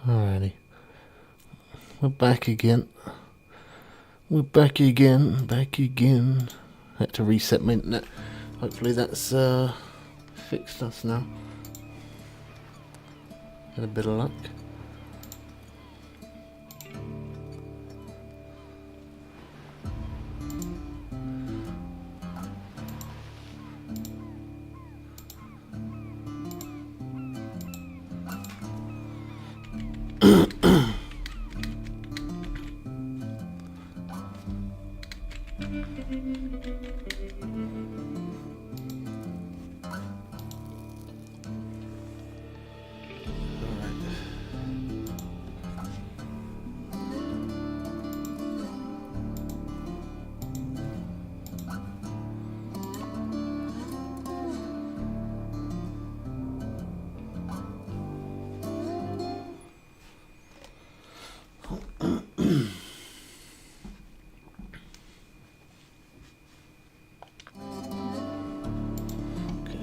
Alrighty. We're back again. Back again. Had to reset my internet. Hopefully that's fixed us now. Had a bit of luck.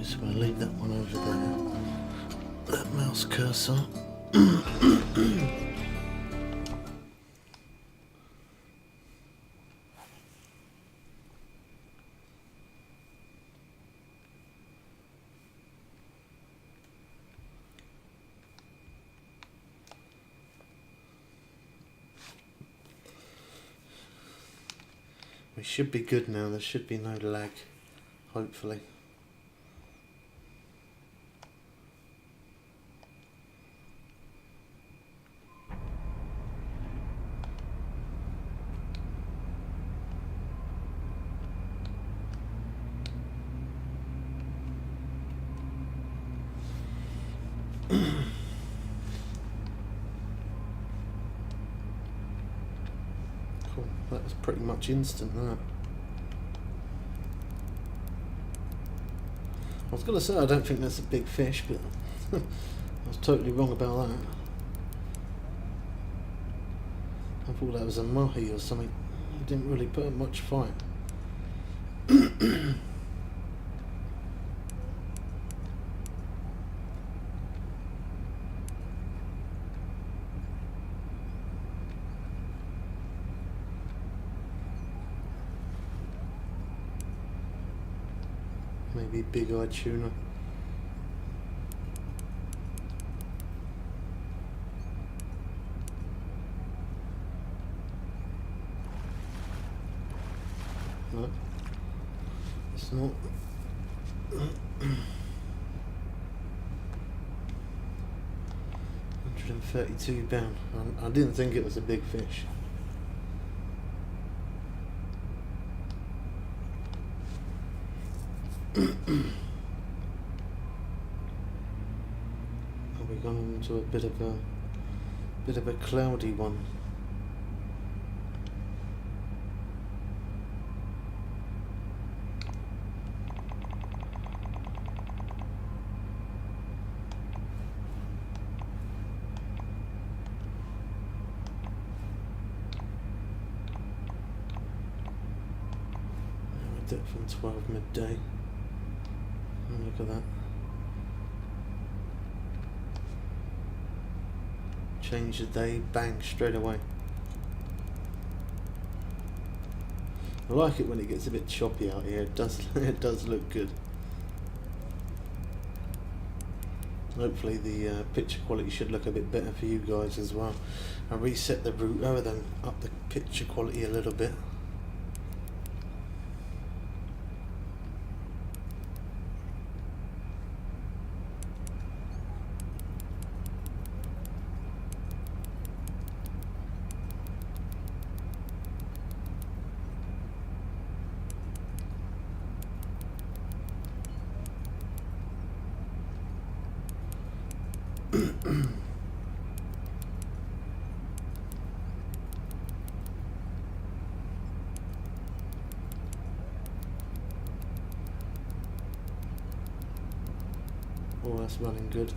So I'm going to leave that one over there. That mouse cursor. We should be good now. There should be no lag, hopefully. Cool. That was pretty much instant, that. I was going to say I don't think that's a big fish, but I was totally wrong about that. I thought that was a mahi or something. He didn't really put up much fight. Maybe big-eyed tuna. No, it's not. 132 pound. I didn't think it was a big fish. We've gone into a bit of a cloudy one. Dip from 12 midday. Oh, look at that. Change the day, bang, straight away. I like it when it gets a bit choppy out here. It does look good. Hopefully the picture quality should look a bit better for you guys as well. I reset the router, then up the picture quality a little bit. Oh, that's running good.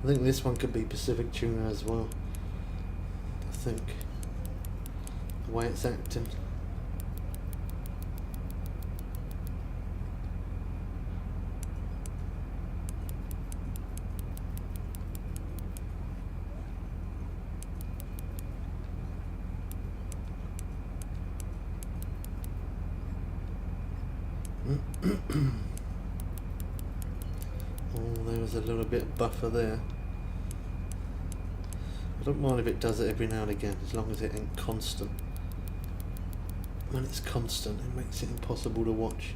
I think this one could be Pacific tuna as well. I think the way it's acting. Oh, there was a little bit of buffer there. I don't mind if it does it every now and again, as long as it ain't constant. When it's constant, it makes it impossible to watch.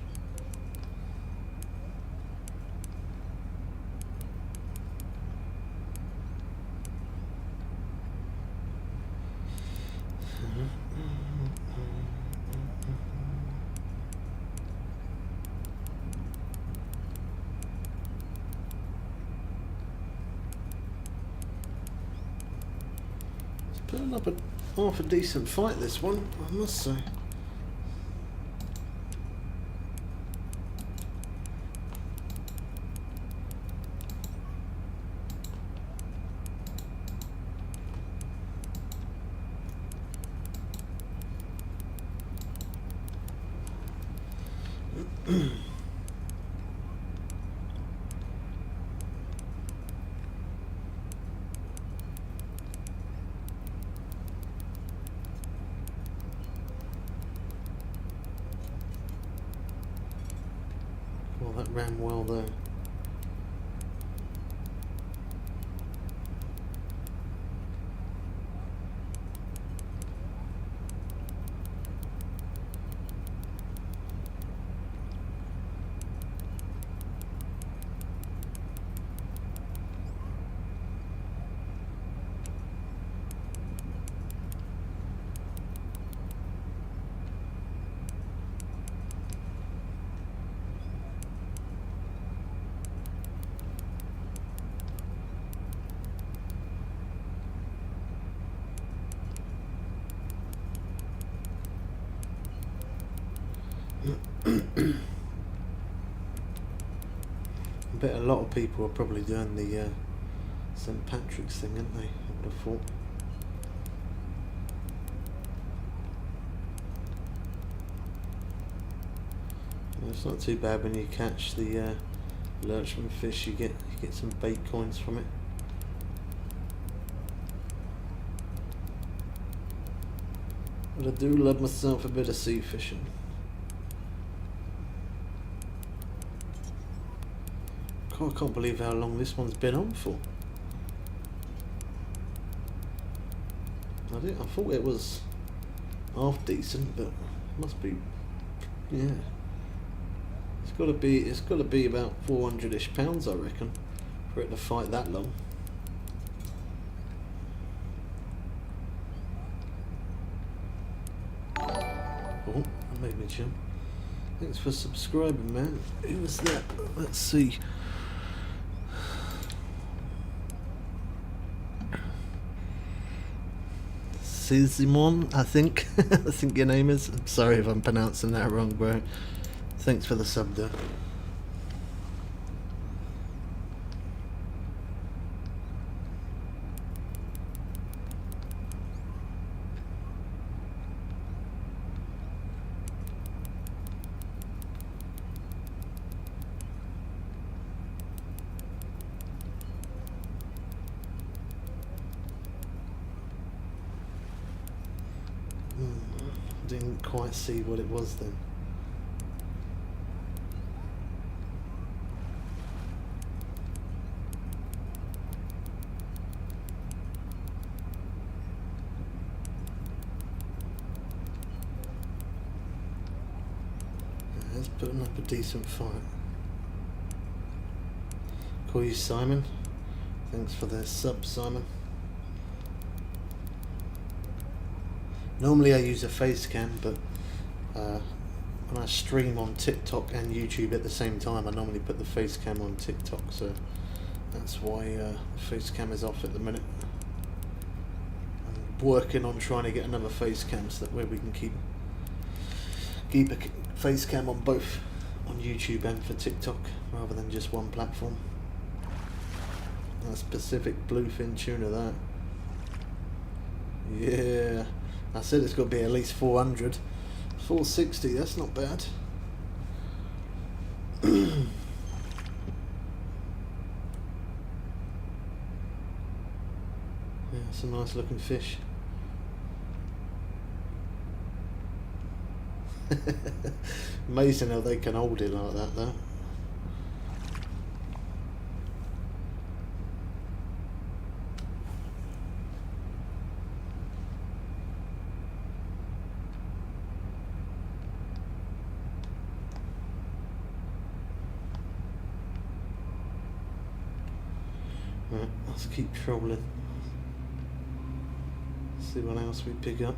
Putting up a half a decent fight, this one, I must say. Well, that ran well there. I bet a lot of people are probably doing the St. Patrick's thing, aren't they? I would have thought. Well, it's not too bad when you catch the lurchman fish. You get some bait coins from it. But I do love myself a bit of sea fishing. I can't believe how long this one's been on for. I thought it was half decent, but it must be, yeah. It's got to be about 400-ish pounds, I reckon, for it to fight that long. Oh, that made me jump. Thanks for subscribing, man. Who was that? Let's see. Sizimon, I think. I think your name is. I'm sorry if I'm pronouncing that wrong, bro. Thanks for the sub, though. Didn't quite see what it was then. Yeah, it's putting up a decent fight. Call you Simon. Thanks for the sub, Simon. Normally I use a face cam, but when I stream on TikTok and YouTube at the same time, I normally put the face cam on TikTok, so that's why the face cam is off at the minute. I'm working on trying to get another face cam so that way we can keep a face cam on both, on YouTube and for TikTok, rather than just one platform. That's Pacific bluefin tuna, that. Yeah. I said it's got to be at least 400. 460, that's not bad. Yeah, it's a nice looking fish. Amazing how they can hold it like that though. Right, let's keep trolling. See what else we pick up.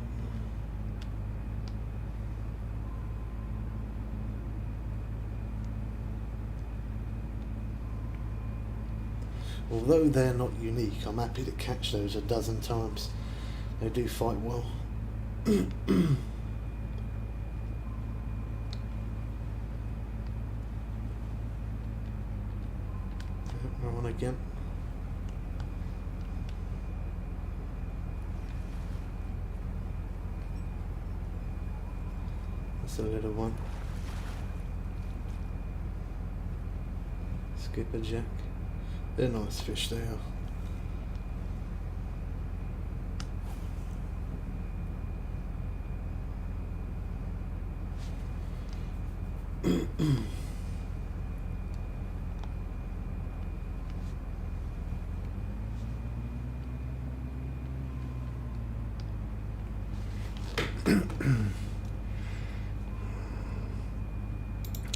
Although they're not unique, I'm happy to catch those a dozen times. They do fight well. We're on again. That's a little one. Skipperjack. They're nice fish, they are.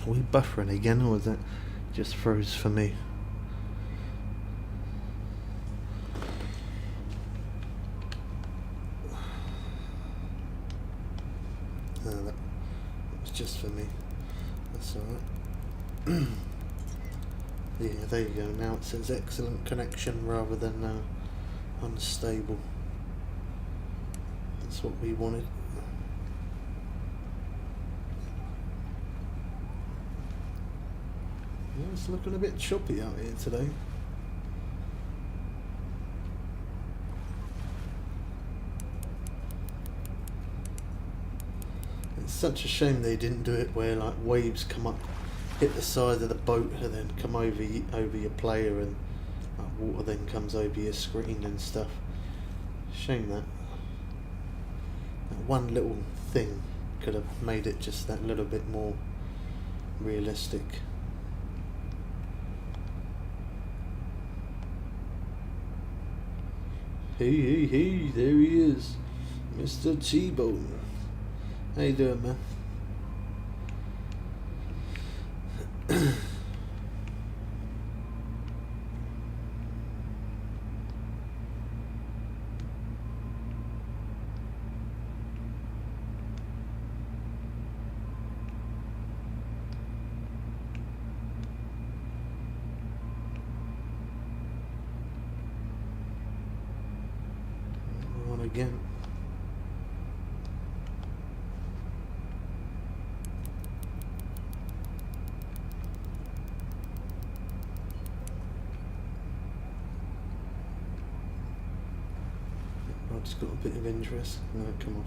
Are we buffering again, or was that just froze for me? That was just for me. That's alright. Yeah, there you go. Now it says excellent connection rather than unstable. That's what we wanted. Yeah, it's looking a bit choppy out here today. It's such a shame they didn't do it where like waves come up, hit the side of the boat, and then come over your player, and water then comes over your screen and stuff. Shame that one little thing could have made it just that little bit more realistic. Hey, there he is, Mr. T-Bone. How you doing, man? We're on again. Rod's got a bit of interest. No, come off.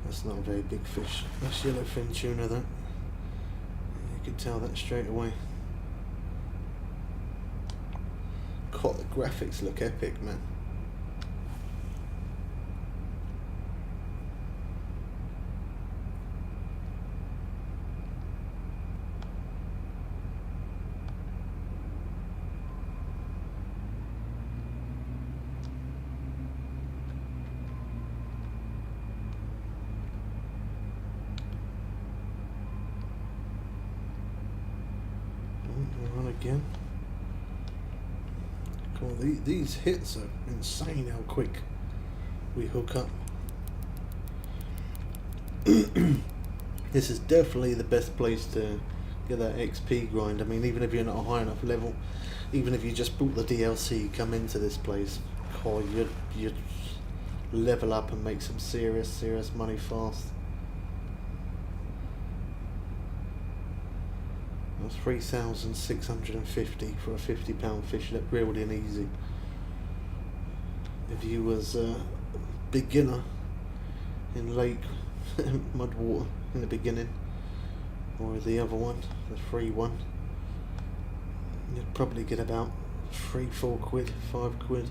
That's not a very big fish. That's yellowfin tuna, though. You can tell that straight away. God, the graphics look epic, man. We're on again. Cool. These hits are insane how quick we hook up. This is definitely the best place to get that XP grind. I mean, even if you're not a high enough level, even if you just bought the DLC, come into this place, oh, you'd level up and make some serious money fast. That's 3,650 for a £50 fish that reeled in easy. If you was a beginner in lake mud water in the beginning, or the other one, the free one, you'd probably get about 3-4 quid, 5 quid.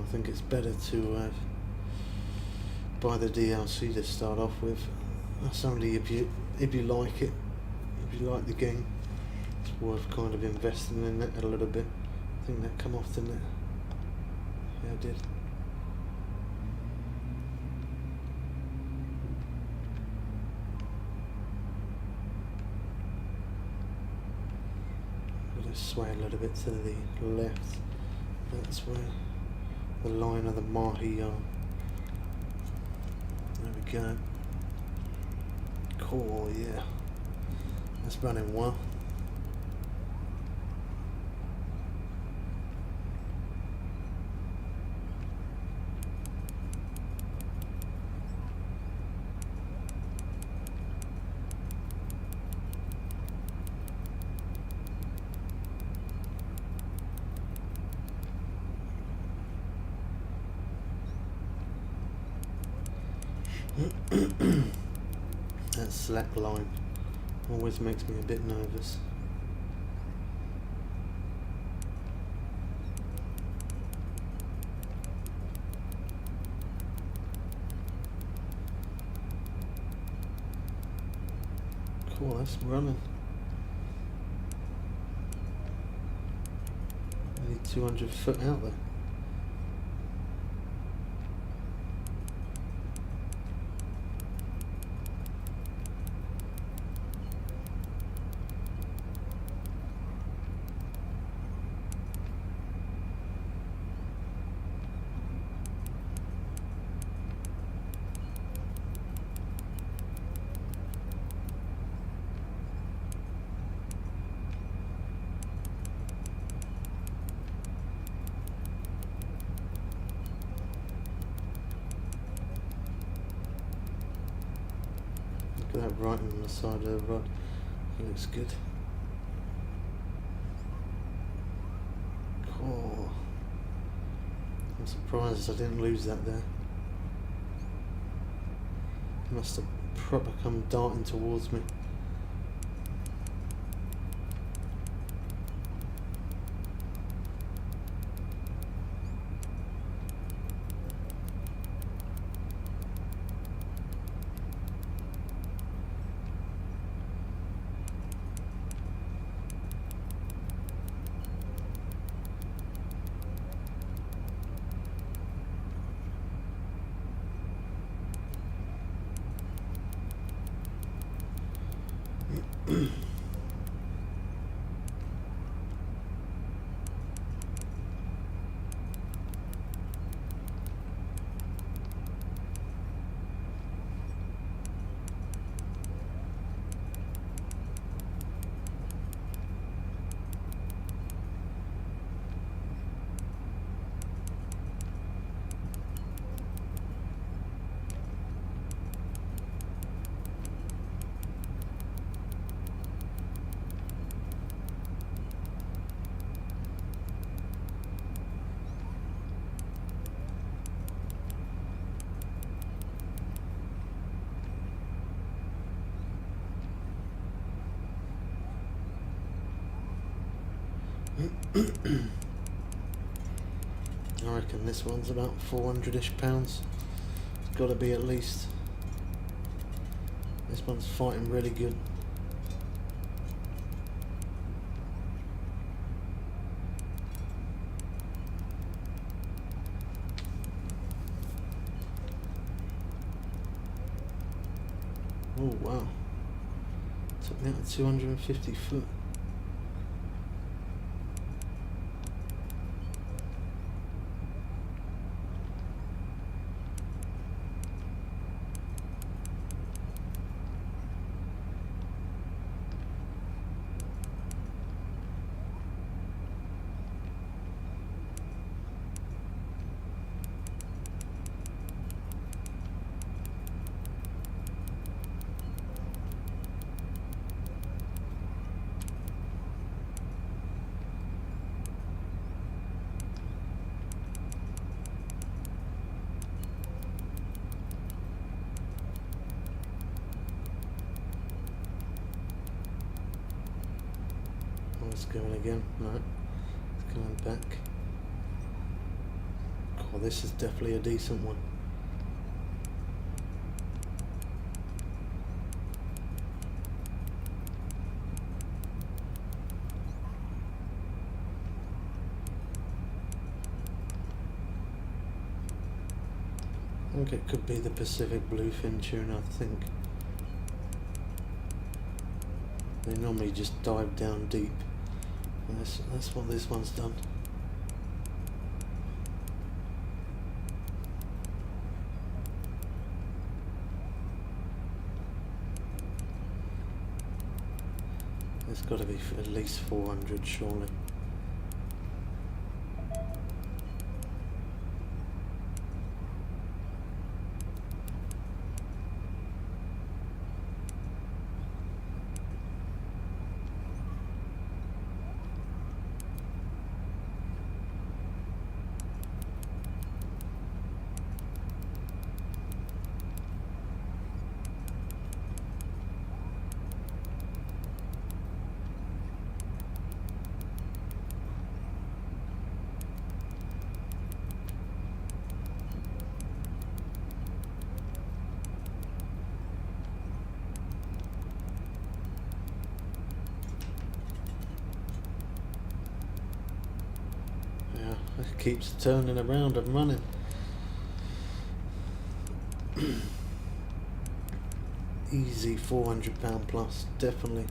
think it's better to buy the DLC to start off with. That's only if you like it, if you like the game, it's worth kind of investing in it a little bit. I think that come off, didn't it? Yeah, it did. Sway a little bit to the left. That's where the line of the Mahi are. There we go. Cool, yeah. That's running well. That slack line always makes me a bit nervous. Cool, that's running. Nearly 200 foot out there. Look at that writing on the side of the rod. It looks good. Cool. I'm surprised I didn't lose that there. It must have proper come darting towards me. I reckon this one's about 400-ish pounds. It's got to be at least. This one's fighting really good. Oh wow. Took me out to 250 foot. It's going again, right, it's coming back. Well, this is definitely a decent one. I think it could be the Pacific Bluefin tuna, I think. They normally just dive down deep. That's what this one's done. It's got to be at least 400 surely. It keeps turning around and running. Easy £400 plus, definitely.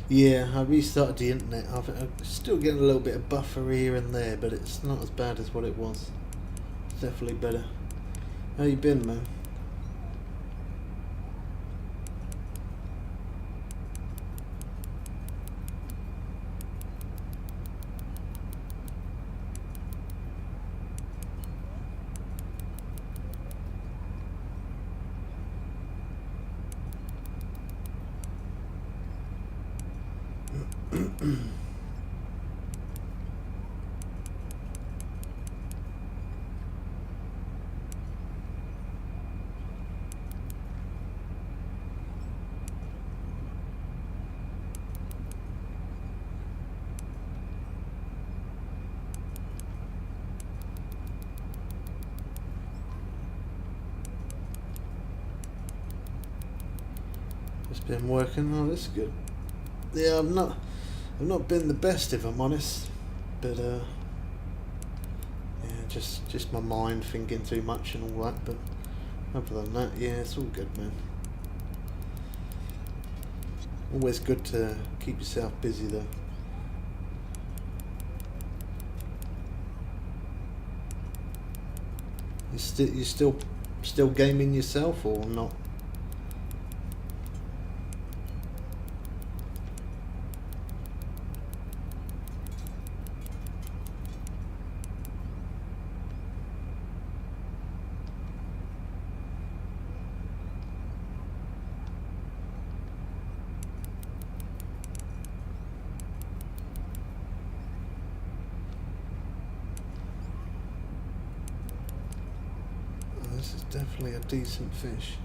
Yeah, I restarted the internet. I'm still getting a little bit of buffer here and there, but it's not as bad as what it was. It's definitely better. How you been, man? It's been working. Oh, that's good. Yeah, I've not been the best, if I'm honest, but yeah, just my mind thinking too much and all that. But other than that, yeah, it's all good, man. Always good to keep yourself busy, though. You still gaming yourself or not? This is definitely a decent fish.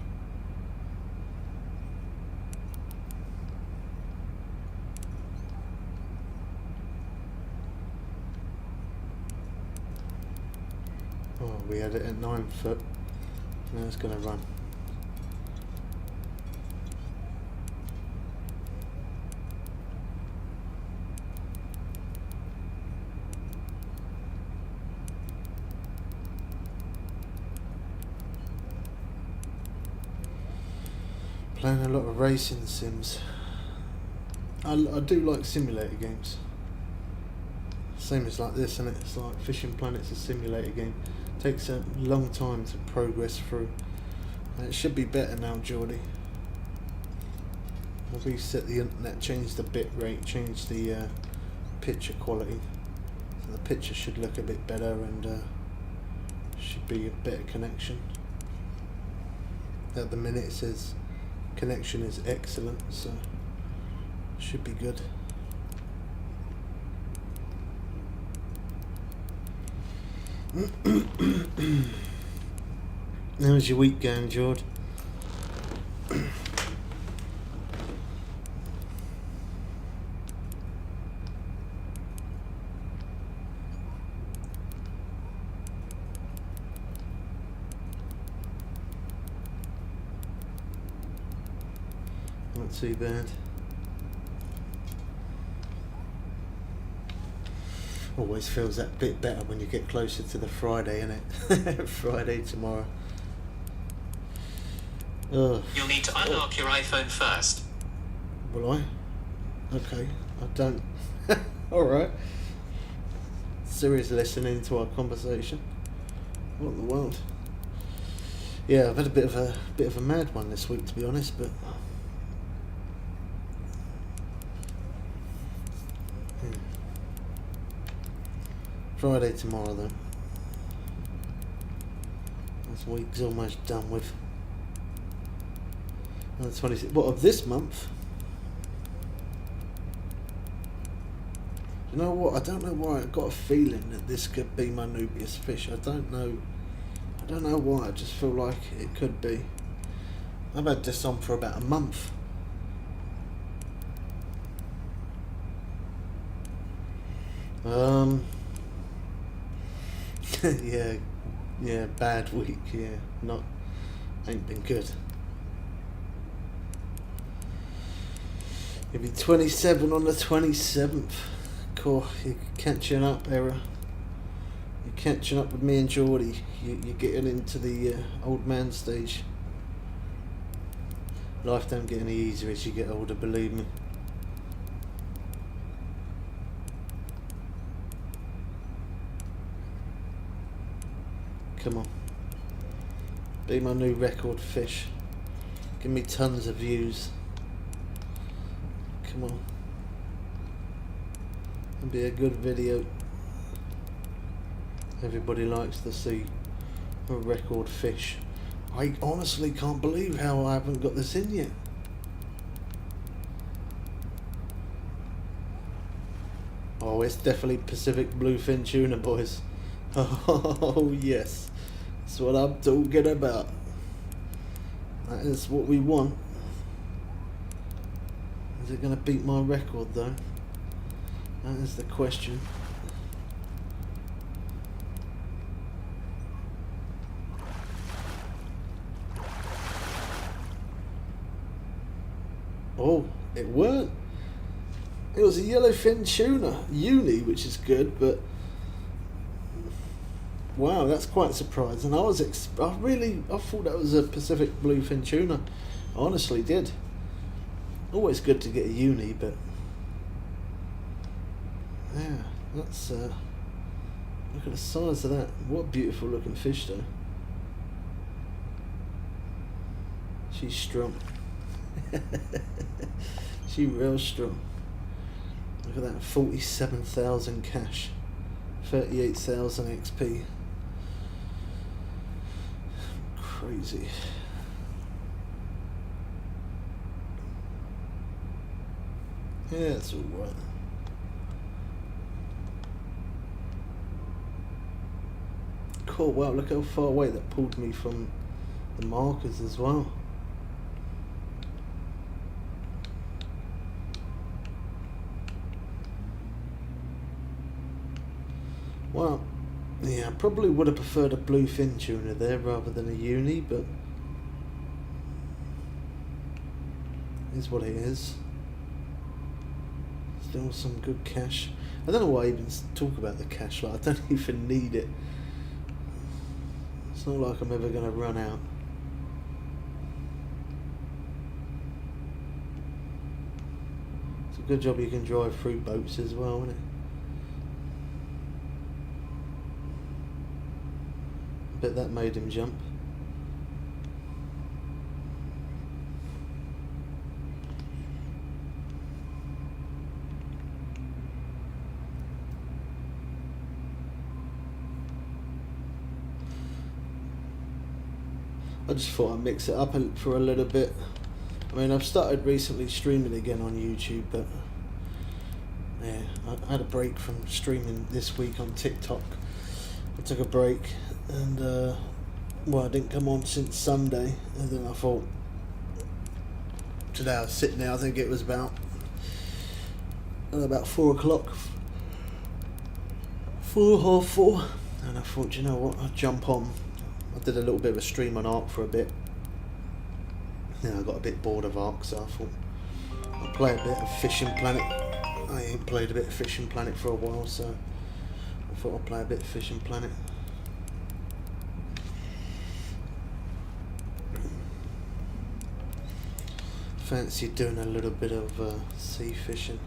Oh, we had it at 9 foot. Now it's going to run. Playing a lot of racing sims. I do like simulator games. Same as like this, and it's like Fishing Planet's a simulator game. Takes a long time to progress through. And it should be better now, Geordie. I'll reset the internet, change the bit rate, change the picture quality. So the picture should look a bit better and should be a better connection. At the minute it says connection is excellent, so should be good. How's your week going, George? Not too bad. Always feels that bit better when you get closer to the Friday, innit? Friday tomorrow. Ugh. You'll need to unlock your iPhone first. Will I? Okay, I don't. Alright. Siri's listening to our conversation. What in the world? Yeah, I've had a bit of a mad one this week, to be honest, but Friday tomorrow though. This week's almost done with. And the 26th. What, of this month? You know what? I don't know why. I got a feeling that this could be my Nubius fish. I don't know why. I just feel like it could be. I've had this on for about a month. Yeah, bad week. Yeah, ain't been good. It'll be 27 on the 27th. Cool, you're catching up, Era. You're catching up with me and Geordie. You're getting into the old man stage. Life don't get any easier as you get older, believe me. Come on. Be my new record fish. Give me tons of views. Come on. It'll be a good video. Everybody likes to see a record fish. I honestly can't believe how I haven't got this in yet. Oh, it's definitely Pacific bluefin tuna, boys. Oh yes, that's what I'm talking about. That is what we want. Is it going to beat my record though? That is the question. Oh, it weren't. It was a yellowfin tuna, uni, which is good, but wow, that's quite surprising. I thought that was a Pacific bluefin tuna. I honestly did. Always good to get a uni, but yeah, that's look at the size of that. What a beautiful looking fish though. She's strong. She real strong. Look at that, 47,000 cash, 38,000 XP. Crazy. Yeah, it's alright. Cool, wow, look how far away that pulled me from the markers as well. Well, yeah, I probably would have preferred a bluefin tuna there rather than a uni, but it's what it is. Still some good cash. I don't know why I even talk about the cash, like I don't even need it. It's not like I'm ever going to run out. It's a good job you can drive through boats as well, isn't it? I bet that made him jump. I just thought I'd mix it up for a little bit. I mean, I've started recently streaming again on YouTube, but yeah, I had a break from streaming this week on TikTok. I took a break and well, I didn't come on since Sunday, and then I thought today I was sitting there, I think it was about 4 o'clock, 4:30, and I thought, you know what, I'll jump on. I did a little bit of a stream on Ark for a bit. Then I got a bit bored of Ark, so I thought I'll play a bit of Fishing Planet. I ain't played a bit of Fishing Planet for a while, so I thought I'd play a bit of Fishing Planet. Fancy doing a little bit of sea fishing.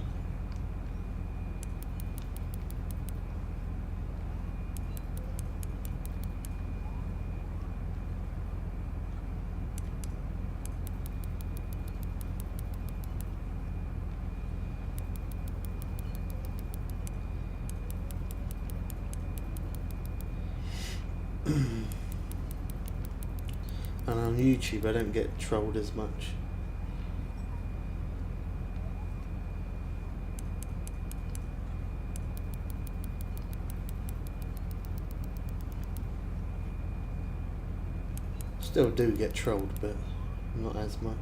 And on YouTube I don't get trolled as much. Still do get trolled, but not as much.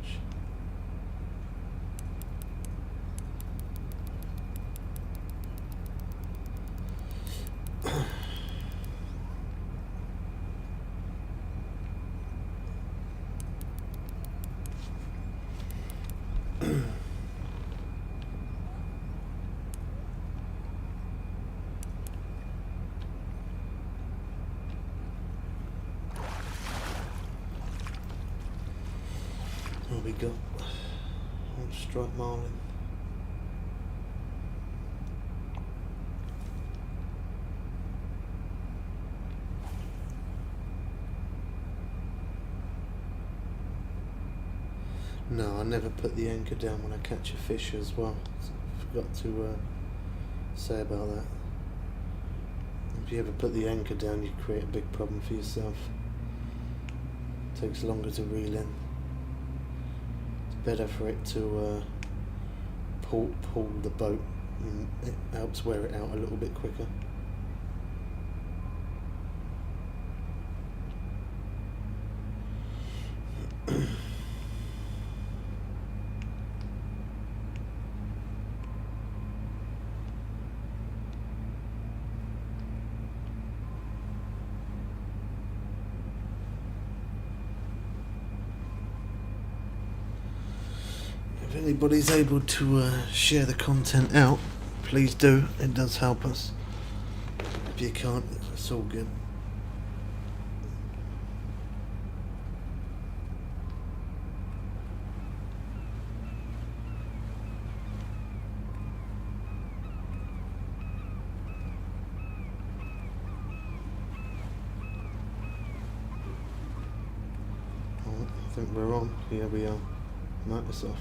What we got? One striped marlin. No, I never put the anchor down when I catch a fish as well. Forgot to say about that. If you ever put the anchor down, you create a big problem for yourself. It takes longer to reel in. It's better for it to pull the boat, and it helps wear it out a little bit quicker. If anybody's able to share the content out, please do. It does help us. If you can't, it's all good. Oh, I think we're on. Here we are. Microsoft.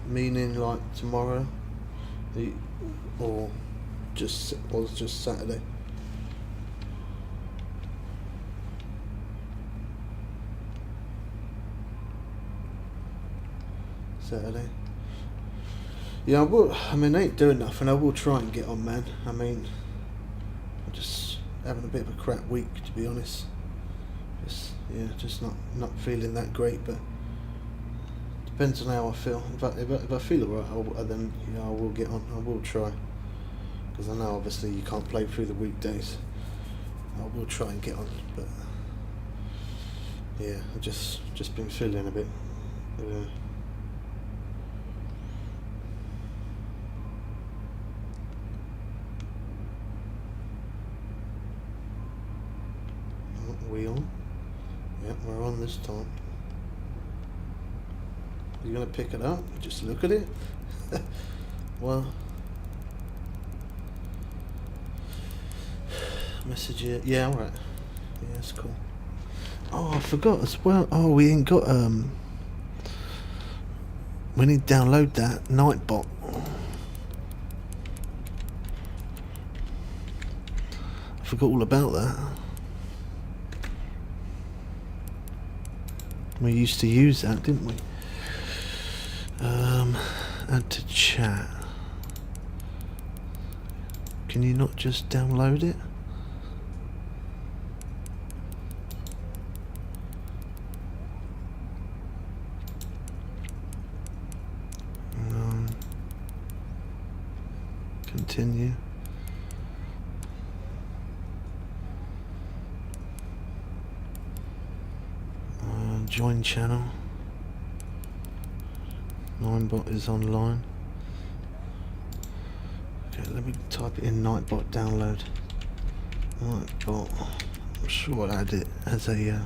Meaning like tomorrow, or just Saturday. Saturday. Yeah, I will. I mean, I ain't doing nothing. I will try and get on, man. I mean, I'm just having a bit of a crap week, to be honest. Just not feeling that great, but. Depends on how I feel. If I feel alright, then I will get on. I will try, because I know obviously you can't play through the weekdays. I will try and get on, but yeah, I've just been feeling a bit. Are we on? Yeah, we're on this time. You're going to pick it up? Just look at it? Well, message it. Yeah, alright. Yeah, that's cool. Oh, I forgot as well. Oh, we ain't got, we need to download that Nightbot. I forgot all about that. We used to use that, didn't we? Add to chat. Can you not just download it? Continue. join channel. Nightbot is online. Okay, let me type it in Nightbot download. Nightbot. I'm sure I had it as a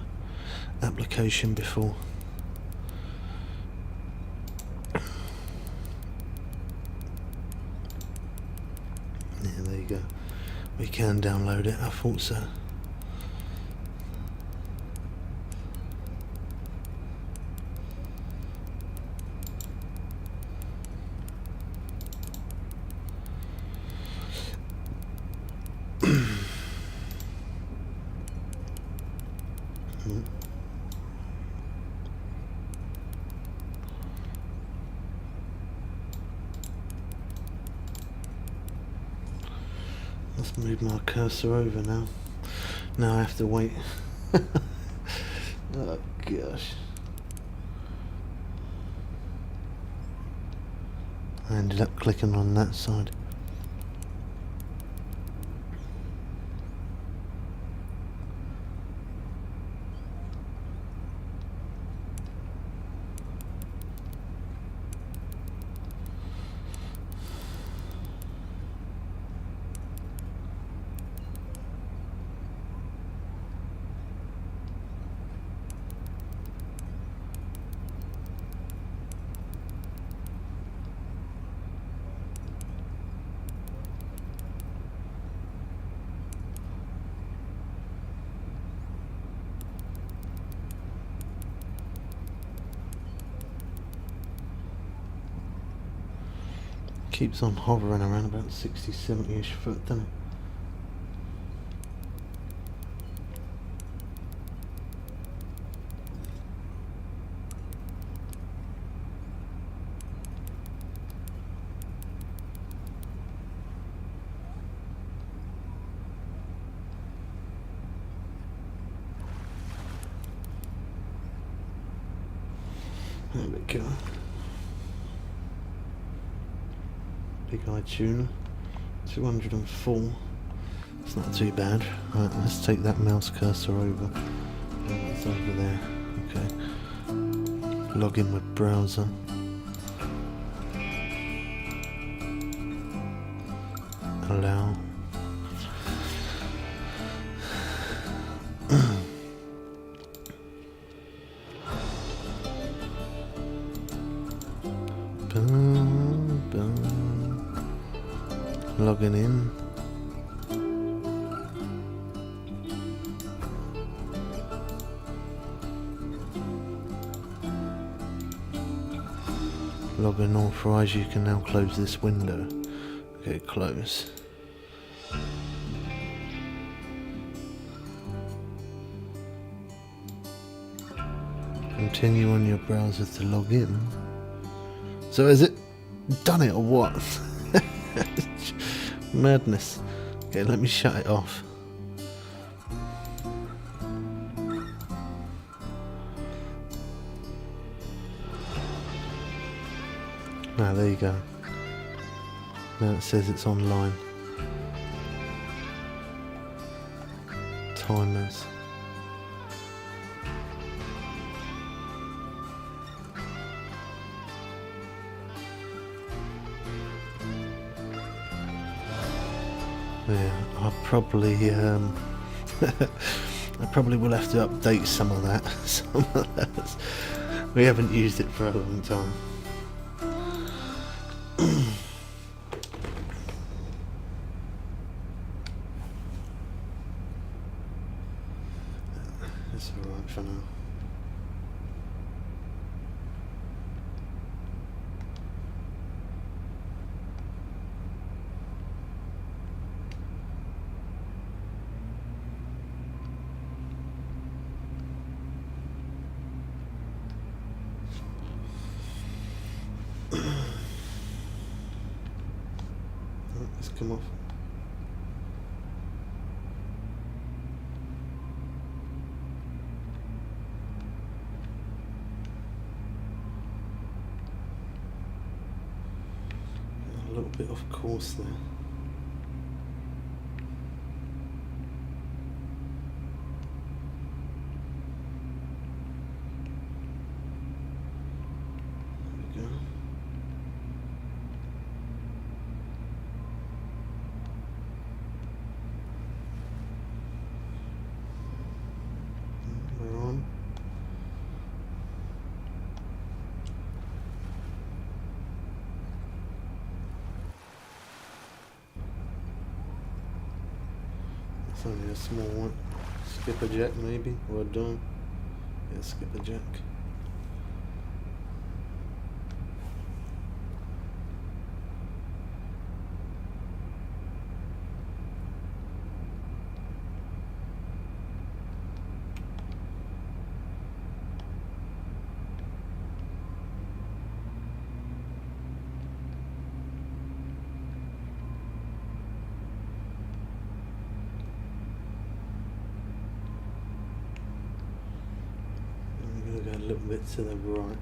application before. Yeah, there you go. We can download it. I thought so. Let's move my cursor over now. Now I have to wait. Oh gosh. I ended up clicking on that side. Keeps on hovering around about 60, 70-ish foot, doesn't it? There we go. Big eye tuna, 204. It's not too bad. Right, let's take that mouse cursor over. It's over there. Okay. Log in with browser. Allow. Boom, boom. Logging in. Login authorized. You can now close this window. Okay, close. Continue on your browser to log in. So has it done it or what? Madness. Okay, let me shut it off. Ah, there you go. Now it says it's online. Timers. Yeah, I probably I probably will have to update some of that. Some of that. We haven't used it for a long time. It's alright for now. Let's come off. A little bit off course there. It's only a small one. Skipper jack maybe, or a dime. Yeah, skipper jack. Go a little bit to the right.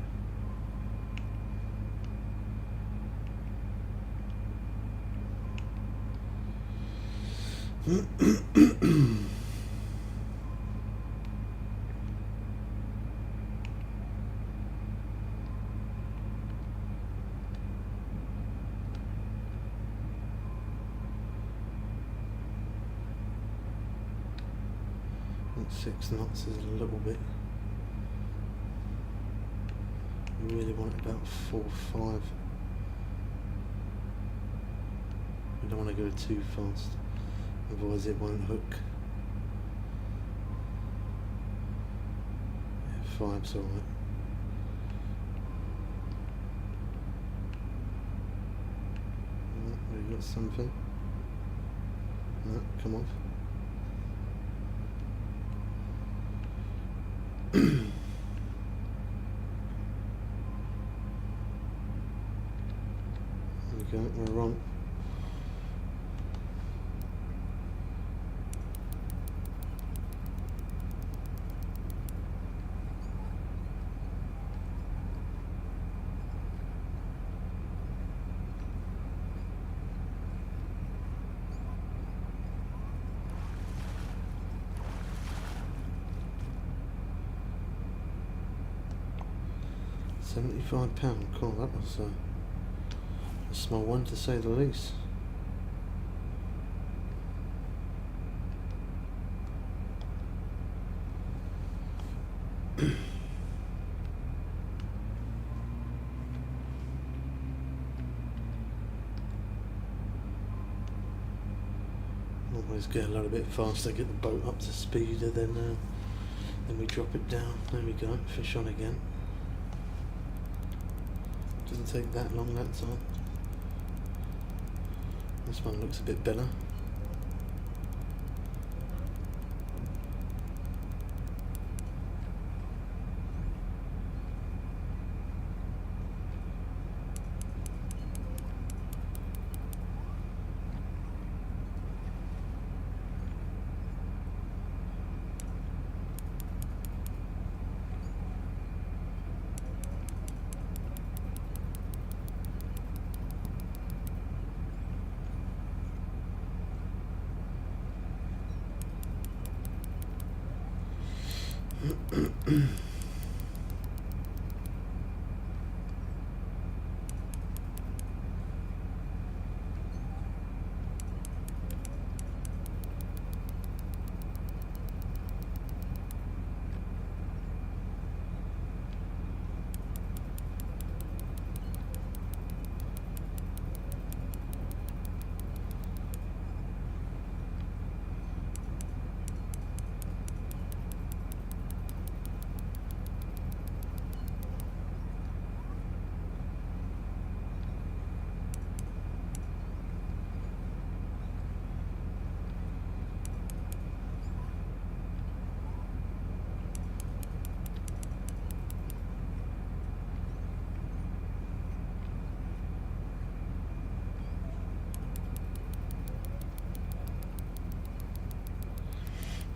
And 6 knots is a little bit. You really want about 4 or 5. You don't want to go too fast, otherwise it won't hook. Yeah, 5's alright. We got something. No, come off. There we go, we're on. £75. Cool, that was a small one to say the least. Always get a little bit faster, get the boat up to speed, and then we drop it down. There we go, fish on again. Doesn't take that long that time. This one looks a bit better.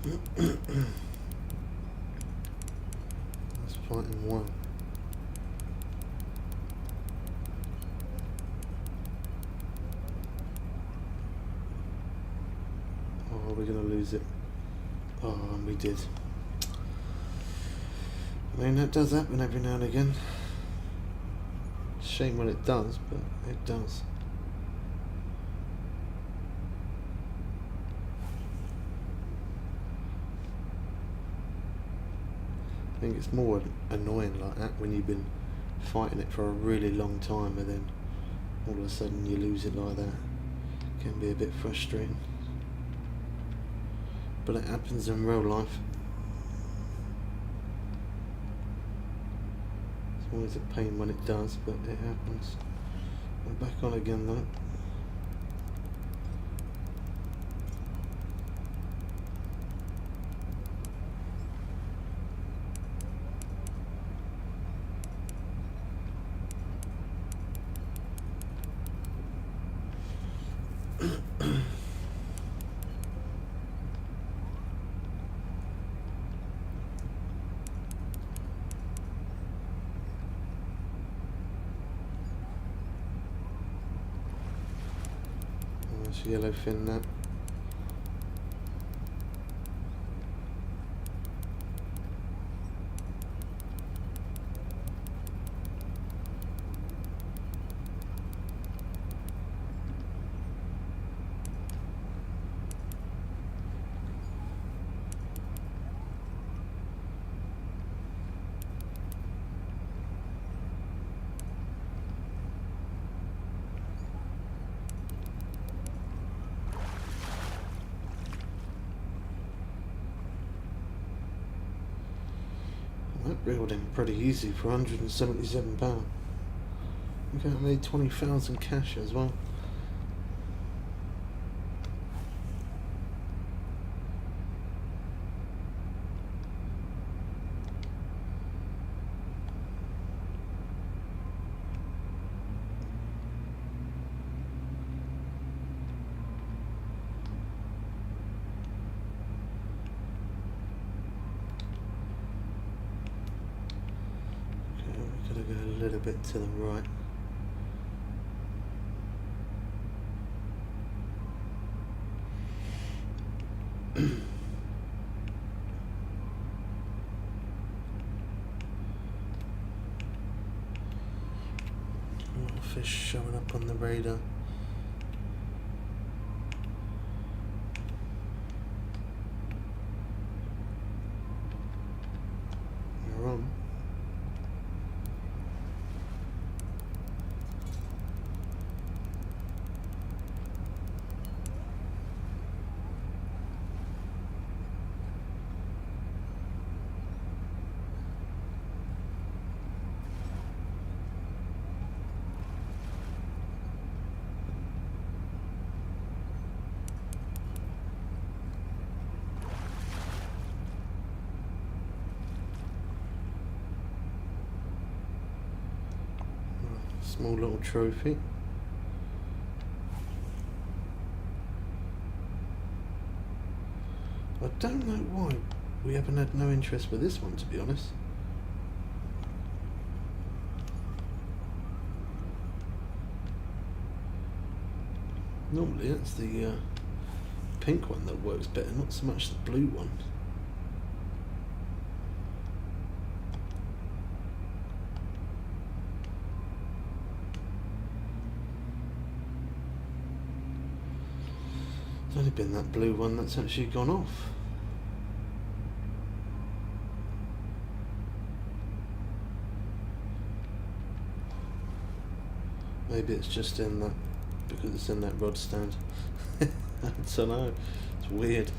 That's fighting one. Oh, we're gonna lose it. Oh, and we did. I mean, that does happen every now and again. Shame when it does, but it does. I think it's more annoying like that when you've been fighting it for a really long time and then all of a sudden you lose it like that. It can be a bit frustrating. but it happens in real life. It's always a pain when it does, but it happens. I'm back on again though. There's yellowfin now. That reeled in pretty easy for £177. Look how I made 20,000 cash as well. Gotta go a little bit to the right. More fish showing up on the radar. You're on. Small little trophy. I don't know why we haven't had no interest with this one, to be honest. Normally it's the pink one that works better, not so much the blue one. It's only been that blue one that's actually gone off. Maybe it's just in that, because it's in that rod stand. I don't know, it's weird.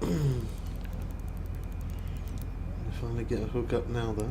If I only get a hook up now though.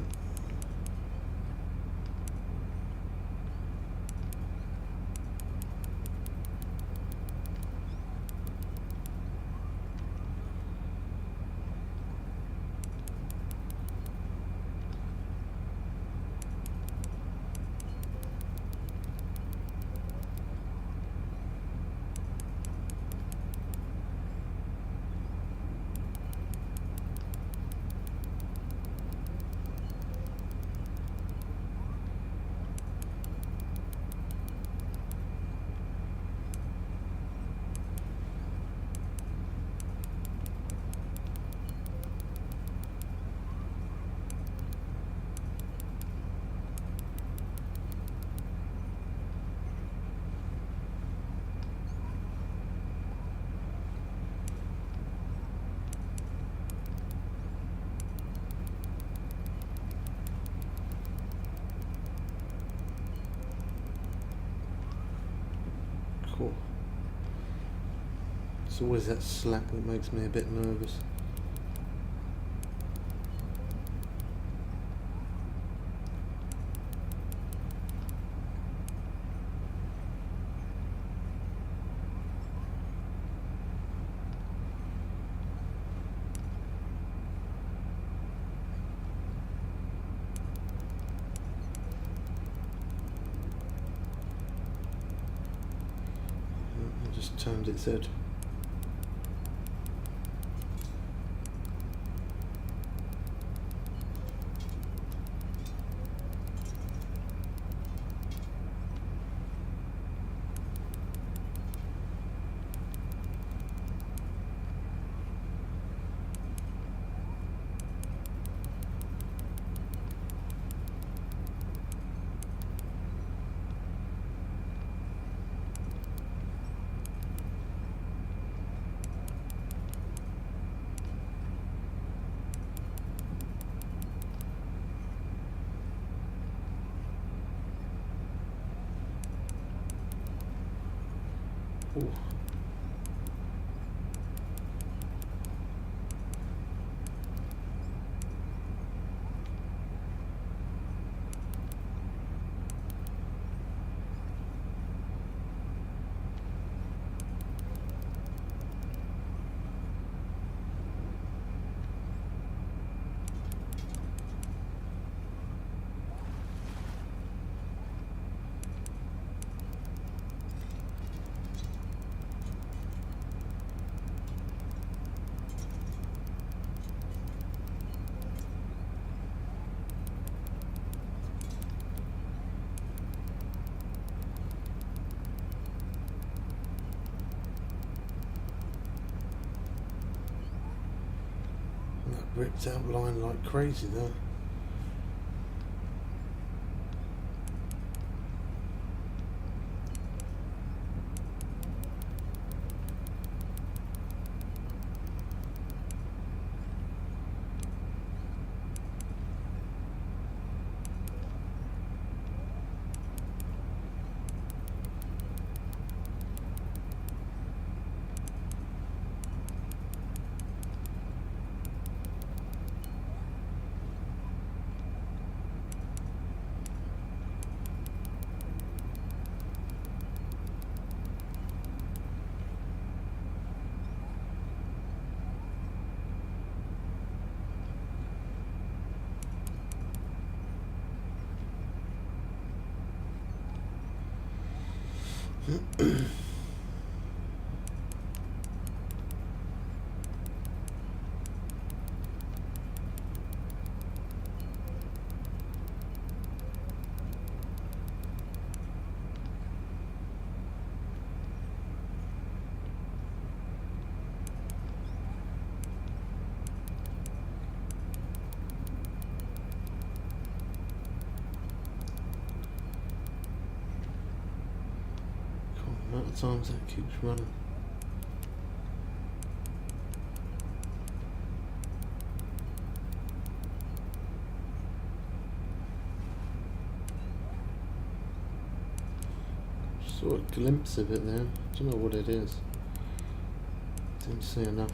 It's always that slack that makes me a bit nervous. It just turned its head. Ooh. That ripped out line like crazy though. Amount of times that keeps running. Saw a glimpse of it there. Don't know what it is. Didn't see enough.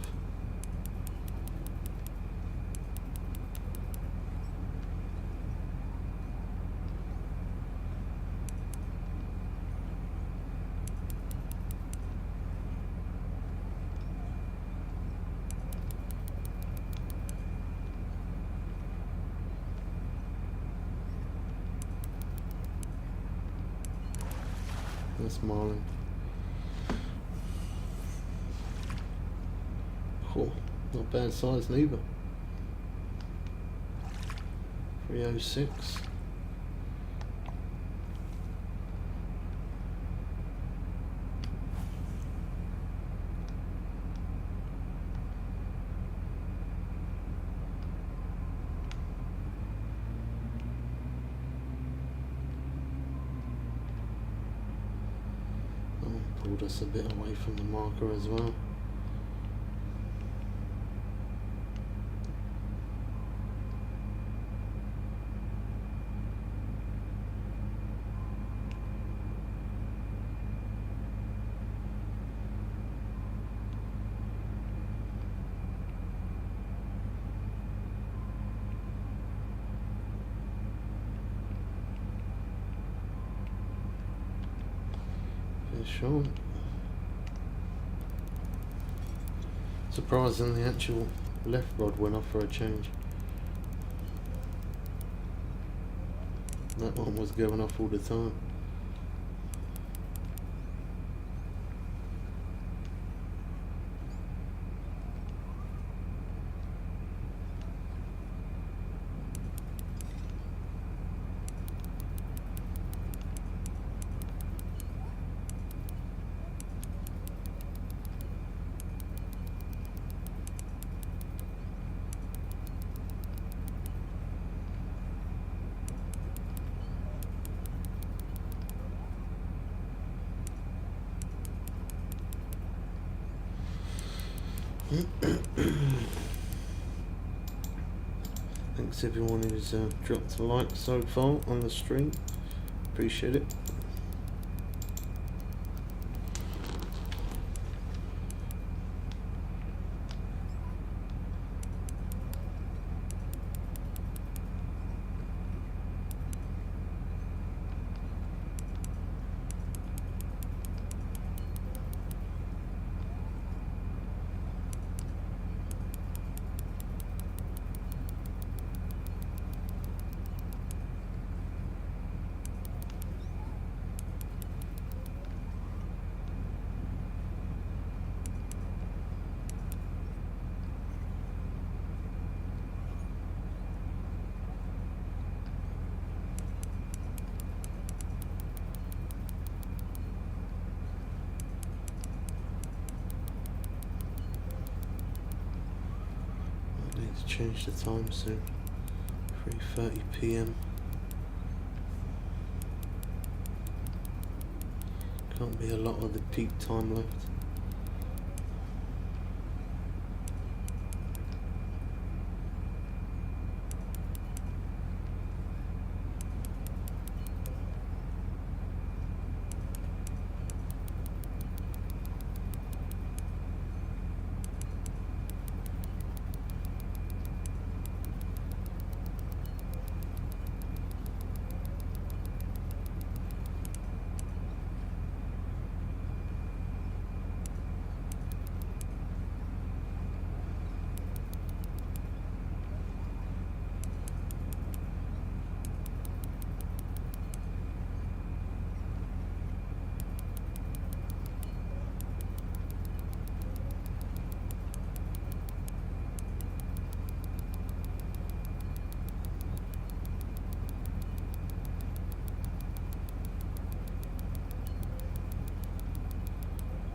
That's Marlin. Cool. Not bad size neither. 306. Pulled us a bit away from the marker as well. Sure. Surprising, the actual left rod went off for a change. That one was going off all the time. Thanks everyone who's dropped a like so far on the stream. Appreciate it. Change the time soon. 3:30 PM. Can't be a lot of the peak time left.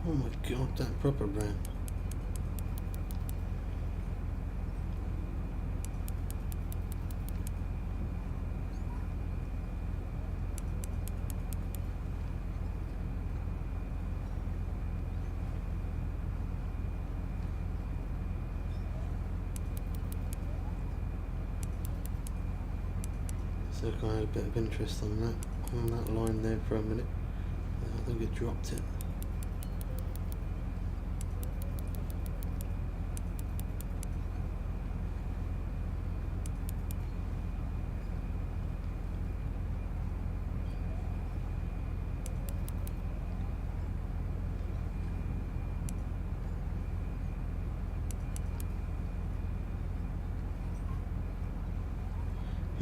Oh my god, that proper ran. So I had a bit of interest on that line there for a minute. I think it dropped it.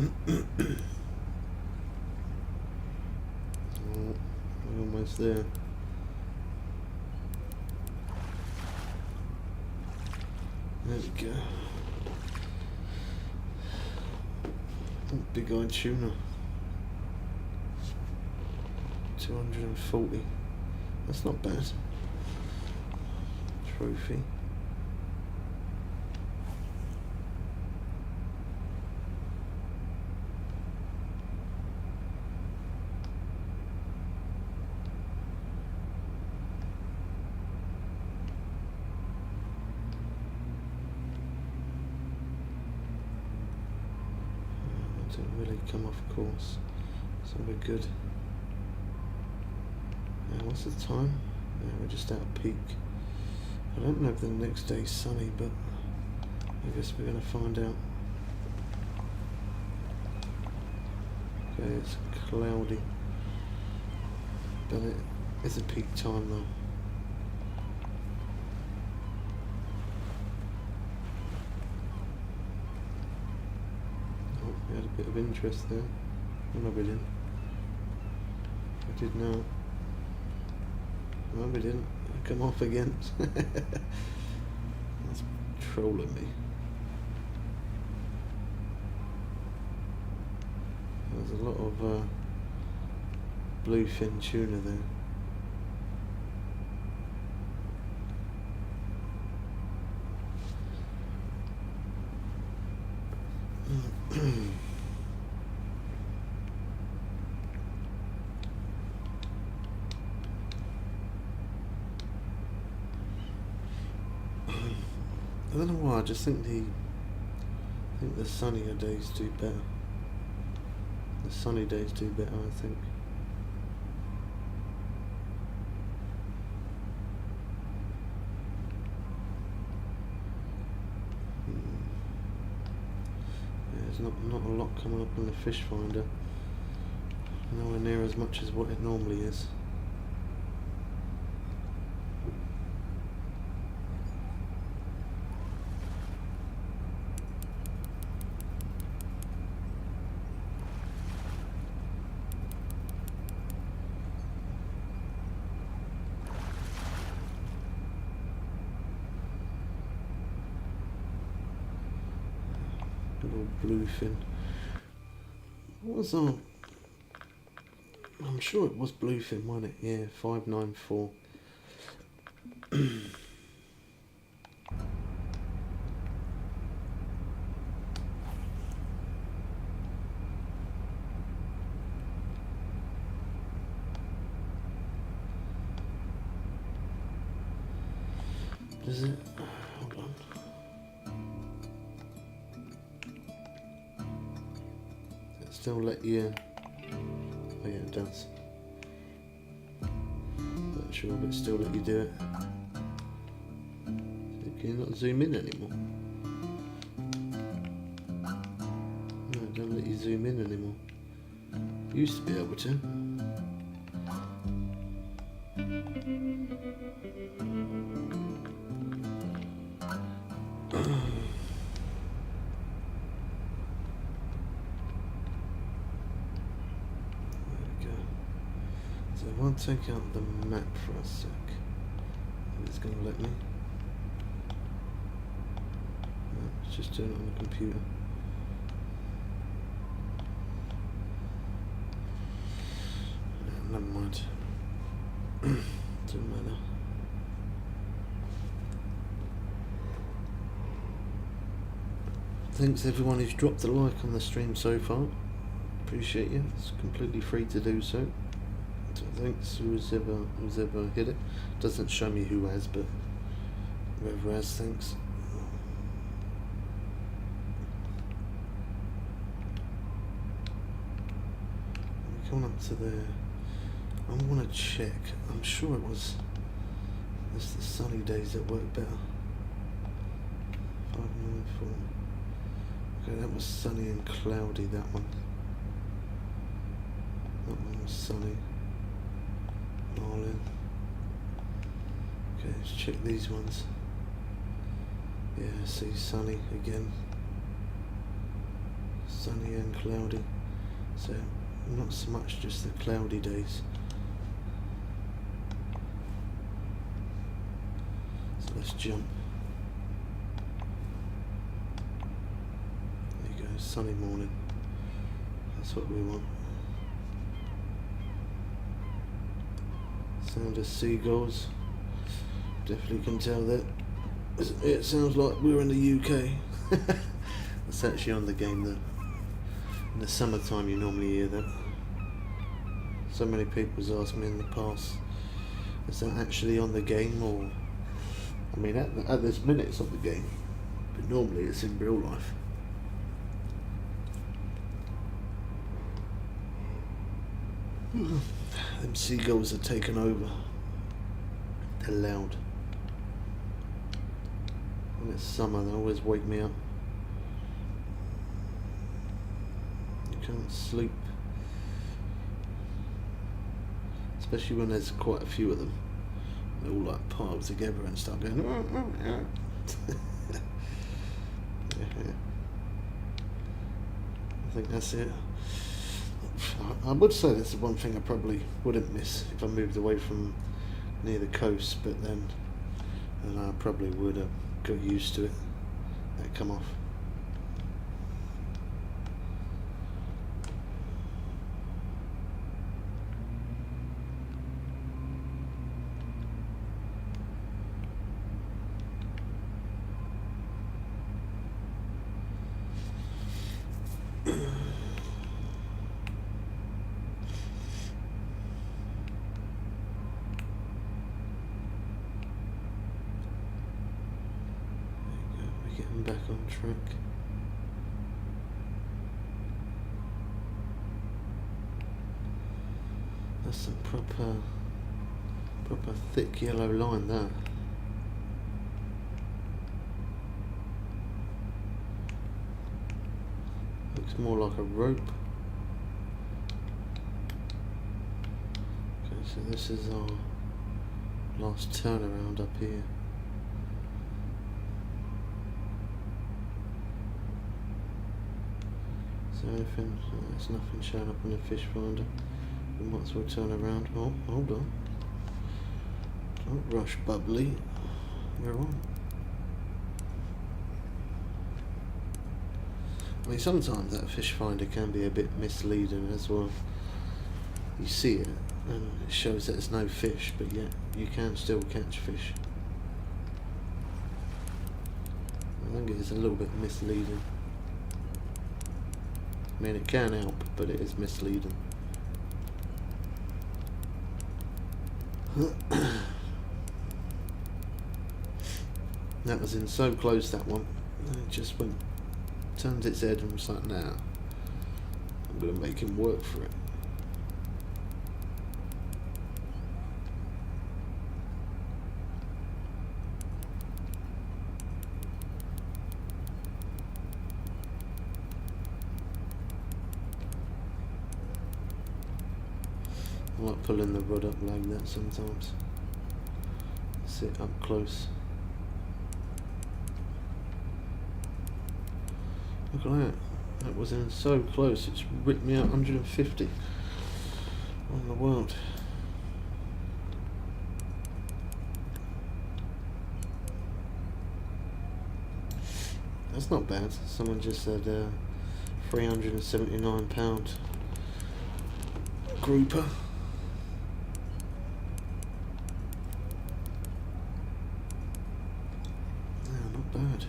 Oh, we're almost there. There we go. Oh, big eyed tuna. 240. That's not bad. Trophy. Didn't really come off course, so we're good. What's the time? We're just out of peak. I don't know if the next day's sunny, but I guess we're going to find out. Okay, it's cloudy, but It's a peak time though. Oh, we had a bit of interest there. Oh, no, we didn't. We did not. No, we didn't. Come off again. That's trolling me. There's a lot of bluefin tuna there. I don't know why. I just think the sunnier days do better. The sunny days do better, I think. Yeah, there's not a lot coming up on the fish finder. Nowhere near as much as what it normally is. Little bluefin. What was on? I'm sure it was bluefin, wasn't it? Yeah, 594. Does it? Hold on. Does it still let you? Oh yeah, it does. Not sure, but still let you do it. Can you not zoom in anymore? No, it don't let you zoom in anymore. Used to be able to. So if I take out the map for a sec, it's going to let me. No, it's just doing it on the computer. No, never mind. Doesn't matter. Thanks everyone who's dropped a like on the stream so far. Appreciate you. It's completely free to do so. So thanks who's ever hit it. Doesn't show me who has, but whoever has, thanks. We're coming up to there. I want to check. I'm sure it was. It's the sunny days that work better. 594. Okay, that was sunny and cloudy. That one. That one was sunny. Marlin. Okay, let's check these ones. Yeah, see, sunny again. Sunny and cloudy. So, not so much just the cloudy days. So let's jump. There you go, sunny morning. That's what we want. Sound of seagulls. Definitely can tell that. It sounds like we're in the UK. That's actually on the game though. In the summertime you normally hear that. So many people's asked me in the past, is that actually on the game, or I mean at this minute it's on the game, but normally it's in real life. Them seagulls are taken over. They're loud. When it's summer, they always wake me up. You can't sleep. especially when there's quite a few of them. They all like pile together and start going. Yeah. I think that's it. I would say that's the one thing I probably wouldn't miss if I moved away from near the coast, but then I probably would have got used to it. That'd come off. Getting back on track. That's some proper thick yellow line there. Looks more like a rope. Okay, so this is our last turnaround up here. Is there anything? Oh, there's nothing showing up on the fish finder. We might as well turn around. Oh, hold on. Don't rush, bubbly. We're on. I mean, sometimes that fish finder can be a bit misleading as well. You see it, and it shows that there's no fish, but yet you can still catch fish. I think it is a little bit misleading. I mean, it can help, but it is misleading. That was in so close, that one. And it just went, turned its head and was like, nah, I'm going to make him work for it. I like pulling the rod up like that sometimes. Sit up close. Look at that. That was in so close, it's ripped me out 150 on the world. That's not bad. Someone just said £379 grouper. Not bad.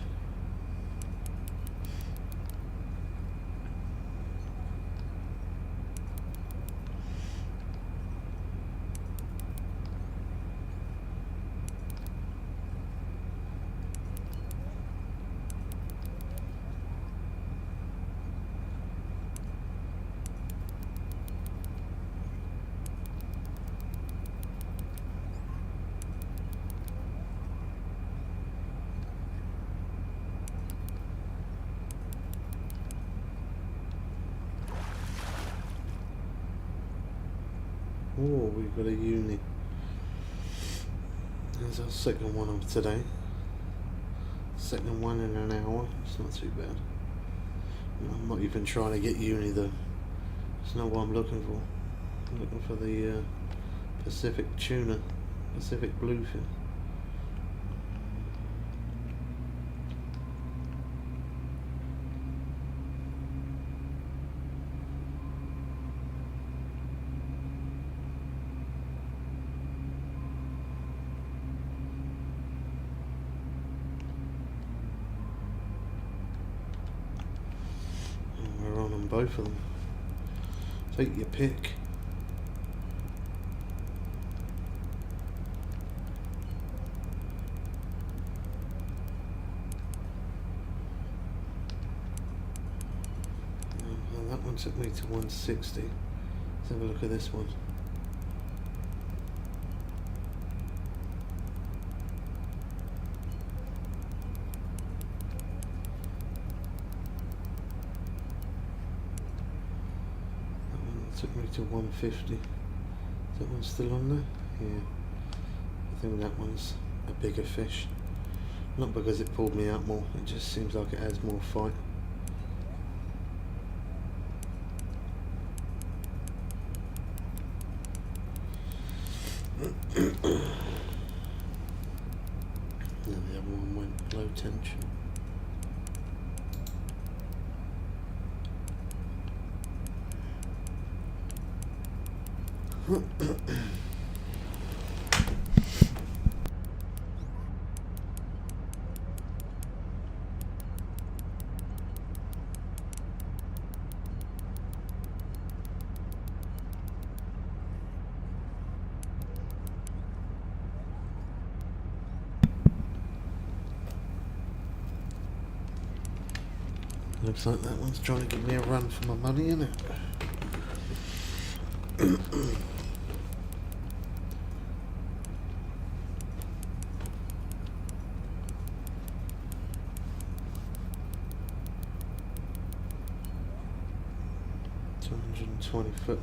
Oh, we've got a uni. There's our second one of today. Second one in an hour. It's not too bad. I'm not even trying to get uni though. It's not what I'm looking for. I'm looking for the Pacific tuna, Pacific bluefin. Both of them. Take your pick. Well, that one took me to 160. Let's have a look at this one. Took me to 150. That one's still on there? Yeah. I think that one's a bigger fish. Not because it pulled me out more, it just seems like it has more fight. Yeah, the other one went low tension. Looks like that one's trying to give me a run for my money, isn't it? 220 foot.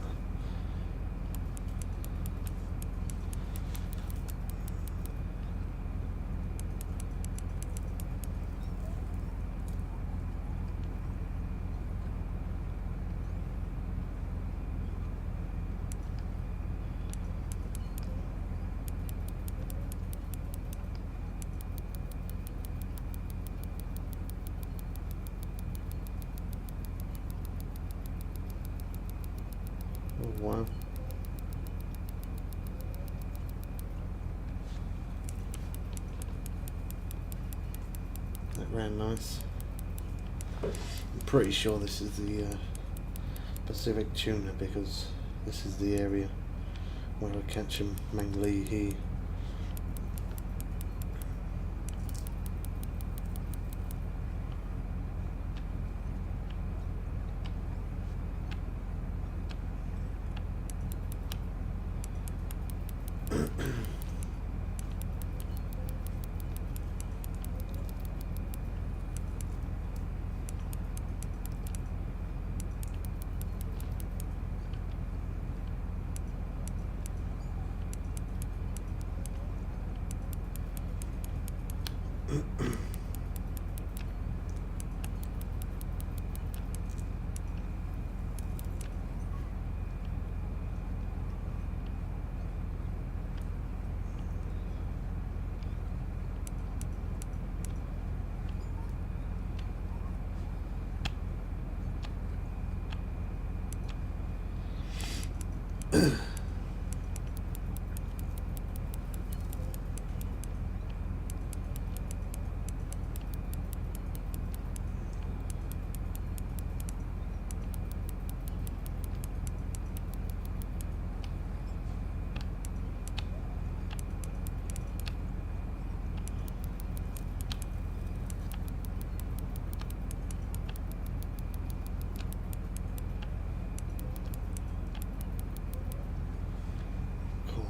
Oh, wow. That ran nice. I'm pretty sure this is the Pacific tuna because this is the area where I catch them mainly here.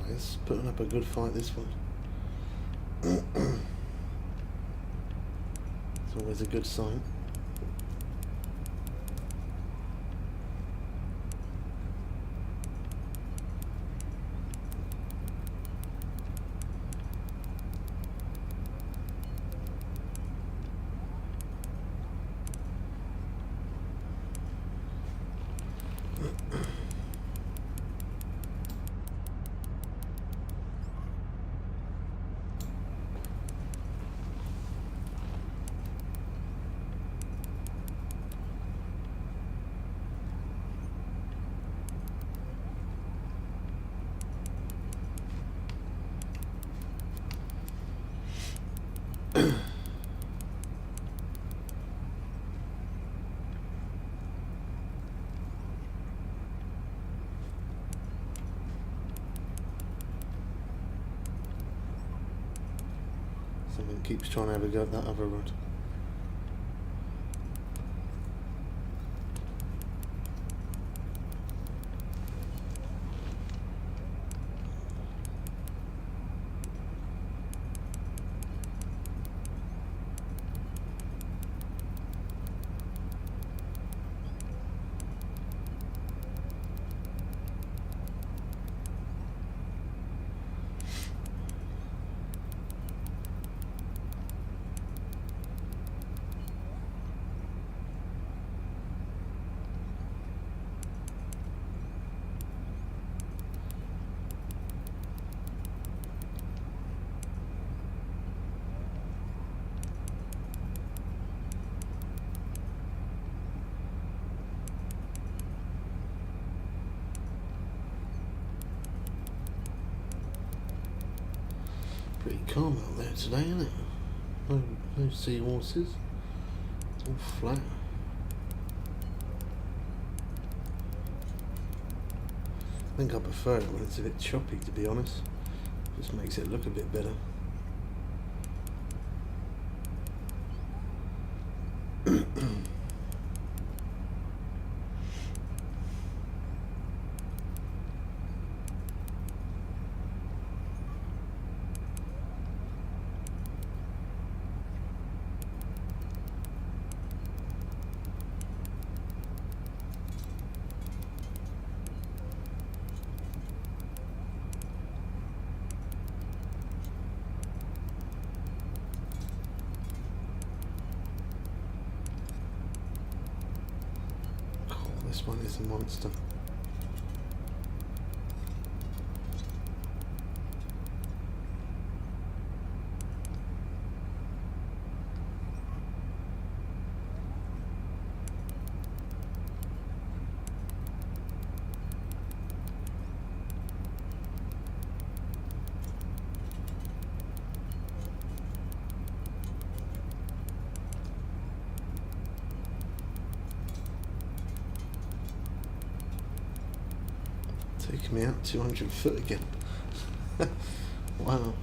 It's putting up a good fight, this one. It's always a good sign. Something keeps trying to have a go at that other rod. calm out there today, isn't it? No seahorses. All flat. I think I prefer it when it's a bit choppy, to be honest. Just makes it look a bit better. This one is a monster. Taking me out 200 foot again. Wow.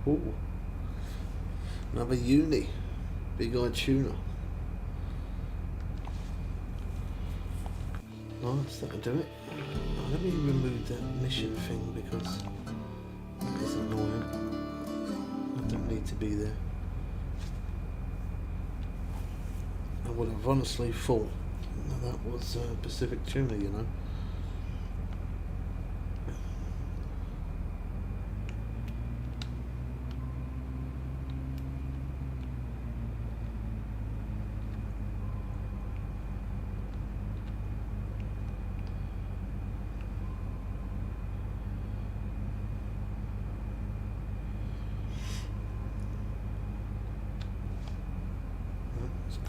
Ooh. Another uni. Big eye tuna. Nice, that'll do it. Oh, let me remove that mission thing because it's annoying. I don't need to be there. I would have honestly thought that was Pacific tuna, you know.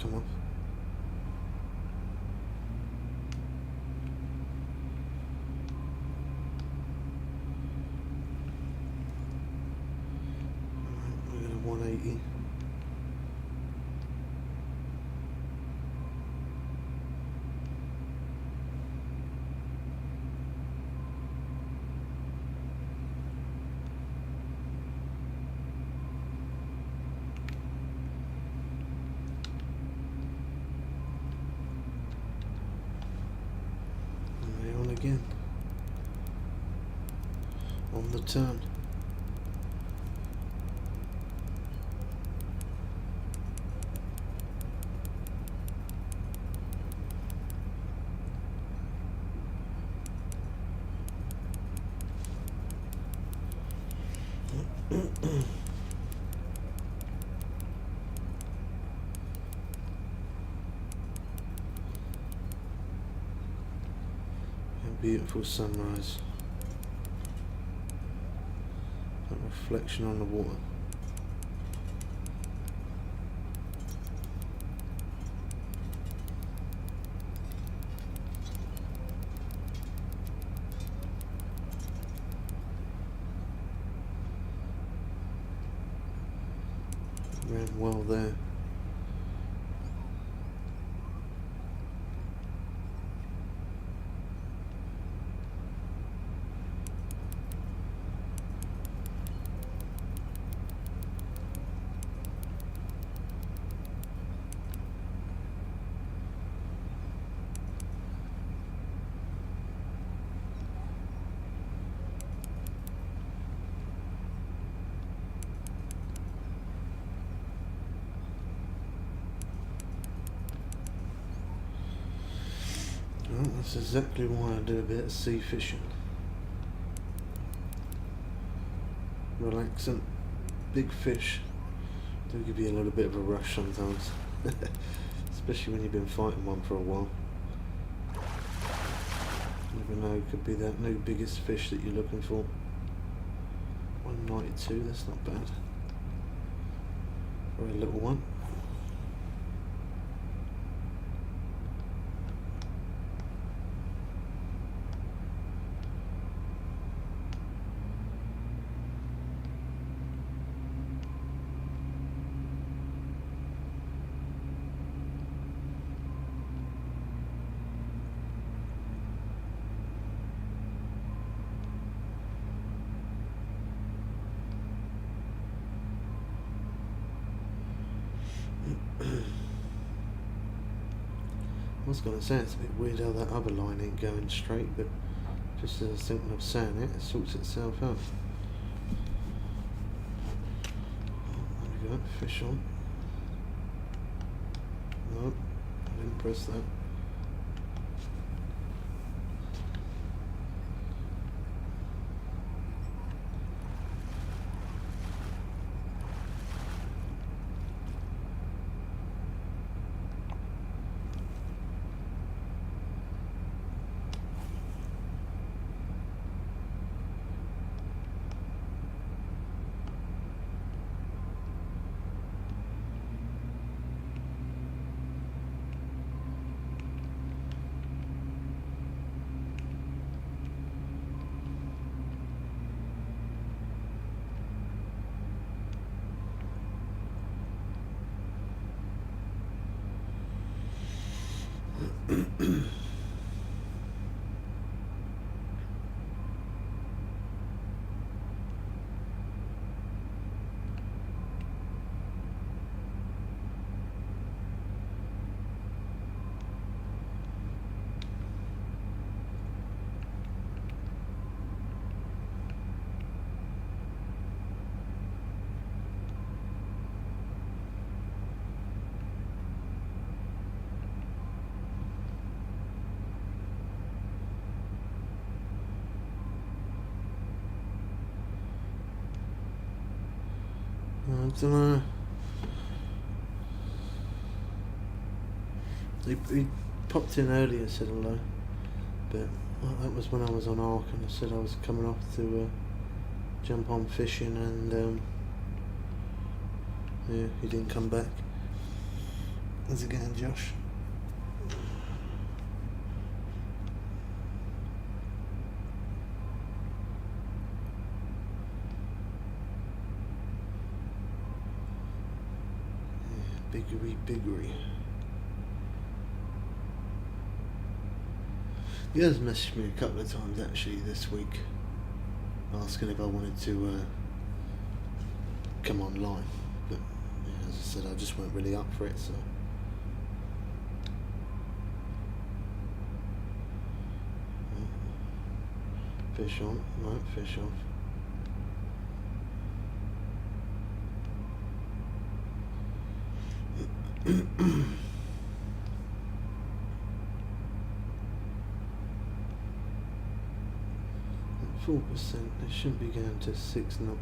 Come on. We're going to 180. Again on the turn. Beautiful sunrise. That reflection on the water. Ran well there. That's exactly why I do a bit of sea fishing. Relaxing. Big fish do give you a little bit of a rush sometimes. Especially when you've been fighting one for a while. You never know, it could be that new biggest fish that you're looking for. 192, that's not bad. For a little one. I was going to say it's a bit weird how that other line ain't going straight, but just as I was thinking of saying it, it sorts itself out. Oh, there we go, fish on. No, I didn't press that. I don't know. He popped in earlier, said hello, but that was when I was on Ark, and I said I was coming off to jump on fishing, and yeah, he didn't come back. How's it going, Josh? Biggery. He has messaged me a couple of times actually this week, asking if I wanted to come online, but yeah, as I said, I just weren't really up for it, so. Fish on, no, fish off. At 4%, it shouldn't be going to 6 knots.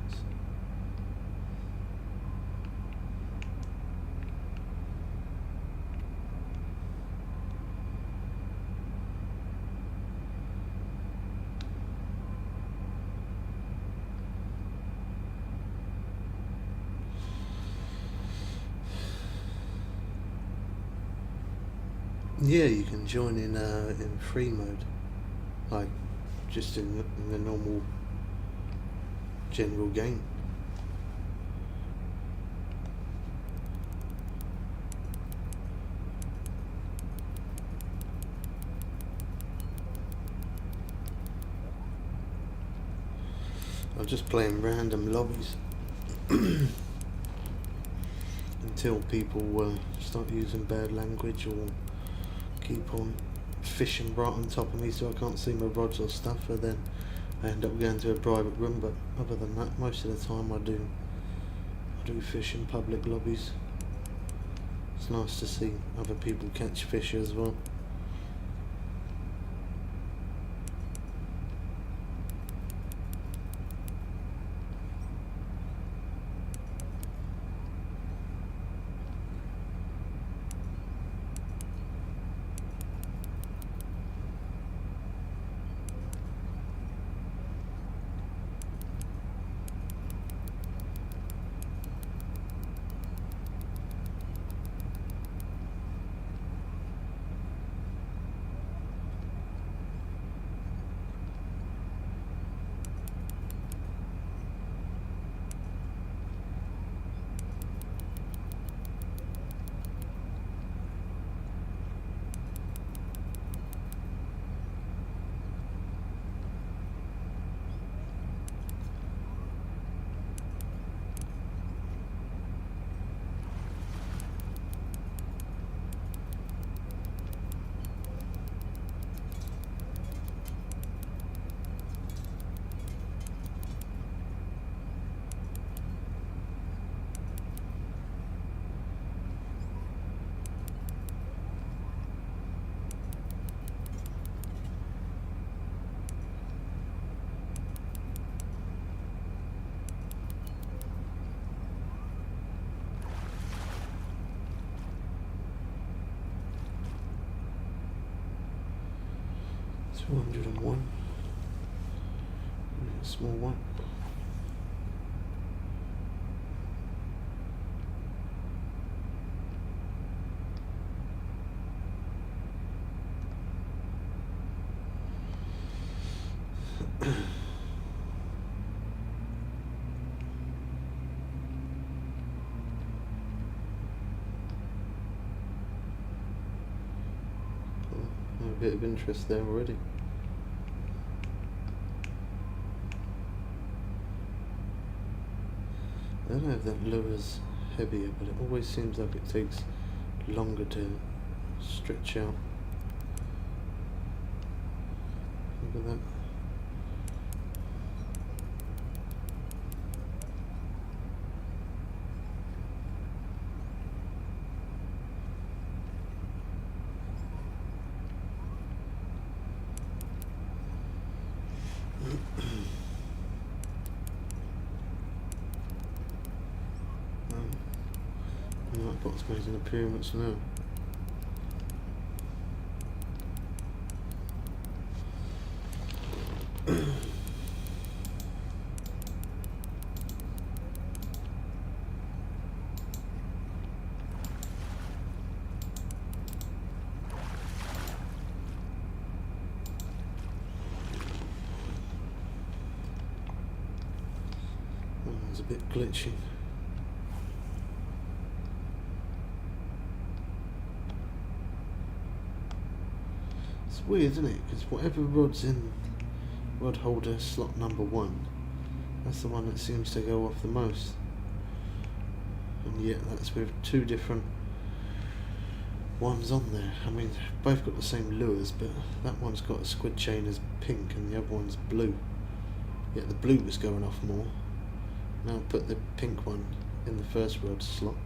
Yeah, you can join in free mode, like just in the normal general game. I'm just playing random lobbies until people start using bad language or keep on fishing right on top of me so I can't see my rods or stuff, and then I end up going to a private room. But other than that, most of the time I do fish in public lobbies. It's nice to see other people catch fish as well. 201. A small one. A bit of interest there already. I don't know if that lure's heavier, but it always seems like it takes longer to stretch out. Look at that. That bot's made an appearance now. It's a bit glitchy. It's weird, isn't it? Because whatever rod's in rod holder slot number 1, that's the one that seems to go off the most. And yet that's with two different ones on there. I mean, both got the same lures, but that one's got a squid chain as pink and the other one's blue. Yet the blue was going off more. Now put the pink one in the first rod slot.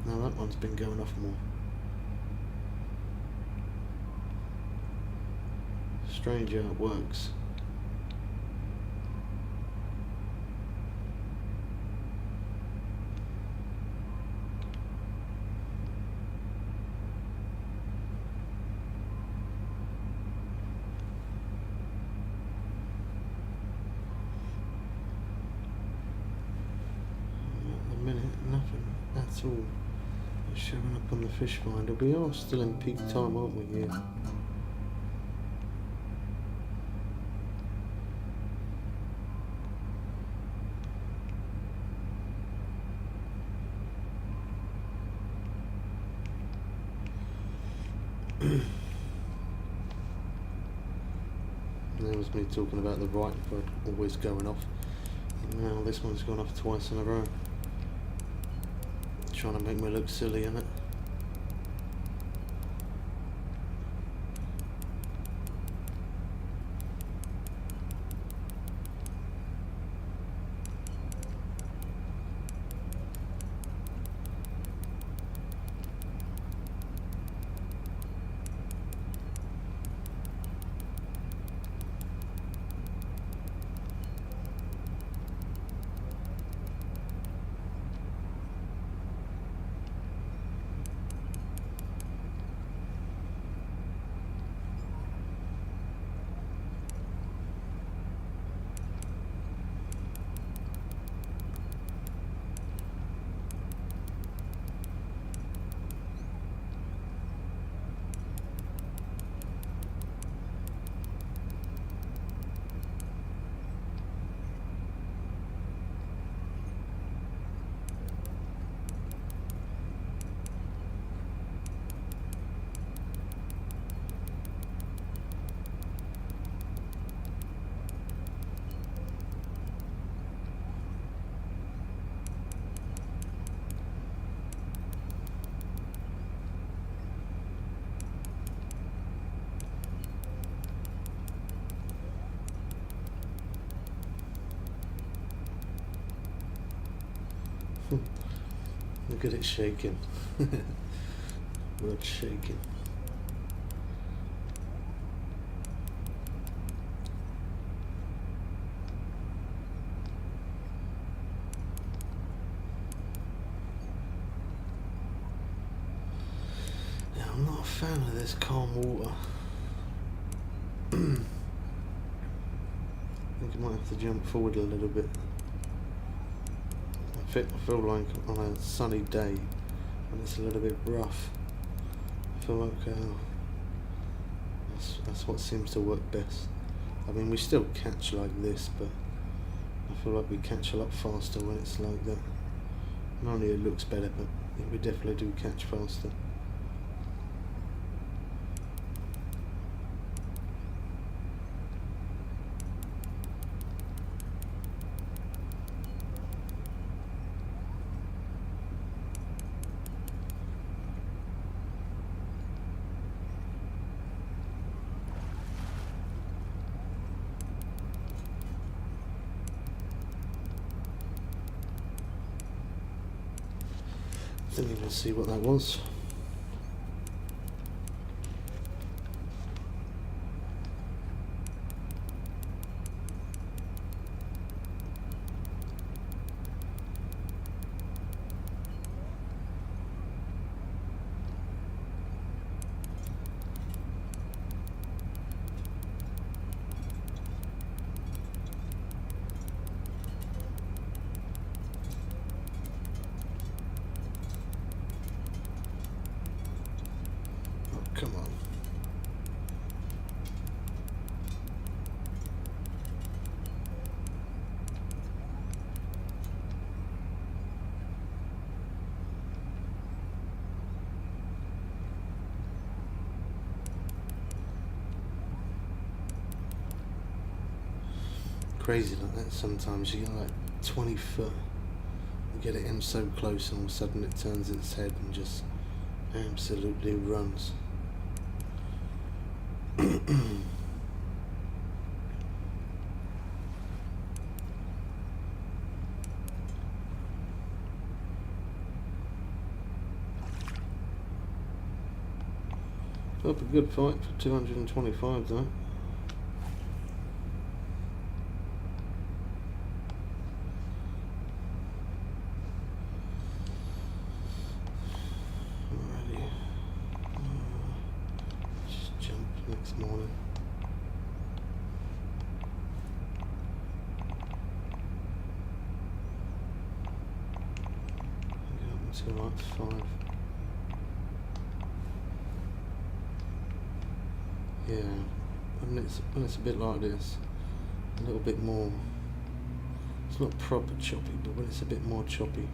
Now that one's been going off more. Strange how it works. Nothing at all is showing up on the fish finder. We are still in peak time, aren't we? Yeah. There was me talking about the right rod always going off. Now this one's gone off twice in a row. Trying to make me look silly, innit? Look at it shaking. Rod shaking. Now, I'm not a fan of this calm water. think I might have to jump forward a little bit. I feel like on a sunny day when it's a little bit rough, I feel like that's what seems to work best. I mean, we still catch like this, but I feel like we catch a lot faster when it's like that. Not only it looks better, but we definitely do catch faster. Didn't even see what that was. Come on. Crazy like that sometimes. You get like 20 foot, you get it in so close and all of a sudden it turns its head and just absolutely runs. Up a good fight for 225 though. Alrighty. Just jump next morning. Get up until like 5. Yeah, when it's a bit like this, a little bit more, it's not proper choppy, but when it's a bit more choppy.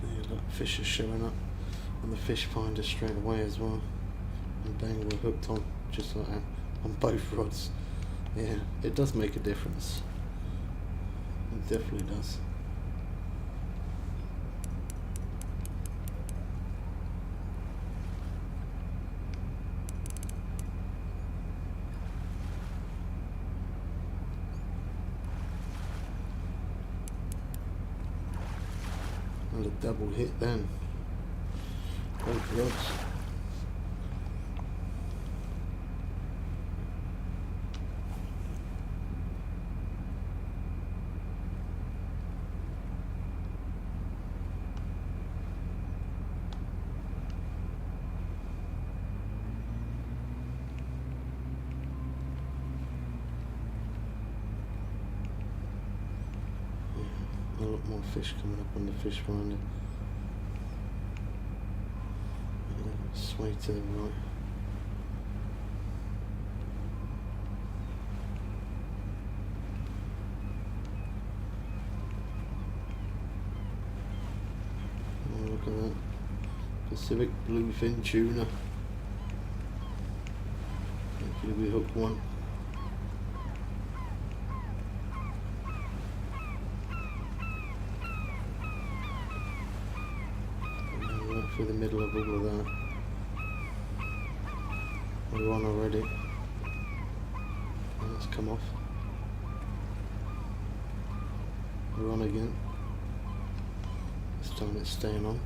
Yeah, like fish are showing up on the fish finder straight away as well. And bang, we're hooked on, just like that, on both rods. Yeah, it does make a difference. It definitely does. And a double hit then. Both rods. A lot more fish coming up on the fish finder. Sway to the right. Oh, look at that. Pacific bluefin tuna. Hopefully we hook one. Right through the middle of all of that. We're on already. Let's come off. We're on again. This time it's staying on.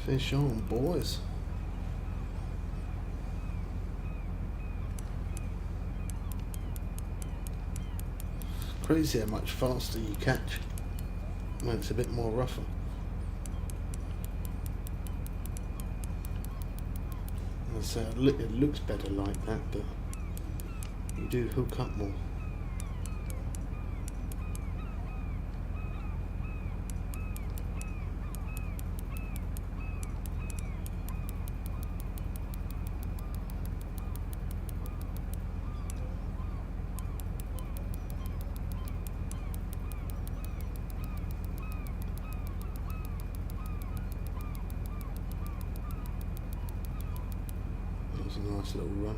Fish on, boys. Crazy how much faster you catch. Well, it's a bit more rougher. So it looks better like that, but you do hook up more. That was a nice little run.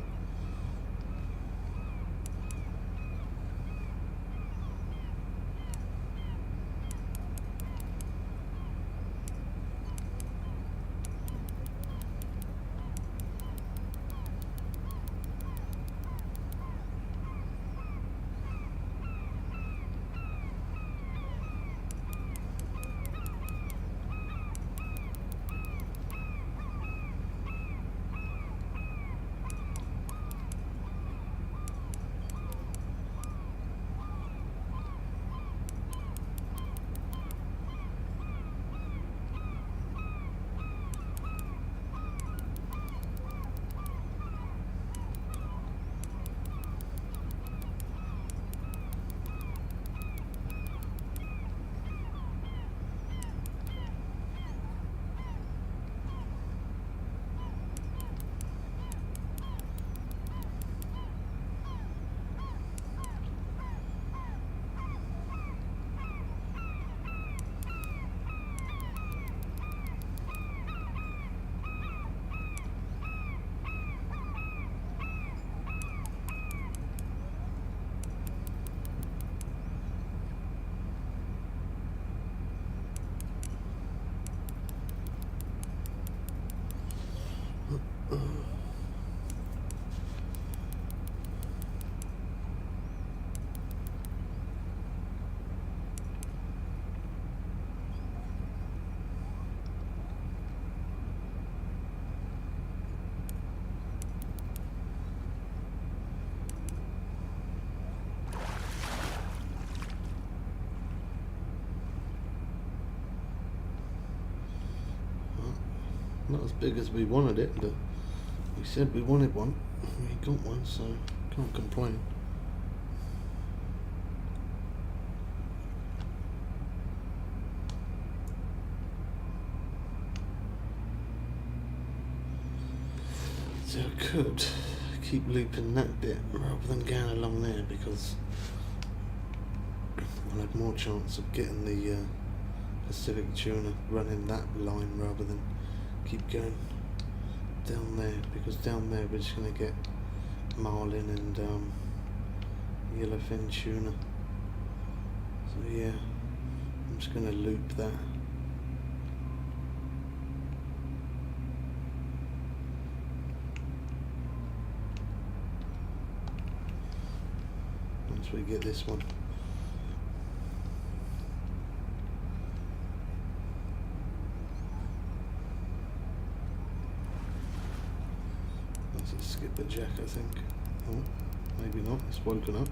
Not as big as we wanted it, but we said we wanted one. We got one, so can't complain. So I could keep looping that bit rather than going along there, because I'll have more chance of getting the Pacific tuna running that line rather than keep going down there, because down there we're just going to get marlin and yellowfin tuna. So yeah, I'm just going to loop that. Once we get this one. That's a skipperjack, I think. Oh, maybe not, it's woken up.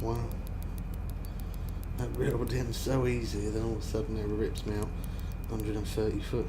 Wow, that reeled in so easy, then all of a sudden it rips me out 130 foot.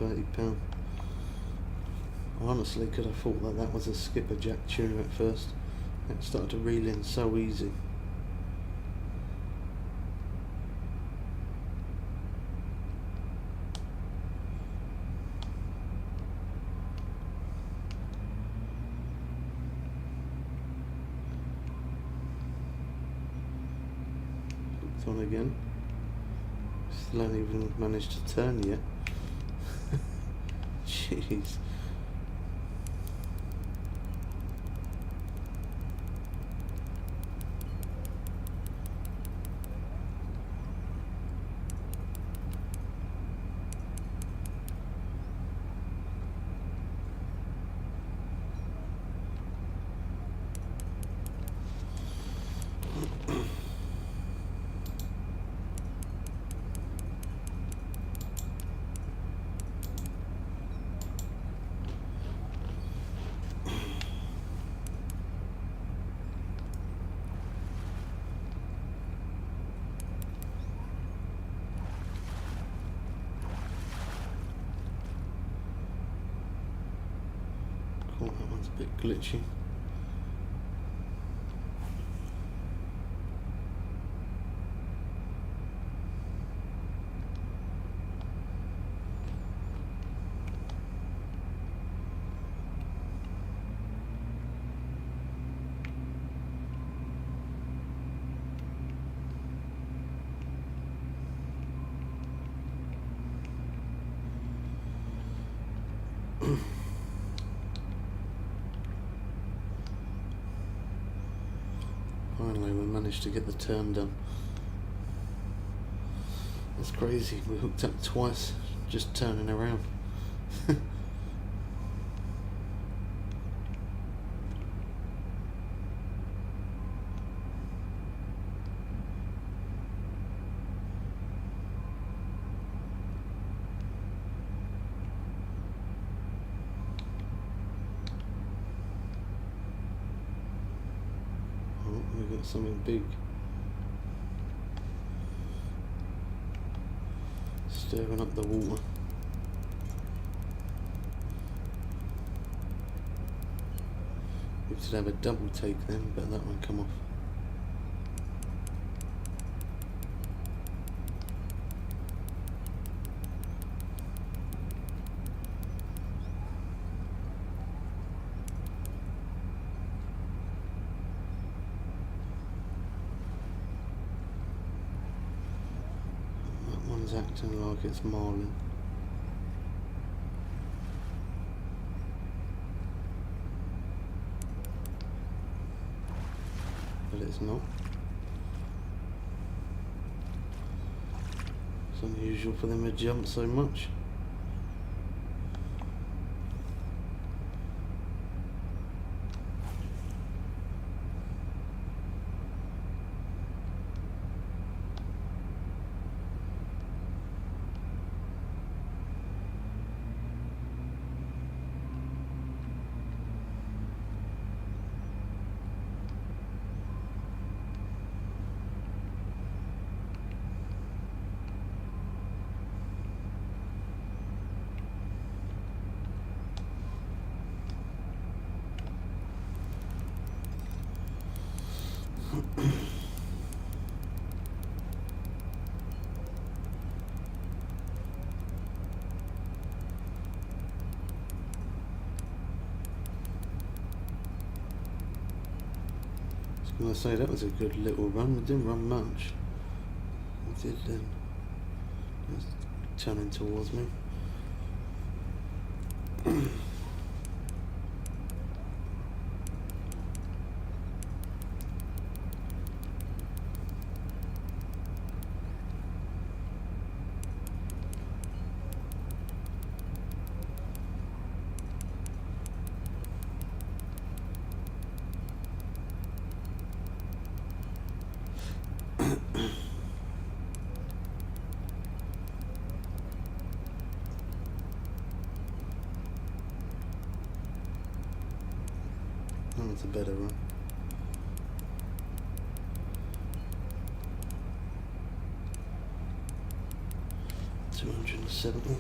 £130. I honestly could have thought that that was a skipperjack tuna at first. It started to reel in so easy. on again. Still haven't even managed to turn yet. Jeez. Cool, that one's a bit glitchy. Finally we managed to get the turn done. That's crazy, we hooked up twice just turning around. We got something big stirring up the water. We should have a double take then, but that one come off. One's acting like it's marlin. But it's not. It's unusual for them to jump so much. I was going to say that was a good little run. We didn't run much. We did then. It's turning towards me. That's a better run. $270.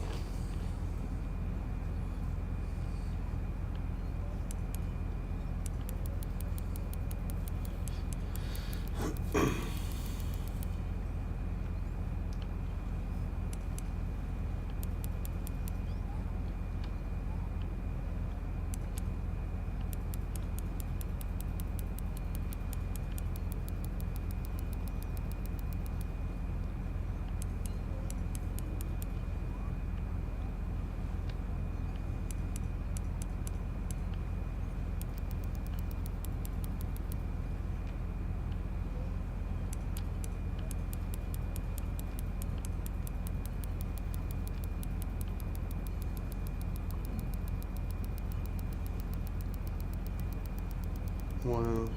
Wow.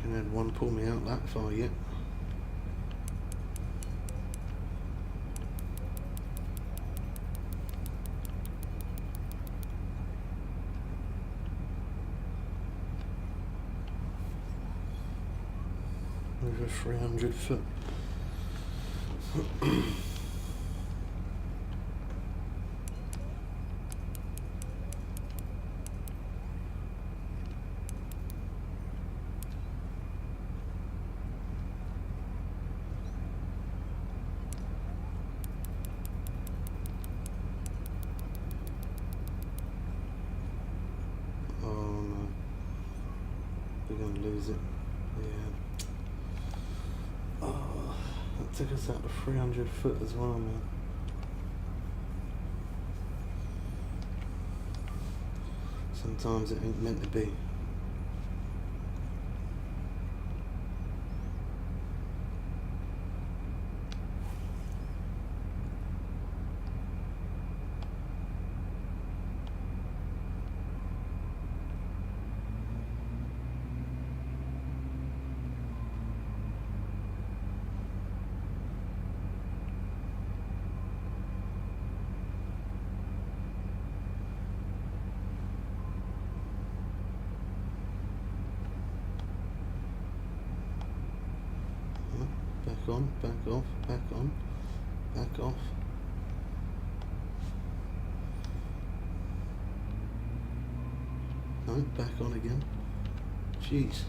And had one pull me out that far yet. Over 300 foot. Oh no, we're going to lose it. Yeah. Oh, that took us out to 300 foot as well, man. Sometimes it ain't meant to be. Back on, back off, back on, back off. No, back on again. Jeez.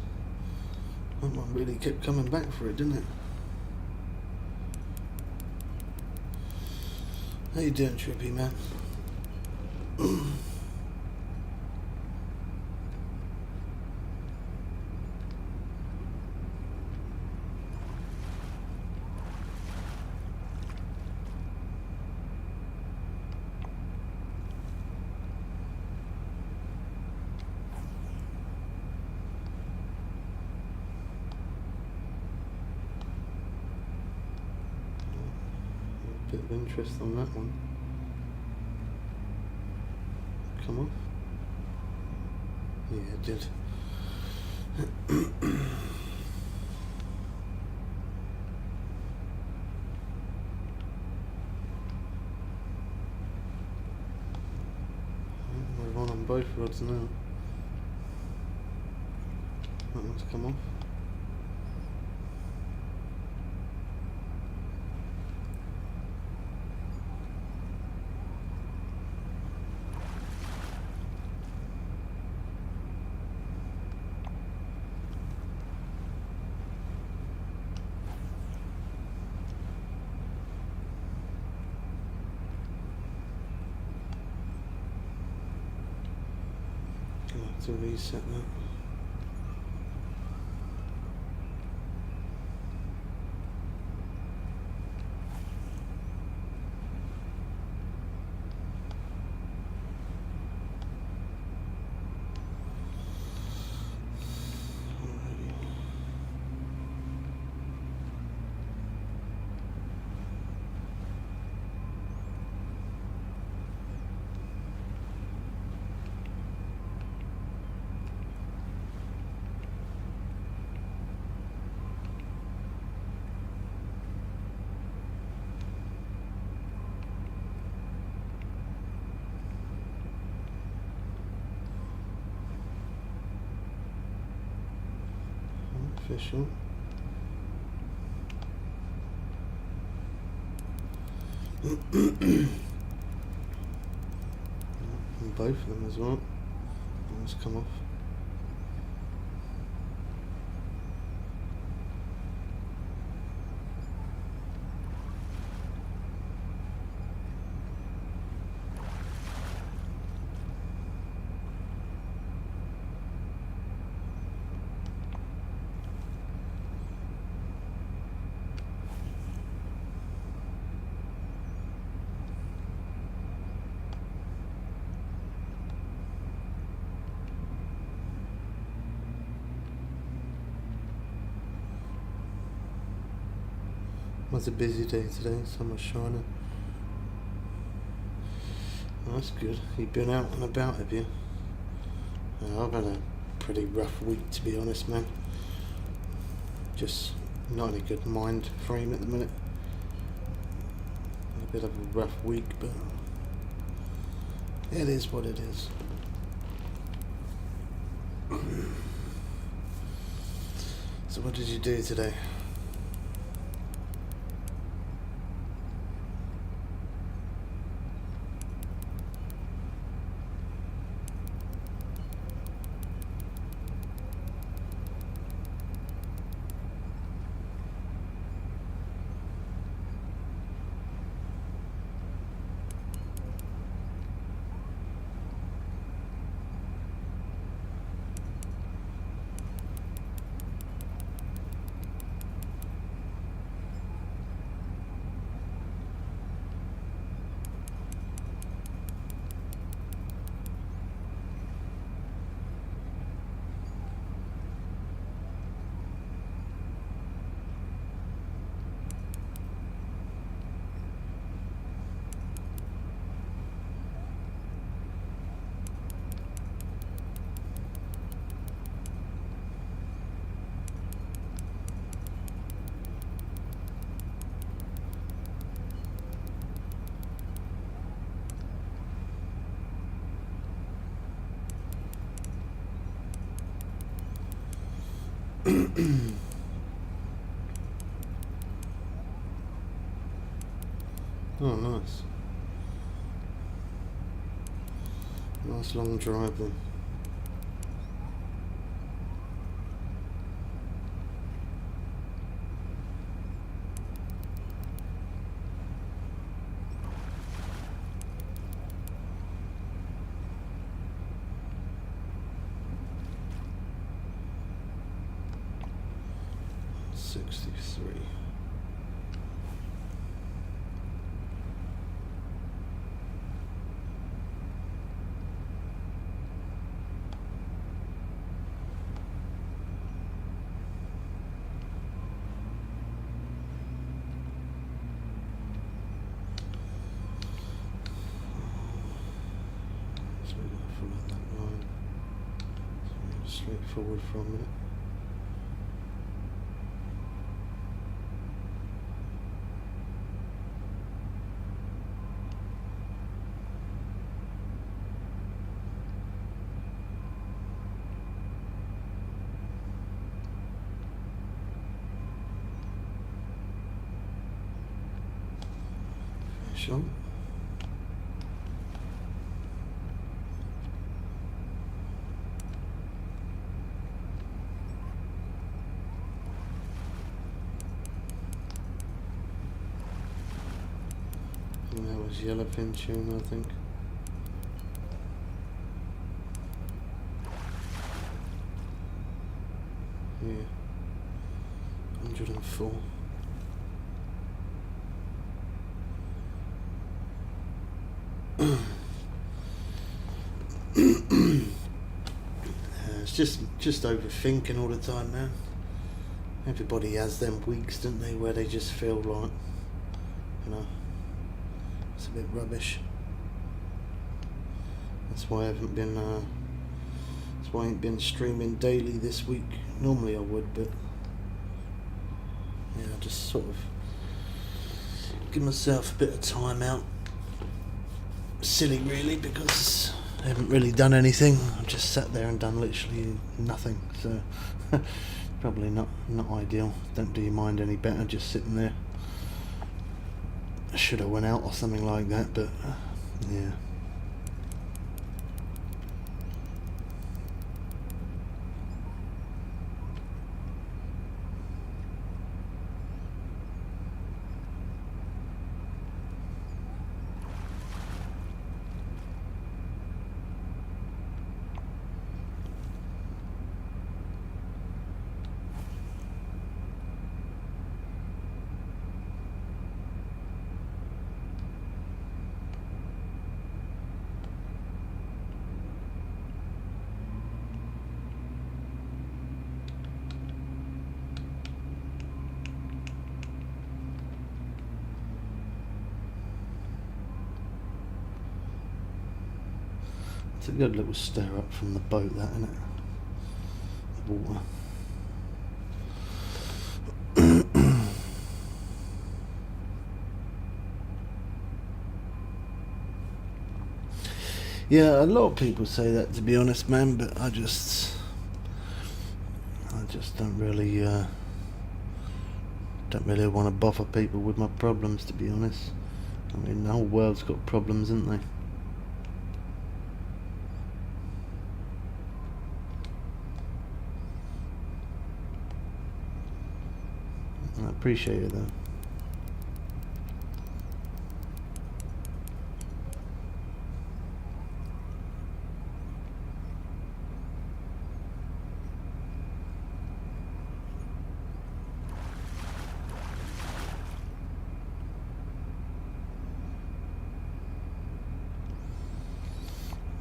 That one really kept coming back for it, didn't it? How you doing, Trippy, man? Bit of interest on that one. Come on. Yeah, it did. We're on both rods now. That one's come off. To reset that. Official. And both of them as well. One's come off. It was a busy day today, sun was shining. That's good. You've been out and about, have you? I've had a pretty rough week, to be honest, man. Just not in a good mind frame at the minute. A bit of a rough week, but it is what it is. So what did you do today? Oh, nice. Nice long drive then. $63. So we're going to follow that line. So we're going straight forward for a minute. Sure. And that was Yellowfin tune, I think. Yeah. 104. It's just overthinking all the time, man. Everybody has them weeks, don't they, where they just feel like, it's a bit rubbish. That's why I haven't been. That's why I ain't been streaming daily this week. Normally I would, but yeah, I just sort of give myself a bit of time out. Silly, really, because I haven't really done anything. I've just sat there and done literally nothing. So probably not ideal. Don't do your mind any better just sitting there. I should have went out or something like that, but yeah. It's a good little stir up from the boat, that, isn't it? The water. Yeah, a lot of people say that, to be honest, man, but I just don't really want to bother people with my problems, to be honest. I mean, the whole world's got problems, isn't they? I appreciate it, though.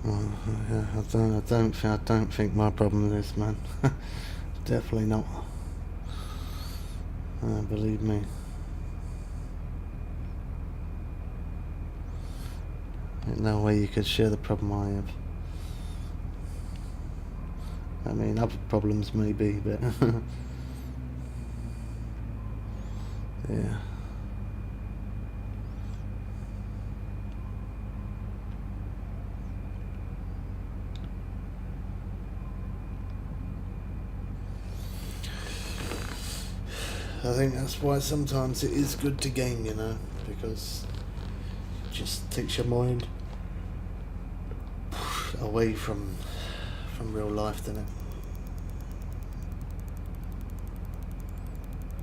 Well, yeah, I don't think my problem is this, man. Definitely not. Believe me. There's no way you could share the problem I have. I mean, other problems maybe, but yeah. I think that's why sometimes it is good to game, you know, because it just takes your mind away from real life, doesn't it?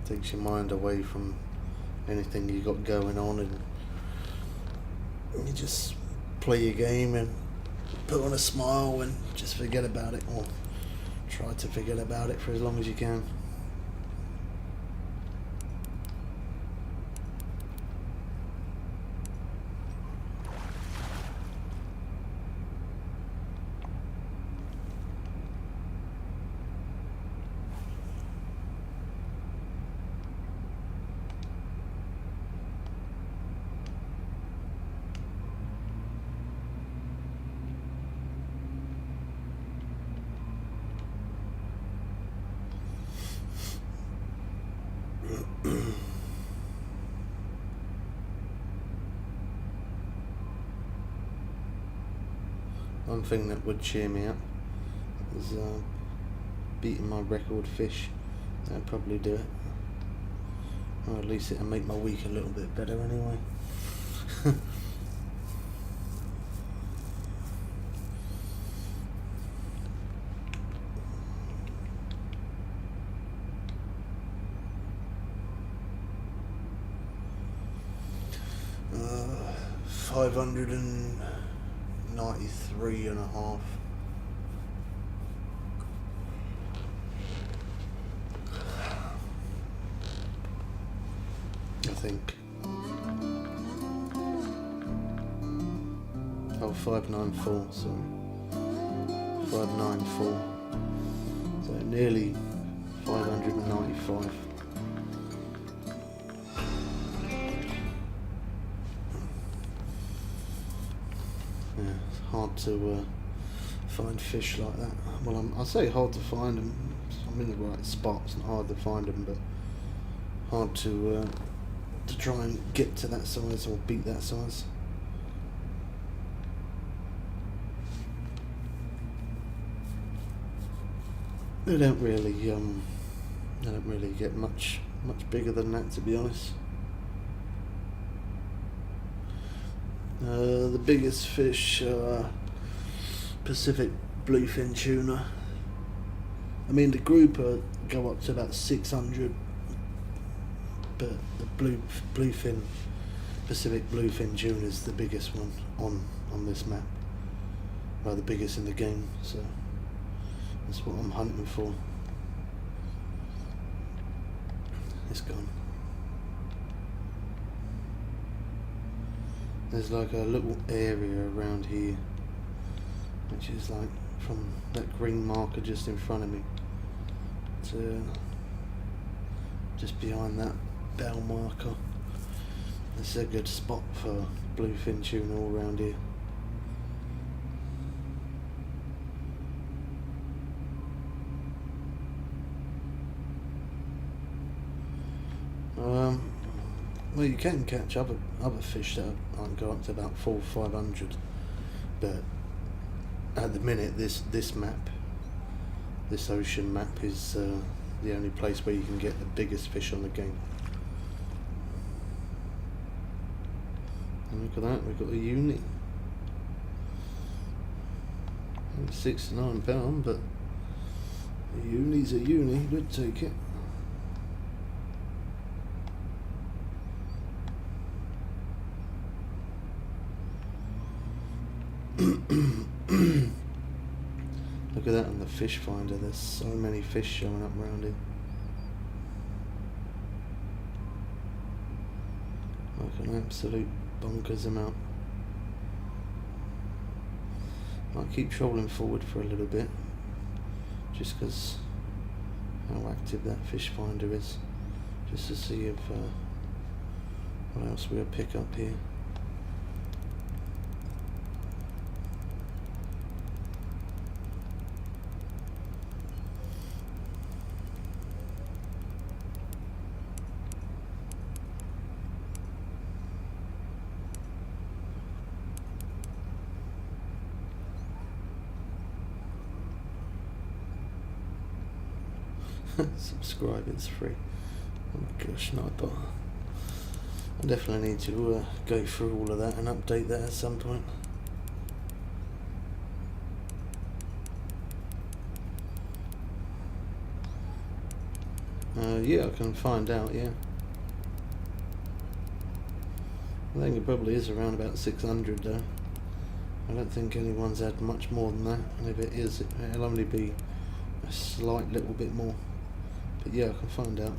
Takes your mind away from anything you got going on, and you just play your game and put on a smile and just forget about it, or try to forget about it for as long as you can. One thing that would cheer me up is beating my record fish. I'd probably do it. Or at least it'll make my week a little bit better anyway. uh, 593.5. I think. Oh, 594, sorry. 594. So nearly 595. Yeah, it's hard to find fish like that. Well, I say hard to find them. I'm in the right spots and hard to find them, but hard to try and get to that size or beat that size. They don't really get much bigger than that, to be honest. The biggest fish, Pacific bluefin tuna. I mean, the grouper go up to about 600, but the bluefin, Pacific bluefin tuna is the biggest one on this map. Well, the biggest in the game, so that's what I'm hunting for. It's gone. There's like a little area around here, which is like from that green marker just in front of me to just behind that bell marker. It's a good spot for bluefin tuna all around here. Well, you can catch other fish that go up to about 400 or 500, but at the minute this ocean map is the only place where you can get the biggest fish on the game. And look at that, we've got a uni. £69, but a uni's a uni, we'd take it. Look at that on the fish finder, there's so many fish showing up around here. Like an absolute bonkers amount. I'll keep trolling forward for a little bit, just because how active that fish finder is, just to see if what else we'll pick up here. Subscribe, it's free. Oh my gosh, Nightbot. I definitely need to go through all of that and update that at some point. Yeah, I can find out, yeah. I think it probably is around about 600 though. I don't think anyone's had much more than that, and if it is, it'll only be a slight little bit more. But yeah, I can find out.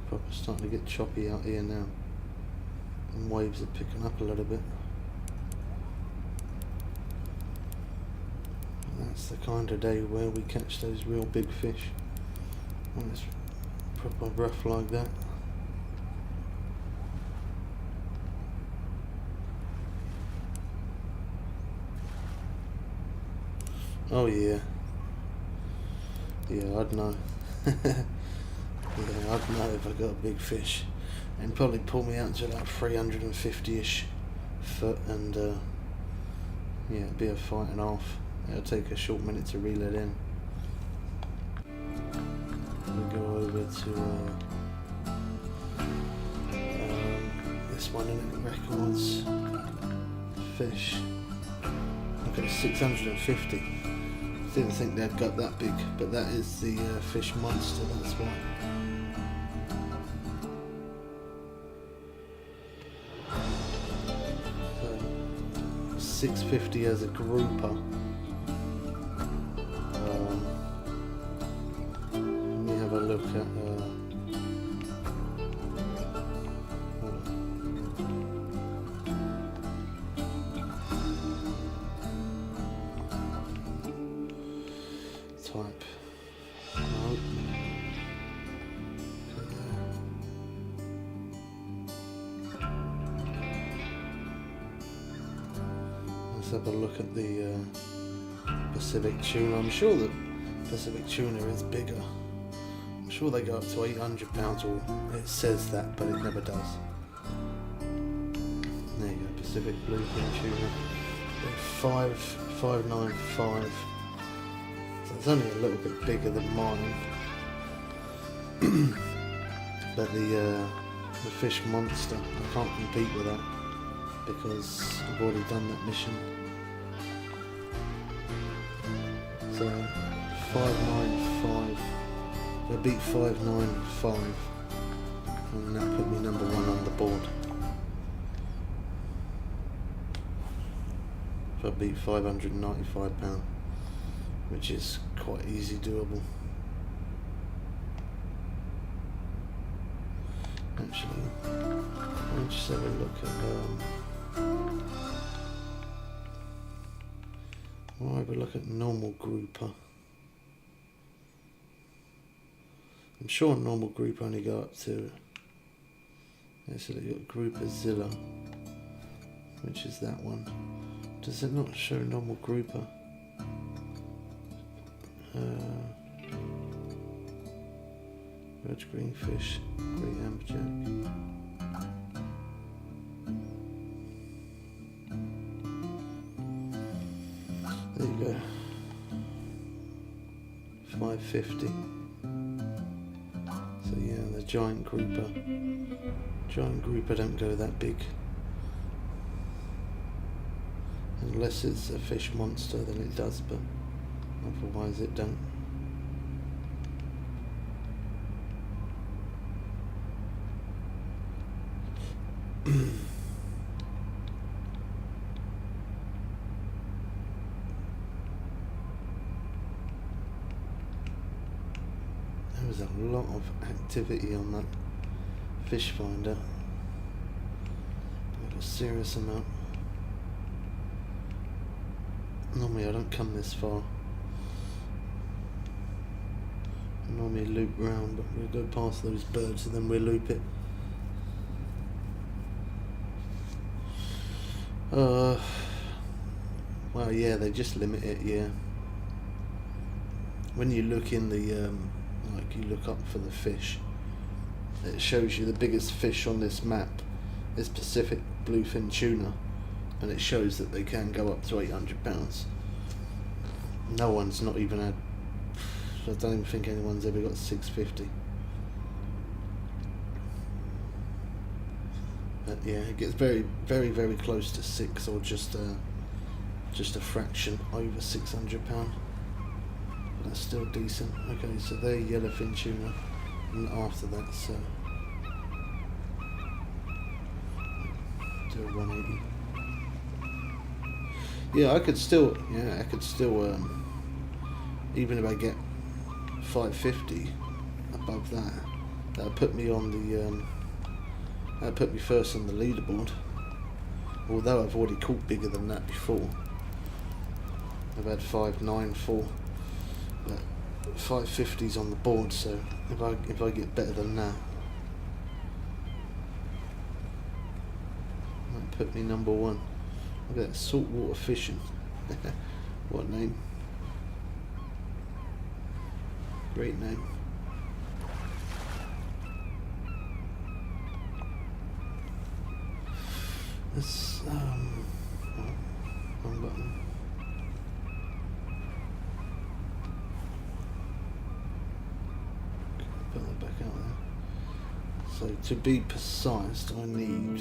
Probably starting to get choppy out here now, and waves are picking up a little bit. And that's the kind of day where we catch those real big fish, when it's proper rough like that. Oh yeah, I'd know. Yeah, I'd know if I got a big fish, and probably pull me out to about 350-ish foot, and yeah, it'd be a fight and a half. It'll take a short minute to reel it in. We'll go over to this one, in it, records fish. Look at 650. Didn't think they'd got that big, but that is the fish monster, that's why. 650 as a grouper. Let me have a look at type. No. Let's have a look at the Pacific tuna. I'm sure that Pacific tuna is bigger. I'm sure they go up to 800 pounds, or it says that, but it never does. There you go, Pacific bluefin tuna. 595. So it's only a little bit bigger than mine. But the fish monster, I can't compete with that, because I've already done that mission. So 595. I beat 595, and that put me #1 on the board. If I beat £595, which is quite easy doable. actually. Let's just have a look at we'll have a look at normal grouper. I'm sure normal group only go up to, so they've got Grouperzilla, which is that one. Does it not show normal grouper? Red greenfish, great amberjack. There you go. 550. So yeah, the giant grouper. Giant grouper don't go that big. Unless it's a fish monster, then it does, but otherwise it don't. There was a lot of activity on that fish finder. Like a serious amount. Normally I don't come this far. I normally loop round, but we'll go past those birds and then we'll loop it. Well, yeah, they just limit it, yeah. When you look in the, like you look up for the fish, it shows you the biggest fish on this map is Pacific bluefin tuna, and it shows that they can go up to 800 pounds. No one's not even had, I don't even think anyone's ever got 650. But yeah, it gets very, very, very close to 6, or just a fraction over 600 pound. That's still decent. Okay, so they're yellowfin tuna, and after that, so do a 180. Yeah, I could still, even if I get 550 above that, that'll put me on the, that'll put me first on the leaderboard. Although I've already caught bigger than that before. I've had 594, but 550's on the board. So if I get better than that, that'll put me number 1. Look at that, saltwater fishing. What name? Great name. This wrong button. Put that back out there. So to be precise, I need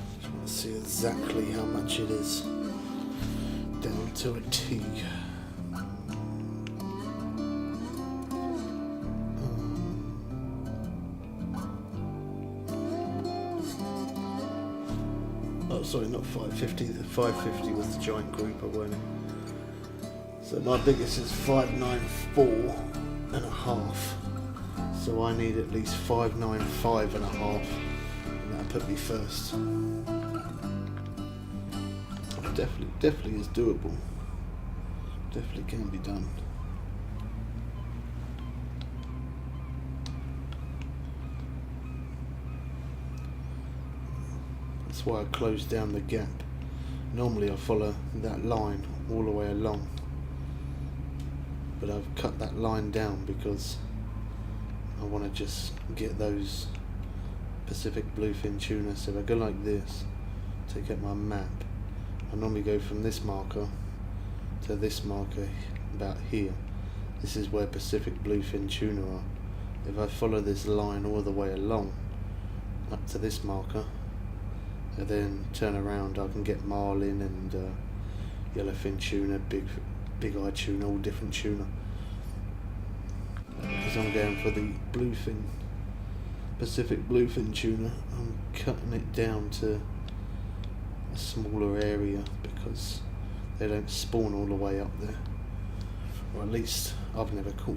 just want to see exactly how much it is down to a T. Sorry, not 550. The 550 was the giant grouper, wasn't it? So my biggest is 594 and a half. So I need at least 595 and a half, and that'll put me first. Definitely is doable. Definitely can be done. That's why I closed down the gap. Normally I follow that line all the way along, but I've cut that line down because I want to just get those Pacific bluefin tuna. So if I go like this, take out my map, I normally go from this marker to this marker about here. This is where Pacific bluefin tuna are. If I follow this line all the way along up to this marker, and then turn around, I can get marlin and yellowfin tuna, big-eyed tuna, all different tuna. Because I'm going for the bluefin, Pacific bluefin tuna, I'm cutting it down to a smaller area because they don't spawn all the way up there. or at least I've never caught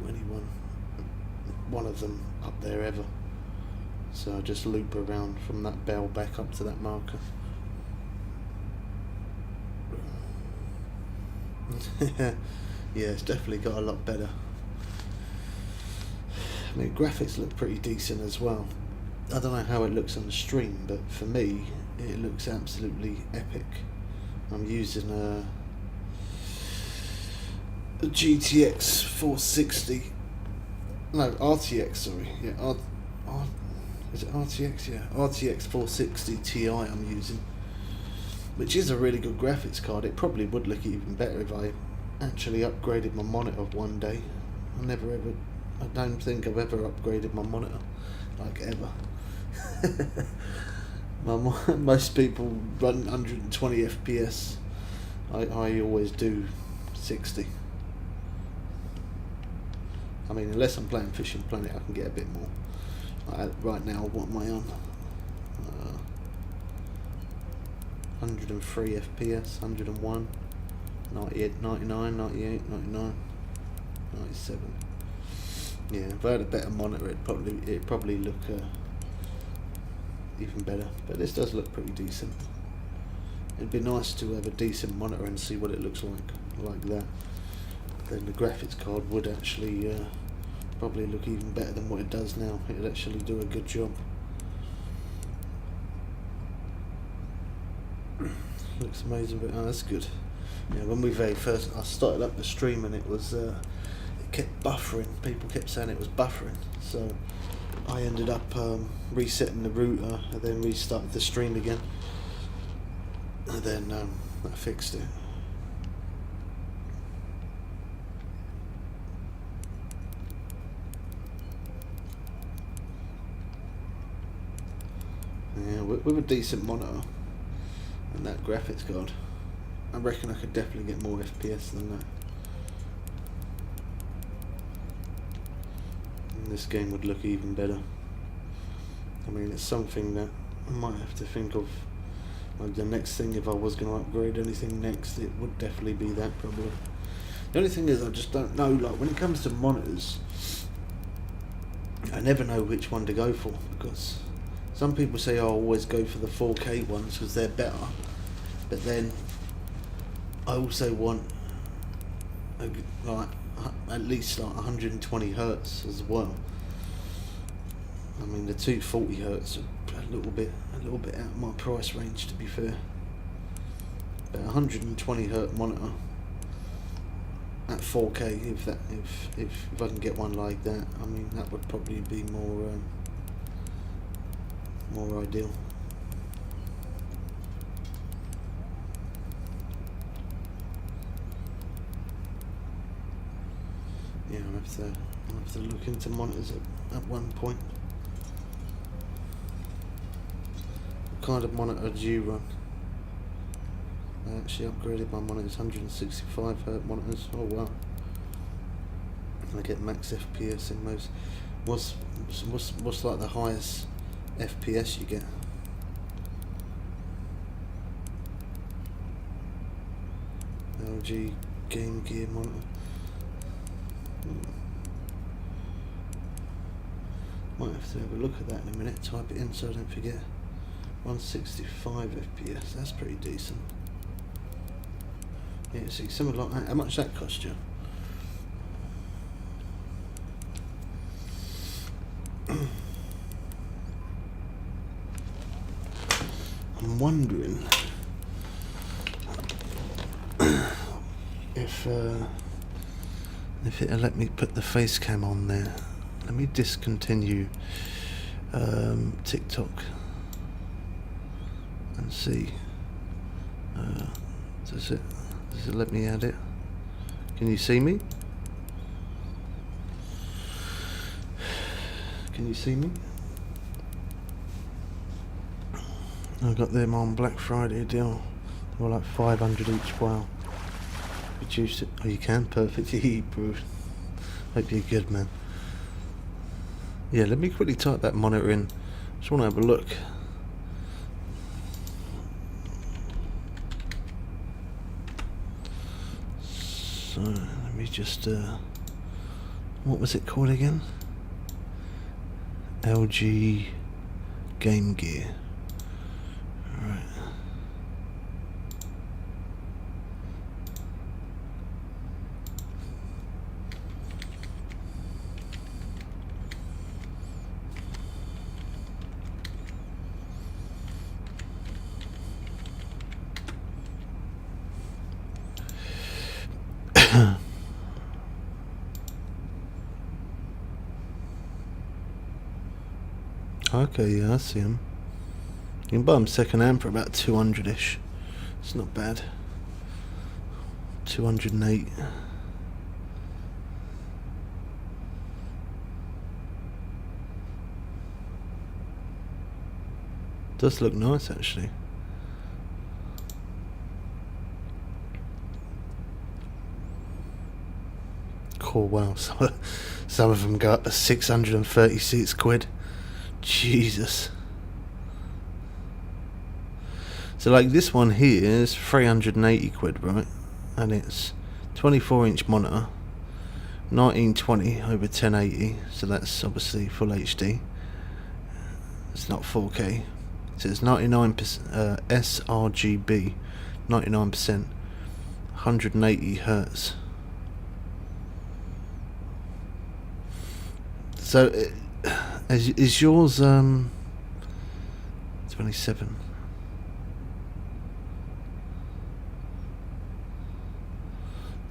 one of them up there ever. So I just loop around from that bell back up to that marker. Yeah, it's definitely got a lot better. I mean, graphics look pretty decent as well. I don't know how it looks on the stream, but for me, it looks absolutely epic. I'm using a GTX 460. No, RTX, sorry. Yeah, is it RTX? Yeah, RTX 460 Ti I'm using, which is a really good graphics card. It probably would look even better if I actually upgraded my monitor one day. I don't think I've ever upgraded my monitor, like ever. Most people run 120 FPS. I always do 60. I mean, unless I'm playing Fishing Planet, I can get a bit more. Right now, what am I on? 103 FPS, 101, 98, 99, 98, 99, 97. Yeah, if I had a better monitor, it'd probably look even better. But this does look pretty decent. It'd be nice to have a decent monitor and see what it looks like that. Then the graphics card would actually probably look even better than what it does now. It'd actually do a good job. Looks amazing, but that's good. Yeah, when I started up the stream and it was it kept buffering. People kept saying it was buffering, so I ended up resetting the router and then restarted the stream again, and then that fixed it. Yeah, with a decent monitor and that graphics card, I reckon I could definitely get more FPS than that. And this game would look even better. I mean, it's something that I might have to think of. Like the next thing, if I was going to upgrade anything next, it would definitely be that probably. The only thing is, I just don't know, like when it comes to monitors, I never know which one to go for, because some people say I'll always go for the 4K ones because they're better, but then I also want at least like 120 hertz as well. I mean, the 240 hertz are a little bit out of my price range, to be fair. But 120 hertz monitor at 4K, if I can get one like that, I mean that would probably be more ideal. Yeah, I'll have to look into monitors at one point. What kind of monitor do you run? I actually upgraded my monitors, 165 Hz monitors. Oh wow! I get max FPS in most. What's like the highest FPS you get? LG Game Gear monitor. Might have to have a look at that in a minute. Type it in so I don't forget. 165 FPS. That's pretty decent. Yeah, see, something like that. How much that cost you? I'm wondering if it'll let me put the face cam on there. Let me discontinue TikTok and see. Does it let me add it? Can you see me? Can you see me? I got them on Black Friday deal. They were like 500 each. Wow. Reduced it. Oh, you can? Perfect. Bruce. Hope you're good, man. Yeah, let me quickly type that monitor in. Just want to have a look. So, let me me just what was it called again? LG Game Gear. Right. Okay, yeah, I see them. You can buy them second hand for about 200-ish. It's not bad. 208. Does look nice, actually. Cool, wow. Some of them go up to 636 quid. Jesus. So like this one here is 380 quid, right? And it's 24-inch monitor, 1920 over 1080, so that's obviously full HD. It's not 4K. So it's 99% sRGB, 99%, 180 hertz. So is yours 27?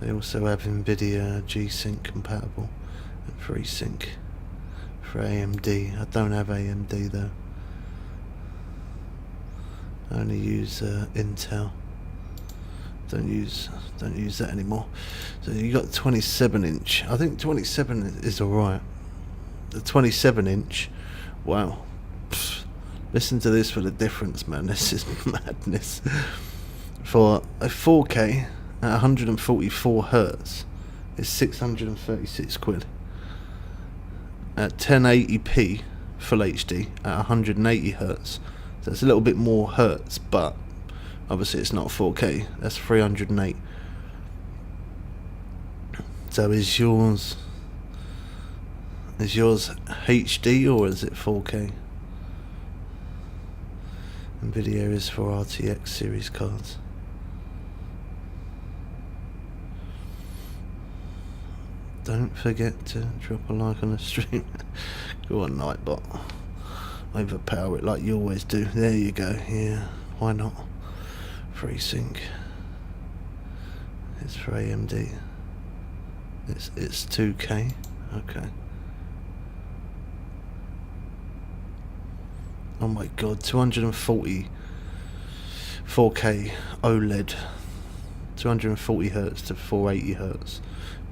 They also have NVIDIA G-Sync compatible and FreeSync for AMD. I don't have AMD though. I only use Intel. Don't use that anymore. So you got 27-inch. I think 27 is alright. The 27-inch. Wow. Pfft. Listen to this for the difference, man. This is madness. For a 4K at 144 hertz is 636 quid. At 1080p full HD at 180 hertz, so it's a little bit more hertz, but obviously it's not 4K. That's 308. So is yours HD or is it 4K? NVIDIA is for RTX series cards. Don't forget to drop a like on the stream. Go on, Nightbot. Overpower it like you always do. There you go. Yeah, why not? FreeSync. It's for AMD. It's 2K. Okay. Oh my god, 240 4K OLED. 240 hertz to 480 hertz.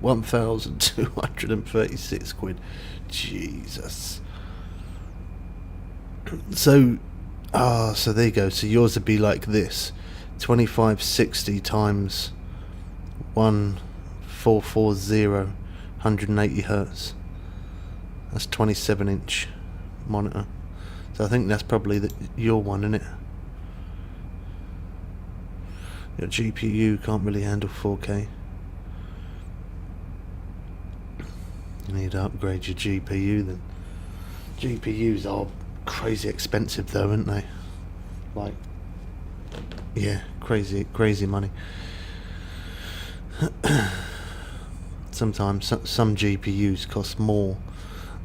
1,236 quid. Jesus. So there you go. So yours would be like this: 2560 times 1440, 180 hertz. That's 27-inch monitor. So I think that's probably your one, isn't it? Your GPU can't really handle 4K. You need to upgrade your GPU then. GPUs are crazy expensive though, aren't they? Like, yeah, crazy money. Sometimes some GPUs cost more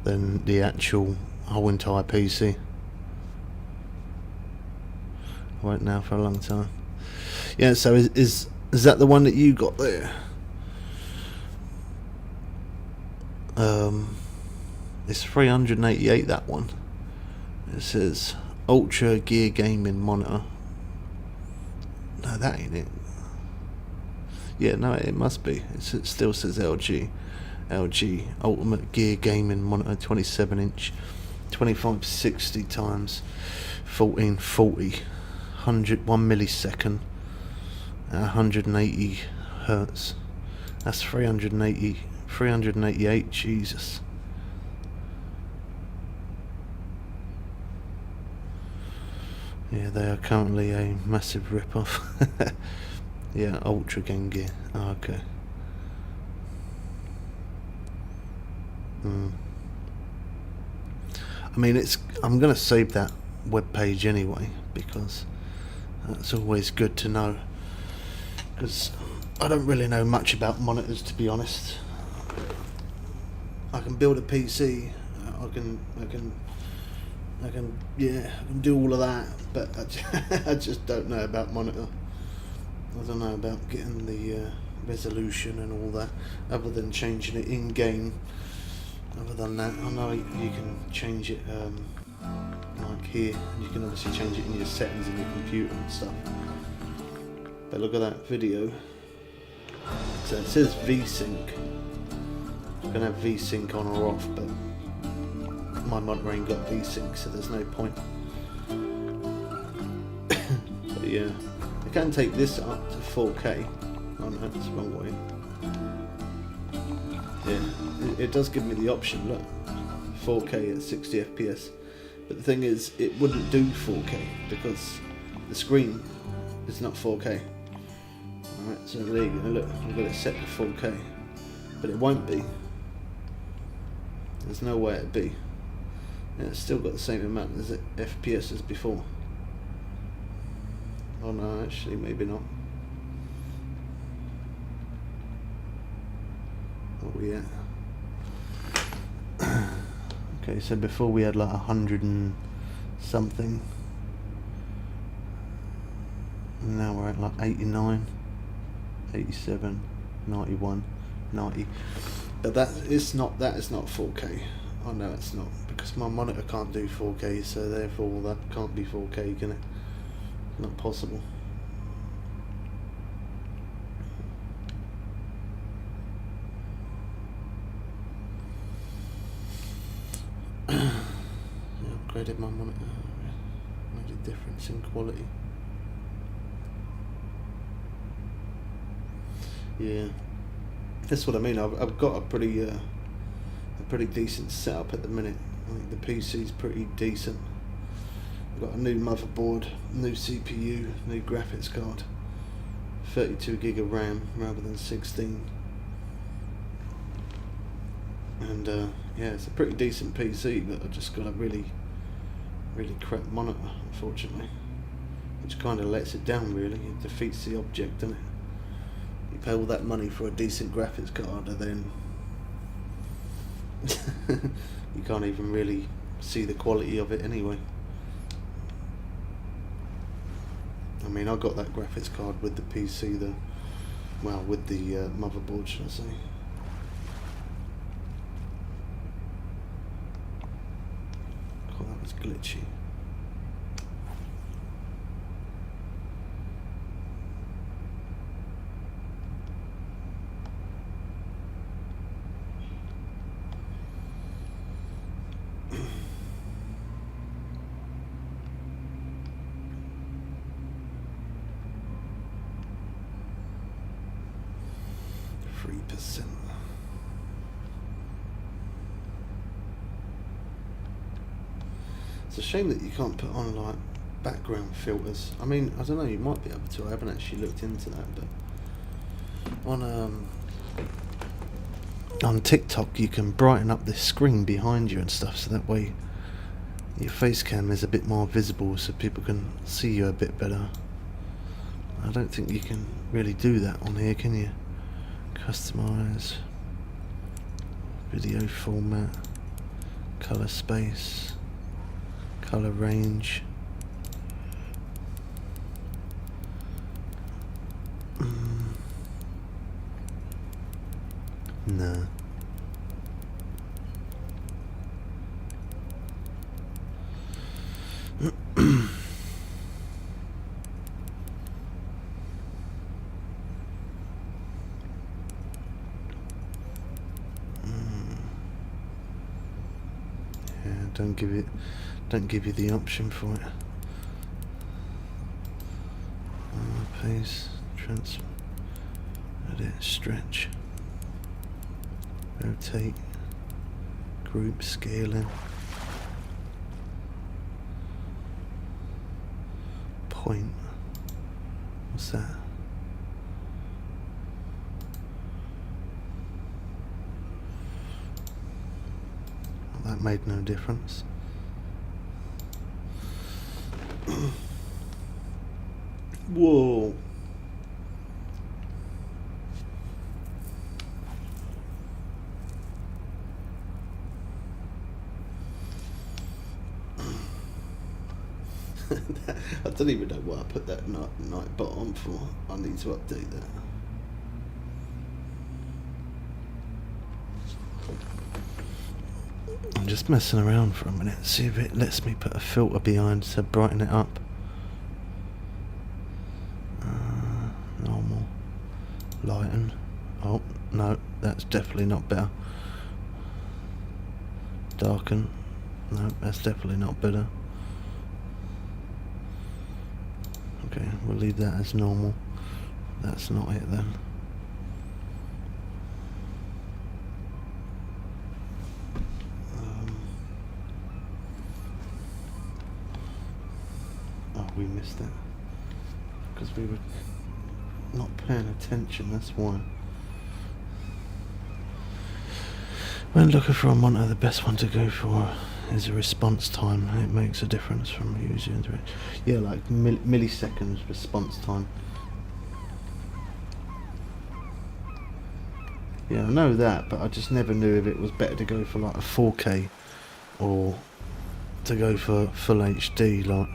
than the actual whole entire PC. I won't now for a long time. Yeah, so is that the one that you got there? It's 388, that one. It says Ultra Gear Gaming Monitor. No, that ain't it. Yeah, no, it must be. It still says LG Ultimate Gear Gaming Monitor, 27-inch, 2560 times 1440, 1 millisecond at 180 hertz. That's 388. Jesus. Yeah, they are currently a massive rip-off. Yeah, Ultra Game Gear. Oh, okay. I mean, I'm going to save that web page anyway, because that's always good to know. Because I don't really know much about monitors, to be honest. I can build a PC. I can do all of that, but I just don't know about monitor. I don't know about getting the resolution and all that, other than changing it in game. Other than that, I know you can change it like here. You can obviously change it in your settings in your computer and stuff. But look at that video. So it says VSync. You can have VSync on or off, but my monitor ain't got VSync, so there's no point. But yeah, I can take this up to 4K. Oh no, that's the wrong way. Yeah, it does give me the option, look, 4K at 60 FPS. But the thing is, it wouldn't do 4K because the screen is not 4K. Alright, so there you go, look, I've got it set to 4K. But it won't be. There's no way it'd be. Yeah, it's still got the same amount as FPS as before. Oh no, actually, maybe not. What are we at? Okay, so before we had like 100 and something. And now we're at like 89, 87, 91, 90. But that is not 4K. Oh no, it's not, because my monitor can't do 4K, so therefore that can't be 4K, can it? Not possible. Upgraded my monitor, made a difference in quality. Yeah, that's what I mean. I've got a pretty decent setup at the minute. I think the PC's pretty decent. I've got a new motherboard, new CPU, new graphics card, 32 gig of RAM rather than 16. And yeah, it's a pretty decent PC, but I've just got a really crap monitor, unfortunately, which kind of lets it down. Really, it defeats the object, doesn't it? You pay all that money for a decent graphics card, and then you can't even really see the quality of it anyway. I mean, I got that graphics card with the PC, with the motherboard, should I say. Oh, that was glitchy. It's a shame that you can't put on like background filters. I mean, I don't know, you might be able to. I haven't actually looked into that, but on TikTok you can brighten up the screen behind you and stuff, so that way your face cam is a bit more visible, so people can see you a bit better. I don't think you can really do that on here, can you? Customize video format, color space, color range. No. Yeah, don't give you the option for it. Paste, transfer, edit, stretch, rotate, group, scaling, point. What's that? that made no difference. Whoa. I don't even know why I put that night bot on for. I need to update that. I'm just messing around for a minute, see if it lets me put a filter behind to brighten it up. Normal. Lighten. Oh, no, that's definitely not better. Darken. No, that's definitely not better. Okay, we'll leave that as normal. That's not it then. Oh, we missed that. Because we were not paying attention, that's why. When looking for a monitor, the best one to go for is a response time. It makes a difference from user interaction. Yeah, like milliseconds response time. Yeah, I know that, but I just never knew if it was better to go for like a 4K or to go for full HD, like.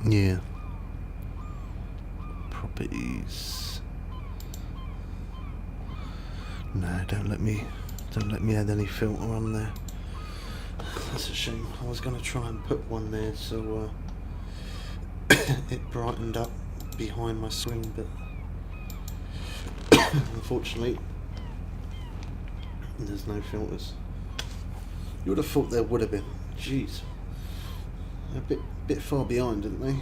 Yeah. Properties. No, don't let me add any filter on there. That's a shame. I was going to try and put one there so it brightened up behind my screen, but unfortunately there's no filters. You would have thought there would have been. Jeez, a bit far behind, didn't they?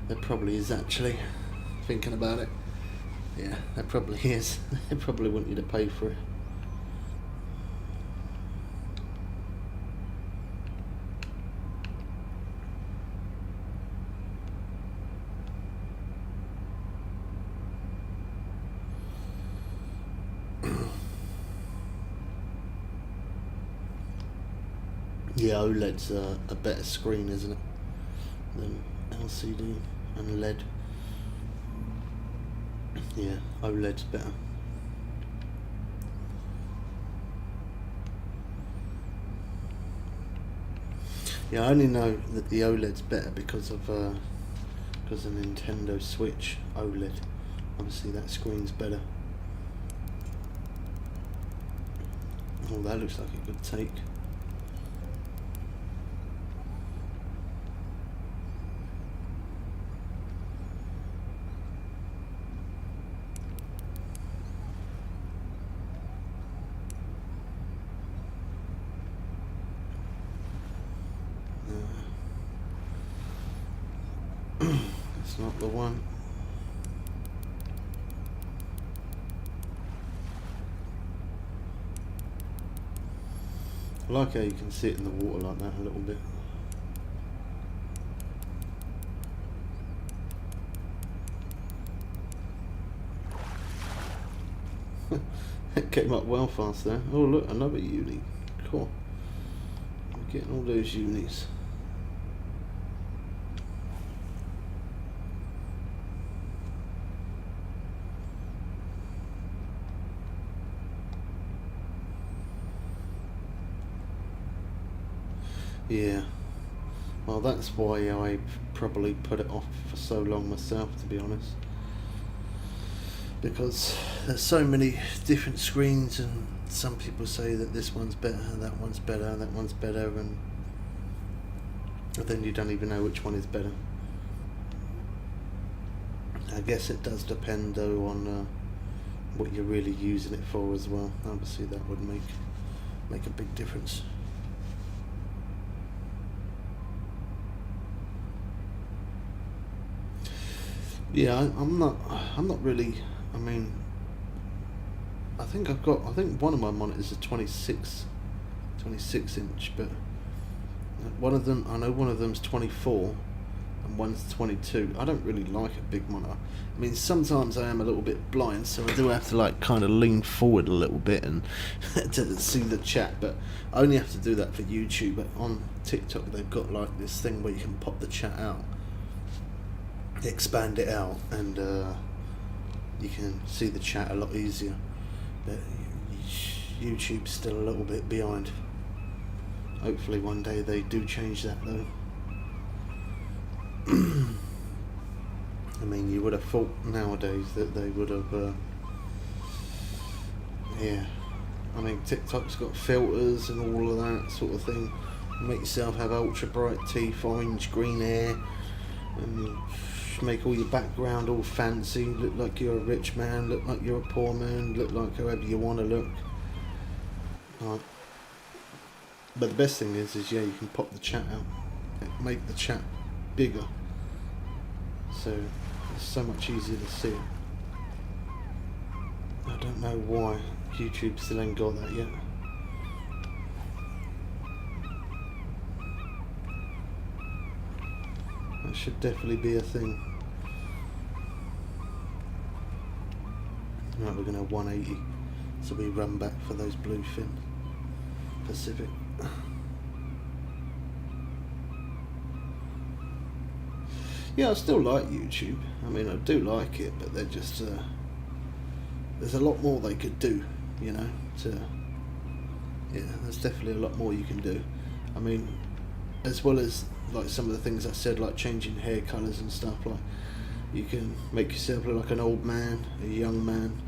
There probably is, actually, thinking about it. Yeah, there probably is. They probably want you to pay for it. Yeah, OLED's a better screen, isn't it, than LCD and LED. Yeah, OLED's better. Yeah, I only know that the OLED's better because of Nintendo Switch OLED. Obviously that screen's better. Oh, that looks like a good take. That's not the one. I like how you can see it in the water like that a little bit. It came up well fast there. Oh look, another uni. Cool. We're getting all those unis. Yeah, well that's why I probably put it off for so long myself, to be honest, because there's so many different screens and some people say that this one's better, that one's better, that one's better, and then you don't even know which one is better. I guess it does depend though on what you're really using it for as well. Obviously that would make a big difference. Yeah, I'm not really. I mean, I think one of my monitors is 26 26 inch, but one of them, I know one of them's 24 and one's 22. I don't really like a big monitor. I mean, sometimes I am a little bit blind, so I do have to like kind of lean forward a little bit and to see the chat, but I only have to do that for YouTube. But on TikTok they've got like this thing where you can pop the chat out, expand it out, and you can see the chat a lot easier. But YouTube's still a little bit behind. Hopefully one day they do change that though. I mean, you would have thought nowadays that they would have yeah, I mean, TikTok's got filters and all of that sort of thing. Make yourself have ultra bright teeth, orange, green hair, and make all your background all fancy, look like you're a rich man, look like you're a poor man, look like however you want to look. Right. But the best thing is yeah, you can pop the chat out, make the chat bigger, so it's so much easier to see. I don't know why YouTube still ain't got that yet. That should definitely be a thing. Right, we're going to have 180, so we run back for those bluefin Pacific. Yeah, I still like YouTube. I mean, I do like it, but they're just there's a lot more they could do, you know. Yeah, there's definitely a lot more you can do. I mean, as well as like some of the things I said, like changing hair colours and stuff. Like, you can make yourself look like an old man, a young man.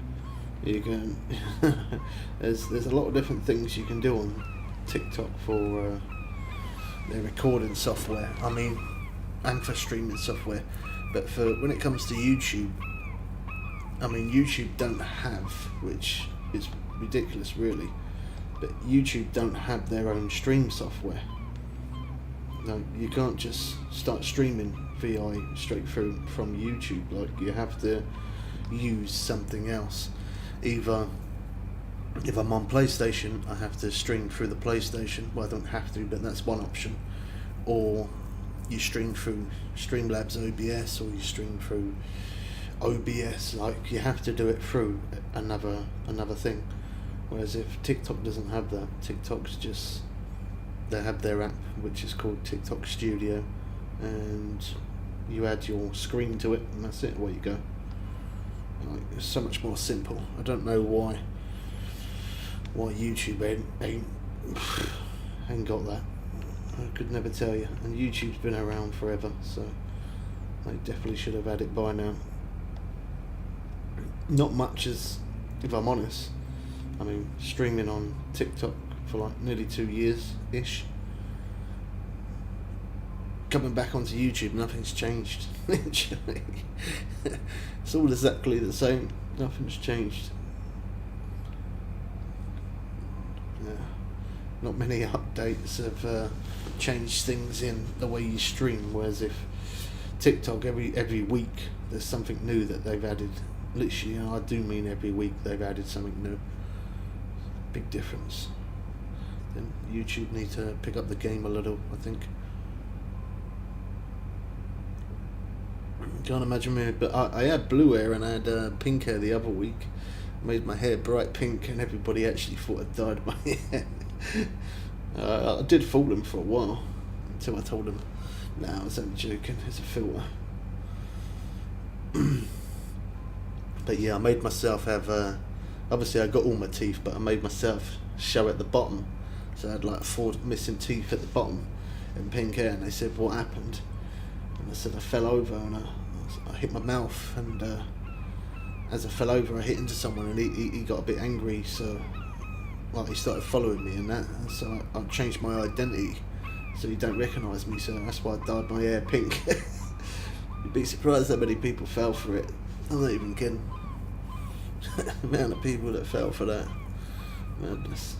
You can. there's a lot of different things you can do on TikTok for their recording software. I mean, and for streaming software. But for when it comes to YouTube, I mean, YouTube don't have, which is ridiculous really, but YouTube don't have their own stream software. No, you can't just start streaming VI straight through from YouTube. Like, you have to use something else. Either if I'm on PlayStation, I have to stream through the PlayStation. Well, I don't have to, but that's one option. Or you stream through Streamlabs OBS, or you stream through OBS. Like, you have to do it through another thing. Whereas if TikTok doesn't have that, TikTok's just, they have their app which is called TikTok Studio, and you add your screen to it, and that's it. Away you go. Like, it's so much more simple. I don't know why YouTube ain't got that. I could never tell you. And YouTube's been around forever, so they definitely should have had it by now. Not much, as if I'm honest. I mean, streaming on TikTok for like nearly 2 years ish. Coming back onto YouTube, nothing's changed. Literally, it's all exactly the same. Nothing's changed. Yeah. Not many updates have changed things in the way you stream. Whereas if TikTok, every week there's something new that they've added. Literally, you know, I do mean every week they've added something new. Big difference. Then YouTube need to pick up the game a little, I think. Can't imagine me, but I had blue hair and I had pink hair the other week. Made my hair bright pink, and everybody actually thought I dyed my hair. I did fool them for a while, until I told them, nah, I was only joking, it's a filter. But yeah, I made myself have, obviously I got all my teeth, but I made myself show at the bottom. So I had like 4 missing teeth at the bottom and pink hair, and they said, what happened? And I said, I fell over and I hit my mouth, and as I fell over I hit into someone, and he got a bit angry, so like he started following me and that, and so I changed my identity so he don't recognise me, so that's why I dyed my hair pink. You'd be surprised how many people fell for it. I'm not even kidding. The amount of people that fell for that. Madness.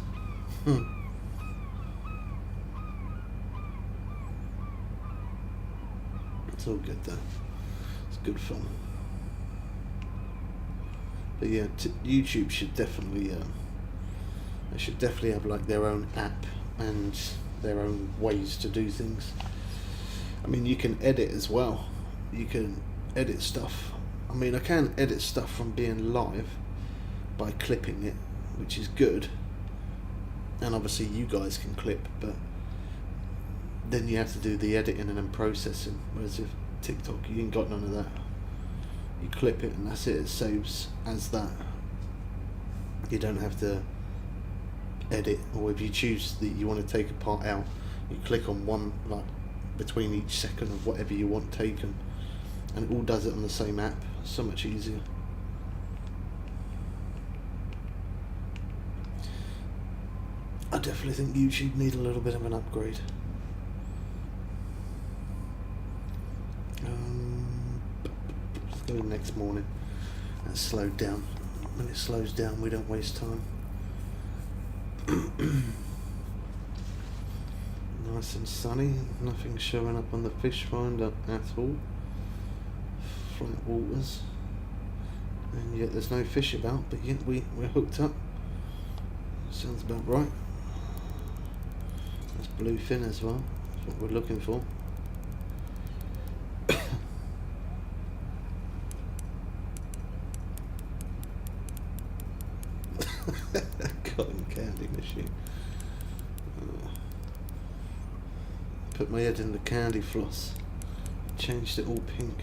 It's all good though. It's good fun. But yeah, YouTube should definitely they should definitely have like their own app and their own ways to do things. I mean, you can edit as well. You can edit stuff. I mean, I can edit stuff from being live by clipping it, which is good. And obviously you guys can clip, but then you have to do the editing and then processing. Whereas with TikTok, you ain't got none of that. You clip it and that's it. It saves as that. You don't have to edit, or if you choose that you want to take a part out, you click on one, like between each second of whatever you want taken, and it all does it on the same app. So much easier. I definitely think YouTube need a little bit of an upgrade. Let's go next morning. That's slowed down. When it slows down, we don't waste time. Nice and sunny. Nothing showing up on the fish finder at all. Flat waters. And yet there's no fish about, but yet we're hooked up. Sounds about right. That's bluefin as well. That's what we're looking for. Cotton candy machine. Put my head in the candy floss. Changed it all pink.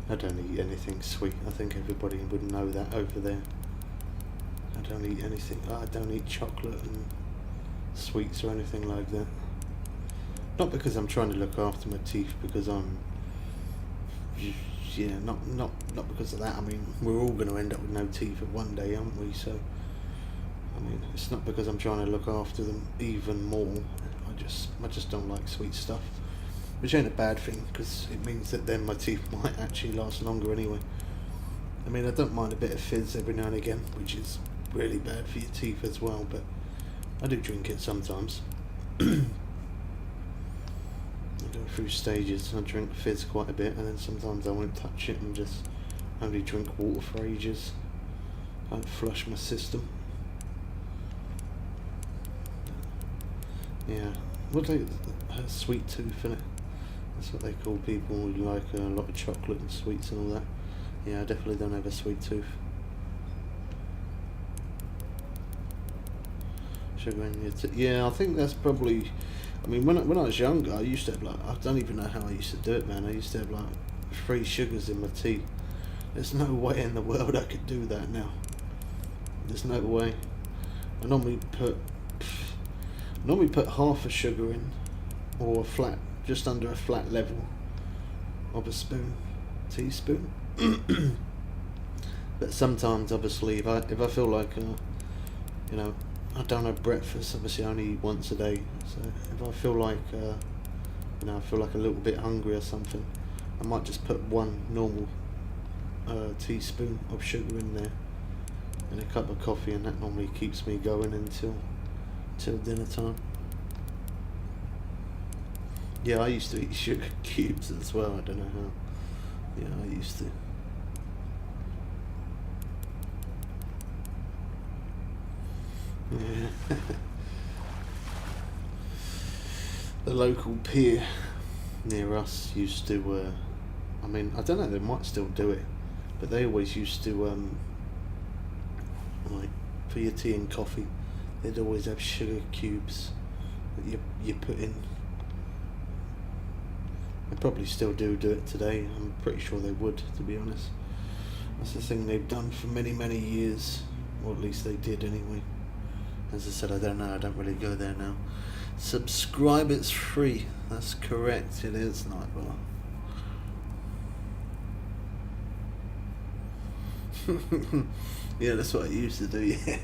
I don't eat anything sweet. I think everybody would know that over there. I don't eat anything. I don't eat chocolate and sweets or anything like that. Not because I'm trying to look after my teeth, because I'm, yeah, not because of that. I mean, we're all going to end up with no teeth at one day, aren't we? So, I mean, it's not because I'm trying to look after them even more. I just don't like sweet stuff. Which ain't a bad thing, because it means that then my teeth might actually last longer anyway. I mean, I don't mind a bit of fizz every now and again, which is really bad for your teeth as well, but I do drink it sometimes. I go through stages. I drink fizz quite a bit, and then sometimes I won't touch it and just only drink water for ages. I don't flush my system. Yeah, what do they, sweet tooth, innit? That's what they call people who like a lot of chocolate and sweets and all that. Yeah, I definitely don't have a sweet tooth. Sugar in your yeah, I think that's probably. I mean, when I was younger, I used to have like, I don't even know how I used to do it, man. I used to have like 3 sugars in my tea. There's no way in the world I could do that now. There's no way. I normally put half a sugar in, or a flat, just under a flat level of a teaspoon. But sometimes, obviously, if I feel like, you know, I don't have breakfast. Obviously, I only eat once a day. So if I feel like, you know, I feel like a little bit hungry or something, I might just put 1 normal teaspoon of sugar in there, and a cup of coffee, and that normally keeps me going until dinner time. Yeah, I used to eat sugar cubes as well. I don't know how. Yeah, I used to. Yeah. The local pier near us used to, I mean, I don't know, they might still do it, but they always used to, like, for your tea and coffee, they'd always have sugar cubes that you put in. They probably still do it today. I'm pretty sure they would, to be honest. That's the thing they've done for many, many years, or at least they did anyway. As I said, I don't know, I don't really go there now. Subscribe, it's free. That's correct, it is, Nightbar. Yeah, that's what I used to do, yeah.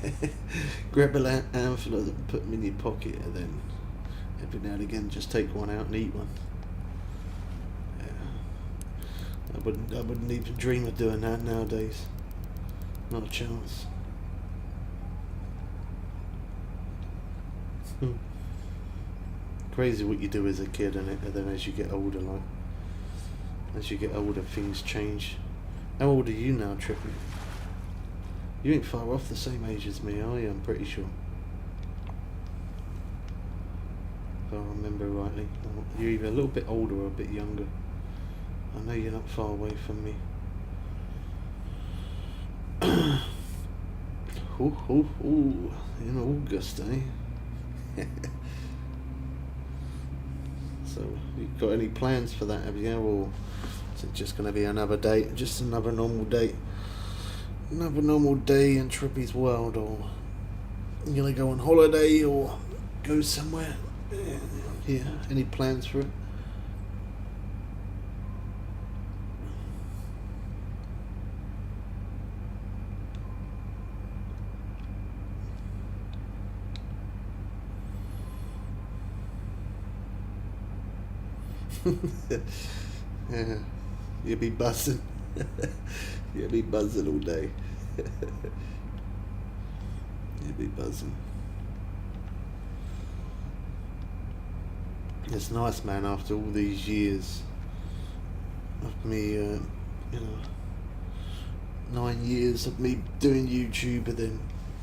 Grab a handful of them, put them in your pocket, and then every now and again just take one out and eat one. Yeah. I wouldn't even dream of doing that nowadays. Not a chance. Crazy what you do as a kid, and then as you get older, things change. How old are you now, Trippy? You ain't far off the same age as me, are you? I'm pretty sure. If I remember rightly. You're either a little bit older or a bit younger. I know you're not far away from me. Ooh, in August, eh? So, you got any plans for that, have you? Or is it just going to be another day, just another normal day? Another normal day in Trippy's world, or you going to go on holiday or go somewhere? Yeah, any plans for it? Yeah, you'll be buzzing. You'll be buzzing all day. You'll be buzzing. It's nice, man, after all these years of me, 9 years of me doing YouTube, and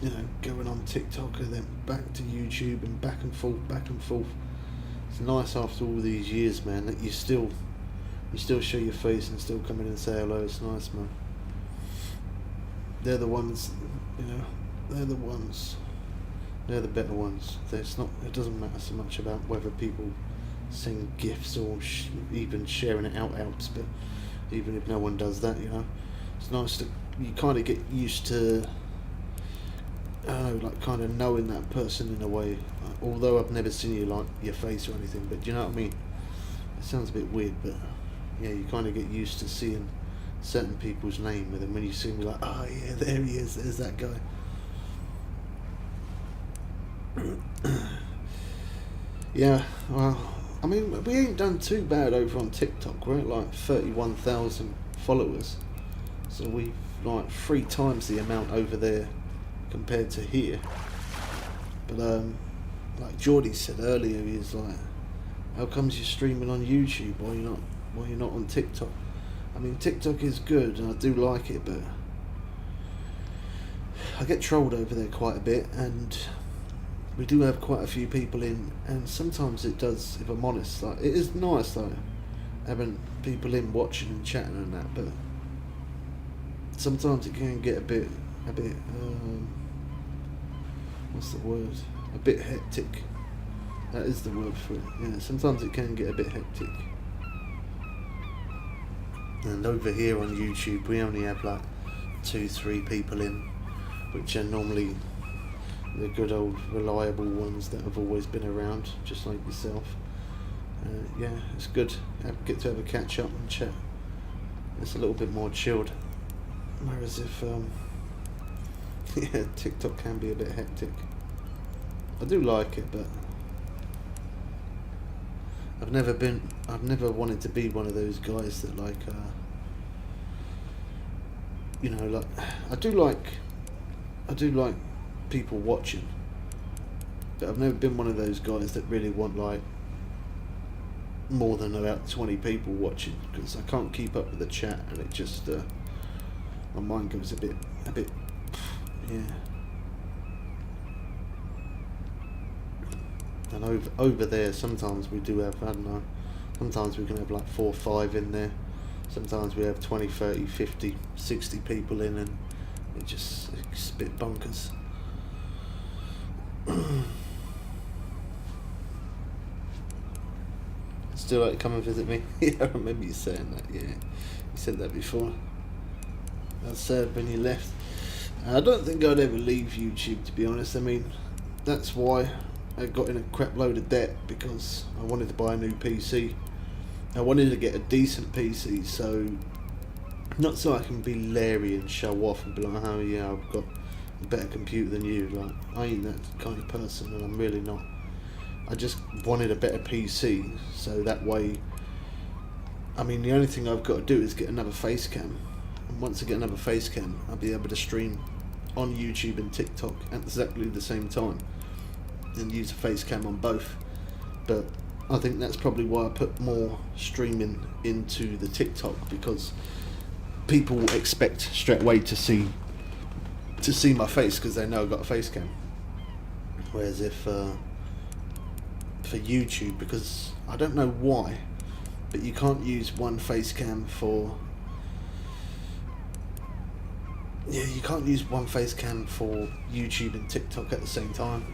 then, going on TikTok, and then back to YouTube, and back and forth. It's nice after all these years, man, that you still show your face and still come in and say hello. It's nice, man. They're the ones, they're the ones. They're the better ones. It doesn't matter so much about whether people send gifts or even sharing it out helps, but even if no one does that, it's nice to, you kind of get used to, kind of knowing that person in a way. Although I've never seen you, your face or anything, but do you know what I mean? It sounds a bit weird, but yeah, you kind of get used to seeing certain people's name, and then when you see them, you're like, oh yeah, there he is, there's that guy. Yeah, well, I mean, we ain't done too bad over on TikTok. We're at like 31,000 followers, so we've like 3 times the amount over there compared to here. But like Geordie said earlier, he's like, how comes you're streaming on YouTube while you're not on TikTok? I mean, TikTok is good and I do like it, but I get trolled over there quite a bit, and we do have quite a few people in, and sometimes it does, if I'm honest, like, it is nice though, having people in watching and chatting and that, but sometimes it can get a bit what's the word? A bit hectic. That is the word for it. Yeah, sometimes it can get a bit hectic. And over here on YouTube, we only have like 2-3 people in, which are normally the good old reliable ones that have always been around, just like yourself. Yeah, it's good. Get to have a catch up and chat. It's a little bit more chilled. Whereas if yeah, TikTok can be a bit hectic. I do like it, but I've never wanted to be one of those guys that like, I do like people watching, but I've never been one of those guys that really want like more than about 20 people watching, because I can't keep up with the chat, and it just my mind goes a bit, yeah. And over there, sometimes we do have, I don't know, sometimes we can have like 4 or 5 in there. Sometimes we have 20, 30, 50, 60 people in, and it's a bit bonkers. Still like to come and visit me? Yeah, I remember you saying that, yeah. You said that before. That's sad when you left. I don't think I'd ever leave YouTube, to be honest. I mean, that's why I got in a crap load of debt, because I wanted to buy a new PC. I wanted to get a decent PC, so Not so I can be leery and show off and be like, oh yeah, I've got a better computer than you. Like, I ain't that kind of person, and I'm really not. I just wanted a better PC, so that way, I mean, the only thing I've got to do is get another face cam. And once I get another face cam, I'll be able to stream on YouTube and TikTok at exactly the same time and use a face cam on both. But I think that's probably why I put more streaming into the TikTok, because people expect straight away to see my face because they know I've got a face cam. Whereas if for YouTube, because I don't know why, but you can't use one face cam for you can't use one face cam for YouTube and TikTok at the same time.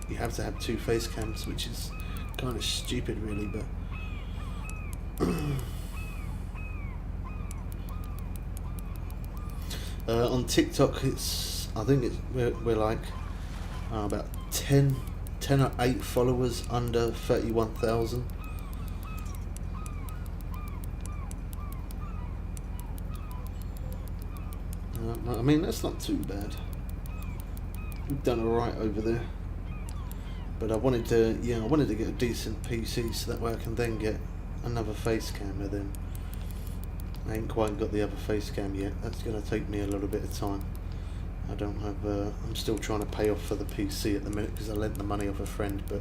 You have to have two face cams, which is kind of stupid really, but on TikTok I think we're like about 10 or 8 followers under 31,000. I mean, that's not too bad. We've done alright over there. But I wanted to get a decent PC so that way I can then get another face cam, and then I ain't quite got the other face cam yet. That's going to take me a little bit of time. I don't have, I'm still trying to pay off for the PC at the minute because I lent the money off a friend, but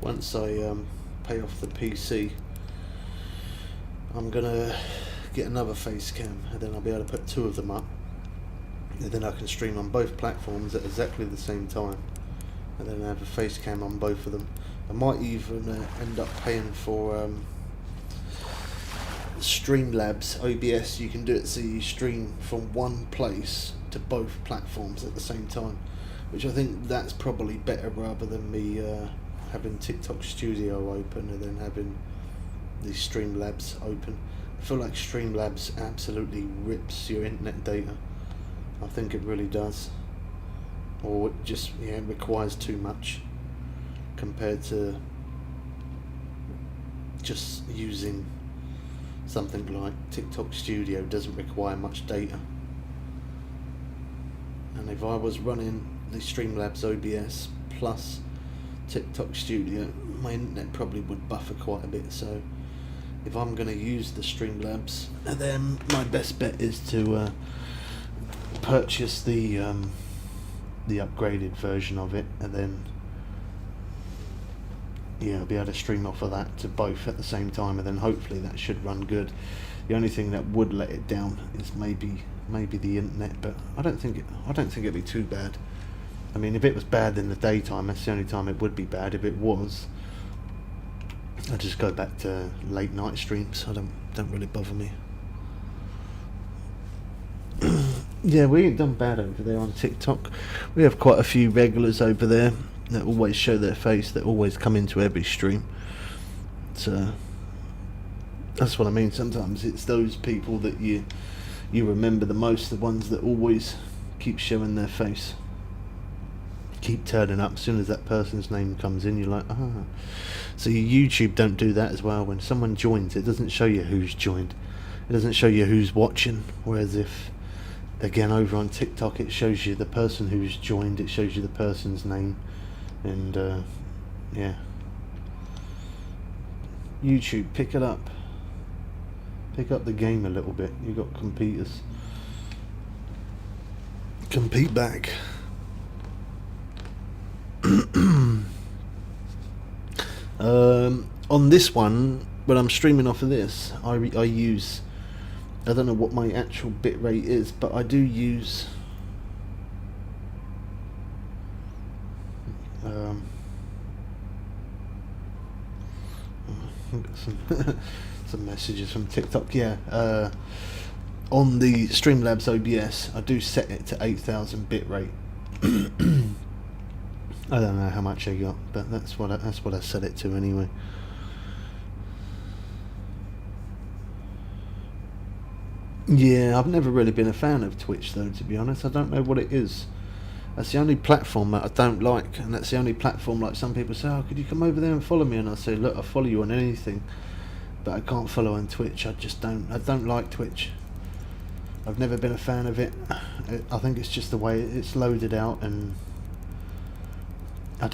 once I pay off the PC, I'm going to get another face cam, and then I'll be able to put 2 of them up, and then I can stream on both platforms at exactly the same time, and then I have a face cam on both of them. I might even end up paying for Streamlabs OBS. You can do it so you stream from one place to both platforms at the same time, which I think that's probably better rather than me having TikTok Studio open and then having the Streamlabs open. I feel like Streamlabs absolutely rips your internet data. I think it really does, or it just it requires too much compared to just using something like TikTok Studio. Doesn't require much data, and if I was running the Streamlabs OBS plus TikTok Studio, my internet probably would buffer quite a bit. So if I'm going to use the Streamlabs, then my best bet is to purchase the upgraded version of it, and then I'll be able to stream off of that to both at the same time, and then hopefully that should run good. The only thing that would let it down is maybe the internet, but I don't think it'd be too bad. I mean, if it was bad in the daytime, that's the only time it would be bad. If it was, I'd just go back to late night streams. I don't really bother me. Yeah, we ain't done bad over there on TikTok. We have quite a few regulars over there that always show their face, that always come into every stream. So that's what I mean. Sometimes it's those people that you remember the most, the ones that always keep showing their face, keep turning up. As soon as that person's name comes in, you're like, ah. So YouTube don't do that as well. When someone joins, it doesn't show you who's joined. It doesn't show you who's watching. Whereas if, again, over on TikTok, it shows you the person who's joined, it shows you the person's name, and yeah. YouTube, pick it up. Pick up the game a little bit. You got competitors. Compete back. On this one, when I'm streaming off of this, I use, I don't know what my actual bit rate is, but I do use some messages from TikTok. On the Streamlabs OBS, I do set it to 8,000 bit rate. I don't know how much I got, but that's what I set it to anyway. Yeah, I've never really been a fan of Twitch though, to be honest. I don't know what it is. That's the only platform that I don't like, and that's the only platform, like some people say, oh, could you come over there and follow me? And I say, look, I follow you on anything, but I can't follow on Twitch. I don't like Twitch. I've never been a fan of it. I think it's just the way it's loaded out, and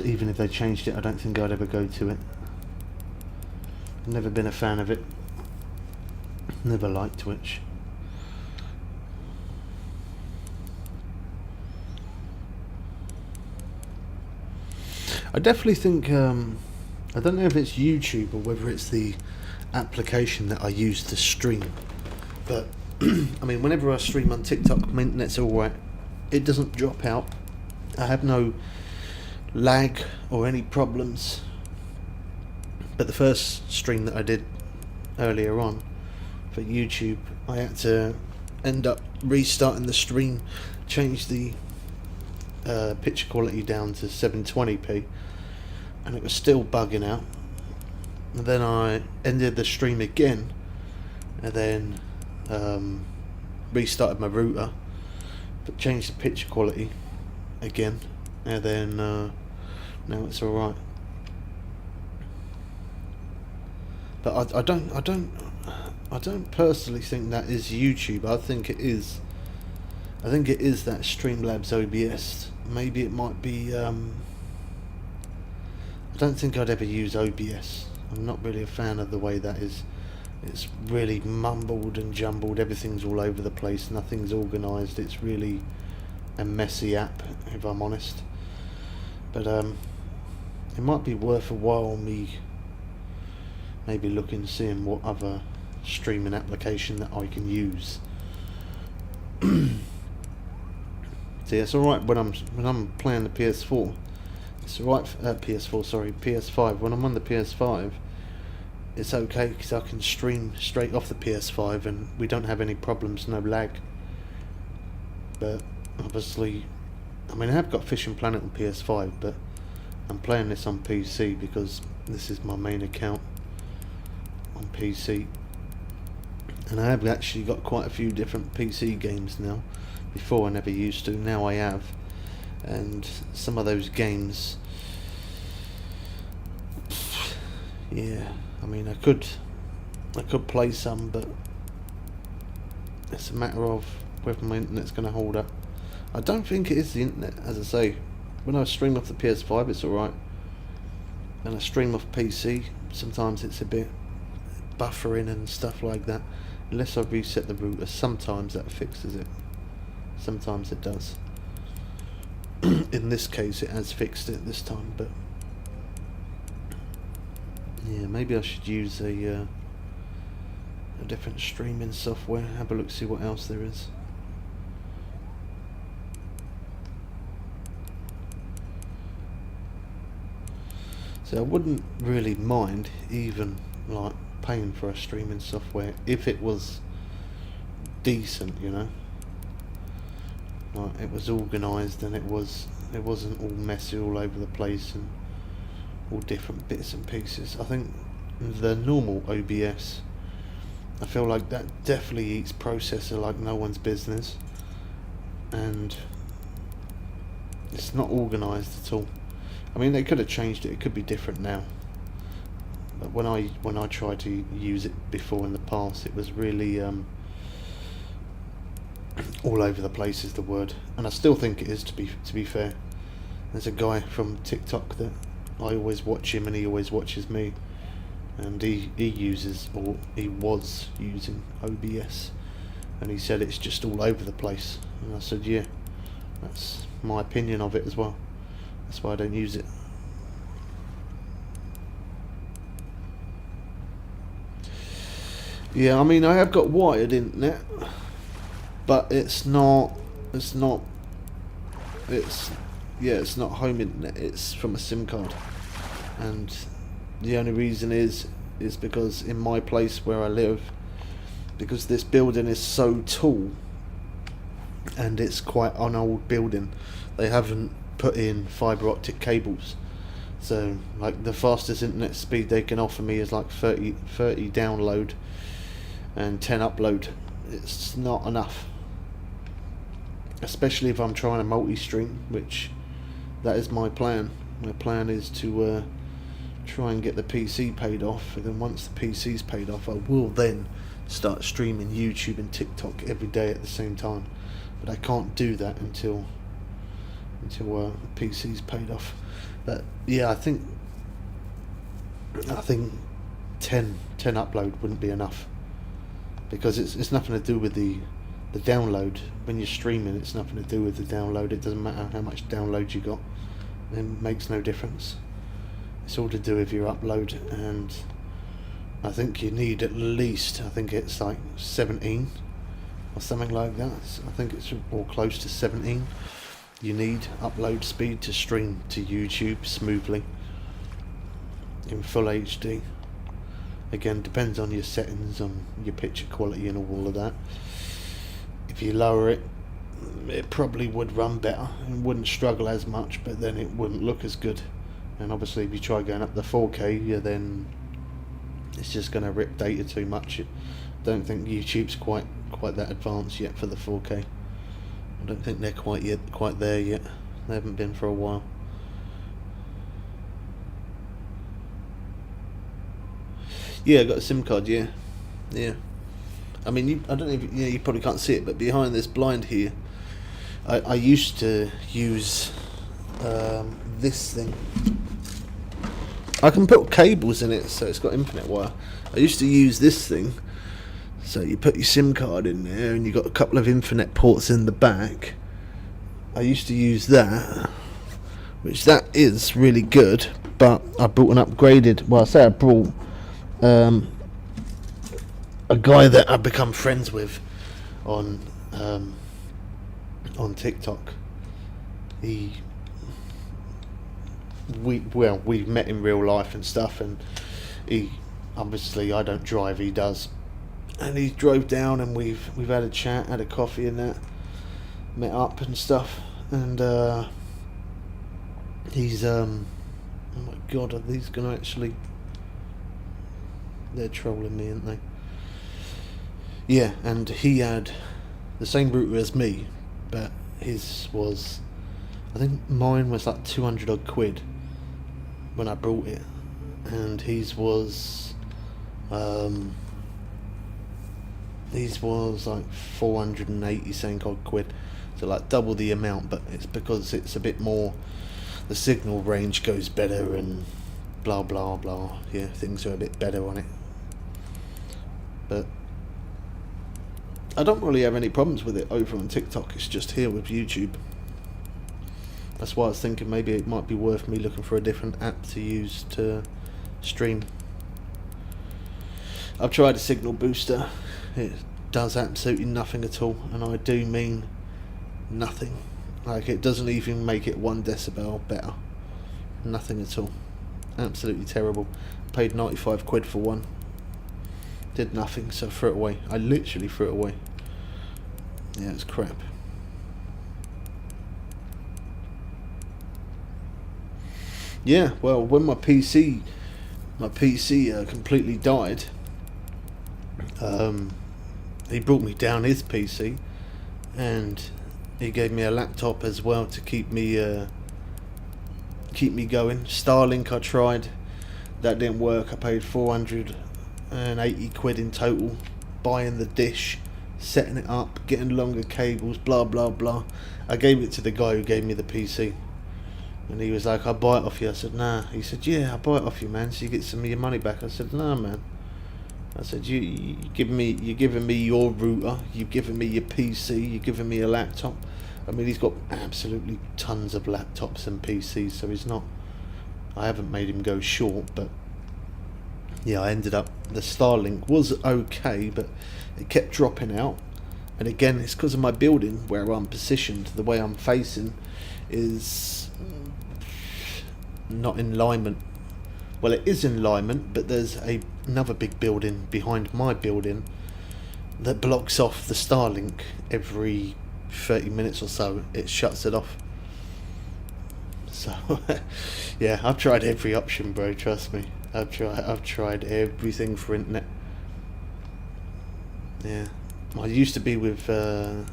even if they changed it, I don't think I'd ever go to it. I've never been a fan of it. Never liked Twitch. I definitely think, I don't know if it's YouTube or whether it's the application that I use to stream, but I mean, whenever I stream on TikTok, my internet's alright. It doesn't drop out. I have no lag or any problems. But the first stream that I did earlier on for YouTube, I had to end up restarting the stream, change the picture quality down to 720p, and it was still bugging out. And then I ended the stream again, and then restarted my router, but changed the picture quality again, and then now it's alright. But I don't personally think that is YouTube. I think it is that Streamlabs OBS. Maybe it might be. I don't think I'd ever use OBS. I'm not really a fan of the way that is. It's really mumbled and jumbled. Everything's all over the place. Nothing's organised. It's really a messy app, if I'm honest. But it might be worth a while me maybe looking, seeing what other streaming application that I can use. See, it's alright when I'm playing the PS4. It's alright. PS5. When I'm on the PS5, it's okay because I can stream straight off the PS5 and we don't have any problems, no lag. But obviously, I mean, I have got Fishing Planet on PS5, but I'm playing this on PC because this is my main account on PC. And I have actually got quite a few different PC games now. Before I never used to, now I have. And some of those games, yeah, I mean, I could play some, but it's a matter of whether my internet's going to hold up. I don't think it is the internet, as I say. When I stream off the PS5, it's alright. When I stream off PC, sometimes it's a bit buffering and stuff like that. Unless I reset the router, sometimes that fixes it. Sometimes it does. In this case, it has fixed it this time, but yeah, maybe I should use a different streaming software. Have a look, see what else there is. So I wouldn't really mind even like paying for a streaming software if it was decent, you know. Like it was organised and it wasn't all messy all over the place and all different bits and pieces. I think the normal OBS, I feel like that definitely eats processor like no one's business, and it's not organised at all. I mean, they could have changed it. It could be different now. But when I tried to use it before in the past, it was really all over the place is the word, and I still think it is, to be fair. There's a guy from TikTok that I always watch him, and he always watches me, and he uses, or he was using OBS, and he said it's just all over the place, and I said yeah, that's my opinion of it as well. That's why I don't use it. Yeah, I mean, I have got wired internet, but it's not home internet. It's from a SIM card, and the only reason is because in my place where I live, because this building is so tall and it's quite an old building, they haven't put in fibre optic cables. So like the fastest internet speed they can offer me is like 30 download and 10 upload. It's not enough, especially if I'm trying to multi-stream, which that is my plan. My plan is to try and get the PC paid off, and then once the PC's paid off, I will then start streaming YouTube and TikTok every day at the same time, but I can't do that until PC's paid off. But yeah, I think 10 upload wouldn't be enough, because it's nothing to do with the download. When you're streaming, it's nothing to do with the download. It doesn't matter how much download you got, it makes no difference. It's all to do with your upload, and I think you need at least, I think it's like 17 or something like that. I think it's more close to 17. You need upload speed to stream to YouTube smoothly in full HD. Again, depends on your settings, on your picture quality and all of that. If you lower it, it probably would run better and wouldn't struggle as much, but then it wouldn't look as good. And obviously if you try going up the 4K, yeah, then it's just going to rip data too much. I don't think YouTube's quite that advanced yet for the 4K. I don't think they're quite there yet. They haven't been for a while. Yeah, I got a SIM card. Yeah. I mean, I don't know if you probably can't see it, but behind this blind here, I used to use this thing. I can put cables in it, so it's got infinite wire. I used to use this thing. So you put your SIM card in there, and you got a couple of Infinite ports in the back. I used to use that, which that is really good. But I brought an upgraded. Well, I say I brought a guy that I've become friends with on TikTok. We've met in real life and stuff, and he obviously, I don't drive, he does. And he drove down, and we've had a chat, had a coffee and that, met up and stuff, and he's oh my god, are these gonna actually, they're trolling me, aren't they? Yeah, and he had the same router as me, but his was, I think mine was like 200 odd quid when I brought it, and his was like 480 something odd quid, so like double the amount. But it's because it's a bit more, the signal range goes better and blah blah blah. Yeah, things are a bit better on it. But I don't really have any problems with it over on TikTok. It's just here with YouTube. That's why I was thinking maybe it might be worth me looking for a different app to use to stream. I've tried a Signal Booster. It does absolutely nothing at all, and I do mean nothing. Like, it doesn't even make it 1 decibel better. Nothing at all. Absolutely terrible. Paid 95 quid for one. Did nothing, so threw it away. I literally threw it away. Yeah, it's crap. Yeah, well, when my PC completely died, he brought me down his PC, and he gave me a laptop as well to keep me going. Starlink I tried, that didn't work. I paid 480 quid in total, buying the dish, setting it up, getting longer cables, blah blah blah. I gave it to the guy who gave me the PC, and he was like, I'll buy it off you. I said, nah. He said, yeah, I'll buy it off you, man, so you get some of your money back. I said, nah, man. I said, you're giving me your router, you've given me your PC, you're giving me a laptop. I mean, he's got absolutely tons of laptops and PCs, so he's not, I haven't made him go short. But yeah, I ended up, the Starlink was okay, but it kept dropping out. And again, it's because of my building, where I'm positioned, the way I'm facing is not in alignment. Well, it is in alignment, but there's another big building behind my building that blocks off the Starlink. Every 30 minutes or so it shuts it off. So yeah, I've tried every option, bro, trust me. I've tried everything for internet. Yeah, I used to be with when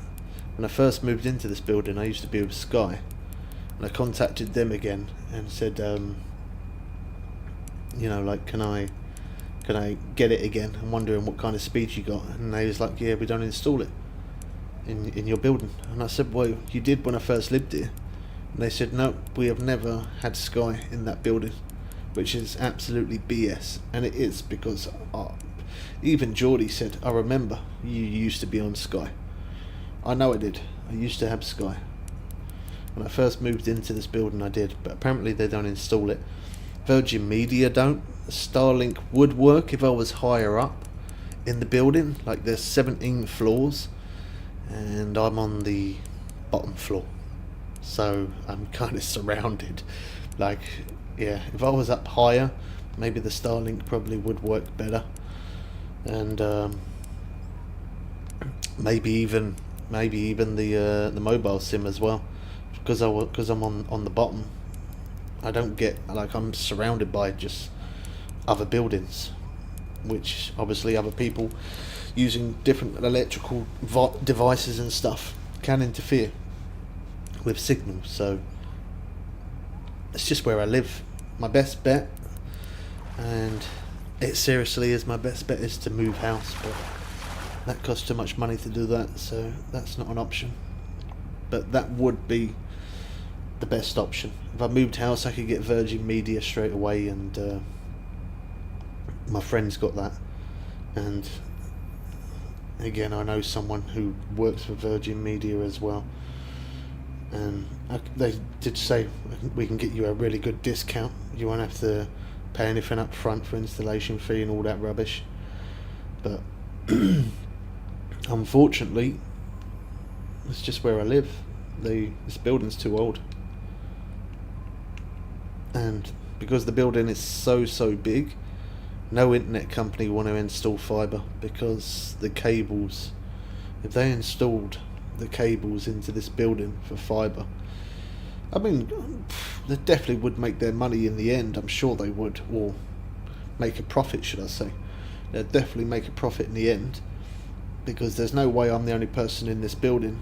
I first moved into this building, I used to be with Sky, and I contacted them again and said, you know, like, can I can I get it again? I'm wondering what kind of speed you got. And they was like, yeah, we don't install it in your building. And I said, well, you did when I first lived here. And they said, no, we have never had Sky in that building, which is absolutely BS. And it is, because even Geordie said, I remember you used to be on Sky. I know I did. I used to have Sky. When I first moved into this building, I did, but apparently they don't install it. Virgin Media don't. Starlink would work if I was higher up in the building. Like, there's 17 floors, and I'm on the bottom floor, so I'm kind of surrounded. Like, yeah, if I was up higher, maybe the Starlink probably would work better, and maybe even the mobile SIM as well, because I'm on the bottom. I don't get, like, I'm surrounded by just other buildings, which obviously other people using different electrical devices and stuff can interfere with signals. So it's just where I live. My best bet, and it seriously is my best bet, is to move house, but that costs too much money to do that, so that's not an option. But that would be the best option. If I moved house, I could get Virgin Media straight away, and my friend's got that. And again, I know someone who works for Virgin Media as well, and they did say we can get you a really good discount. You won't have to pay anything up front for installation fee and all that rubbish. But unfortunately, it's just where I live. This building's too old, and because the building is so big, no internet company want to install fibre, because the cables, if they installed the cables into this building for fibre, I mean, they definitely would make their money in the end. I'm sure they would, or make a profit, should I say. They'd definitely make a profit in the end, because there's no way I'm the only person in this building.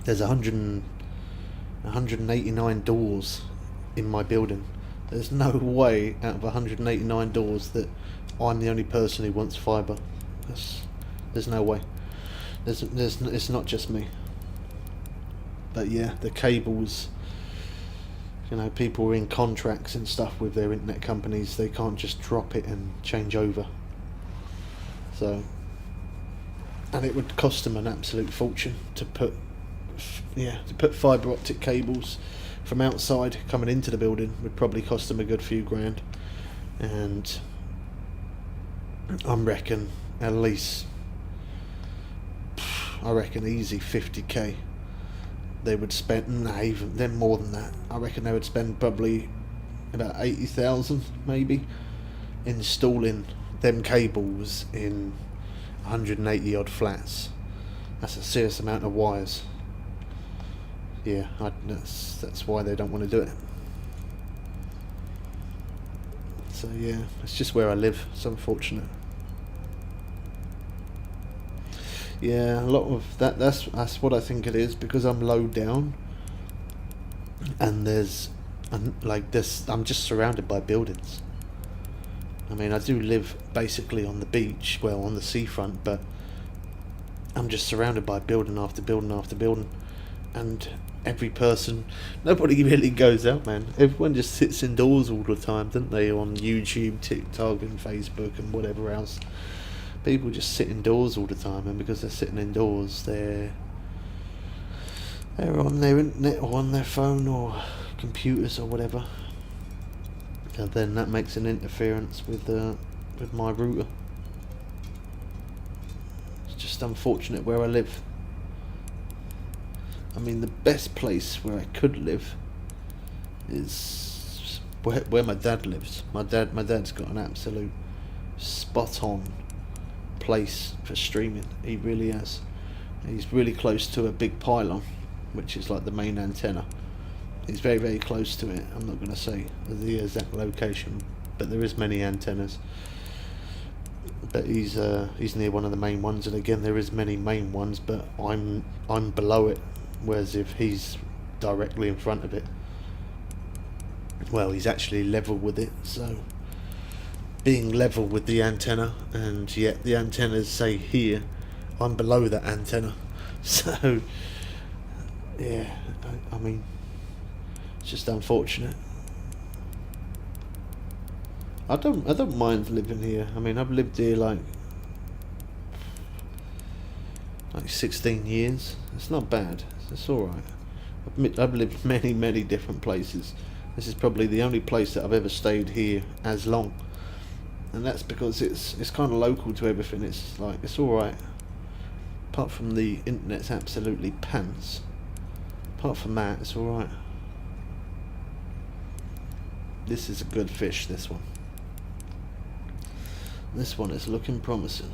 There's 189 doors in my building. There's no way out of 189 doors that I'm the only person who wants fibre. There's no way. It's not just me. But yeah, the cables, you know, people are in contracts and stuff with their internet companies. They can't just drop it and change over. So, and it would cost them an absolute fortune to put fibre optic cables from outside coming into the building. Would probably cost them a good few grand, and I reckon at least, easy 50k they would spend. Even then, more than that. I reckon they would spend probably about 80,000 maybe installing them cables in 180 odd flats. That's a serious amount of wires. Yeah, that's why they don't want to do it. So yeah, it's just where I live. It's unfortunate. Yeah, a lot of that's what I think it is, because I'm low down, and I'm just surrounded by buildings. I mean, I do live basically on the beach, well, on the seafront, but I'm just surrounded by building after building after building, and nobody really goes out, man. Everyone just sits indoors all the time, don't they? On YouTube, TikTok and Facebook and whatever else. People just sit indoors all the time, and because they're sitting indoors, they're on their internet or on their phone or computers or whatever. And then that makes an interference with my router. It's just unfortunate where I live. I mean, the best place where I could live is where my dad lives. My dad's got an absolute spot on place for streaming. He really has. He's really close to a big pylon, which is like the main antenna. He's very, very close to it. I'm not going to say the exact location, but there is many antennas. But he's near one of the main ones, and again, there is many main ones, but I'm below it. Whereas if he's directly in front of it, well, he's actually level with it, so being level with the antenna, and yet the antennas say here, I'm below that antenna. So yeah, I mean, it's just unfortunate. I don't mind living here. I mean, I've lived here like 16 years. It's not bad. It's all right. I've lived many different places. This is probably the only place that I've ever stayed here as long, and that's because it's kind of local to everything. It's like, it's all right. Apart from the internet's absolutely pants. Apart from that, it's all right. This is a good fish. This one. This one is looking promising.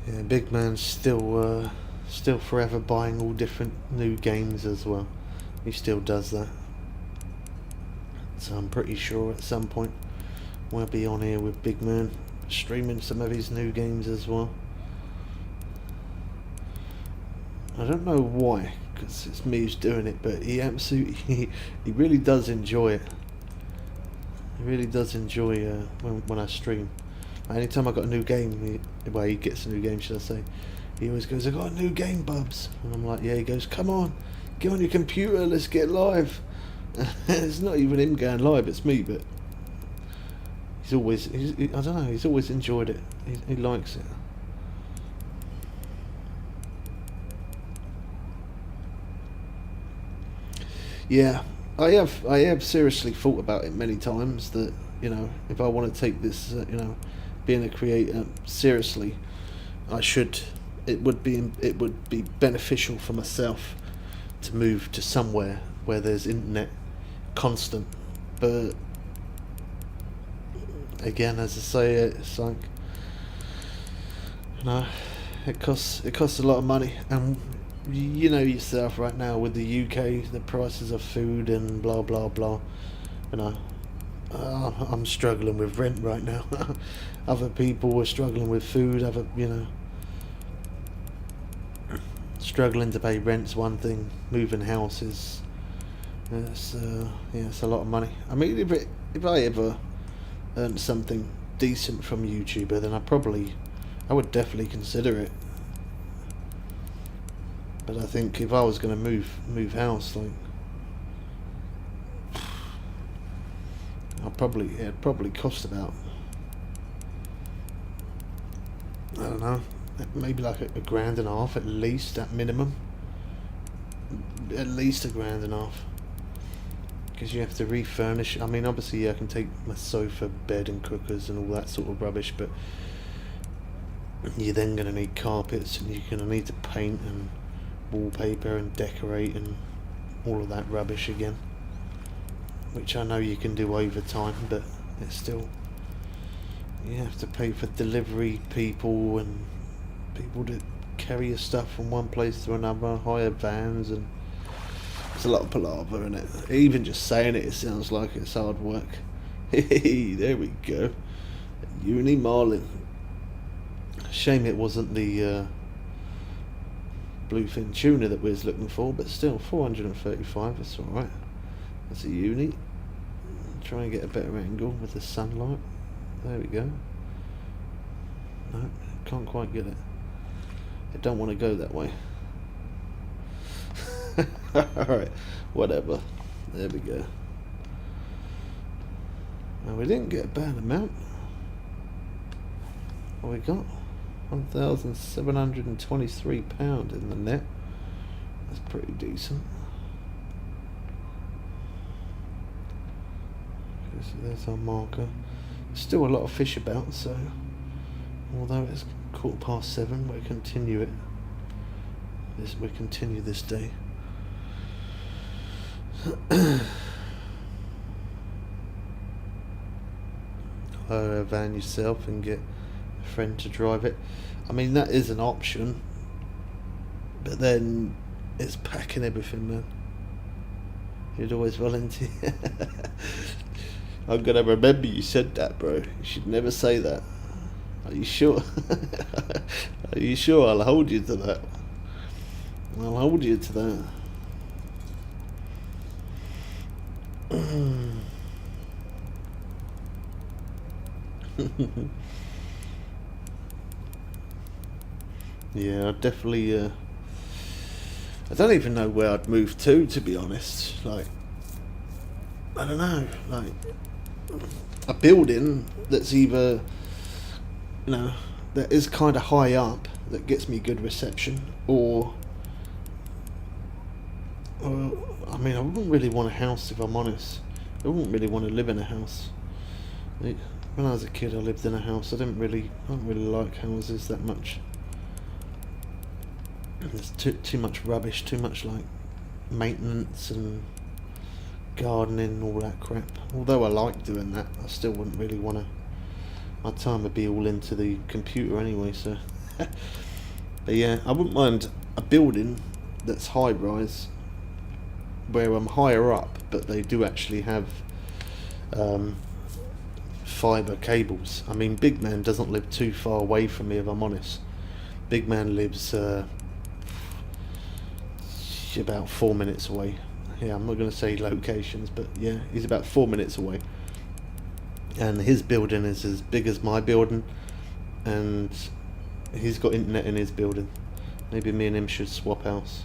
Yeah, Big Man's still forever buying all different new games as well. He still does that. So I'm pretty sure at some point we'll be on here with Big Man streaming some of his new games as well. I don't know why, because it's me who's doing it, but he absolutely he really does enjoy it. He really does enjoy when I stream. Anytime I got a new game, he gets a new game, should I say, he always goes, "I got a new game, Bubs," and I'm like, "Yeah." He goes, "Come on, get on your computer, let's get live." It's not even him going live, it's me, but I don't know, he's always enjoyed it. He likes it. Yeah, I have seriously thought about it many times that, you know, if I want to take this, being a creator seriously, it would be beneficial for myself to move to somewhere where there's internet constant. But again, as I say, it's like, it costs a lot of money, and you know yourself right now with the UK, the prices of food and blah blah blah. I'm struggling with rent right now. Other people are struggling with food. Struggling to pay rent's one thing. Moving houses, it's a lot of money. I mean, if I ever earned something decent from YouTuber, then I would definitely consider it. But I think if I was going to move house, like, it'd probably cost about, I don't know, maybe like $1,500 at least, at minimum. At least $1,500, because you have to refurnish. I mean, obviously, I can take my sofa, bed, and cookers and all that sort of rubbish, but you're then going to need carpets, and you're going to need to paint and wallpaper and decorate and all of that rubbish again, which I know you can do over time, but it's still, you have to pay for delivery people and people to carry your stuff from one place to another, hire vans, and it's a lot of palaver in it. Even just saying it sounds like it's hard work. Hey, there we go. Uni Marlin. Shame it wasn't the bluefin tuna that we was looking for, but still, 435, that's alright. That's a uni. Try and get a better angle with the sunlight. There we go. No, can't quite get it. I don't want to go that way. Alright, whatever. There we go. Now, we didn't get a bad amount. What we got? £1,723 in the net. That's pretty decent. Okay, so there's our marker. Still a lot of fish about, so although it's 7:15, we'll continue it. We continue this day. Hire a van yourself and get a friend to drive it. I mean, that is an option, but then It's packing everything, man. You'd always volunteer. I'm gonna remember you said that, bro. You should never say that. Are you sure? Are you sure? I'll hold you to that. I'll hold you to that. Yeah, I definitely. I don't even know where I'd move to be honest. Like, I don't know. Like, a building that's either, you know, that is kind of high up that gets me good reception, or I mean, I wouldn't really want a house if I'm honest. I wouldn't really want to live in a house. When I was a kid, I lived in a house. I don't really like houses that much. There's too much rubbish, too much like maintenance and gardening and all that crap. Although I like doing that, I still wouldn't really want to. My time would be all into the computer anyway, so. But yeah, I wouldn't mind a building that's high rise, where I'm higher up, but they do actually have fibre cables. I mean, Big Man doesn't live too far away from me, if I'm honest. Big Man lives about 4 minutes away. Yeah, I'm not going to say locations, but yeah, he's about 4 minutes away. And his building is as big as my building, and he's got internet in his building. Maybe me and him should swap house.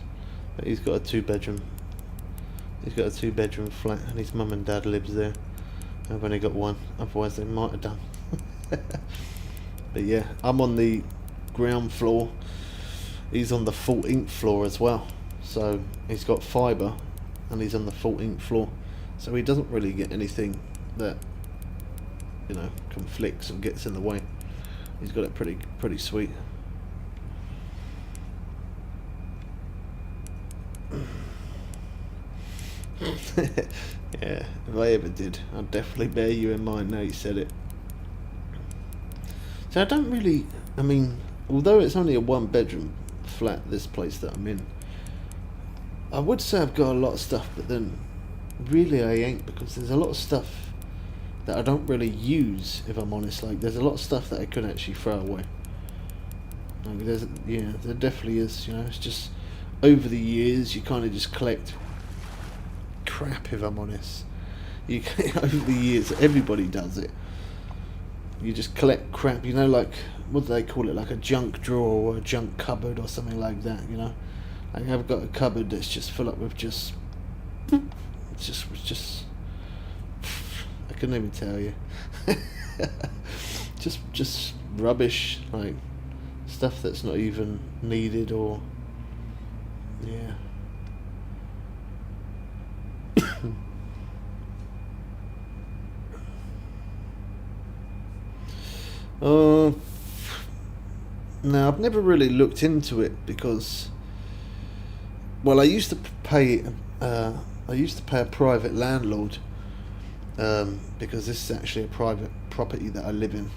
But he's got a 2-bedroom. He's got a 2-bedroom flat, and his mum and dad lives there. I've only got one, otherwise they might have done. But yeah, I'm on the ground floor. He's on the 14th floor as well. So he's got fibre, and he's on the 14th floor. So he doesn't really get anything that, you know, conflicts or gets in the way. He's got it pretty sweet. Yeah, if I ever did, I'd definitely bear you in mind now you said it. So I don't really, I mean, although it's only a 1-bedroom flat, this place that I'm in, I would say I've got a lot of stuff, but then really I ain't, because there's a lot of stuff that I don't really use, if I'm honest. Like, there's a lot of stuff that I could actually throw away. Like, there definitely is, you know. It's just, over the years, you kind of just collect crap, if I'm honest. Over the years, everybody does it. You just collect crap, you know, like, what do they call it? Like a junk drawer or a junk cupboard or something like that, you know. Like, I've got a cupboard that's just full up with just I couldn't even tell you. just rubbish, like stuff that's not even needed, or yeah. No, I've never really looked into it because, well, I used to pay a private landlord, because this is actually a private property that I live in.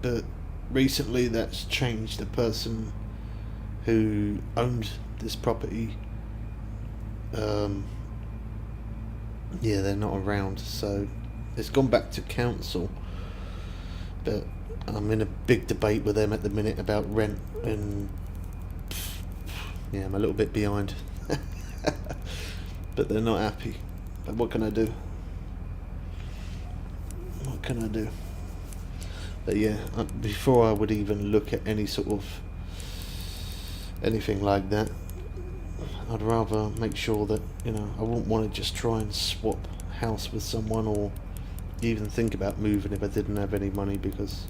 But recently that's changed. The person who owned this property, yeah, they're not around, so it's gone back to council. But I'm in a big debate with them at the minute about rent, and yeah, I'm a little bit behind. But they're not happy. But what can I do? What can I do? But yeah, before I would even look at any sort of anything like that, I'd rather make sure that, you know, I wouldn't want to just try and swap house with someone, or even think about moving if I didn't have any money, because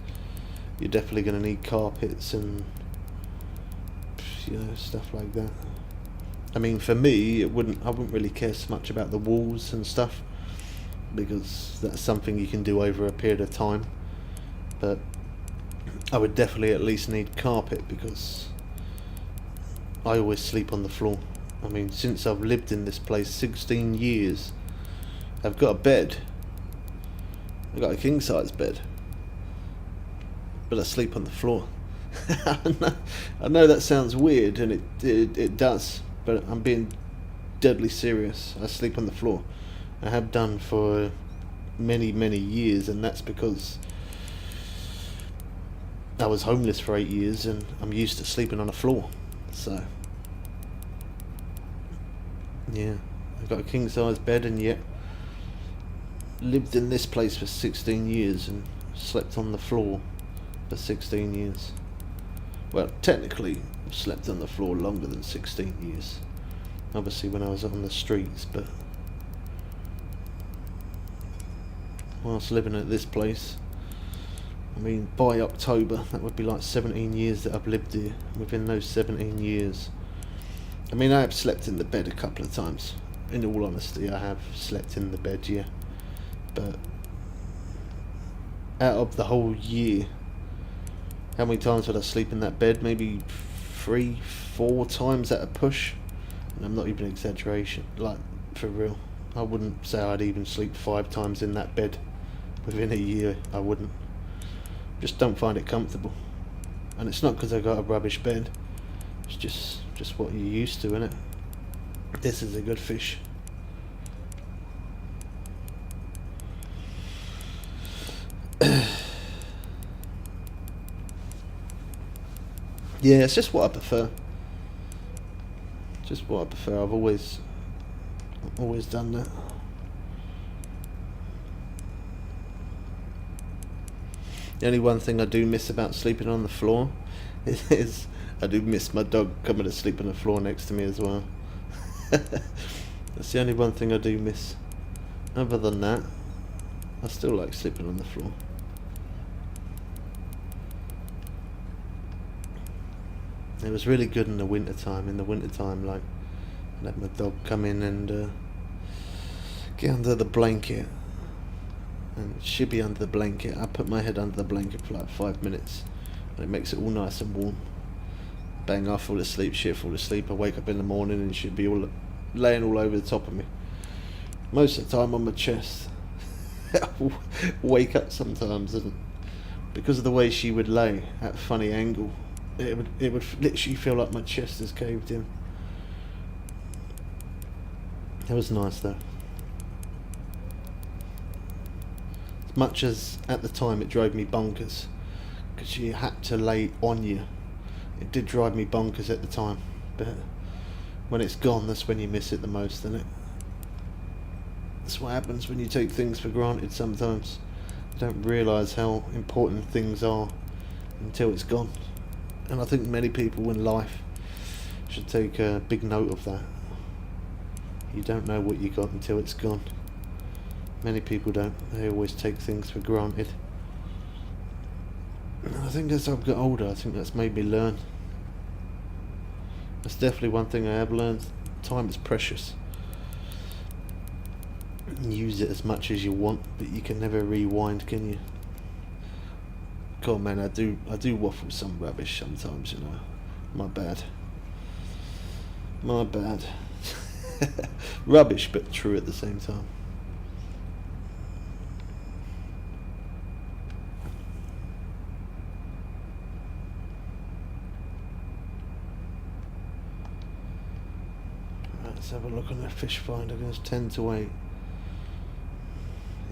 you're definitely going to need carpets and, you know, stuff like that. I mean, for me, I wouldn't really care so much about the walls and stuff, because that's something you can do over a period of time. But I would definitely at least need carpet, because I always sleep on the floor. I mean, since I've lived in this place 16 years, I've got a bed. I've got a king size bed, but I sleep on the floor. I know that sounds weird, and it does, but I'm being deadly serious. I sleep on the floor. I have done for many, many years, and that's because I was homeless for 8 years, and I'm used to sleeping on the floor. So, yeah, I've got a king-size bed, and yet lived in this place for 16 years and slept on the floor for 16 years. Well, technically, I've slept on the floor longer than 16 years. Obviously, when I was on the streets, but whilst living at this place, I mean, by October, that would be like 17 years that I've lived here. Within those 17 years, I mean, I have slept in the bed a couple of times. In all honesty, I have slept in the bed, yeah. But out of the whole year, how many times would I sleep in that bed? Maybe 3-4 times at a push. And I'm not even exaggeration, like, for real. I wouldn't say I'd even sleep 5 times in that bed within a year. I wouldn't. Just don't find it comfortable. And it's not because I got a rubbish bed. It's just what you're used to, innit? This is a good fish. Yeah, it's just what I prefer. Just what I prefer. I've always done that. The only one thing I do miss about sleeping on the floor is I do miss my dog coming to sleep on the floor next to me as well. That's the only one thing I do miss. Other than that, I still like sleeping on the floor. It was really good in the winter time. In the winter time, like, I'd have my dog come in and get under the blanket, and she'd be under the blanket. I put my head under the blanket for like 5 minutes, and it makes it all nice and warm. Bang, I fall asleep, she'd fall asleep. I wake up in the morning and she'd be all laying all over the top of me. Most of the time on my chest. I'll wake up sometimes, and because of the way she would lay at a funny angle, it would literally feel like my chest is caved in. It was nice though. As much as at the time it drove me bonkers, because she had to lay on you. It did drive me bonkers at the time, but when it's gone, that's when you miss it the most, isn't it? That's what happens when you take things for granted sometimes. You don't realise how important things are until it's gone. And I think many people in life should take a big note of that. You don't know what you got until it's gone. Many people don't. They always take things for granted. And I think as I've got older, I think that's made me learn. That's definitely one thing I have learned. Time is precious. Use it as much as you want, but you can never rewind, can you? God, man, I do waffle some rubbish sometimes, you know. My bad. My bad. Rubbish, but true at the same time. Right, let's have a look on the fish finder. It's 10 to 8.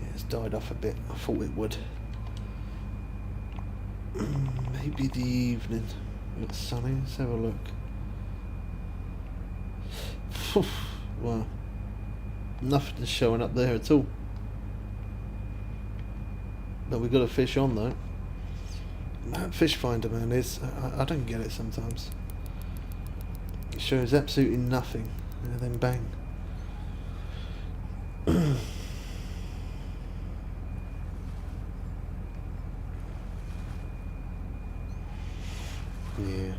Yeah, it's died off a bit. I thought it would. Maybe the evening. It's sunny. Let's have a look. Wow, nothing is showing up there at all. But we've got a fish on though. That fish finder, man, is I don't get it sometimes. It shows absolutely nothing, and then bang. Yeah.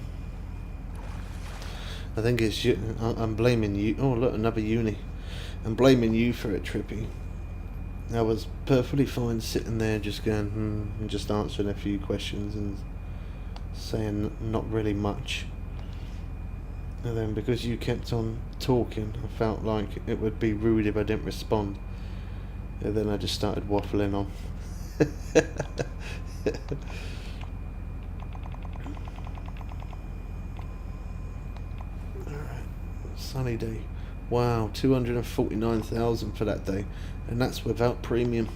I think it's you. I'm blaming you. Oh, look, another uni. I'm blaming you for it, Trippy. I was perfectly fine sitting there just going, and just answering a few questions and saying not really much. And then because you kept on talking, I felt like it would be rude if I didn't respond. And then I just started waffling on. sunny day. Wow, 249,000 for that day, and that's without premium.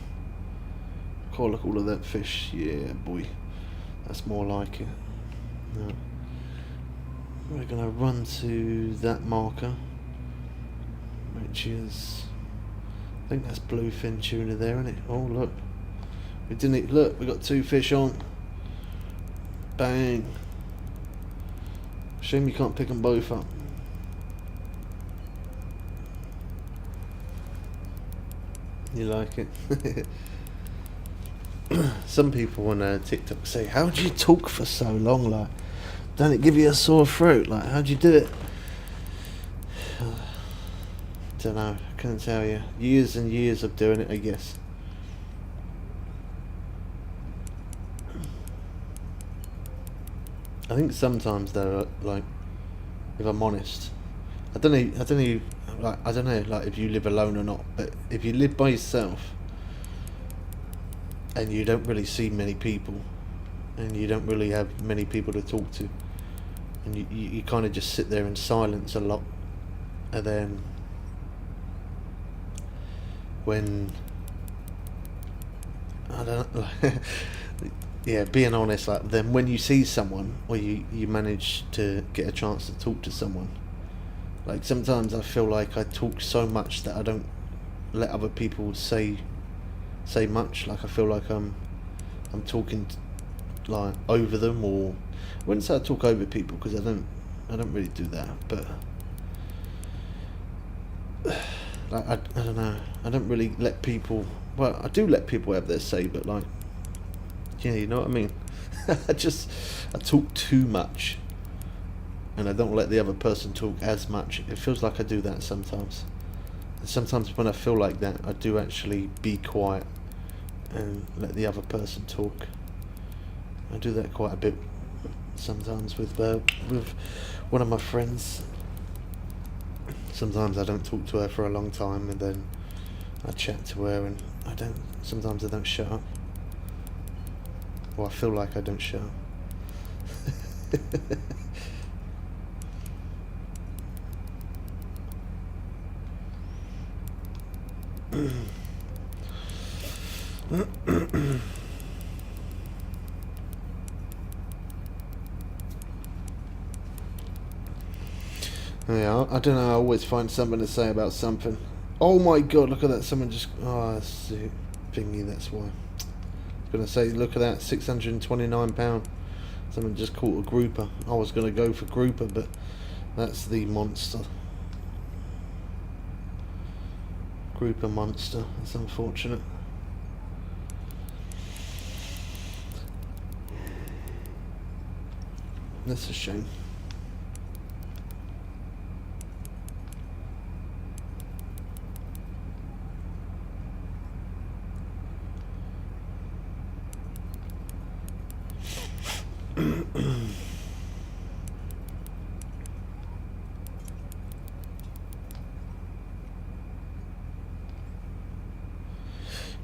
God, look at all of that fish. Yeah, boy, that's more like it. No. We're gonna run to that marker, which is, I think that's bluefin tuna there, isn't it? Oh look, we didn't look. We got 2 fish on. Bang. Shame you can't pick them both up. You like it? Some people on TikTok say, "How do you talk for so long? Like, don't it give you a sore throat? Like, how'd you do it?" Don't know. I couldn't tell you. Years and years of doing it, I guess. I think sometimes though, like, if I'm honest, I don't know, like if you live alone or not, but if you live by yourself and you don't really see many people and you don't really have many people to talk to, and you kind of just sit there in silence a lot, and then when, I don't know, yeah, being honest, like, then when you see someone or you manage to get a chance to talk to someone, like, sometimes I feel like I talk so much that I don't let other people say much. Like, I feel like I'm talking like over them, or I wouldn't say I talk over people, because I don't really do that, but like, I don't know, I don't really let people, well, I do let people have their say, but like, yeah, you know what I mean? I talk too much, and I don't let the other person talk as much. It feels like I do that sometimes. And sometimes when I feel like that, I do actually be quiet and let the other person talk. I do that quite a bit sometimes with one of my friends. Sometimes I don't talk to her for a long time, and then I chat to her, and sometimes I don't shut up. Or I feel like I don't shut up. Yeah, I don't know, I always find something to say about something. Oh my god, look at that, someone just, oh, that's the thingy, that's why. I was going to say, look at that, £629. Someone just caught a grouper. I was going to go for grouper, but that's the monster. Grouper monster, that's unfortunate. That's a shame.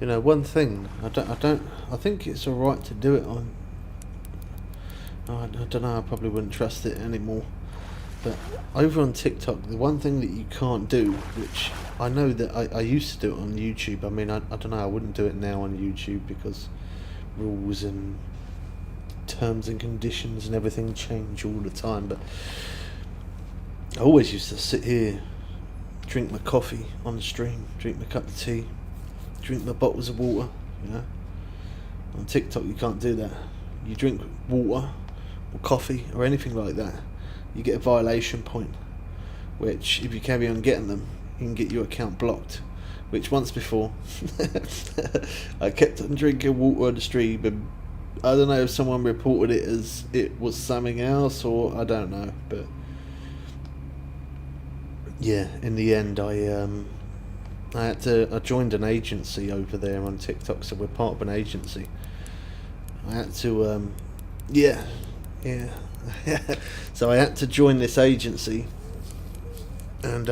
You know, one thing, I think it's alright to do it on, I don't know, I probably wouldn't trust it anymore, but over on TikTok, the one thing that you can't do, which I know that I used to do it on YouTube, I mean, I don't know, I wouldn't do it now on YouTube, because rules and terms and conditions and everything change all the time, but I always used to sit here, drink my coffee on the stream, drink my cup of tea, drink my bottles of water, you know. On TikTok you can't do that. You drink water or coffee or anything like that, you get a violation point, which if you carry on getting them, you can get your account blocked. Which once before, I kept on drinking water on the stream, and I don't know if someone reported it as it was something else, or I don't know, but yeah, in the end I joined an agency over there on TikTok, so we're part of an agency. I had to, yeah. So I had to join this agency, and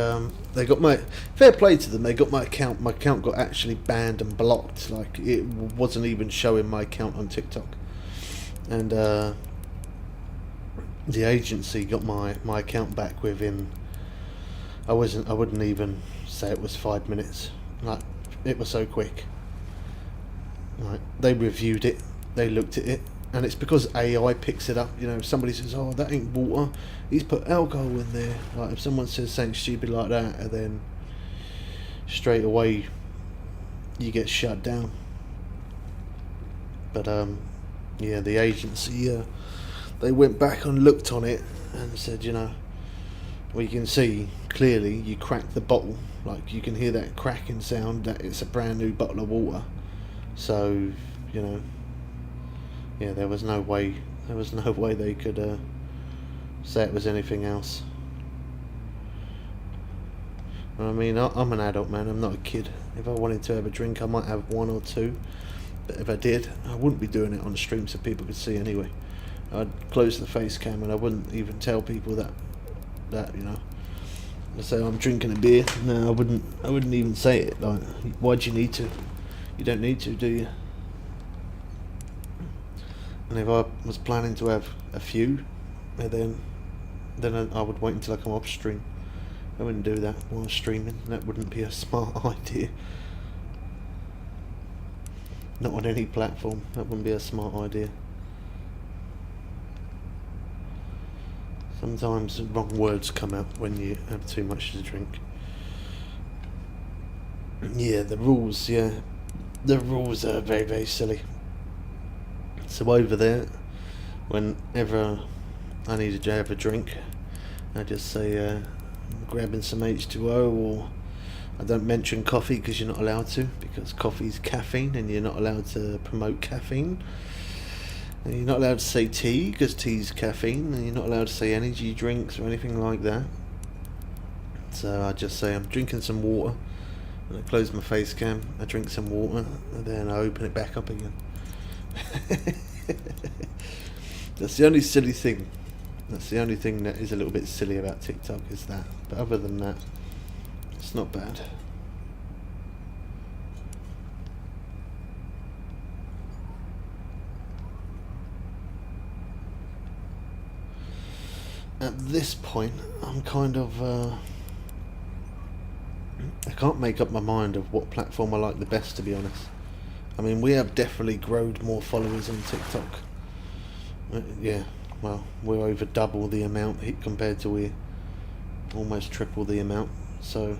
they got my, fair play to them, they got my account got actually banned and blocked, like it wasn't even showing my account on TikTok, and the agency got my account back within, I wouldn't even say it was 5 minutes. Like, it was so quick. Like, they reviewed it, they looked at it, and it's because AI picks it up. You know, if somebody says, "Oh, that ain't water, he's put alcohol in there." Like, if someone says something stupid like that, and then straight away you get shut down. But yeah, the agency, they went back and looked on it and said, you know, well, you can see clearly you cracked the bottle. Like, you can hear that cracking sound, that it's a brand new bottle of water. So, you know, yeah, there was no way they could say it was anything else. I mean, I'm an adult man, I'm not a kid. If I wanted to have a drink, I might have one or two. But if I did, I wouldn't be doing it on the stream so people could see anyway. I'd close the face cam and I wouldn't even tell people that you know. I'd say I'm drinking a beer. No, I wouldn't even say it. Like, why do you need to? You don't need to, do you? And if I was planning to have a few, then I would wait until I come off stream. I wouldn't do that while streaming. That wouldn't be a smart idea. Not on any platform. That wouldn't be a smart idea. Sometimes the wrong words come out when you have too much to drink. Yeah, the rules. Yeah, the rules are very, very silly. So over there, whenever I needed to have a drink, I just say, grabbing some H2O, or I don't mention coffee because you're not allowed to, because coffee's caffeine and you're not allowed to promote caffeine. And you're not allowed to say tea because tea's caffeine, and you're not allowed to say energy drinks or anything like that. So I just say I'm drinking some water, and I close my face cam, I drink some water, and then I open it back up again. That's the only silly thing. That's the only thing that is a little bit silly about TikTok, is that. But other than that, it's not bad. At this point, I'm kind of... I can't make up my mind of what platform I like the best, to be honest. I mean, we have definitely grown more followers on TikTok. Yeah. Well, we're over double the amount compared to we're almost triple the amount. So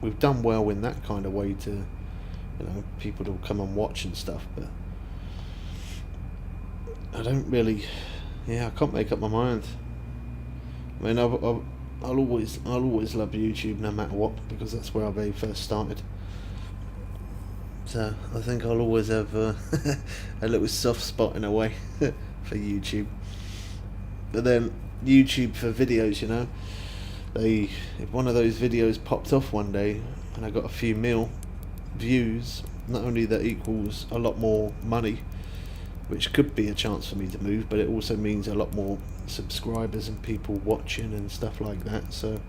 we've done well in that kind of way to, you know, people to come and watch and stuff. But I don't really, I can't make up my mind. I mean, I'll always love YouTube no matter what, because that's where I very first started. So I think I'll always have a little soft spot in a way for YouTube. But then YouTube for videos, you know, if one of those videos popped off one day and I got a few mil views, not only that equals a lot more money, which could be a chance for me to move, but it also means a lot more subscribers and people watching and stuff like that. So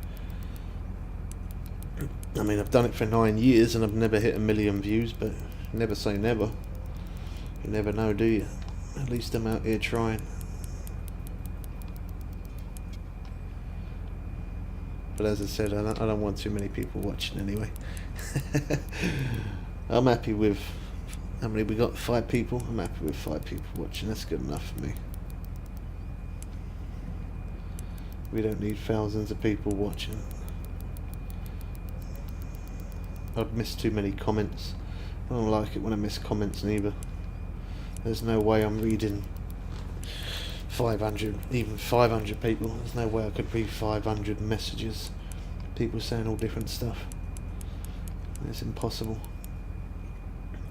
I mean, I've done it for 9 years and I've never hit 1 million views, but never say never. You never know, do you? At least I'm out here trying. But as I said, I don't want too many people watching anyway. I'm happy with... How many we got? 5 people? I'm happy with 5 people watching. That's good enough for me. We don't need thousands of people watching. I'd miss too many comments. I don't like it when I miss comments neither. There's no way I'm reading 500, even 500 people. There's no way I could read 500 messages. People saying all different stuff. It's impossible.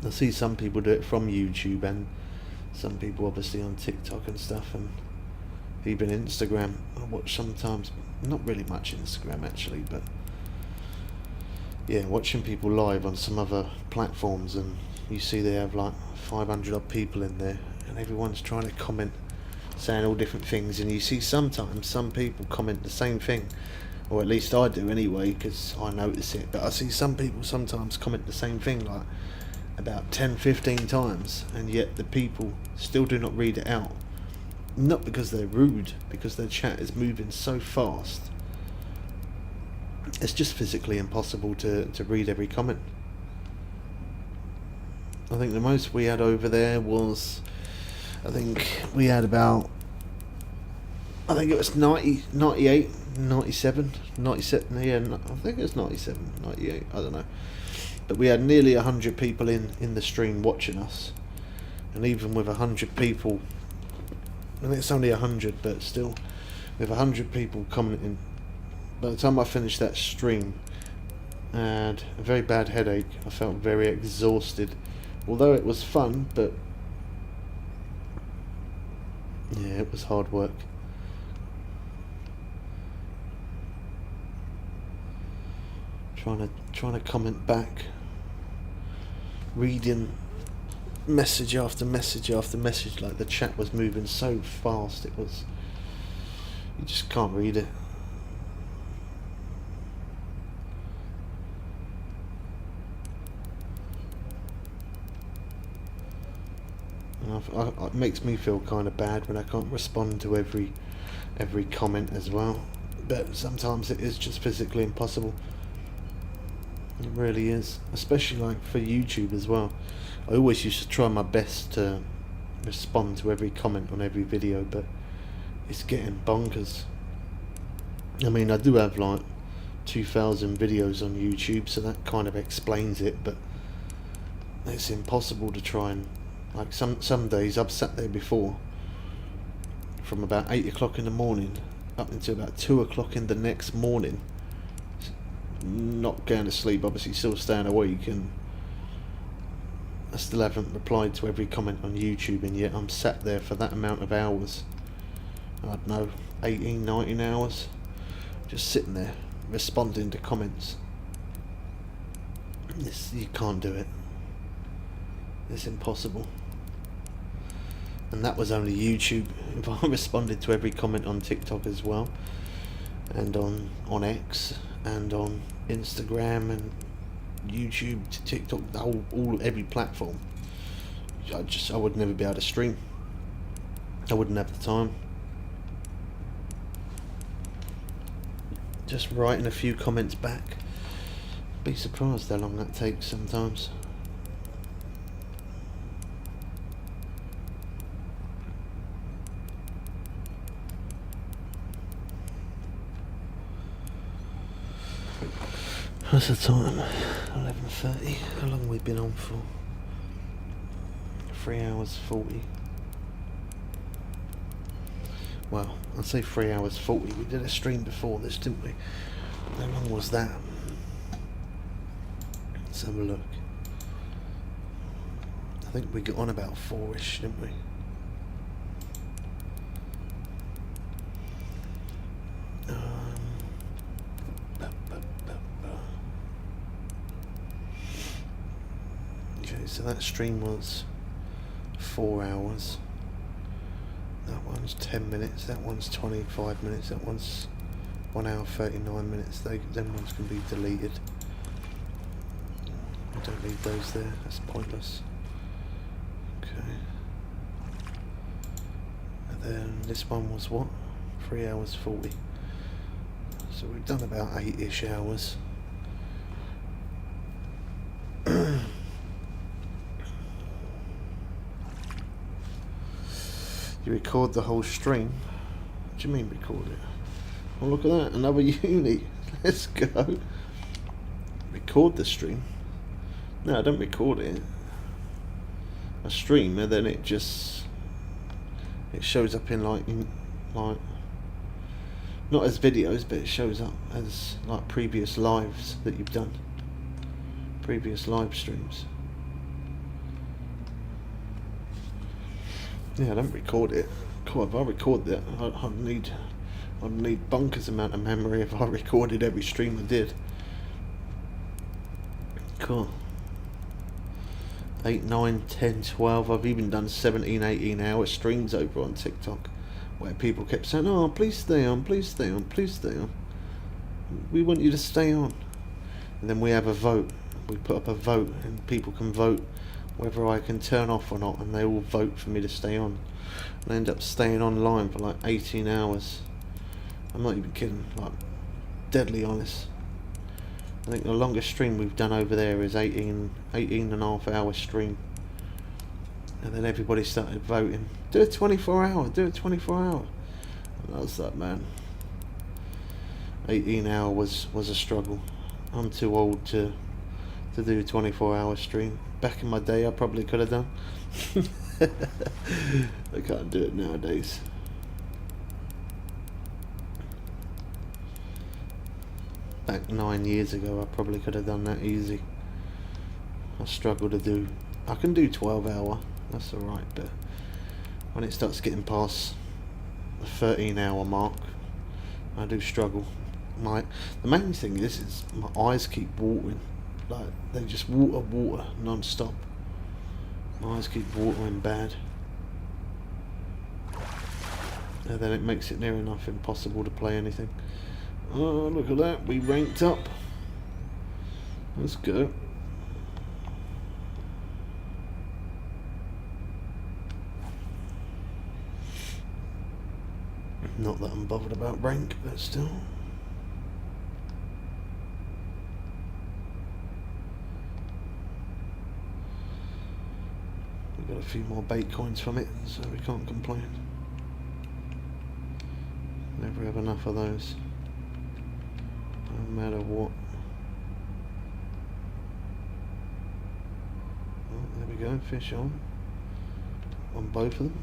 I see some people do it from YouTube, and some people obviously on TikTok and stuff, and even Instagram. I watch sometimes, not really much Instagram actually, but yeah, watching people live on some other platforms, and you see they have like 500 odd people in there, and everyone's trying to comment, saying all different things, and you see sometimes some people comment the same thing, or at least I do anyway, because I notice it, but I see some people sometimes comment the same thing like about 10-15 times, and yet the people still do not read it out. Not because they're rude, because their chat is moving so fast it's just physically impossible to read every comment. I think the most we had over there was, I think we had about, I think it was 90, 98, 97, 97, yeah, I think it was 97, 98, I don't know. But we had nearly 100 people in the stream watching us. And even with 100 people, and it's only 100, but still, with 100 people commenting, by the time I finished that stream, I had a very bad headache. I felt very exhausted. Although it was fun, but yeah, it was hard work. Trying to comment back, reading message after message after message, like the chat was moving so fast, you just can't read it. And it makes me feel kind of bad when I can't respond to every comment as well, but sometimes it is just physically impossible. It really is, especially like for YouTube as well. I always used to try my best to respond to every comment on every video, but it's getting bonkers. I mean, I do have like 2,000 videos on YouTube, so that kind of explains it, but it's impossible to try and, like, some days I've sat there before from about 8 o'clock in the morning up until about 2 o'clock in the next morning, not going to sleep, obviously still staying awake, and I still haven't replied to every comment on YouTube, and yet I'm sat there for that amount of hours. I don't know, 18, 19 hours, just sitting there responding to comments. You can't do it. It's impossible. And that was only YouTube. If I responded to every comment on TikTok as well, and on X, and on Instagram, and YouTube to TikTok, every platform, I would never be able to stream. I wouldn't have the time. Just writing a few comments back, be surprised how long that takes sometimes. What's the time? 11:30. How long have we been on for? 3 hours 40. Well, I'd say 3 hours 40. We did a stream before this, didn't we? How long was that? Let's have a look. I think we got on about 4ish, didn't we? Okay, so that stream was 4 hours. That one's 10 minutes, that one's 25 minutes, that one's 1 hour 39 minutes. Them ones can be deleted. I don't need those there, that's pointless. Okay. And then this one was what? 3 hours 40. So we've done about 8-ish hours. You record the whole stream? What do you mean record it? Oh, look at that, another uni. Let's go. Record the stream? No, I don't record it. I stream and then it shows up in like not as videos, but it shows up as like previous lives that you've done. Previous live streams. Yeah, I don't record it. Cool, if I record that, I'd need bonkers amount of memory if I recorded every stream I did. Cool. 8, 9, 10, 12. I've even done 17, 18 hour streams over on TikTok where people kept saying, oh, please stay on, please stay on, please stay on. We want you to stay on. And then we have a vote. We put up a vote and people can vote whether I can turn off or not, and they all vote for me to stay on. And I end up staying online for like 18 hours. I'm not even kidding, like deadly honest. I think the longest stream we've done over there is 18 and a half hour stream. And then everybody started voting, do a 24 hour, do a 24 hour. And I was like, man, 18 hour was a struggle. I'm too old to do a 24 hour stream. Back in my day I probably could have done. I can't do it nowadays. Back 9 years ago I probably could have done that easy. I struggle to do, I can do 12 hour, that's alright, but when it starts getting past the 13 hour mark I do struggle. The main thing is my eyes keep watering, like they just water non-stop. My eyes keep watering bad, and then it makes it near enough impossible to play anything. Oh, look at that, we ranked up. Let's go. Not that I'm bothered about rank, but still. We got a few more bait coins from it, so we can't complain. Never have enough of those, no matter what. Oh, there we go, fish on both of them.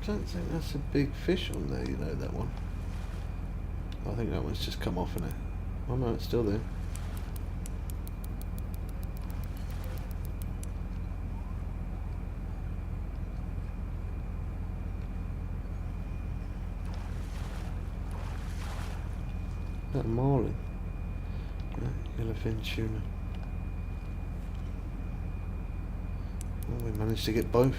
I don't think that's a big fish on there, you know, that one. I think that one's just come off in it. Oh no, it's still there. That marlin. Yeah, yellowfin tuna. Oh, we managed to get both.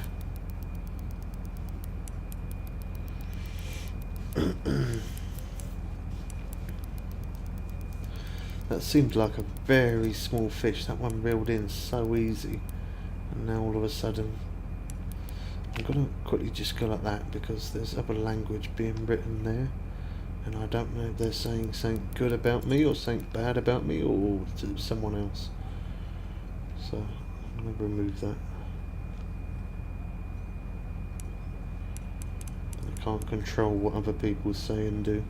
That seemed like a very small fish. That one reeled in so easy, and now all of a sudden I'm gonna quickly just go like that because there's other language being written there, and I don't know if they're saying something good about me or something bad about me or to someone else. So I'm gonna remove that. I can't control what other people say and do.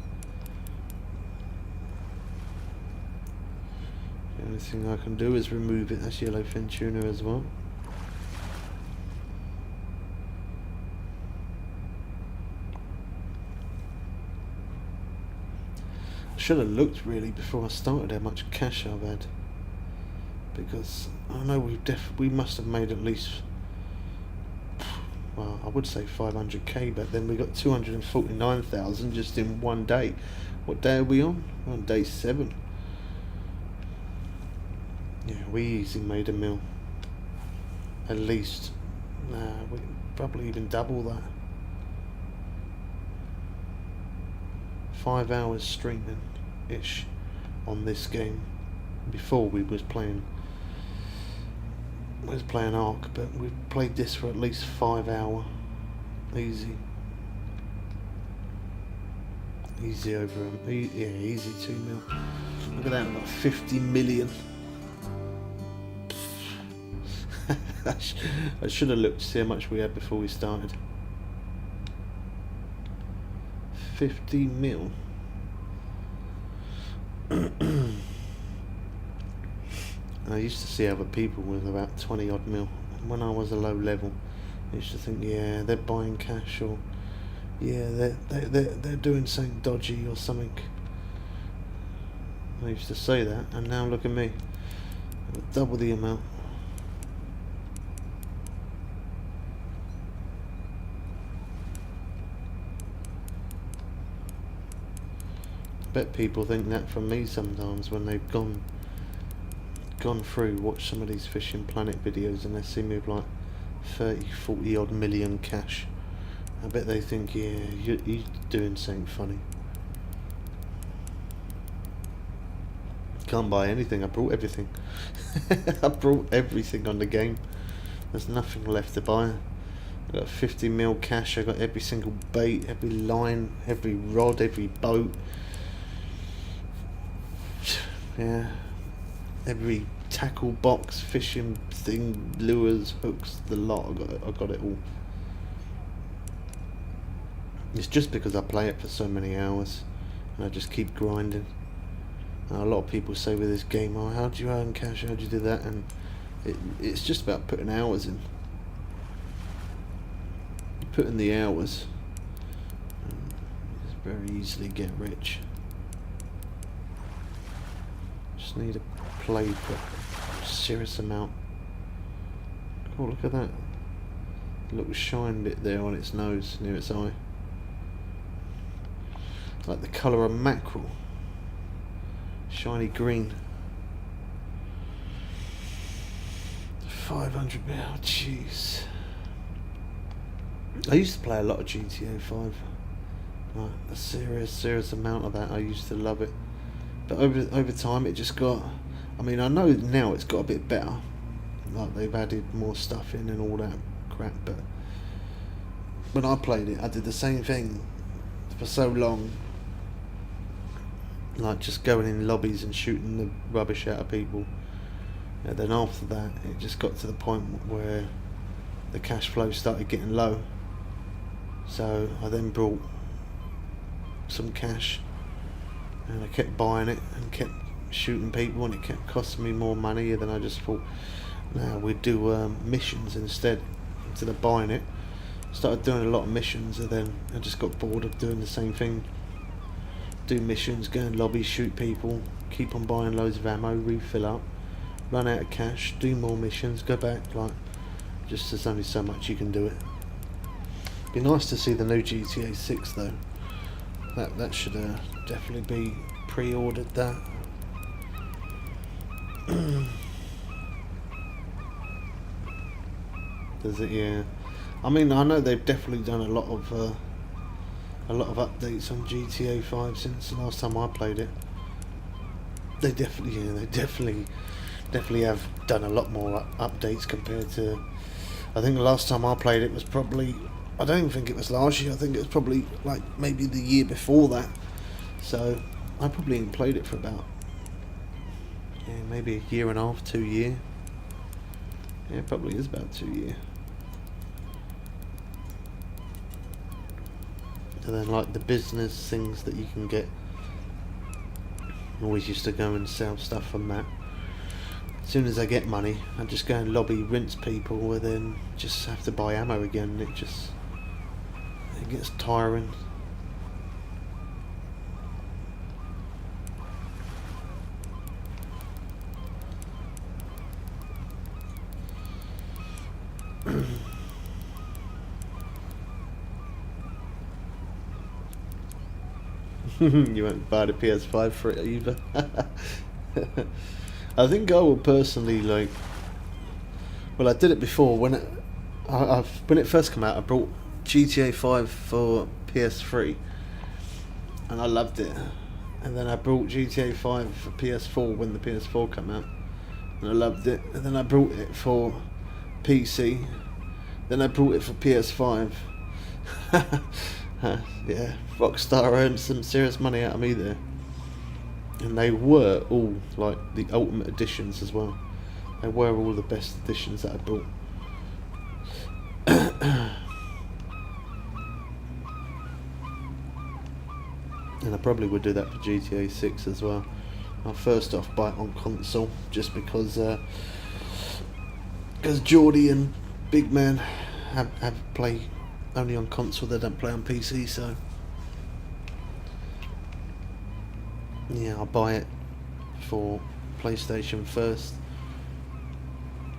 The only thing I can do is remove it. That's yellowfin tuna as well. I should have looked really before I started how much cash I've had, because I know we must have made at least, well, I would say 500k, but then we got 249,000 just in one day. What day are we on? We're on day 7. Yeah, we easily made a mil. At least. Nah, we probably even double that. 5 hours streaming ish on this game. Before we was playing Ark, but we've played this for at least 5 hours. Easy. Easy over yeah, easy 2 mil. Look at that, we've got 50 million. I should have looked to see how much we had before we started. 50 mil. I used to see other people with about 20 odd mil. When I was a low level, I used to think, yeah, they're buying cash, or yeah, they're doing something dodgy or something. I used to say that, and now look at me, double the amount. I bet people think that from me sometimes when they've gone through, watch some of these Fishing Planet videos, and they see me with like 30, 40 odd million cash. I bet they think, yeah, you're doing something funny. can't buy anything. I brought everything. I brought everything on the game. There's nothing left to buy. I got 50 mil cash. I got every single bait, every line, every rod, every boat. Yeah, every tackle box, fishing thing, lures, hooks, the lot. I got it all. It's just because I play it for so many hours, and I just keep grinding. And a lot of people say with this game, "Oh, how do you earn cash? How do you do that?" And it's just about putting hours in. You put in the hours, and you very easily get rich. Just need to play for a serious amount. Oh, look at that little shine bit there on its nose near its eye. Like the colour of mackerel. Shiny green. 500 mil, jeez. I used to play a lot of GTA 5. Like a serious amount of that. I used to love it. But over time it just got, I mean, I know now it's got a bit better. Like they've added more stuff in and all that crap, but when I played it I did the same thing for so long. Like just going in lobbies and shooting the rubbish out of people. And then after that it just got to the point where the cash flow started getting low. So I then brought some cash and I kept buying it and kept shooting people, and it kept costing me more money. And then I just thought, now we'd do missions instead of buying it. Started doing a lot of missions, and then I just got bored of doing the same thing. Do missions, go in lobbies, shoot people, keep on buying loads of ammo, refill up, run out of cash, do more missions, go back. Like, just there's only so much you can do it. Be nice to see the new GTA 6 though. That should definitely be pre-ordered. That. Does it? Yeah. I mean, I know they've definitely done a lot of updates on GTA 5 since the last time I played it. They definitely have done a lot more updates compared to. I think the last time I played it was probably. I don't even think it was last year. I think it was probably like maybe the year before that. So I probably ain't played it for about maybe a year and a half, 2 years. Yeah, it probably is about 2 years. And then like the business things that you can get. I always used to go and sell stuff from that. As soon as I get money, I just go and lobby, rinse people, and then just have to buy ammo again. It gets tiring. You won't buy the PS5 for it either. I think I will personally like. Well, I did it before when when it first came out. I brought GTA 5 for PS3, and I loved it. And then I brought GTA 5 for PS4 when the PS4 came out, and I loved it. And then I brought it for PC. Then I brought it for PS5. Yeah, Rockstar earned some serious money out of me there. And they were all like the ultimate editions as well. They were all the best editions that I bought. And I probably would do that for GTA 6 as well. I'll first off buy it on console, just because Geordie and Big Man have play only on console, they don't play on PC, so yeah, I'll buy it for PlayStation first,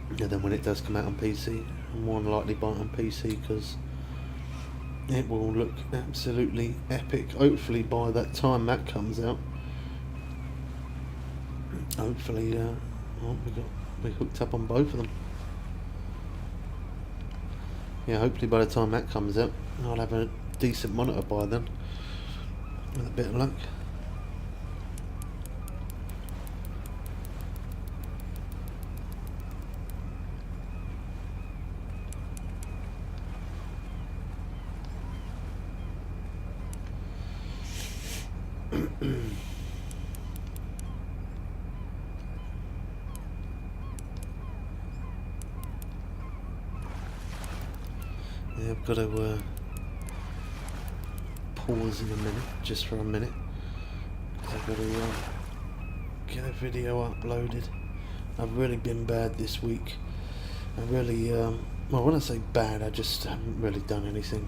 and then when it does come out on PC, I'll more than likely buy it on PC because it will look absolutely epic. Hopefully by that time that comes out, hopefully we hooked up on both of them. Yeah, hopefully by the time that comes out, I'll have a decent monitor by then, with a bit of luck. Yeah, I've got to pause in a minute, just for a minute, because I've got to get a video uploaded. I've really been bad this week. I really, well, when I say bad, I just haven't really done anything.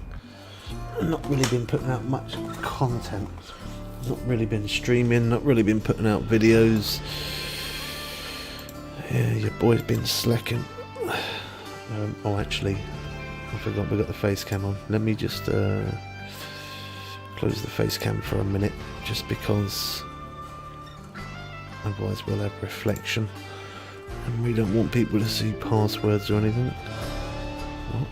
I've not really been putting out much content. Not really been streaming, not really been putting out videos. Yeah, your boy's been slacking. Oh, actually, I forgot we got the face cam on. Let me just close the face cam for a minute, just because otherwise we'll have reflection, and we don't want people to see passwords or anything. What?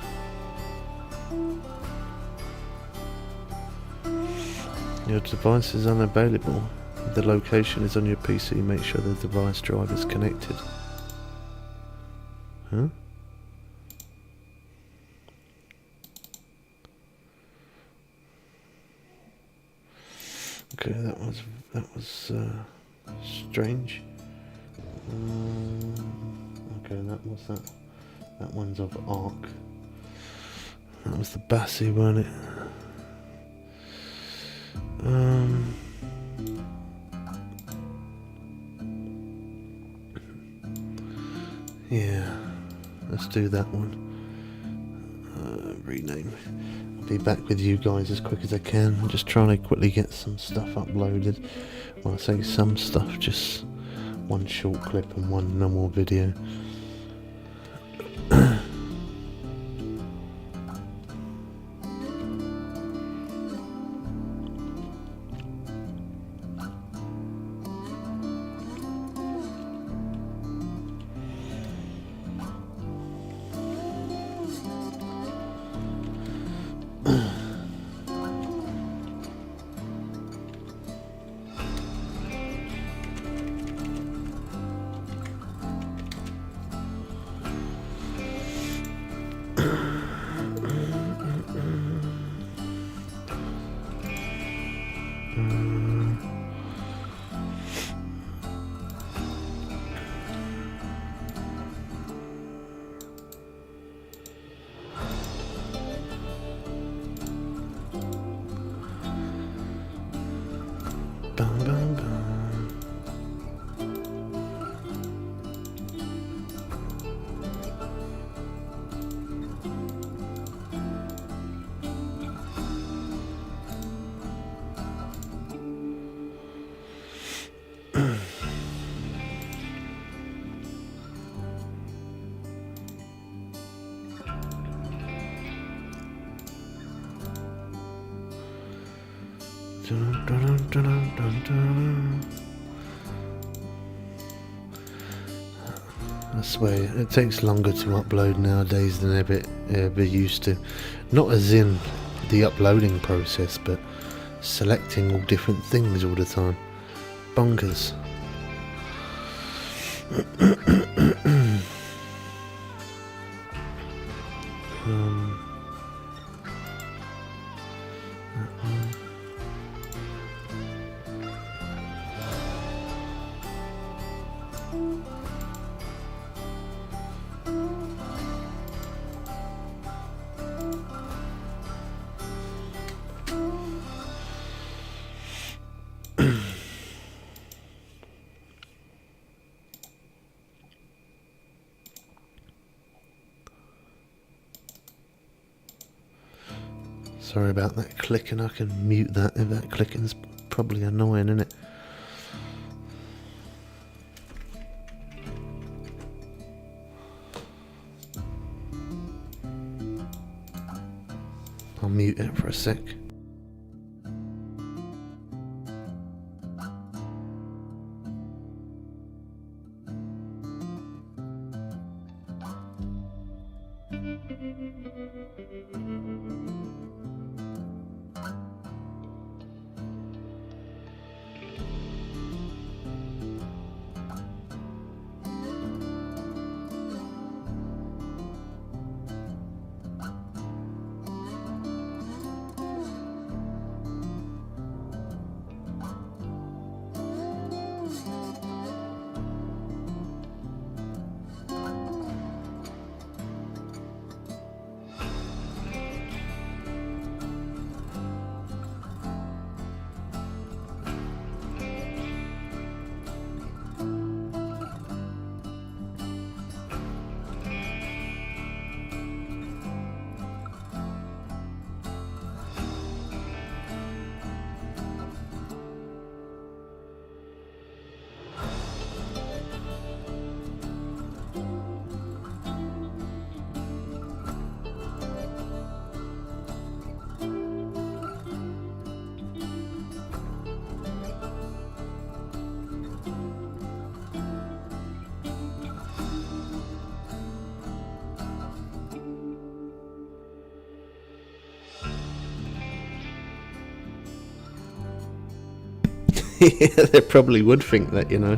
Your device is unavailable. The location is on your PC. Make sure the device drive is connected. Huh? Okay, that was strange. Okay, that was that. That one's of Arc. That was the Bassi, wasn't it? Yeah, let's do that one. Rename. I'll be back with you guys as quick as I can. I'm just trying to quickly get some stuff uploaded. When I say some stuff, just one short clip and one normal video. Bum, bum, bum. Dun, dun, dun, dun, dun, dun. I swear, it takes longer to upload nowadays than ever used to. Not as in the uploading process, but selecting all different things all the time. Bonkers. That one. Sorry about that clicking. I can mute that if that clicking's probably annoying, isn't it? I'll mute it for a sec. They probably would think that, you know.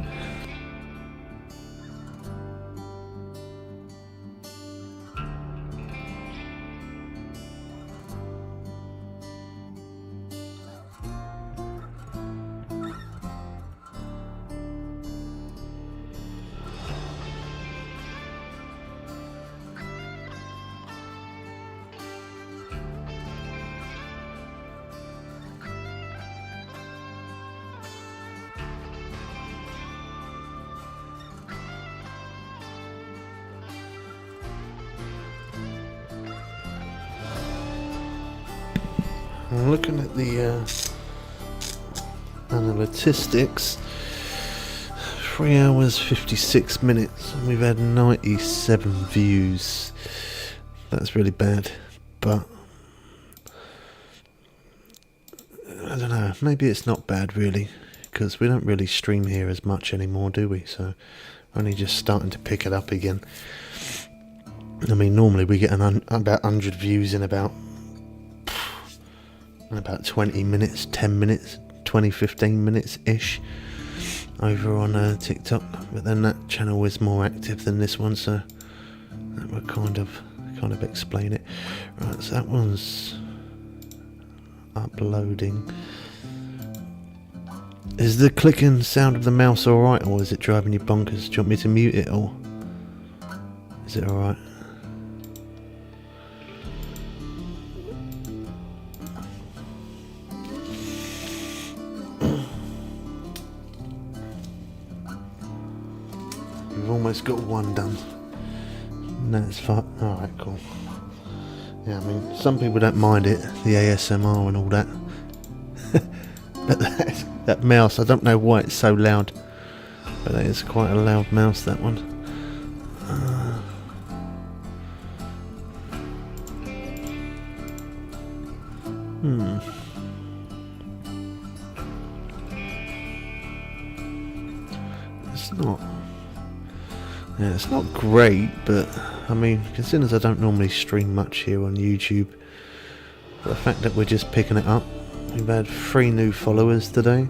I'm looking at the analytics. 3 hours 56 minutes, and we've had 97 views. That's really bad, but I don't know, maybe it's not bad really, because we don't really stream here as much anymore, do we? So only just starting to pick it up again. I mean, normally we get about 100 views in about 20 minutes, 10 minutes, 20, 15 minutes ish over on TikTok, but then that channel is more active than this one, so that would kind of explain it. Right, so that one's uploading. Is the clicking sound of the mouse alright, or is it driving you bonkers? Do you want me to mute it, or is it alright? We've almost got one done. That's fine. Alright, cool. Yeah, I mean, some people don't mind it, the ASMR and all that. But that mouse, I don't know why it's so loud. But that is quite a loud mouse, that one. It's not... Yeah, it's not great, but I mean, considering as I don't normally stream much here on YouTube, but the fact that we're just picking it up, we've had 3 new followers today.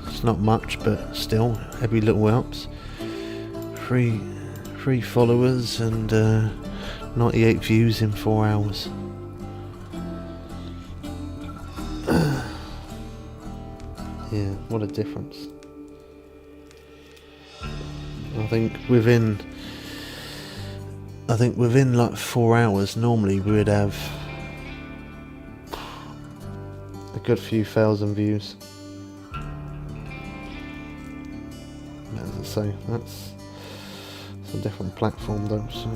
It's not much, but still, every little helps. 3 followers and 98 views in 4 hours. Yeah, what a difference. I think within like 4 hours, normally we would have a good few thousand views. As I say, that's a different platform though, so.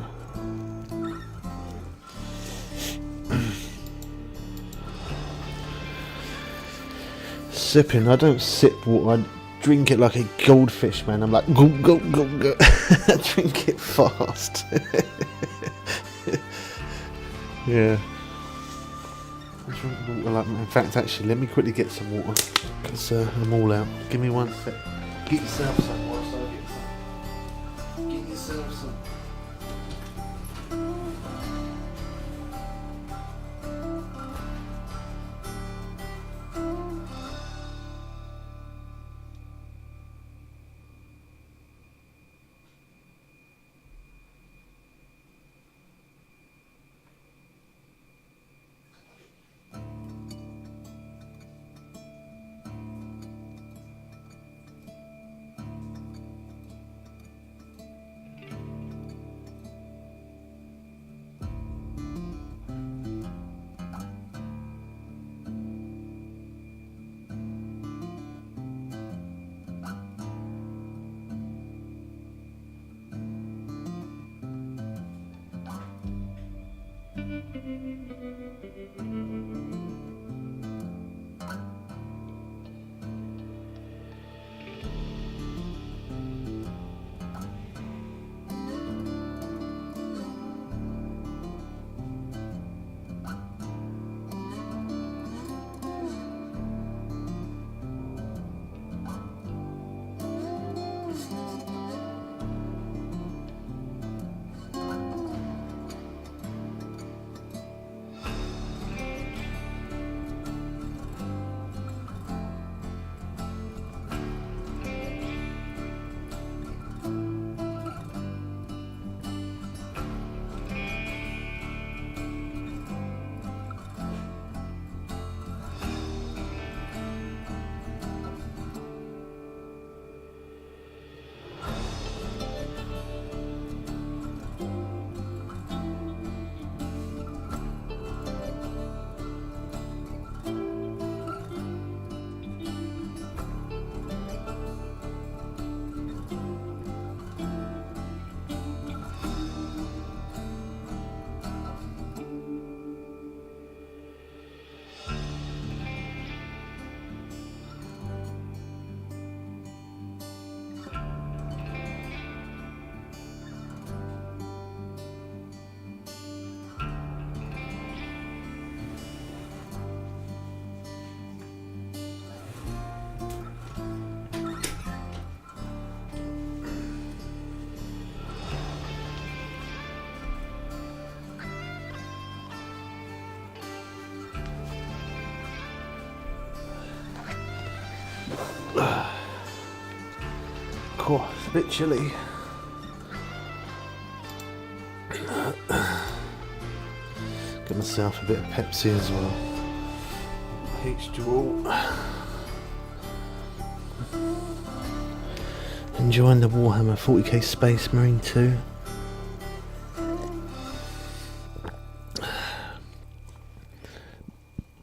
Sipping, I don't sip water, I drink it like a goldfish, man. I'm like, go, go, go, go. I drink it fast. Yeah. I drink water like, in fact, actually, let me quickly get some water, because I'm all out. Give me 1 sec. Get yourself some water, so I get some. Get yourself some. Cool, it's a bit chilly. Get myself a bit of Pepsi as well. H2O. Enjoying the Warhammer 40k Space Marine 2.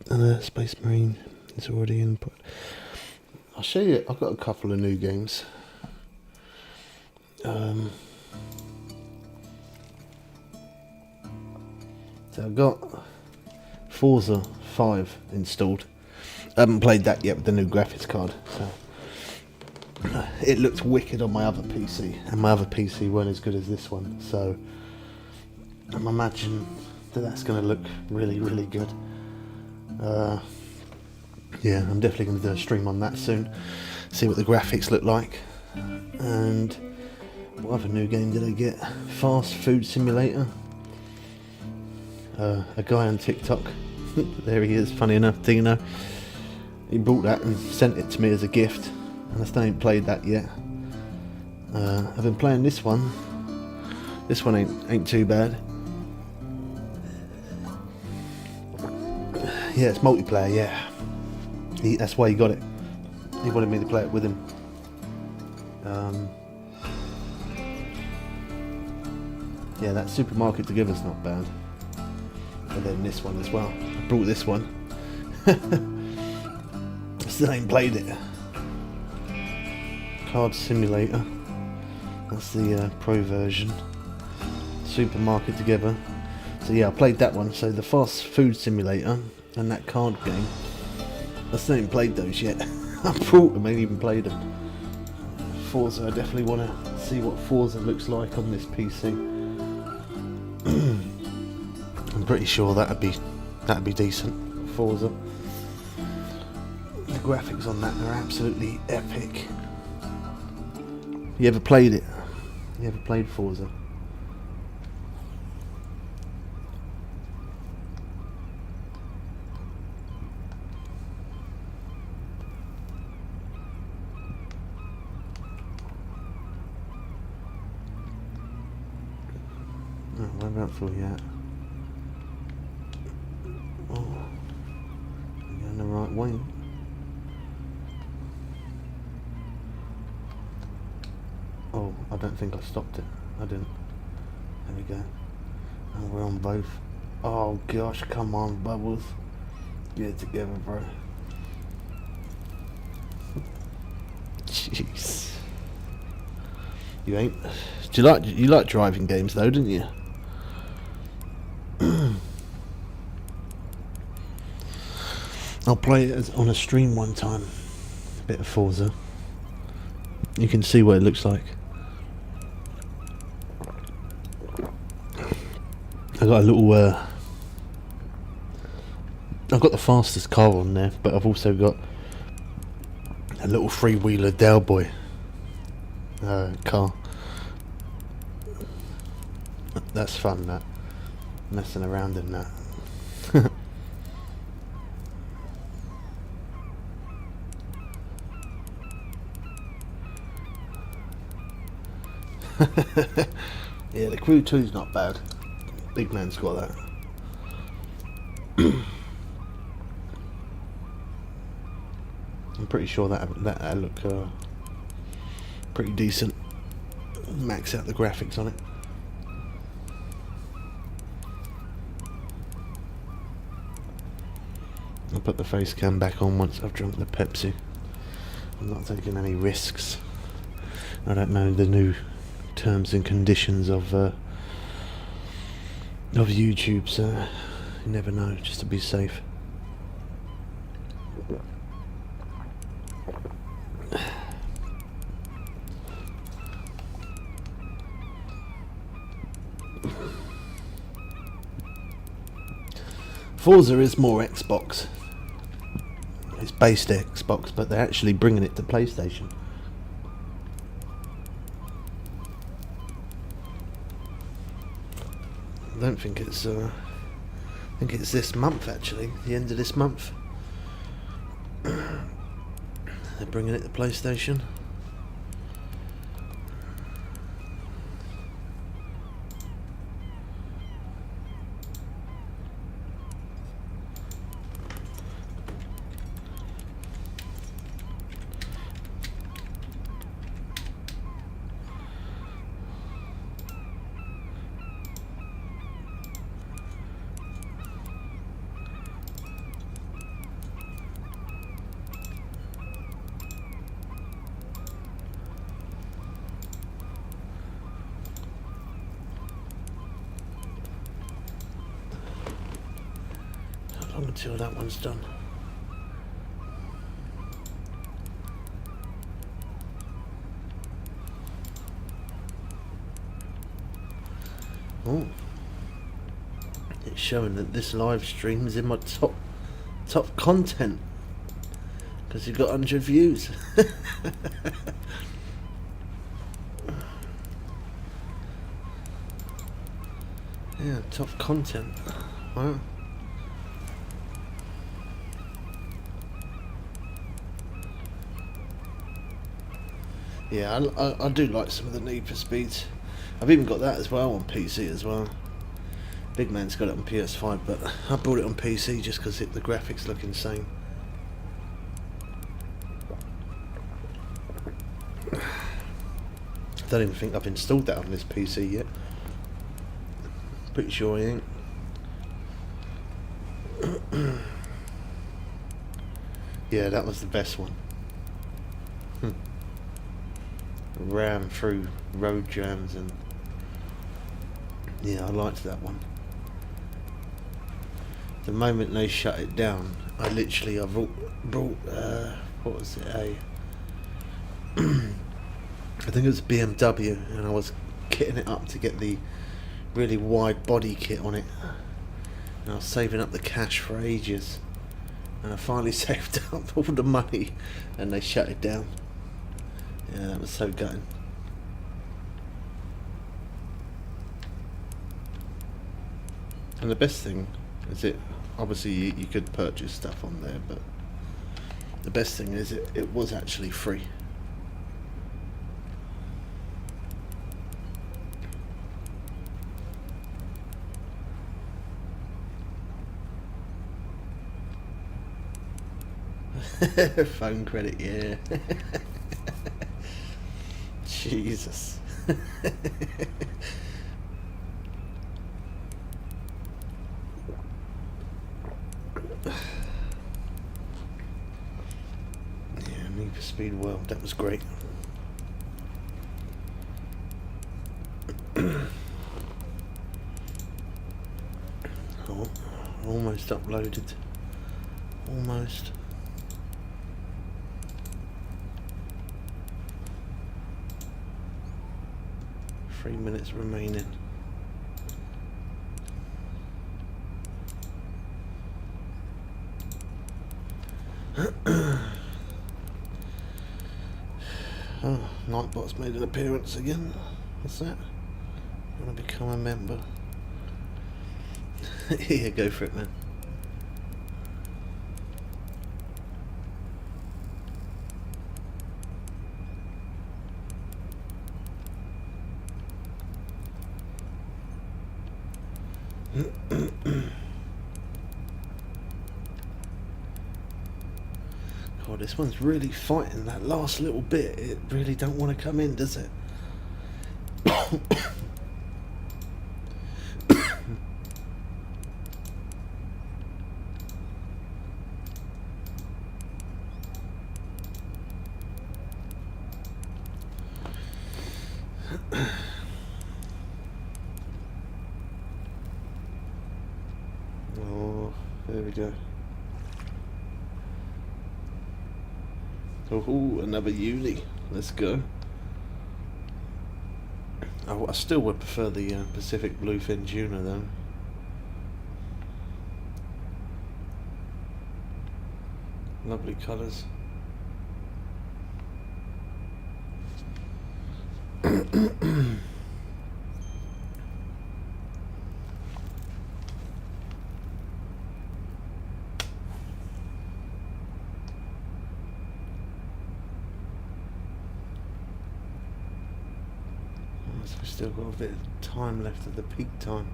And the Space Marine is already input. I'll show you, I've got a couple of new games. So I've got Forza 5 installed. I haven't played that yet with the new graphics card. So it looked wicked on my other PC, and my other PC weren't as good as this one. So I'm imagining that that's going to look really, really good. Yeah, I'm definitely going to do a stream on that soon. See what the graphics look like. And what other new game did I get? Fast Food Simulator. A guy on TikTok, there he is, funny enough, Dino. He bought that and sent it to me as a gift, and I still ain't played that yet. I've been playing this one. This one ain't too bad. Yeah, it's multiplayer, yeah. That's why he got it. He wanted me to play it with him. Yeah, that Supermarket Together's not bad. And then this one as well. I brought this one. I still ain't played it. Card Simulator. That's the pro version. Supermarket Together. So yeah, I played that one. So the Fast Food Simulator and that card game. I still ain't played those yet. I brought them, I ain't even played them. Forza, I definitely want to see what Forza looks like on this PC. I'm pretty sure that'd be decent. Forza. The graphics on that are absolutely epic. You ever played it? You ever played Forza? Oh, where about for you at? Oh, you're going the right way. Oh, I don't think I stopped it. I didn't. There we go. And we're on both. Oh gosh, come on, Bubbles. Get it together, bro. Jeez. You ain't. Do you like driving games though, didn't you? I'll play it on a stream one time. A bit of Forza. You can see what it looks like. I got a little. I've got the fastest car on there, but I've also got a little three-wheeler Del Boy car. That's fun, that. Messing around in that. Yeah, the Crew 2's not bad. Big man's got that. I'm pretty sure that'll look pretty decent. Max out the graphics on it. I'll put the face cam back on once I've drunk the Pepsi. I'm not taking any risks. I don't know the new terms and conditions of YouTube, so you never know, just to be safe. Forza is more Xbox. It's based Xbox, but they're actually bringing it to PlayStation. I don't think it's. I think it's this month actually, the end of this month. They're bringing it to PlayStation. Until that one's done. Oh, it's showing that this live stream is in my top content because you got 100 views. Yeah, top content. Wow. Yeah, I do like some of the Need for Speeds. I've even got that as well on PC as well. Big Man's got it on PS5, but I bought it on PC just because the graphics look insane. I don't even think I've installed that on this PC yet. Pretty sure I ain't. Yeah, that was the best one. Ran through road jams and yeah, I liked that one. The moment they shut it down, I brought what was it, I think it was BMW, and I was kitting it up to get the really wide body kit on it, and I was saving up the cash for ages, and I finally saved up all the money and they shut it down. Yeah, that was so gutting. And the best thing is obviously you could purchase stuff on there, but the best thing is it was actually free. Phone credit, yeah. Jesus. Yeah, Need for Speed World, that was great. Oh, almost uploaded. Almost. Three minutes remaining. Oh, Nightbot's made an appearance again. What's that? You want to become a member? Yeah, go for it, man. God, this one's really fighting that last little bit. It really don't want to come in, does it? Oh, there we go. Oh, another uni. Let's go. Oh, I still would prefer the Pacific Bluefin Tuna though. Lovely colours. We've still got a bit of time left of the peak time.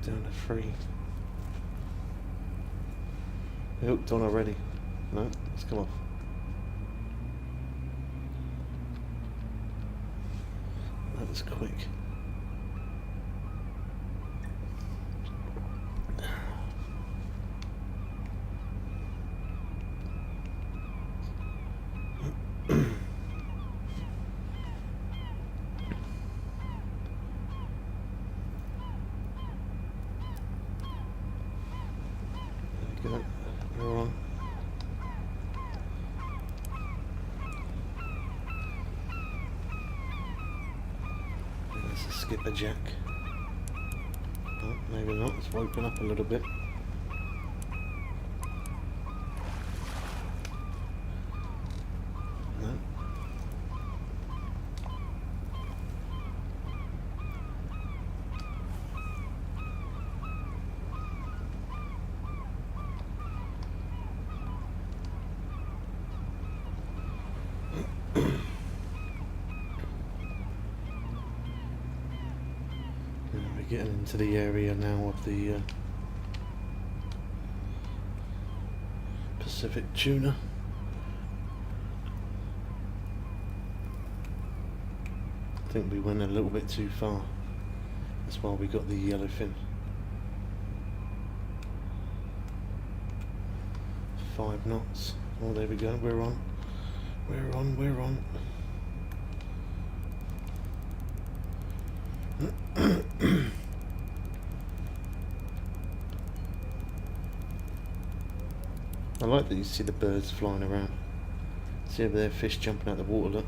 Down to 3. We hooked on already. No, let's come off. That was quick. There we go. We're on. There's a skipper jack. Oh, maybe not. It's woken up a little bit. No. We're getting into the area now of the Pacific tuna. I think we went a little bit too far. That's why we got the yellowfin. 5 knots. Oh, there we go. We're on. We're on. We're on. I like that you see the birds flying around. See over there, fish jumping out the water, look.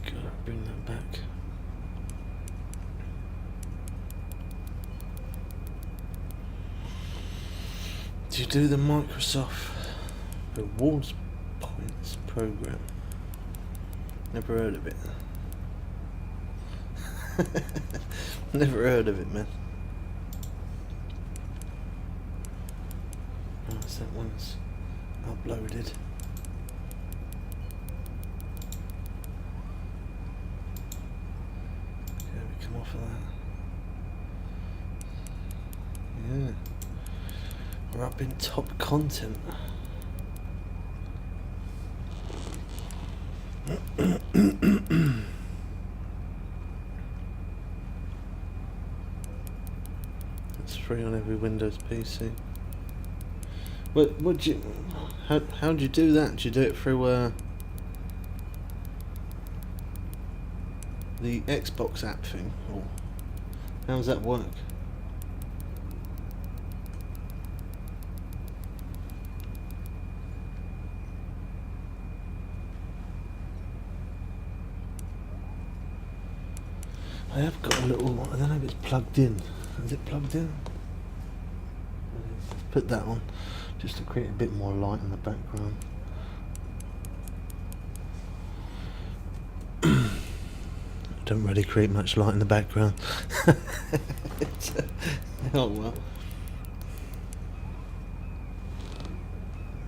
Gotta bring that back. Do you do the Microsoft Rewards Points program? Never heard of it. Never heard of it, man. Oh, so that one's uploaded. Okay, we come off of that. Yeah. We're up in top content. It's free on every Windows PC. What you? How'd you do that? Did you do it through the Xbox app thing, or how does that work? I have got a little, I don't know if it's plugged in. Is it plugged in? Let's put that on, just to create a bit more light in the background. Don't really create much light in the background. Oh well.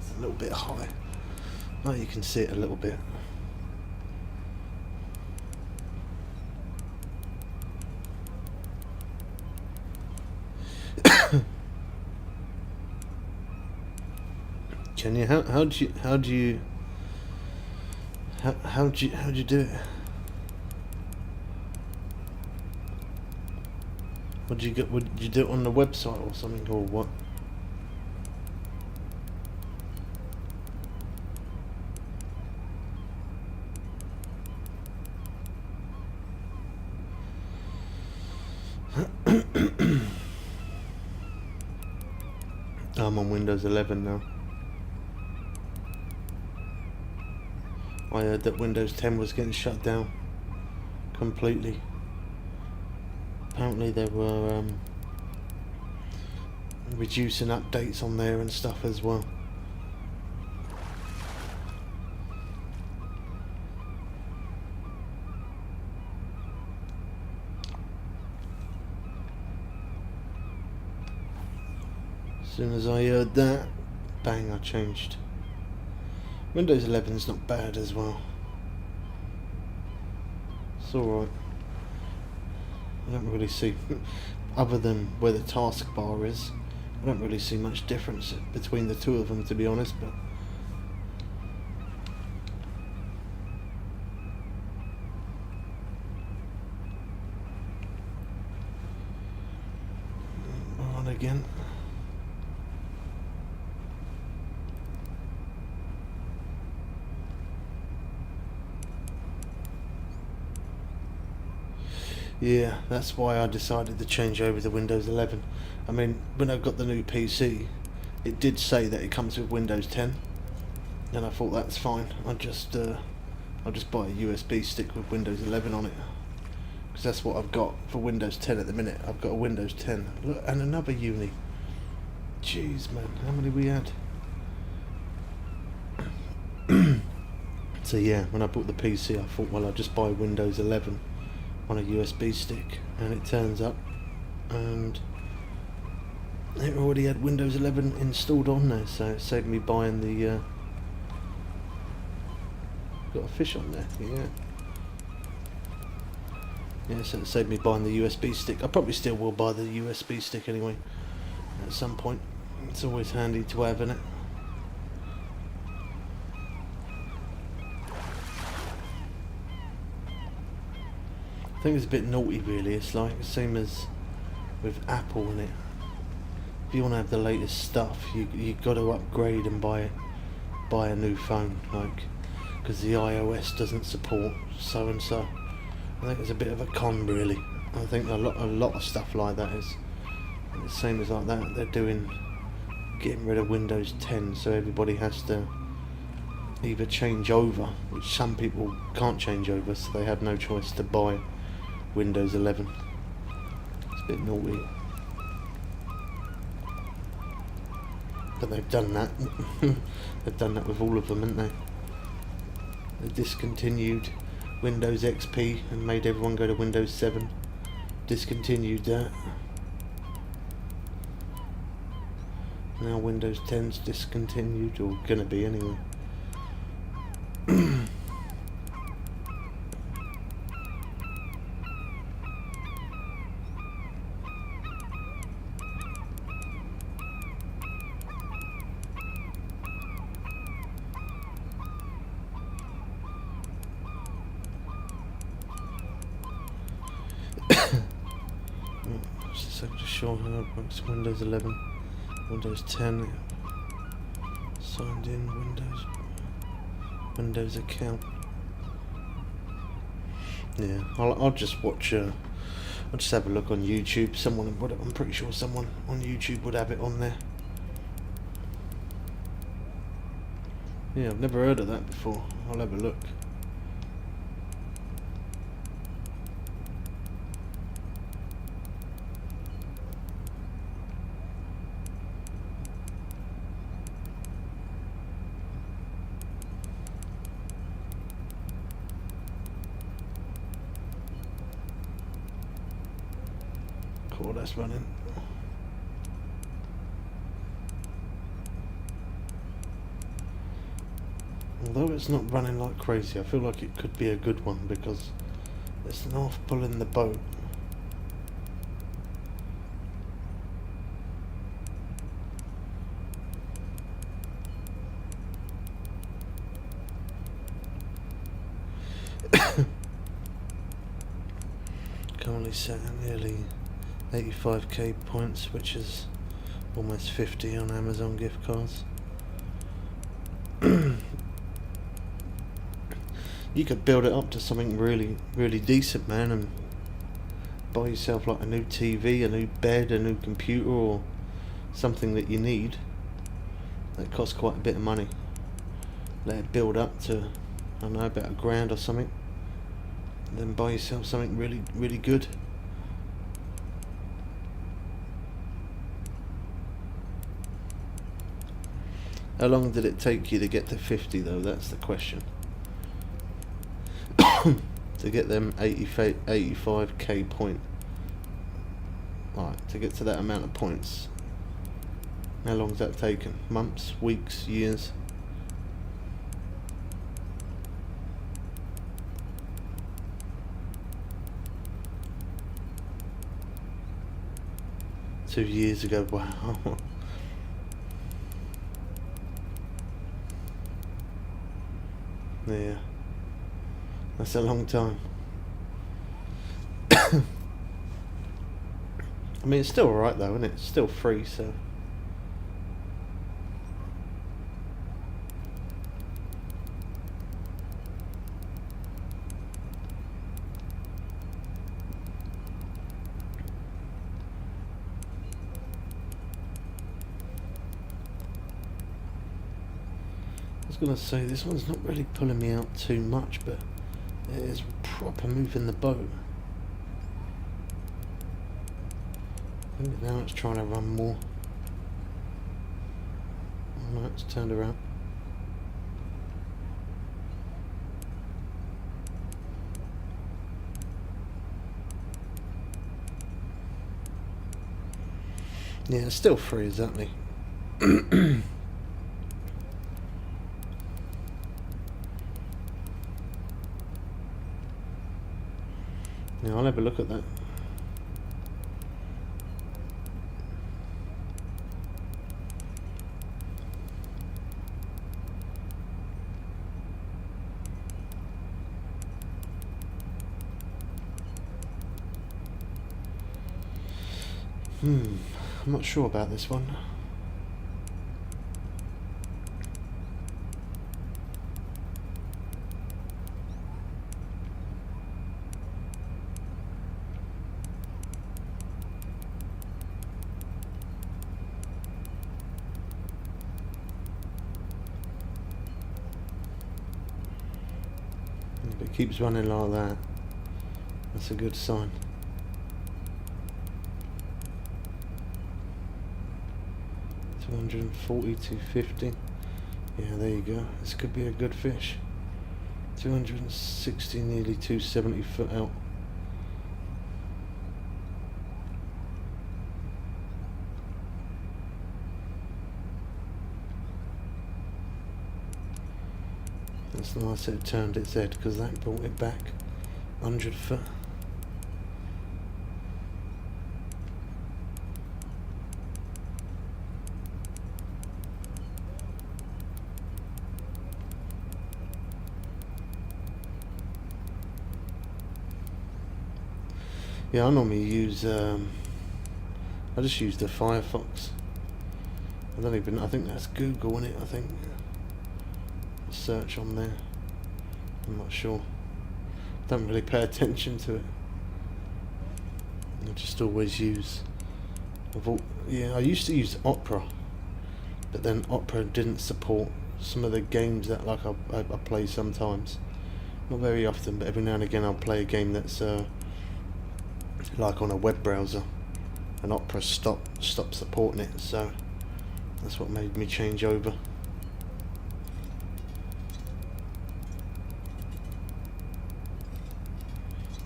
It's a little bit high. Oh, you can see it a little bit. Can you? How do you do it? Would you get? Would you do it on the website or something, or what? I'm on Windows 11 now. I heard that Windows 10 was getting shut down completely. apparently there were reducing updates on there and stuff as well. As soon as I heard that, bang, I changed. Windows 11's not bad as well. It's alright. I don't really see, other than where the taskbar is, I don't really see much difference between the two of them, to be honest, but on again. Yeah, that's why I decided to change over to Windows 11. I mean, when I got the new PC, it did say that it comes with Windows 10, and I thought that's fine. I'll just buy a USB stick with Windows 11 on it, because that's what I've got for Windows 10 at the minute. I've got a Windows 10. Look, and another uni. Jeez, man, how many we had? So yeah, when I bought the PC, I thought, well, I'll just buy Windows 11 on a USB stick, and it turns up and it already had Windows 11 installed on there, so it saved me buying the got a fish on there, yeah, so it saved me buying the USB stick. I probably still will buy the USB stick anyway at some point. It's always handy to have, isn't it? I think it's a bit naughty, really. It's like the same as with Apple, and it. If you want to have the latest stuff, you got to upgrade and buy a new phone, like, because the iOS doesn't support so and so. I think it's a bit of a con, really. I think a lot of stuff like that is the same as like that. They're getting rid of Windows 10, so everybody has to either change over, which some people can't change over, so they have no choice to buy Windows 11. It's a bit naughty, but they've done that. They've done that with all of them, haven't they? They discontinued Windows XP and made everyone go to Windows 7. Discontinued that. Now Windows 10's discontinued, or gonna be anyway. So to show how it works, Windows 11, Windows 10, signed in, Windows account. Yeah, I'll just watch. I'll just have a look on YouTube. I'm pretty sure someone on YouTube would have it on there. Yeah, I've never heard of that before. I'll have a look. Cool, that's running. Although it's not running like crazy, I feel like it could be a good one, because it's North pulling the boat. Currently set at nearly 85k points, which is almost 50 on Amazon gift cards. You could build it up to something really, really decent, man, and buy yourself like a new TV, a new bed, a new computer, or something that you need. That costs quite a bit of money. Let it build up to, I don't know, about $1,000 or something. Then buy yourself something really, really good. How long did it take you to get to 50 though? That's the question. To get them 85k point. Right, to get to that amount of points. How long's that taken? Months, weeks, years? Two years ago, wow. Yeah. That's a long time. I mean, it's still alright though, isn't it? It's still free, so. I was going to say, this one's not really pulling me out too much, but it is proper moving the boat. I think now it's trying to run more. Oh no, it's turned around. Yeah, it's still free, exactly. Yeah, I'll have a look at that. I'm not sure about this one. If it keeps running like that, that's a good sign. $240, $250. Yeah, there you go. This could be a good fish. 260, nearly 270 foot out. That's nice it turned its head, because that brought it back 100 foot. Yeah, I normally use, I just use the Firefox. I think that's Google, isn't it? I think. Search on there. I'm not sure. Don't really pay attention to it. I just always use. I used to use Opera, but then Opera didn't support some of the games that I play sometimes. Not very often, but every now and again I'll play a game that's like on a web browser, and Opera stopped supporting it, so that's what made me change over.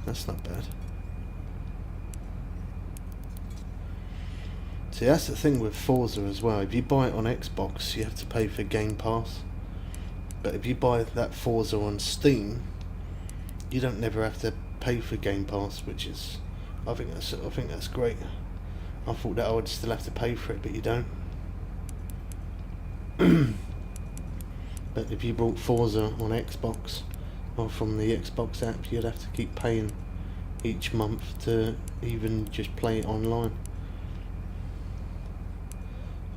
That's not bad. See, that's the thing with Forza as well. If you buy it on Xbox, you have to pay for Game Pass. But if you buy that Forza on Steam, you don't never have to pay for Game Pass, which is, I think that's great. I thought that I would still have to pay for it, but you don't. But if you bought Forza on Xbox, or from the Xbox app, you'd have to keep paying each month to even just play it online.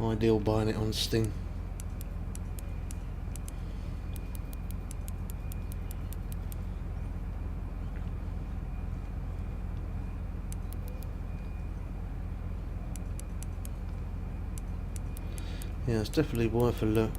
Ideal buying it on Steam. Yeah, it's definitely worth a look.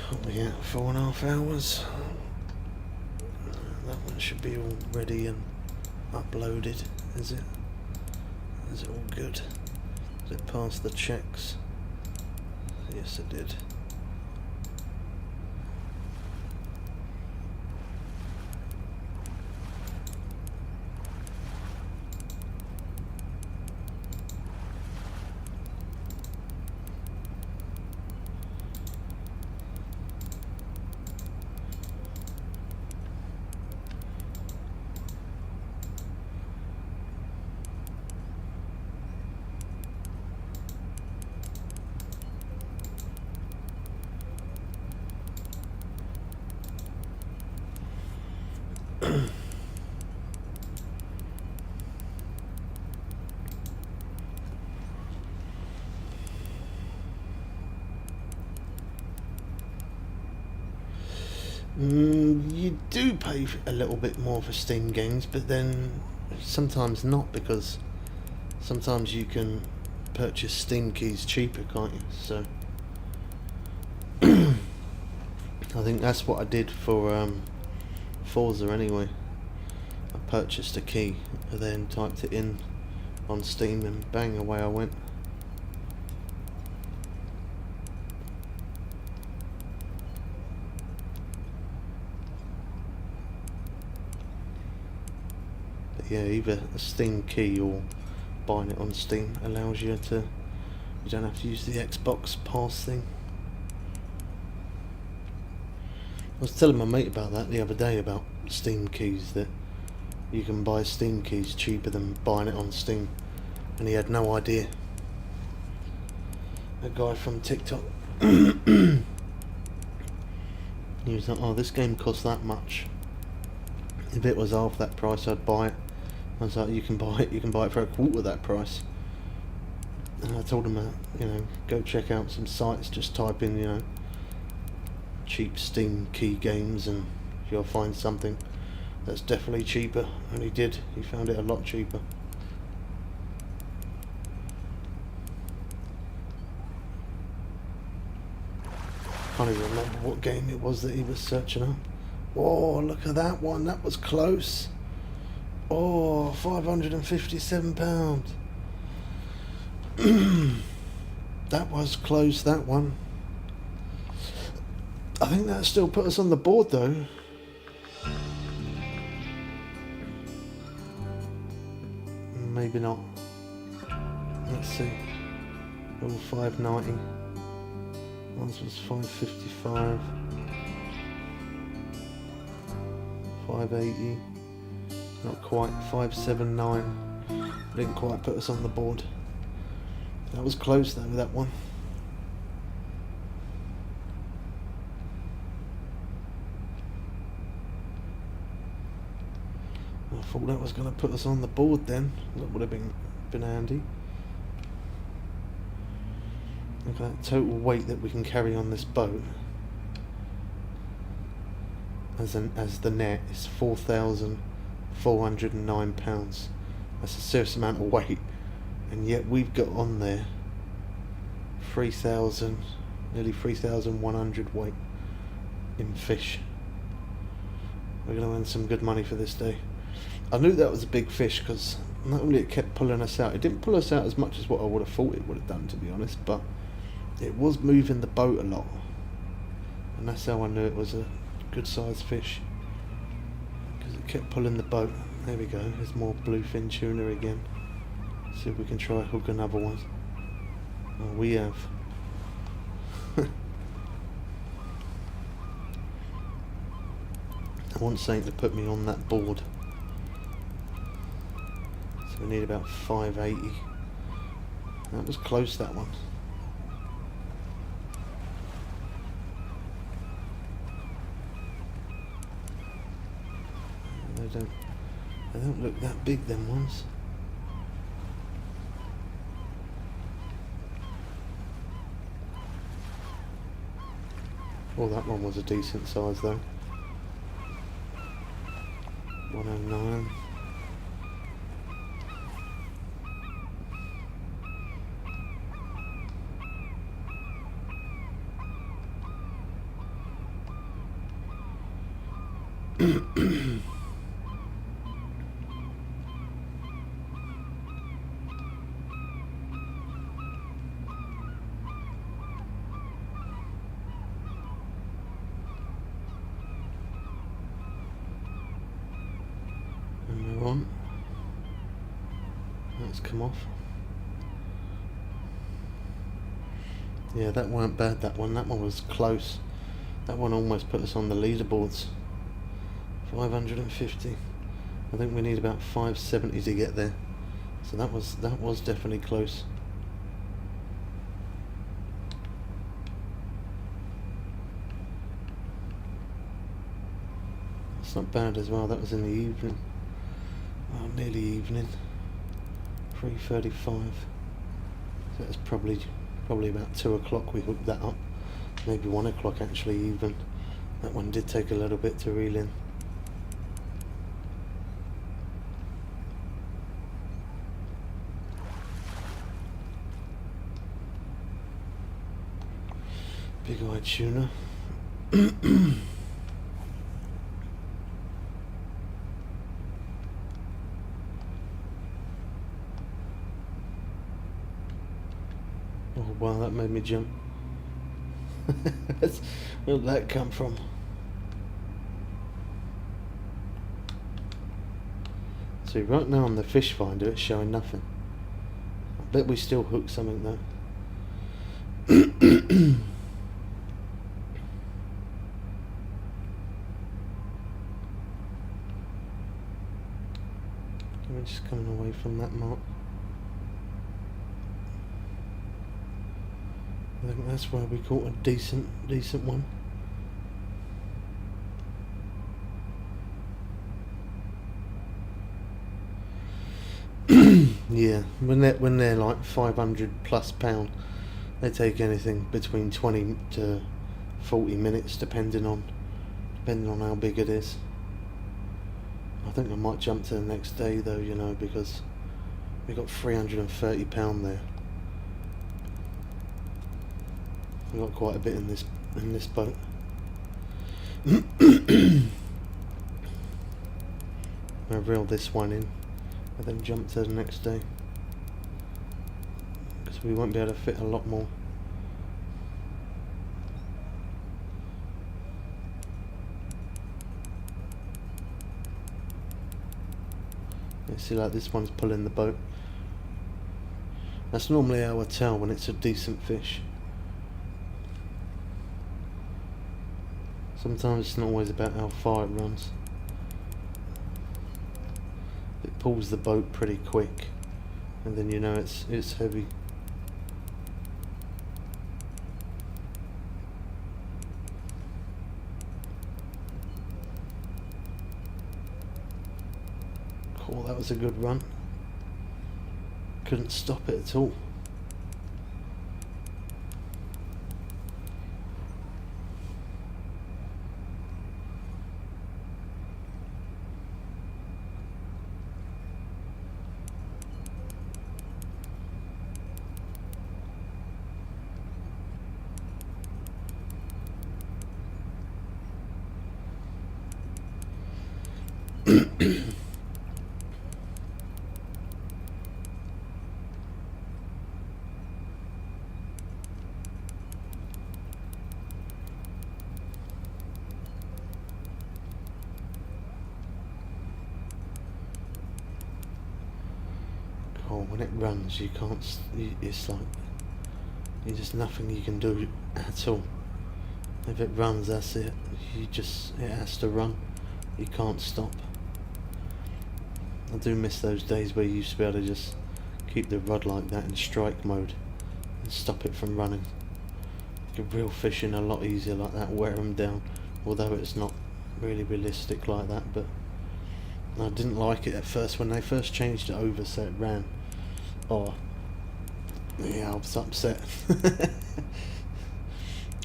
What are we at? 4.5 hours. That one should be all ready and uploaded, is it? Is it all good? Did it pass the checks? Yes, it did. You do pay a little bit more for Steam games, but then sometimes not, because sometimes you can purchase Steam keys cheaper, can't you? So I think that's what I did for Forza anyway. I purchased a key and then typed it in on Steam and bang, away I went. Yeah, either a Steam key or buying it on Steam allows you to, you don't have to use the Xbox Pass thing. I was telling my mate about that the other day, about Steam keys, that you can buy Steam keys cheaper than buying it on Steam, and he had no idea. A guy from TikTok, he was like, oh, this game costs that much. If it was half that price, I'd buy it. I was like, you can buy it for a quarter of that price. And I told him that, you know, go check out some sites, just type in, you know, cheap Steam key games, and you'll find something that's definitely cheaper. And he did, he found it a lot cheaper. Can't even remember what game it was that he was searching up. Oh, look at that one, that was close. Oh, £557. That was close, that one. I think that still put us on the board though. Maybe not. Let's see. Oh, 590. Ours was 555. 580. Not quite. 579. Didn't quite put us on the board. That was close though, that one. I thought that was going to put us on the board then. That would have been handy. Look at that total weight that we can carry on this boat. As the net is 4,409 pounds. That's a serious amount of weight, and yet we've got on there 3,000, nearly 3,100 weight in fish. We're going to earn some good money for this day. I knew that was a big fish because not only it kept pulling us out, it didn't pull us out as much as what I would have thought it would have done, to be honest, but it was moving the boat a lot, and that's how I knew it was a good sized fish, because it kept pulling the boat. There we go, there's more bluefin tuna again. See if we can try hook another one. Oh, we have. I want something to put me on that board, so we need about 580. That was close, that one. They don't look that big, them ones. Oh, that one was a decent size though. 109. And we're on. That's come off. Yeah, that weren't bad, that one. That one was close. That one almost put us on the leaderboards. 550. I think we need about 570 to get there. So that was definitely close. It's not bad as well. That was in the evening. Oh, nearly evening. 3:35. So it's probably about 2 o'clock we hooked that up. Maybe 1 o'clock actually even. That one did take a little bit to reel in. Big-eyed tuna. Oh wow, that made me jump. Where did that come from? See, right now on the fish finder it's showing nothing. I bet we still hooked something though. We're just coming away from that mark. I think that's where we caught a decent one. Yeah, when they're like 500 plus pound, they take anything between 20 to 40 minutes depending on how big it is. I think I might jump to the next day though, you know, because we got 330 pound there. We got quite a bit in this boat. I'll reel this one in and then jump to the next day, because we won't be able to fit a lot more. You see, like this one's pulling the boat. That's normally how I tell when it's a decent fish. Sometimes it's not always about how far it runs. It pulls the boat pretty quick, and then you know it's heavy. Cool, that was a good run. Couldn't stop it at all. Oh, when it runs, you can't. It's like there's just nothing you can do at all. If it runs, that's it. It has to run. You can't stop. I do miss those days where you used to be able to just keep the rod like that in strike mode and stop it from running. You can reel fish in a lot easier like that, wear them down, although it's not really realistic like that. But I didn't like it at first when they first changed it over so it ran. Oh, yeah, I was upset.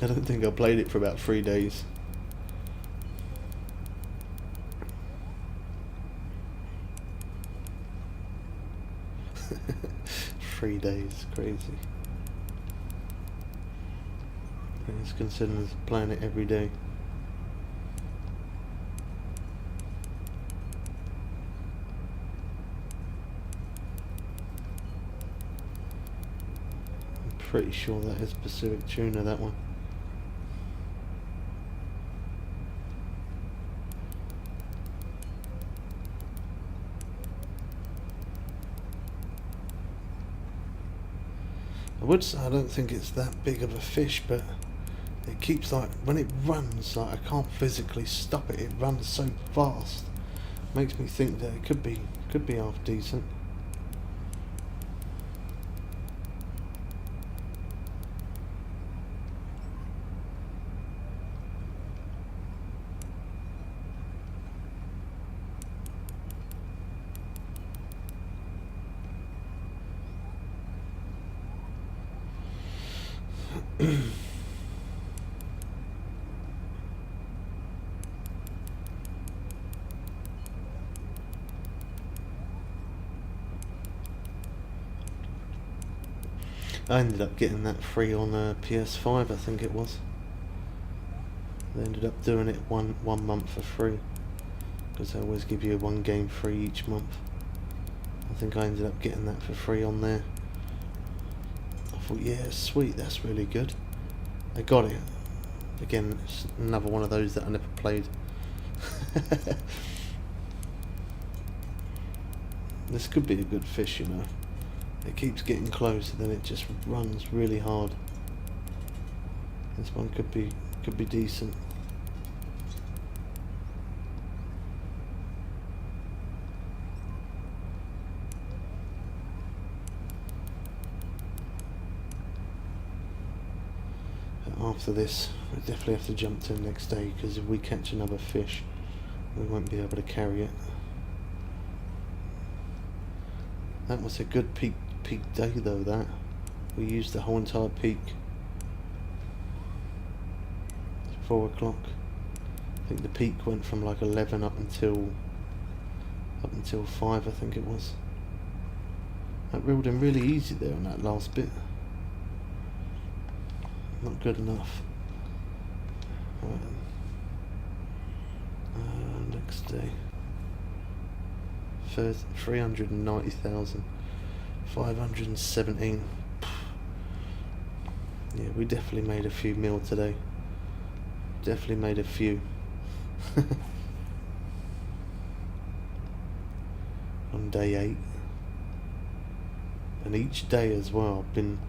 I don't think I played it for about 3 days. Three days, crazy. It's considered as playing it every day. pretty sure that is Pacific tuna, that one. I would say I don't think it's that big of a fish, but it keeps, like, when it runs, like, I can't physically stop it. It runs so fast. Makes me think that it could be half decent. I ended up getting that free on PS5, I think it was. They ended up doing it one month for free, because they always give you one game free each month. I think I ended up getting that for free on there. I thought, yeah, sweet, that's really good. I got it. Again, it's another one of those that I never played. This could be a good fish, you know. It keeps getting closer, then it just runs really hard. This one could be decent. But after this, we definitely have to jump to the next day, because if we catch another fish, we won't be able to carry it. That was a good peak day though, that. We used the whole entire peak. It's 4 o'clock. I think the peak went from like 11 up until 5, I think it was. That reeled in really easy there on that last bit. Not good enough. Right. Next day. 390,517. Yeah, we definitely made a few mil today. Definitely made a few. On day 8. And each day as well, I've been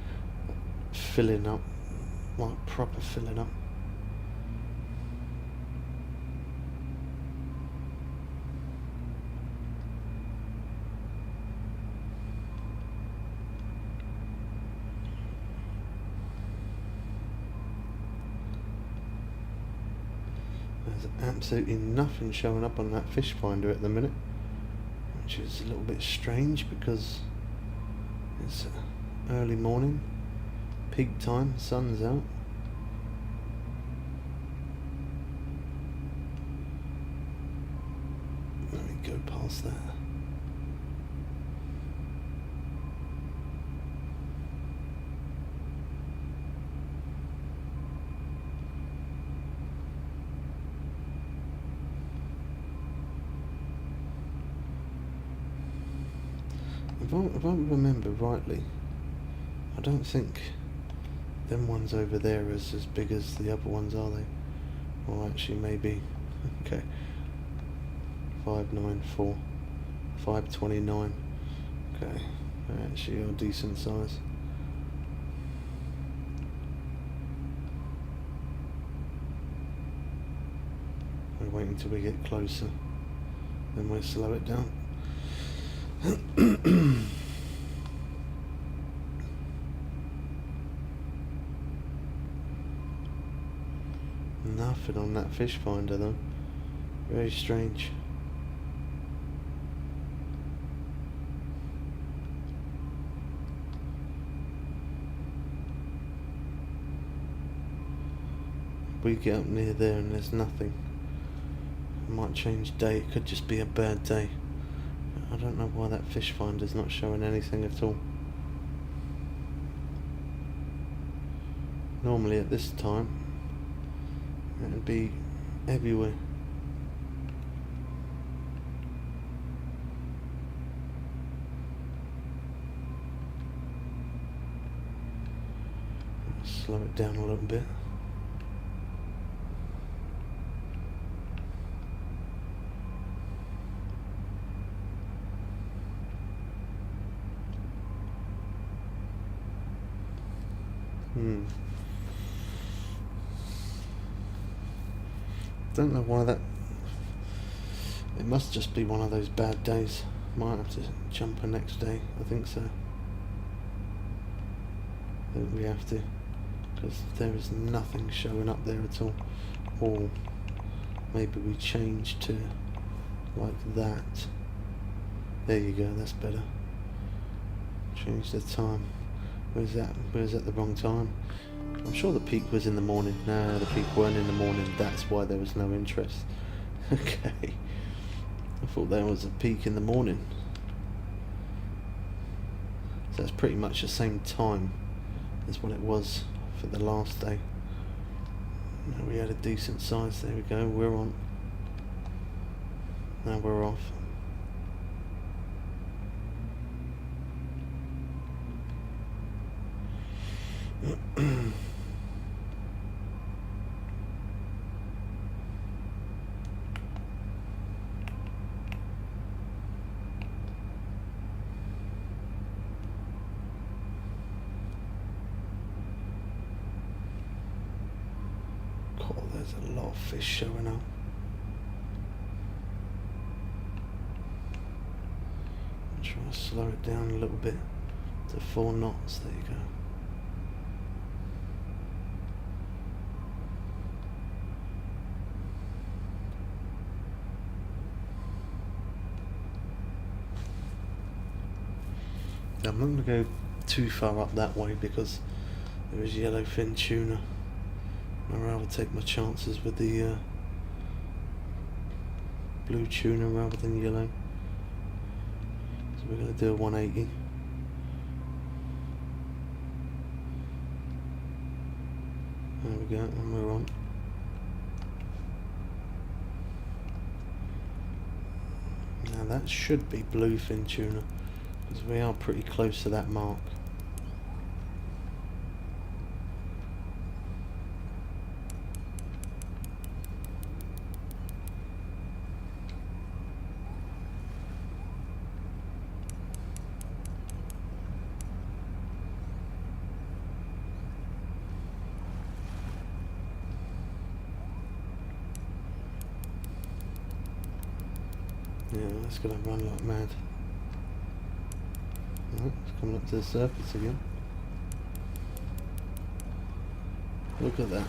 filling up, like proper filling up. There's absolutely nothing showing up on that fish finder at the minute, which is a little bit strange because it's early morning, peak time, sun's out. Let me go past that. If I remember rightly, I don't think them ones over there are as big as the other ones, are they? Or actually maybe. Okay. 594, 529. Okay, they're actually a decent size. We'll wait until we get closer, then we'll slow it down. Nothing on that fish finder though. Very strange. We get up near there and there's nothing. It might change day, it could just be a bad day. I don't know why that fish finder's not showing anything at all. Normally at this time it'd be everywhere. slow it down a little bit. Don't know why that. It must just be one of those bad days. Might have to jump a next day. I think so. I think we have to, because there is nothing showing up there at all. Or maybe we change to like that. There you go. That's better. Change the time. Where's that? Where's that the wrong time? I'm sure the peak was in the morning. No, the peak weren't in the morning. That's why there was no interest. Okay. I thought there was a peak in the morning. So that's pretty much the same time as what it was for the last day. Now we had a decent size. There we go. We're on. Now we're off. There's a lot of fish showing up. I'll try to slow it down a little bit to 4 knots. There you go. I'm not going to go too far up that way because there is yellowfin tuna. I'd rather take my chances with the blue tuna rather than yellow. So we're going to do a 180. There we go, and we're on. Now that should be bluefin tuna, because we are pretty close to that mark. Yeah, that's going to run like mad. Right, it's coming up to the surface again. Look at that.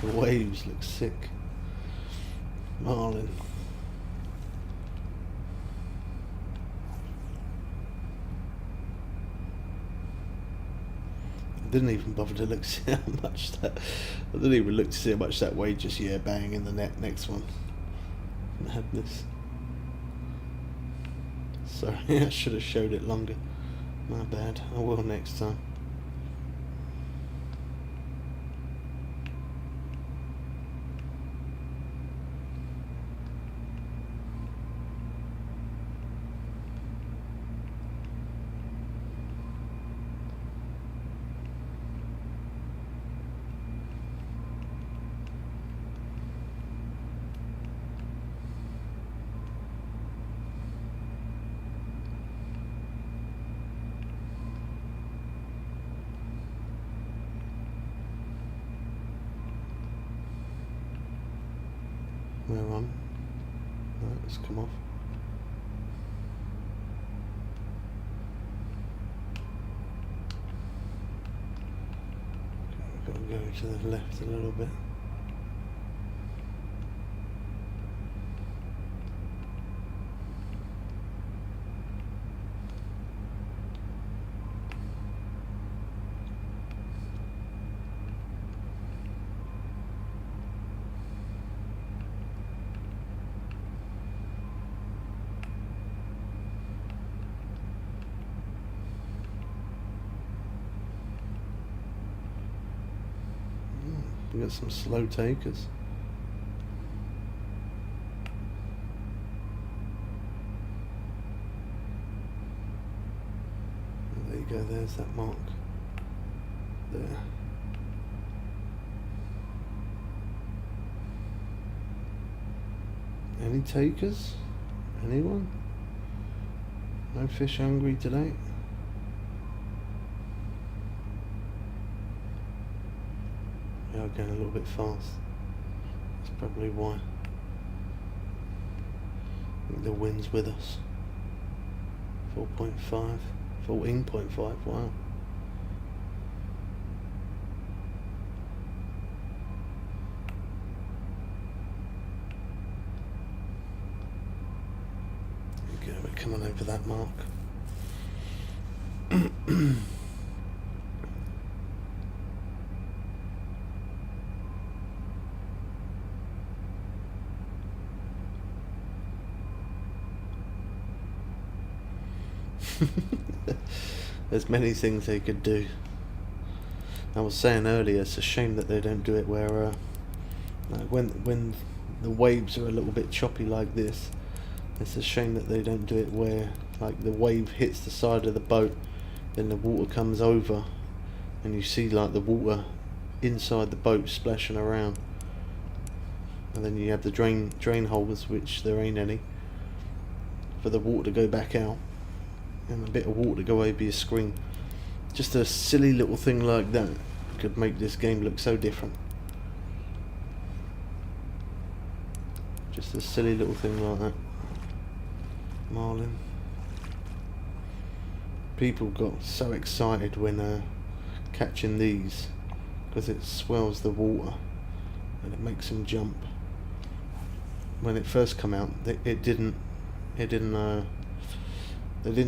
The waves look sick. Marlin. I didn't even bother to look to see how much that. I didn't even look to see how much that weighed. Just bang in the net. Next one. Madness. Sorry, I should have showed it longer. My bad. I will next time. We're on. Right, let's come off. Got to go to the left a little bit. We got some slow takers. There you go, there's that mark. There. Any takers? Anyone? No fish hungry today? We are going a little bit fast. That's probably why. I think the wind's with us. 4.5, 14.5, wow. There we go, we're coming over that mark. There's many things they could do. I was saying earlier, it's a shame that they don't do it where like when the waves are a little bit choppy like this. It's a shame that they don't do it where like the wave hits the side of the boat, then the water comes over and you see like the water inside the boat splashing around, and then you have the drain holes, which there ain't any, for the water to go back out, and a bit of water to go over your screen. Just a silly little thing like that could make this game look so different. Just a silly little thing like that. Marlin. People got so excited when catching these, because it swells the water and it makes them jump. When it first come out, they didn't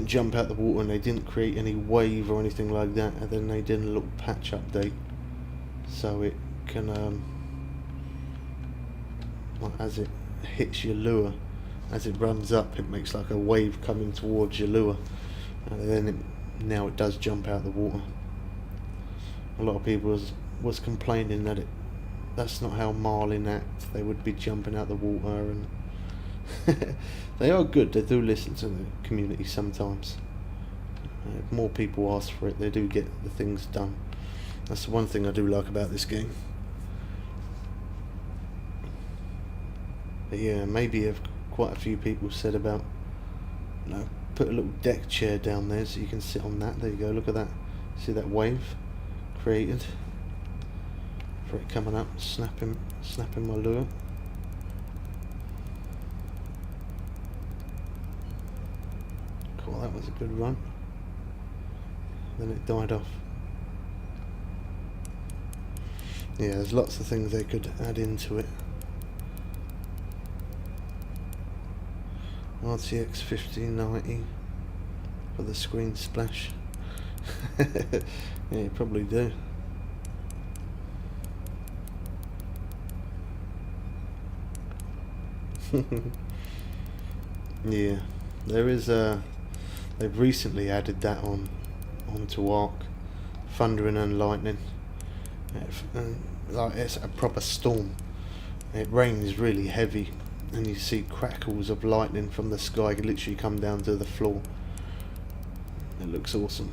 jump out the water, and they didn't create any wave or anything like that, and then they did a little patch update so it can as it hits your lure, as it runs up, it makes like a wave coming towards your lure, and then now it does jump out the water. A lot of people was complaining that that's not how marlin act. They would be jumping out the water, and they are good. They do listen to the community sometimes. If more people ask for it, they do get the things done. That's the one thing I do like about this game. But yeah, maybe if quite a few people said about, put a little deck chair down there so you can sit on that. There you go, look at that. See that wave created for it coming up, snapping my lure. Cool, that was a good run. Then it died off. Yeah, there's lots of things they could add into it. RTX 5090 for the screen splash. Yeah, you probably do. Yeah, there is they've recently added that onto Ark, thundering and lightning. Like it's a proper storm. It rains really heavy, and you see crackles of lightning from the sky literally come down to the floor. It looks awesome.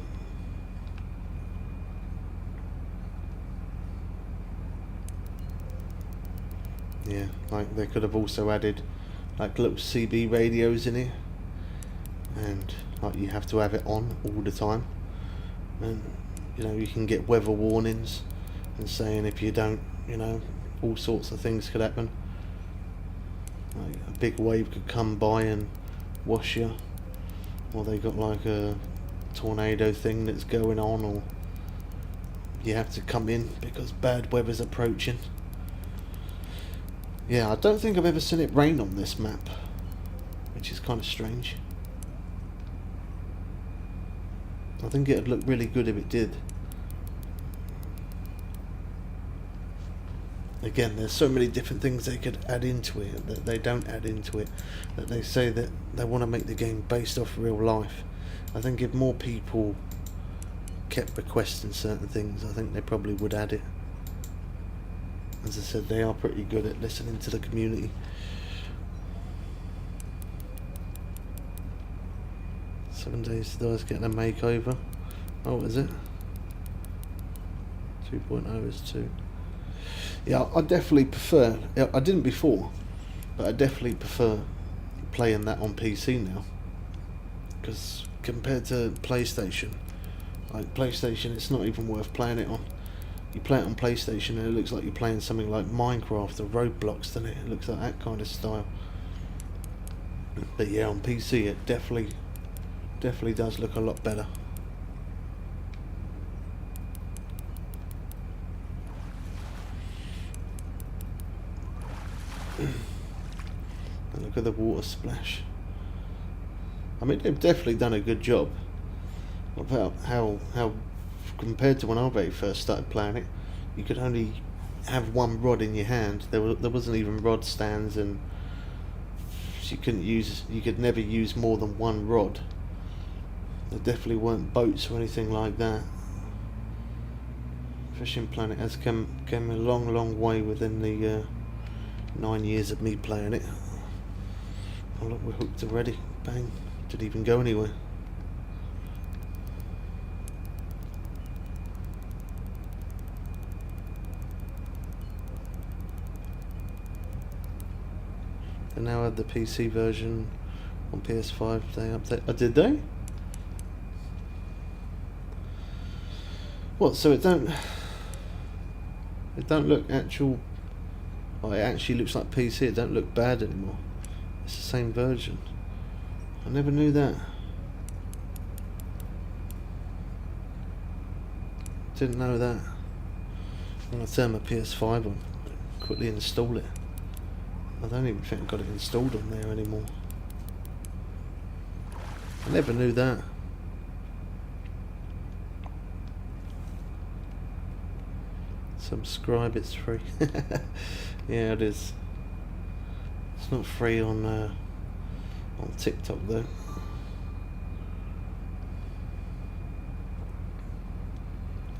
Yeah, like they could have also added like little CB radios in here, and like you have to have it on all the time, and you can get weather warnings and saying if you don't, all sorts of things could happen. Like a big wave could come by and wash you, or they got like a tornado thing that's going on, or you have to come in because bad weather's approaching. Yeah, I don't think I've ever seen it rain on this map, which is kind of strange. I think it'd look really good if it did. Again, there's so many different things they could add into it that they don't add into it, that they say that they want to make the game based off real life. I think if more people kept requesting certain things, I think they probably would add it. As I said, they are pretty good at listening to the community. Seven Days to Die's getting a makeover. Oh, is it? 2.0 is 2. Yeah, I definitely prefer. I didn't before, But I definitely prefer playing that on PC now, because compared to PlayStation, like PlayStation, it's not even worth playing it on. You play it on PlayStation and it looks like you're playing something like Minecraft or Roblox, doesn't it? It looks like that kind of style. But yeah, on PC it definitely does look a lot better. And look at the water splash. I mean, they've definitely done a good job about how compared to when I very first started playing it, you could only have one rod in your hand. There wasn't even rod stands, and you could never use more than one rod. There definitely weren't boats or anything like that. Fishing Planet has come a long way within the 9 years of me playing it. Oh look, we're hooked already. Bang. Didn't even go anywhere. They now had the PC version on PS5. They update. Oh, did they? What? So it don't look actual. Oh, it actually looks like PC. It don't look bad anymore. It's the same version. I never knew that. Didn't know that. I'm gonna turn my PS5 on. Quickly install it. I don't even think I've got it installed on there anymore. I never knew that. Subscribe, it's free. Yeah, it is. It's not free on TikTok though.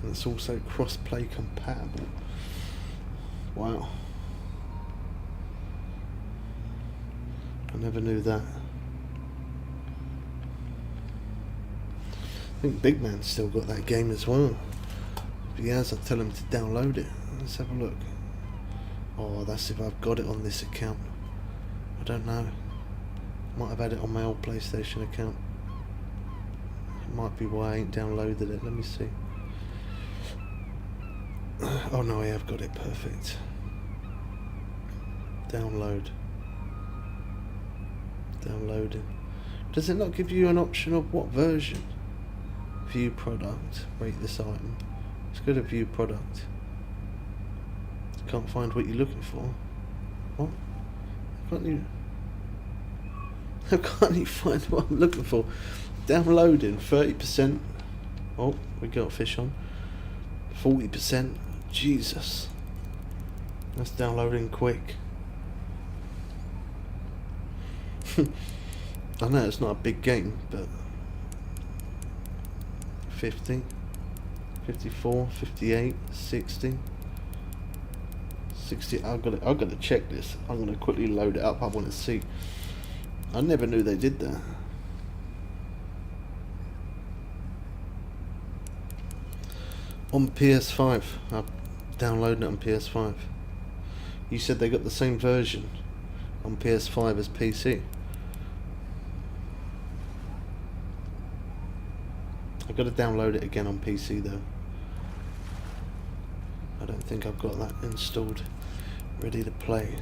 And it's also cross-play compatible. Wow. I never knew that. I think Big Man's still got that game as well. If he has, I'll tell him to download it. Let's have a look. Oh, that's if I've got it on this account. I don't know. Might have had it on my old PlayStation account. It might be why I ain't downloaded it. Let me see. Oh no, I have got it. Perfect. Download. Downloading. Does it not give you an option of what version? View product. Rate this item. Let's go to view product. Can't find what you're looking for. What? How can't you find what I'm looking for? Downloading 30%. Oh, we got fish on. 40%. Jesus. That's downloading quick. I know it's not a big game, but 50, 54, 58, 60. 60. I've got to check this. I'm going to quickly load it up. I want to see. I never knew they did that. On PS5. I'm downloading it on PS5. You said they got the same version on PS5 as PC. I've got to download it again on PC though. I don't think I've got that installed, ready to play.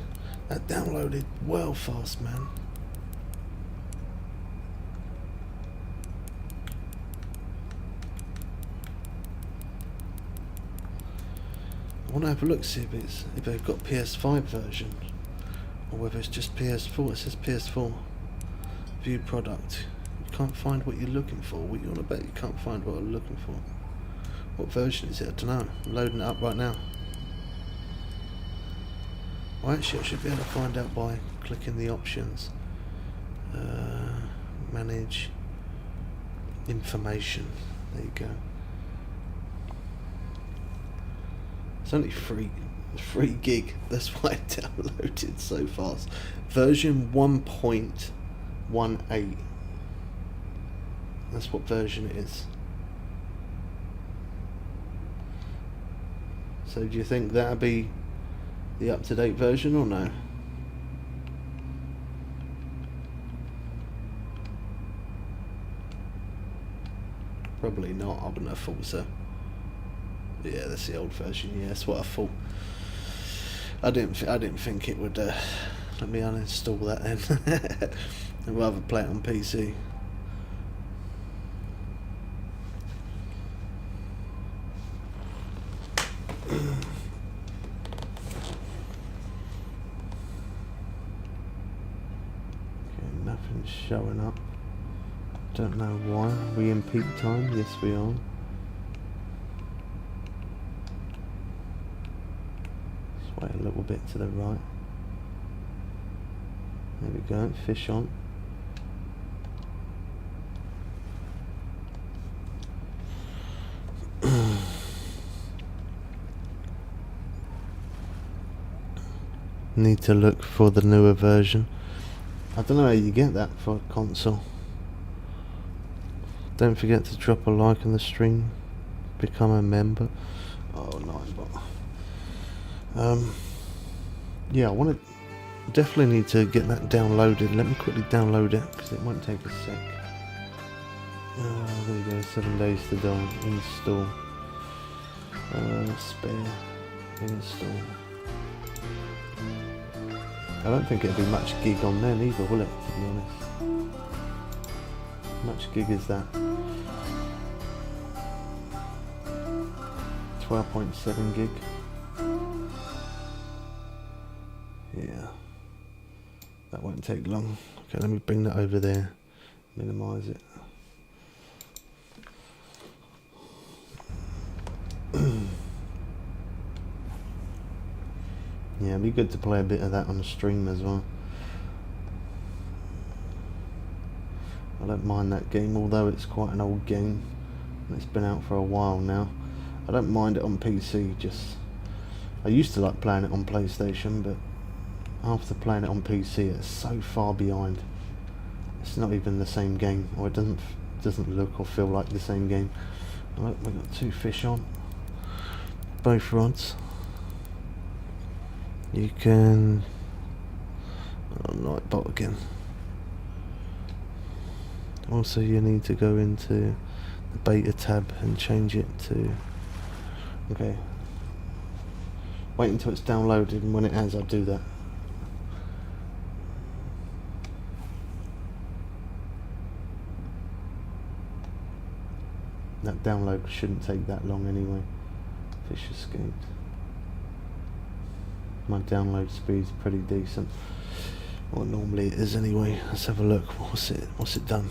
That downloaded well fast, man. I want to have a look, see if they've got PS5 version, or whether it's just PS4. It says PS4. View product. You can't find what you're looking for. What you want to bet you can't find what I'm looking for? What version is it? I don't know. I'm loading it up right now. Well, actually, I should be able to find out by clicking the options. Manage information. There you go. It's only 3 gig. That's why I downloaded so fast. Version 1.18. That's what version it is. So do you think that'll be the up-to-date version or no? Probably not. I wouldn't have thought so. Yeah, that's the old version. Yeah, that's what I thought. I didn't think it would. Let me uninstall that then. I'd rather play it on PC. Nothing's showing up. Don't know why. Are we in peak time? Yes, we are. Let's wait a little bit to the right. There we go. Fish on. Need to look for the newer version. I don't know how you get that for a console. Don't forget to drop a like on the stream. Become a member. Oh, Nightbot. Yeah, I want to definitely need to get that downloaded. Let me quickly download it because it won't take a sec. There you go. 7 days to die. Install. Spare. Install. I don't think it'll be much gig on there either, will it, to be honest? Much gig is that? 12.7 gig. Yeah. That won't take long. Okay, let me bring that over there. Minimize it. Yeah, it'd be good to play a bit of that on the stream as well. I don't mind that game, although it's quite an old game. It's been out for a while now. I don't mind it on PC, just... I used to like playing it on PlayStation, but after playing it on PC, it's so far behind. It's not even the same game, or it doesn't look or feel like the same game. Look, we've got 2 fish on. Both rods. You can... Oh, Nightbot again. Also, you need to go into the beta tab and change it to... Okay. Wait until it's downloaded, and when it has, I'll do that. That download shouldn't take that long anyway. Fish escaped. My download speed's pretty decent. Well, normally it is anyway. Let's have a look. What's it done?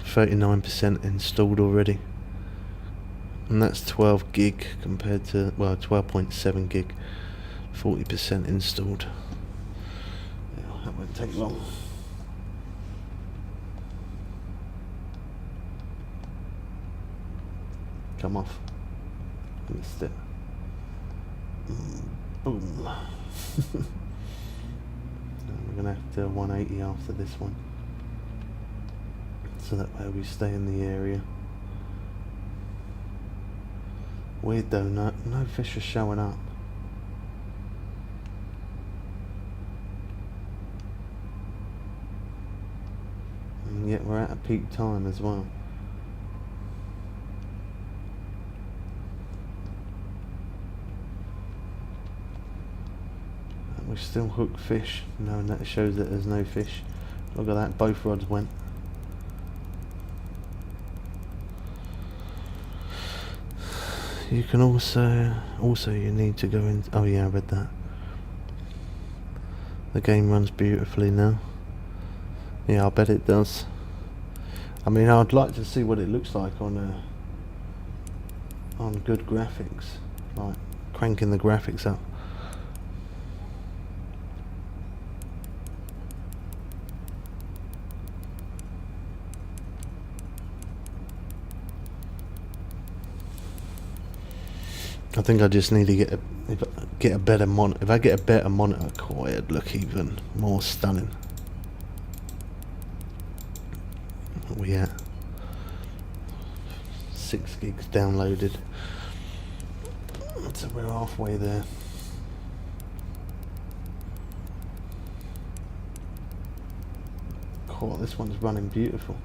39% installed already. And that's 12 gig compared to, well, 12.7 gig. 40% installed. Yeah, that won't take long. Come off. Missed it. Boom. We're gonna have to do 180 after this one, so that way we stay in the area. Weird though, no fish are showing up. And yet we're at a peak time as well. We still hook fish, knowing that shows that there's no fish. Look at that, both rods went. You can also you need to go in. Oh yeah, I read that. The game runs beautifully now. Yeah, I bet it does. I mean, I'd like to see what it looks like on good graphics, like cranking the graphics up. I think I just need to get a better monitor. If I get a better monitor core, it'd look even more stunning. What are we at? 6 gigs downloaded. So we're halfway there. Cool, this one's running beautiful.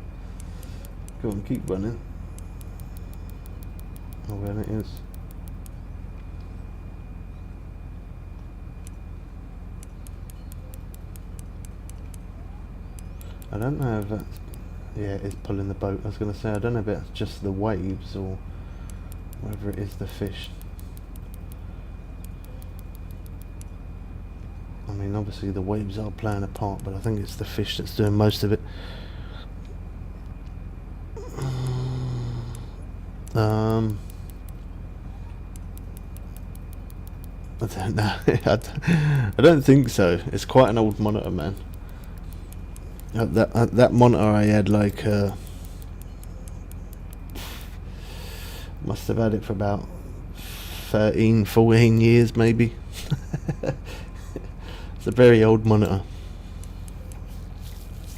Go on, keep running. Oh, well, it is. I don't know if that's... Yeah, it is pulling the boat. I was going to say, I don't know if it's just the waves or whether it is the fish. I mean, obviously the waves are playing a part, but I think it's the fish that's doing most of it. I don't know. I don't think so. It's quite an old monitor, man. That monitor I had like must have had it for about 13, 14 years maybe. It's a very old monitor,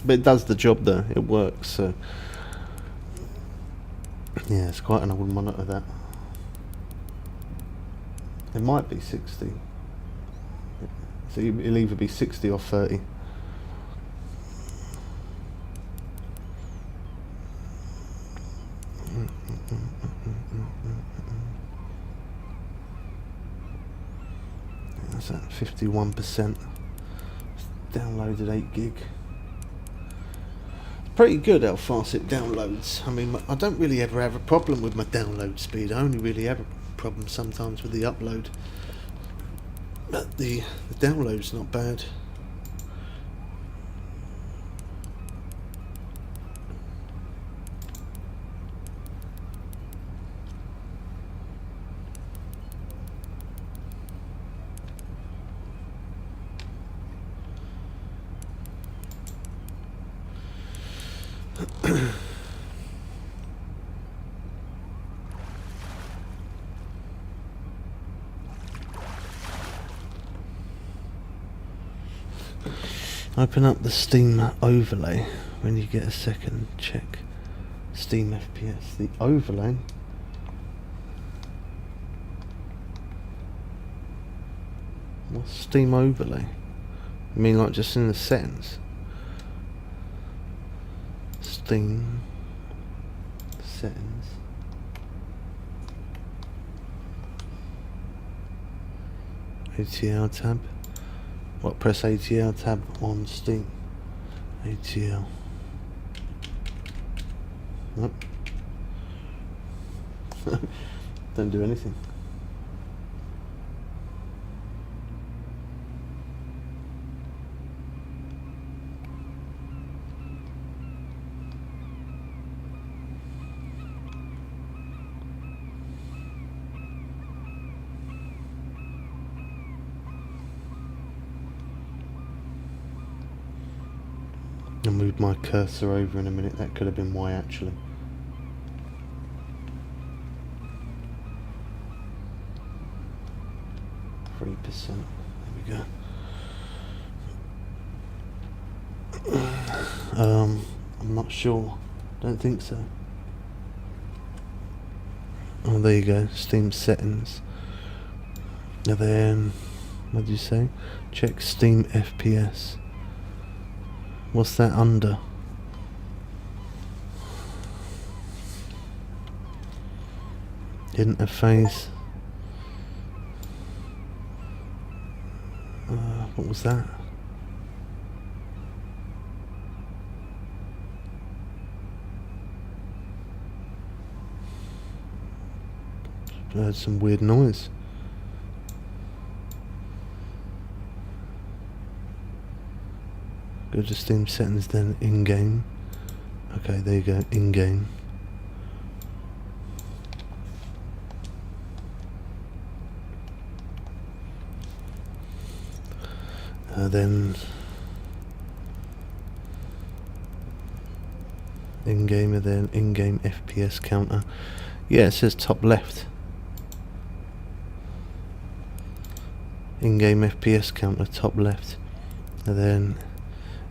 but it does the job though. It works. So yeah, it's quite an old monitor that. It might be 60. So it'll either be 60 or 30. That's at 51%. Downloaded 8 gig. Pretty good how fast it downloads. I mean, I don't really ever have a problem with my download speed. I only really have a problem sometimes with the upload, but the download's not bad. Open up the Steam overlay when you get a second. Check Steam FPS. The overlay. What's Steam overlay? I mean, like just in the settings. Steam settings. ATL tab. What? Press ATL tab on Steam. ATL. Nope. Don't do anything. I'll move my cursor over in a minute. That could have been why, actually. %. There we go. I'm not sure. Don't think so. Oh, there you go. Steam settings. And then, what did you say? Check Steam FPS. What's that under? Interface. What was that? I heard some weird noise. Go to Steam settings, then in-game. Okay, there you go, in-game. Then in-game, and then in-game FPS counter. Yeah, it says top left. In-game FPS counter, top left. And then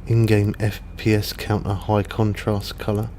in-game FPS counter, high contrast color.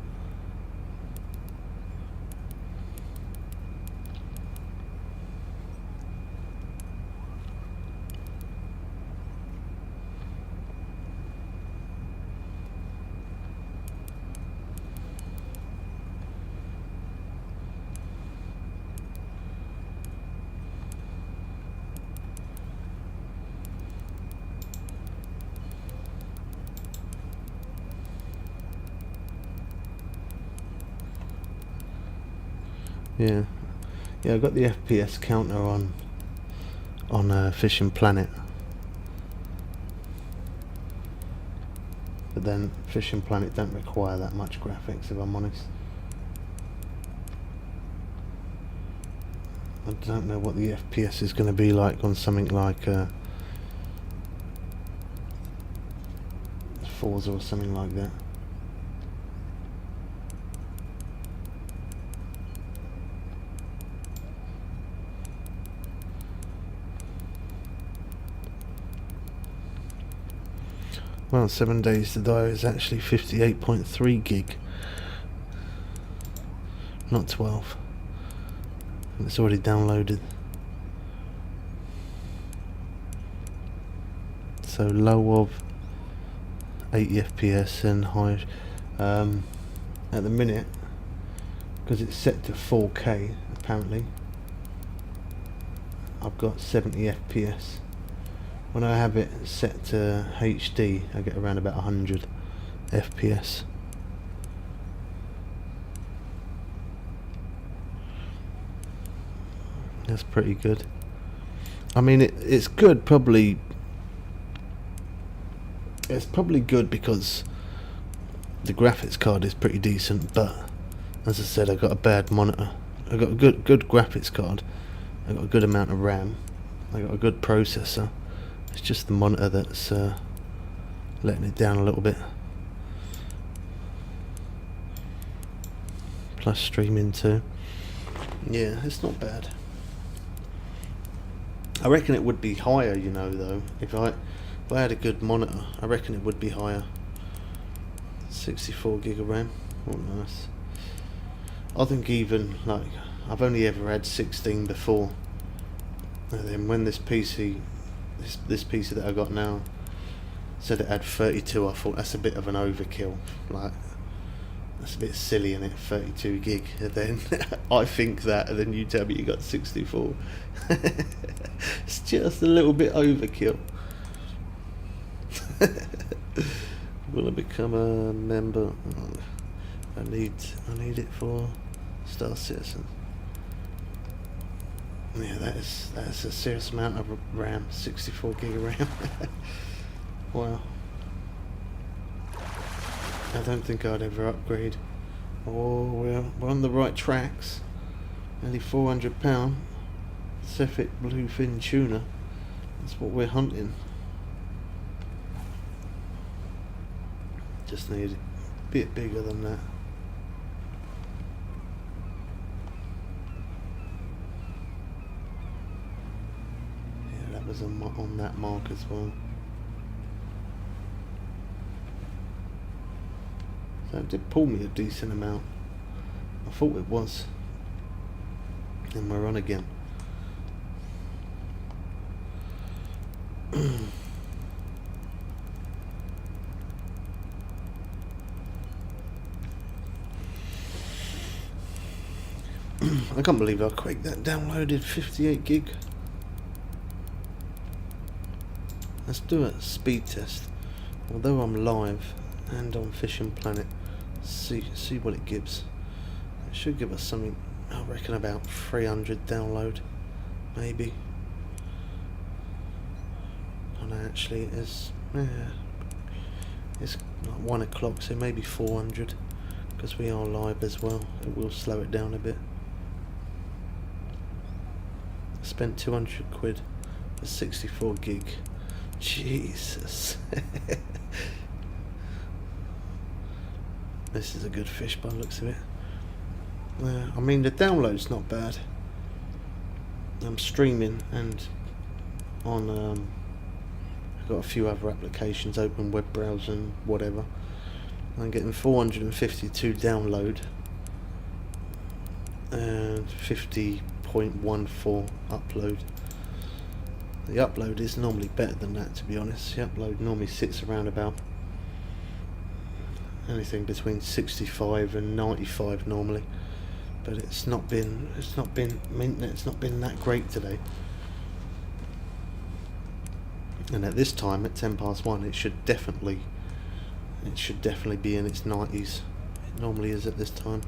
Yeah, I got the FPS counter on Fishing Planet, but then Fishing Planet don't require that much graphics, if I'm honest. I don't know what the FPS is going to be like on something like Forza or something like that. Well, 7 Days to Die is actually 58.3 gig, not 12. And it's already downloaded. So low of 80 FPS and high. At the minute, because it's set to 4K apparently, I've got 70 FPS. When I have it set to HD, I get around about 100 FPS. That's pretty good. I mean, it's good. Probably, it's probably good because the graphics card is pretty decent. But as I said, I got a bad monitor. I got a good graphics card. I got a good amount of RAM. I got a good processor. It's just the monitor that's letting it down a little bit. Plus streaming too. Yeah, it's not bad. I reckon it would be higher, you know, though. If I had a good monitor, I reckon it would be higher. 64 gig of RAM. Oh, nice. I think even, like, I've only ever had 16 before. And then when this PC that I got now said it had 32, I thought that's a bit of an overkill. Like, that's a bit silly, isn't it? 32 gig. And then I think that, and then you tell me you got 64. It's just a little bit overkill. Will I become a member? Oh, I need it for Star Citizen. Yeah, that's a serious amount of RAM. 64 gig of RAM. Wow. I don't think I'd ever upgrade. Oh, we're on the right tracks. Nearly £400. Cephid bluefin tuna. That's what we're hunting. Just need a bit bigger than that. Yeah, that was on that mark as well. So it did pull me a decent amount. I thought it was. And we're on again. I can't believe how quick that downloaded. 58 gig. Let's do a speed test. Although I'm live and on Fishing Planet, see what it gives. It should give us something, I reckon about 300 download, maybe. Oh no, actually it's like 1 o'clock, so maybe 400, because we are live as well. It will slow it down a bit. I spent 200 quid for 64 gig. Jesus. This is a good fish by the looks of it. I mean, the download's not bad. I'm streaming and on I've got a few other applications open, web browser and whatever. I'm getting 452 download and 50.14 upload. The upload is normally better than that, to be honest. The upload normally sits around about anything between 65 and 95 normally, but it's not been that great today. And at this time, at 1:10, it should definitely be in its 90s. It normally is at this time.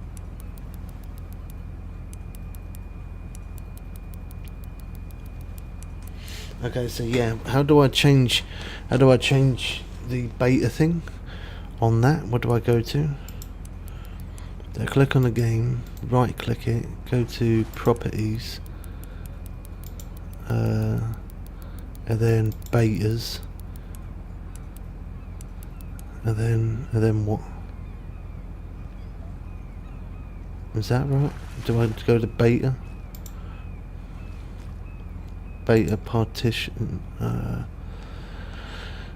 Okay, so yeah, how do I change the beta thing on that? What do I go to? So click on the game, right click it, go to properties, and then betas, and then what? Is that right? Do I go to beta? Beta partition.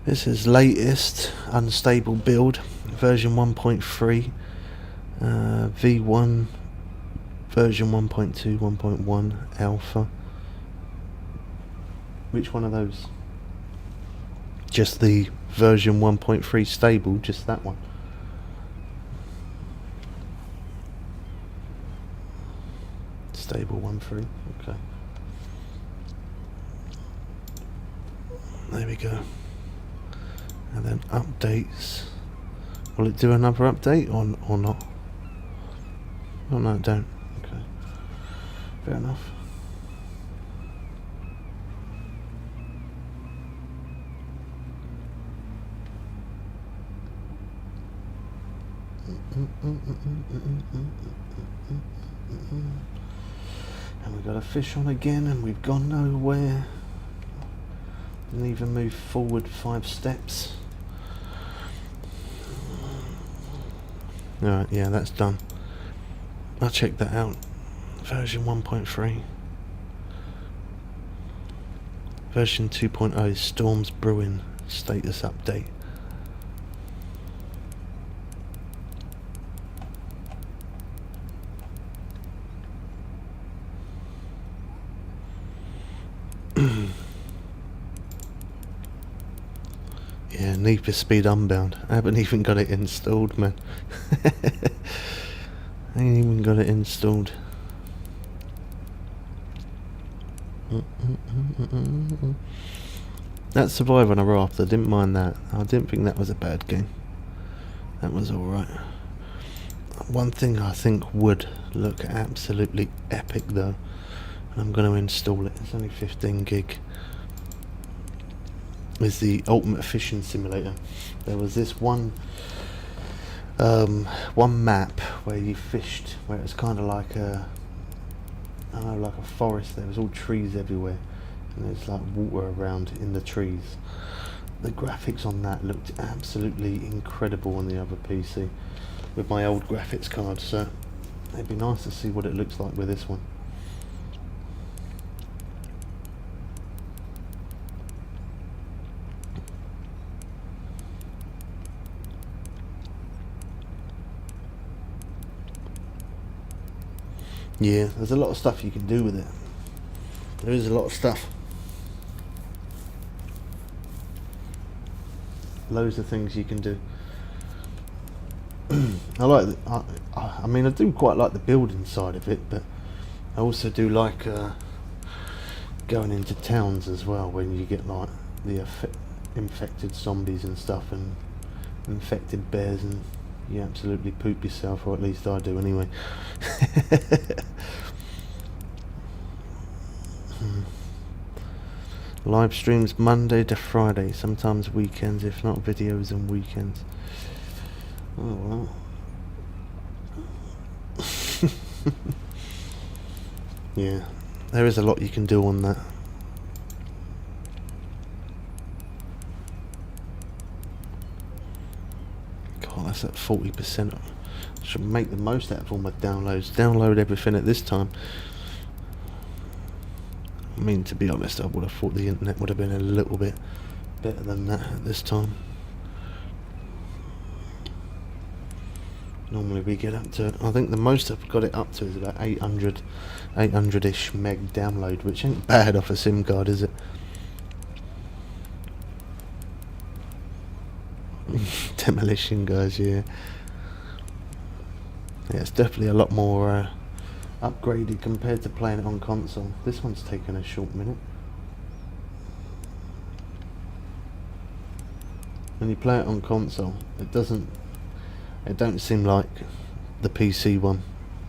This is latest unstable build, version 1.3, V1, version 1.2, 1.1 alpha. Which one of those? Just the version 1.3 stable, just that one. Stable 1.3, okay. There we go. And then updates. Will it do another update or not? Oh no, it don't. Okay. Fair enough. And we've got a fish on again, and we've gone nowhere. Didn't even move forward 5 steps. Alright, yeah, that's done. I'll check that out. Version 1.3. Version 2.0, storms brewing, status update. Yeah, Need for Speed Unbound. I haven't even got it installed, man. I ain't even got it installed. That Survivor on a Raft, I didn't mind that. I didn't think that was a bad game. That was alright. One thing I think would look absolutely epic though, and I'm going to install it, it's only 15 gig, is the Ultimate Fishing Simulator. There was this one map where you fished, where it was kind of like a, I don't know, like a forest. There was all trees everywhere, and there's like water around in the trees. The graphics on that looked absolutely incredible on the other PC with my old graphics card, so it'd be nice to see what it looks like with this one. Yeah, there's a lot of stuff you can do with it. There is a lot of stuff. Loads of things you can do. I mean, I do quite like the building side of it, but I also do like going into towns as well, when you get like the infected zombies and stuff, and infected bears, and you absolutely poop yourself, or at least I do anyway. Live streams Monday to Friday, sometimes weekends, if not videos on weekends. Oh well. Yeah, there is a lot you can do on that. God, that's at 40%. I should make the most out of all my downloads. Download everything at this time. I mean, to be honest, I would have thought the internet would have been a little bit better than that at this time. Normally we get up to, I think the most I've got it up to is about 800-ish meg download, which ain't bad off a SIM card, is it? Demolition guys, yeah. Yeah, it's definitely a lot more upgraded compared to playing it on console. This one's taken a short minute. When you play it on console, it don't seem like the PC one.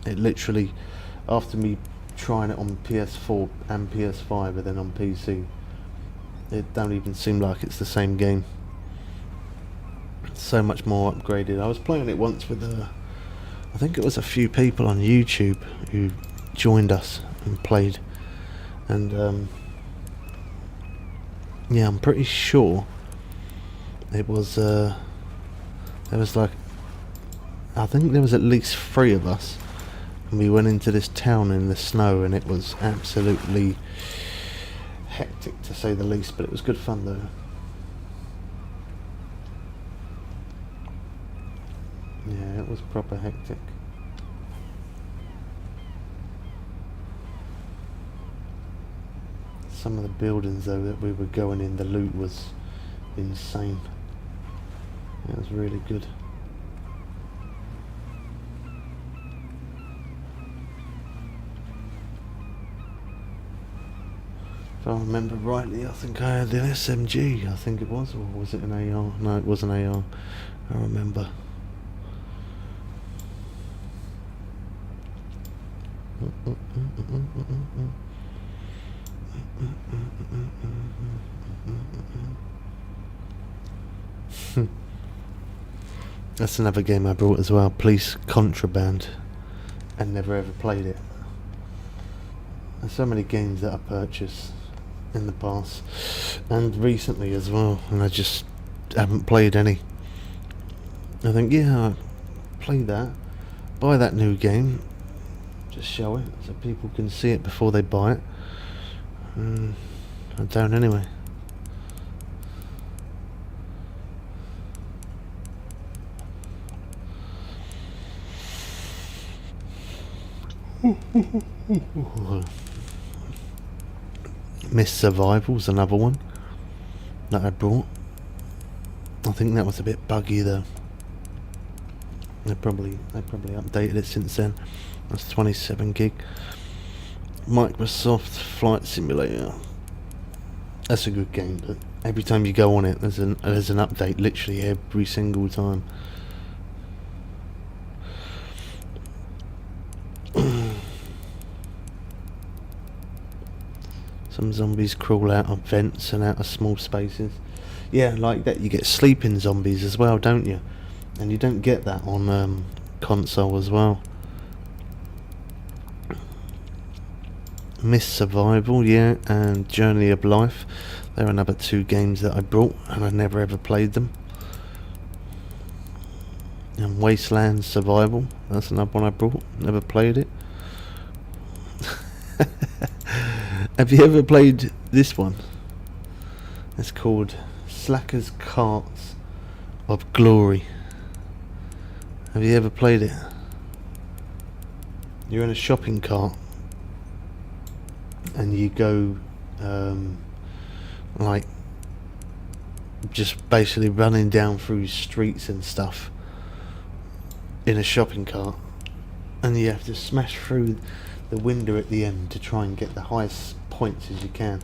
It literally, after me trying it on PS4 and PS5 and then on PC, It don't even seem like it's the same game. It's so much more upgraded. I was playing it once with I think it was a few people on YouTube who joined us and played, and yeah, I'm pretty sure it was there was like, I think there was at least 3 of us, and we went into this town in the snow, and it was absolutely hectic to say the least, but it was good fun though. Yeah, it was proper hectic. Some of the buildings though that we were going in, the loot was insane. It was really good. If I remember rightly, I think I had an SMG, I think it was, or was it an AR? No, it was an AR, I remember. That's another game I brought as well, Police Contraband, and never ever played it. There's so many games that I purchased in the past and recently as well, and I just haven't played any. I think, yeah, I'll play that, buy that new game, just show it so people can see it before they buy it. I don't anyway. Miss Survival's another one that I brought. I think that was a bit buggy though. They probably updated it since then. That's 27 gig. Microsoft Flight Simulator. That's a good game, but every time you go on it, there's an update literally every single time. Some zombies crawl out of vents and out of small spaces. Yeah, like that. You get sleeping zombies as well, don't you? And you don't get that on console as well. Miss Survival, yeah, and Journey of Life. They're another 2 games that I brought, and I never ever played them. And Wasteland Survival, that's another one I brought, never played it. Have you ever played this one? It's called Slacker's Carts of Glory. Have you ever played it? You're in a shopping cart and you go like just basically running down through streets and stuff in a shopping cart, and you have to smash through the window at the end to try and get the highest points as you can,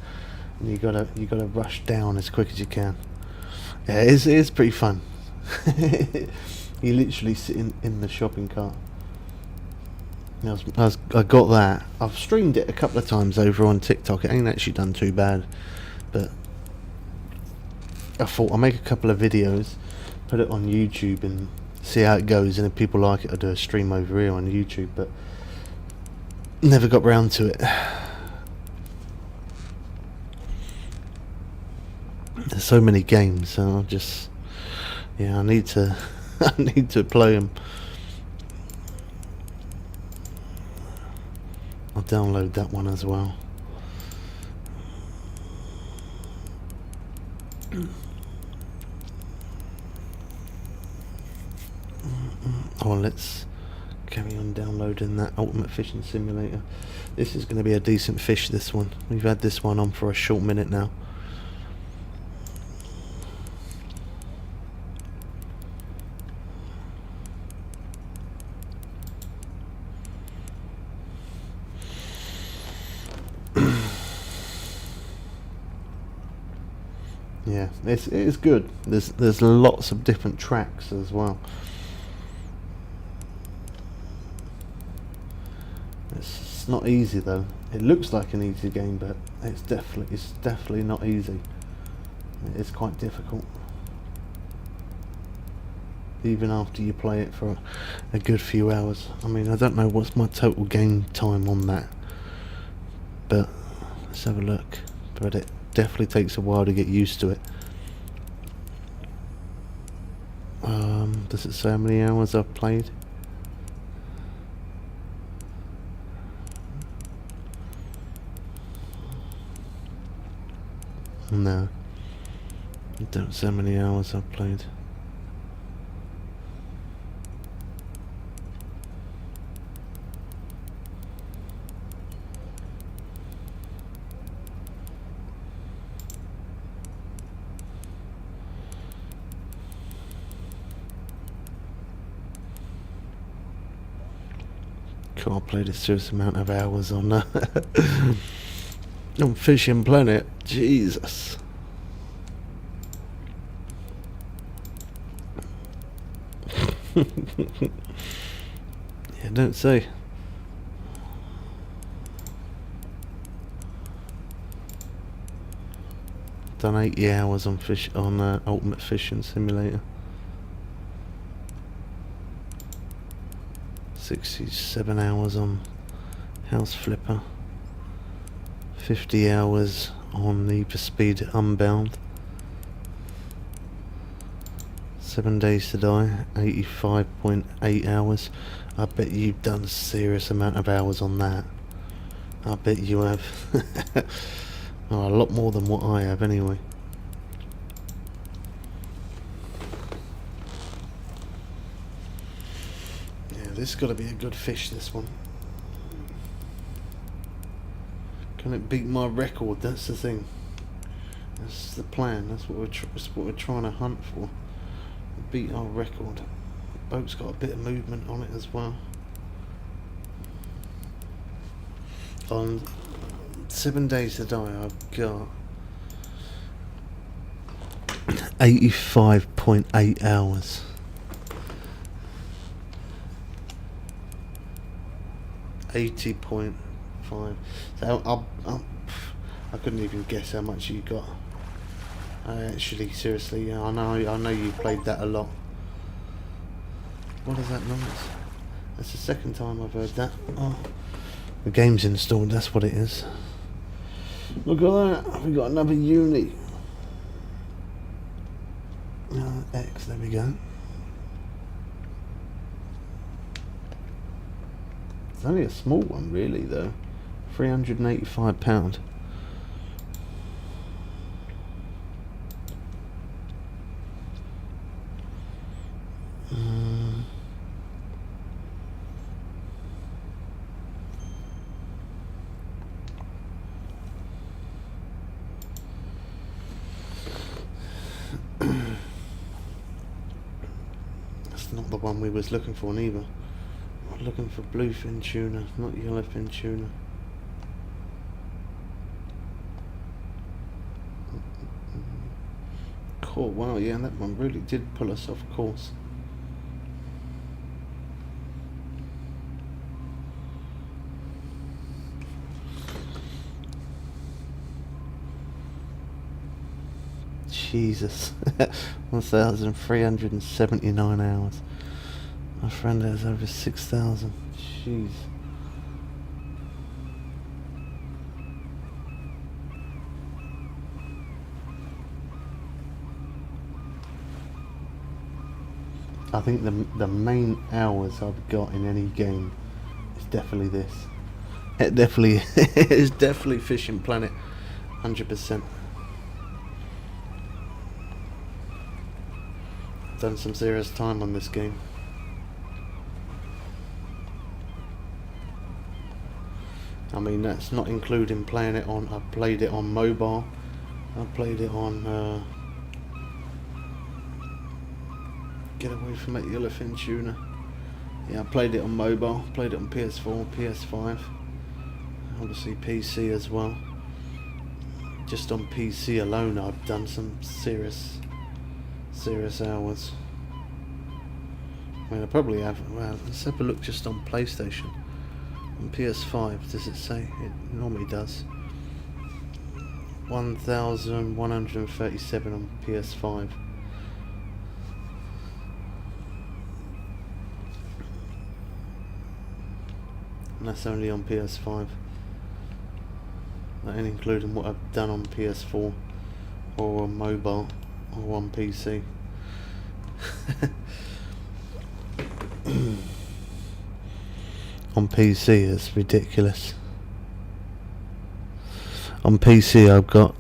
and you gotta rush down as quick as you can. Yeah, it is pretty fun. You literally sit in the shopping cart. I got that. I've streamed it a couple of times over on TikTok. It ain't actually done too bad, but I thought I'll make a couple of videos, put it on YouTube and see how it goes, and if people like it I'll do a stream over here on YouTube, but never got round to it. There's so many games, so I need to I need to play them. I'll download that one as well. Oh, let's carry on downloading that Ultimate Fishing Simulator. This is going to be a decent fish, this one. We've had this one on for a short minute now. Yeah, it is good. There's lots of different tracks as well. It's not easy though. It looks like an easy game, but it's definitely not easy. It is quite difficult. Even after you play it for a good few hours. I mean, I don't know what's my total game time on that, but let's have a look. But it definitely takes a while to get used to it. Does it say how many hours I've played? No, it don't say how many hours I've played. Cool, I played a serious amount of hours on on Fishing Planet. Jesus. Yeah, don't say. Done 80 hours on Ultimate Fishing Simulator. 67 hours on House Flipper. 50 hours on Need for Speed Unbound. 7 Days to Die, 85.8 hours. I bet you've done a serious amount of hours on that. I bet you have. Oh, a lot more than what I have anyway. Yeah, this has got to be a good fish, this one. Can it beat my record? That's the thing. That's the plan. That's what we're trying to hunt for. Beat our record. The boat's got a bit of movement on it as well. On 7 Days to Die, I've got 85.8 hours. 80.5. So I couldn't even guess how much you got. Actually, seriously, yeah, I know you played that a lot. What is that noise? That's the second time I've heard that. Oh, the game's installed. That's what it is. Look at that. We got another uni. X. There we go. It's only a small one, really, though. £385. That's not the one we was looking for neither. We're looking for bluefin tuna, not yellowfin tuna. Cool, wow, yeah, that one really did pull us off course. Jesus. 1,379 hours. My friend has over 6,000. Jeez. I think the main hours I've got in any game is definitely this. It definitely is definitely Fishing Planet, 100%. Done some serious time on this game. I mean, that's not including playing it on. I've played it on mobile. I've played it on. Get away from that yellowfin tuna. Yeah, I played it on mobile. Played it on PS4, PS5. Obviously PC as well. Just on PC alone, I've done some serious hours. I mean, I probably have. Well, let's have a look just on PlayStation. On PS5, does it say? It normally does. 1,137 on PS5. And that's only on PS5. That ain't including what I've done on PS4 or on mobile or on PC. On PC it's ridiculous. On PC I've got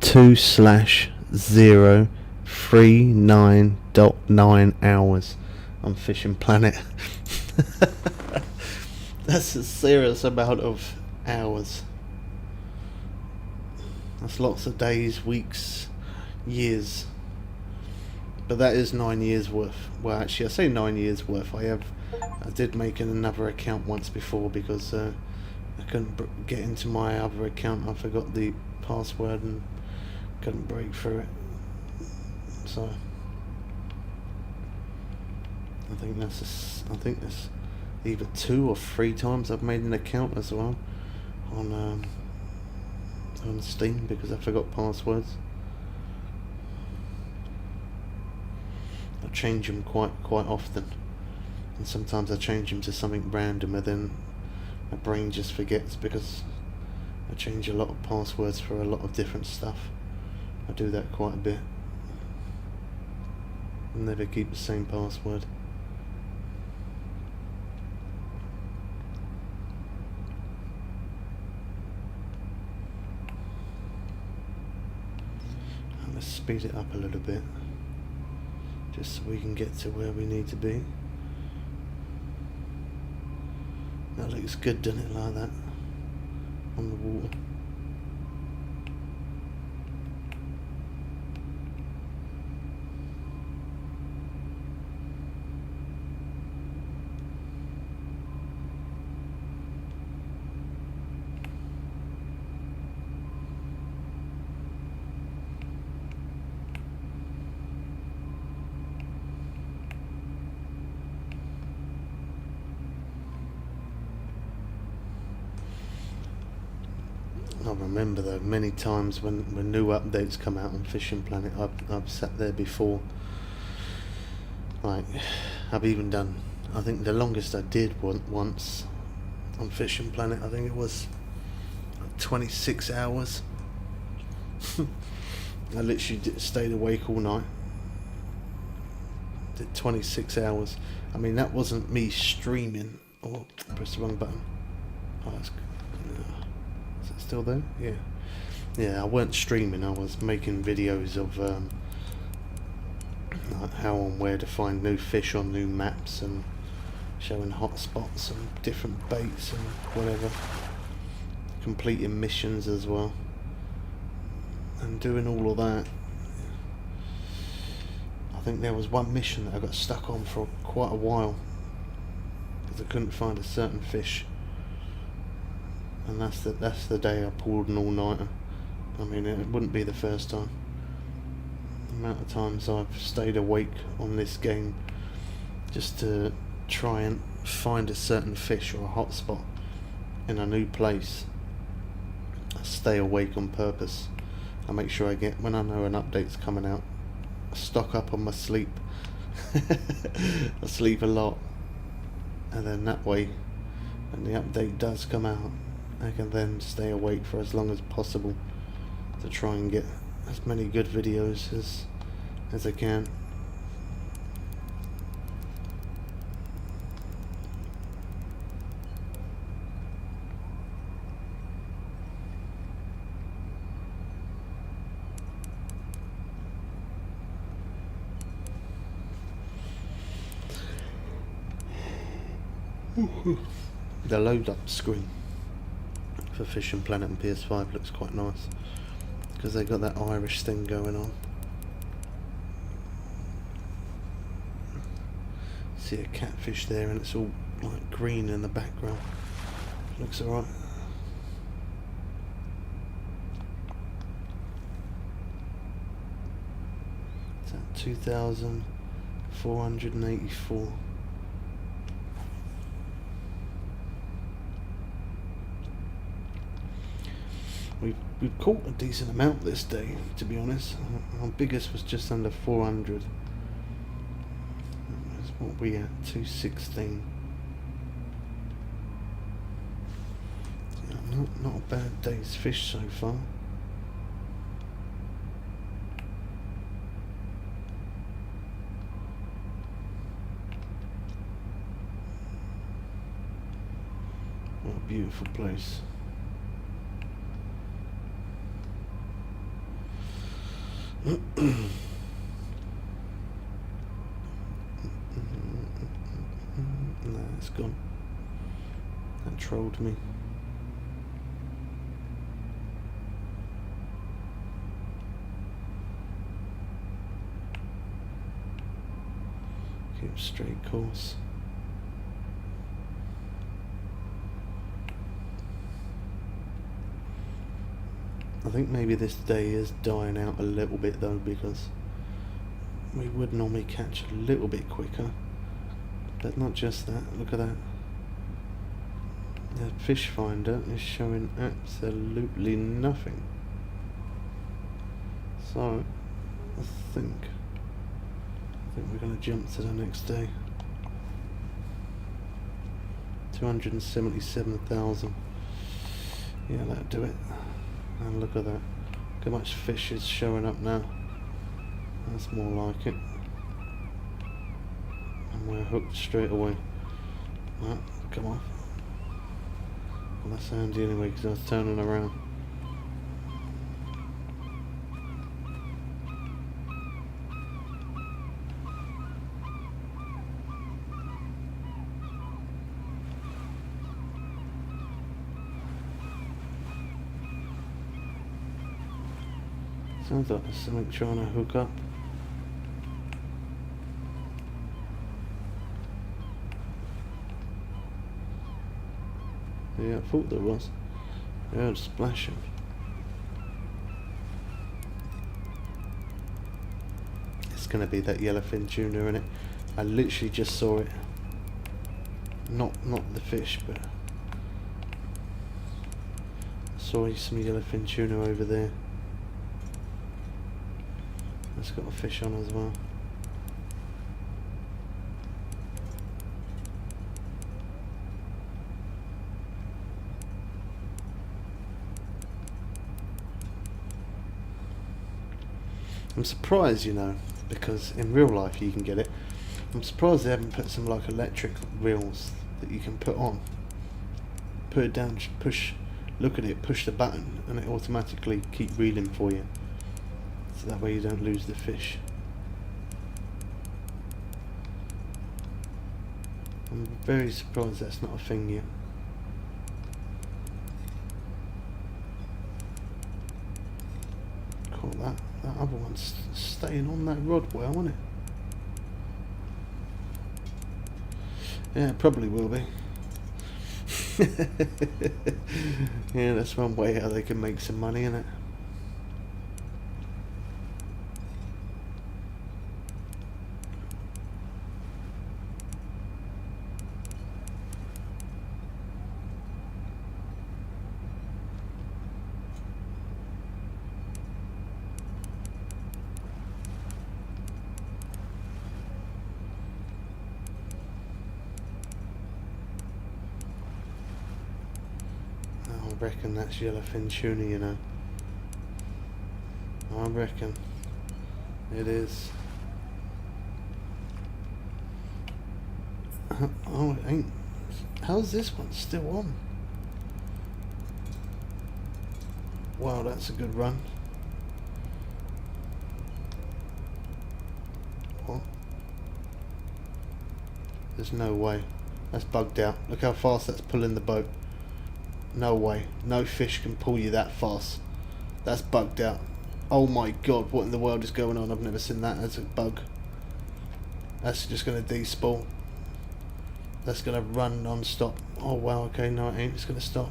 2/039.9 hours on Fishing Planet. That's a serious amount of hours. That's lots of days, weeks, years. But that is 9 years worth. Well, actually, I say 9 years worth. I did make another account once before because I couldn't get into my other account. I forgot the password and couldn't break through it. So I think that's either 2 or 3 times I've made an account as well on Steam because I forgot passwords. I change them quite often, and sometimes I change them to something random, and then my brain just forgets because I change a lot of passwords for a lot of different stuff. I do that quite a bit. I never keep the same password. Let's speed it up a little bit, just so we can get to where we need to be. That looks good, doesn't it, like that, on the water. I remember though, many times when new updates come out on Fishing Planet, I've sat there before. Like, I've even done, I think the longest I did once on Fishing Planet, I think it was 26 hours. I literally stayed awake all night. Did 26 hours. I mean, that wasn't me streaming. Oh, I pressed the wrong button. Oh, that's good. Is it still there? Yeah, I weren't streaming. I was making videos of like how and where to find new fish on new maps and showing hotspots and different baits and whatever. Completing missions as well. And doing all of that. I think there was one mission that I got stuck on for quite a while because I couldn't find a certain fish. And that's the day I pulled an all-nighter. I mean, it wouldn't be the first time. The amount of times I've stayed awake on this game just to try and find a certain fish or a hotspot in a new place. I stay awake on purpose. I make sure when I know an update's coming out, I stock up on my sleep. I sleep a lot. And then that way, when the update does come out, I can then stay awake for as long as possible to try and get as many good videos as I can. The load up screen for Fishing Planet and PS5 looks quite nice because they got that Irish thing going on. See a catfish there and it's all like green in the background. Looks alright. It's at 2,484. We've caught a decent amount this day, to be honest. Our biggest was just under 400. That's what we at, 216. Yeah, not a bad day's fish so far. What a beautiful place. No, it's gone. That trolled me. Keep straight course. I think maybe this day is dying out a little bit though, because we would normally catch a little bit quicker, but not just that. Look at that. The fish finder is showing absolutely nothing. So I think we're going to jump to the next day. 277,000. Yeah, that'll do it. And look at that. Look how much fish is showing up now. That's more like it. And we're hooked straight away. Right, come on. Well, that's handy anyway, because I was turning around. Sounds like there's something trying to hook up. Yeah, I thought there was. I heard splashing. It's gonna be that yellowfin tuna, innit? I literally just saw it. Not the fish, but I saw some yellowfin tuna over there. It's got a fish on as well. I'm surprised, you know, because in real life you can get it. I'm surprised they haven't put some like electric reels that you can put on. Put it down, just push, look at it, push the button, and it automatically keep reeling for you. So that way you don't lose the fish. I'm very surprised that's not a thing yet. Cool, that other one's staying on that rod well, isn't it? Yeah, it probably will be. Yeah, that's one way how they can make some money, isn't it? I reckon that's yellowfin tuna, you know. I reckon it is. Oh, it ain't. How's this one still on? Wow, that's a good run. What? There's no way. That's bugged out. Look how fast that's pulling the boat. No way. No fish can pull you that fast. That's bugged out. Oh my god, what in the world is going on? I've never seen that as a bug. That's just going to despool. That's going to run non-stop. Oh wow, okay, no it ain't. It's going to stop.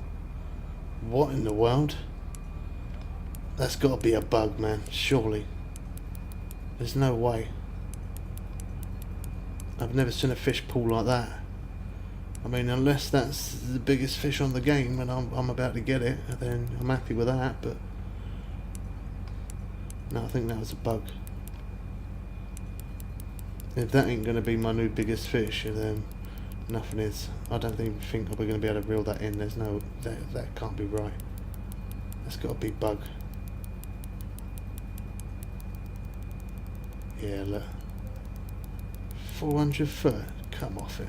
What in the world? That's got to be a bug, man. Surely. There's no way. I've never seen a fish pull like that. I mean, unless that's the biggest fish on the game and I'm about to get it, then I'm happy with that, but no, I think that was a bug. If that ain't going to be my new biggest fish, then nothing is. I don't even think we're going to be able to reel that in. There's no, that can't be right. That's got to be bug. Yeah, look. 400 foot. Come off it.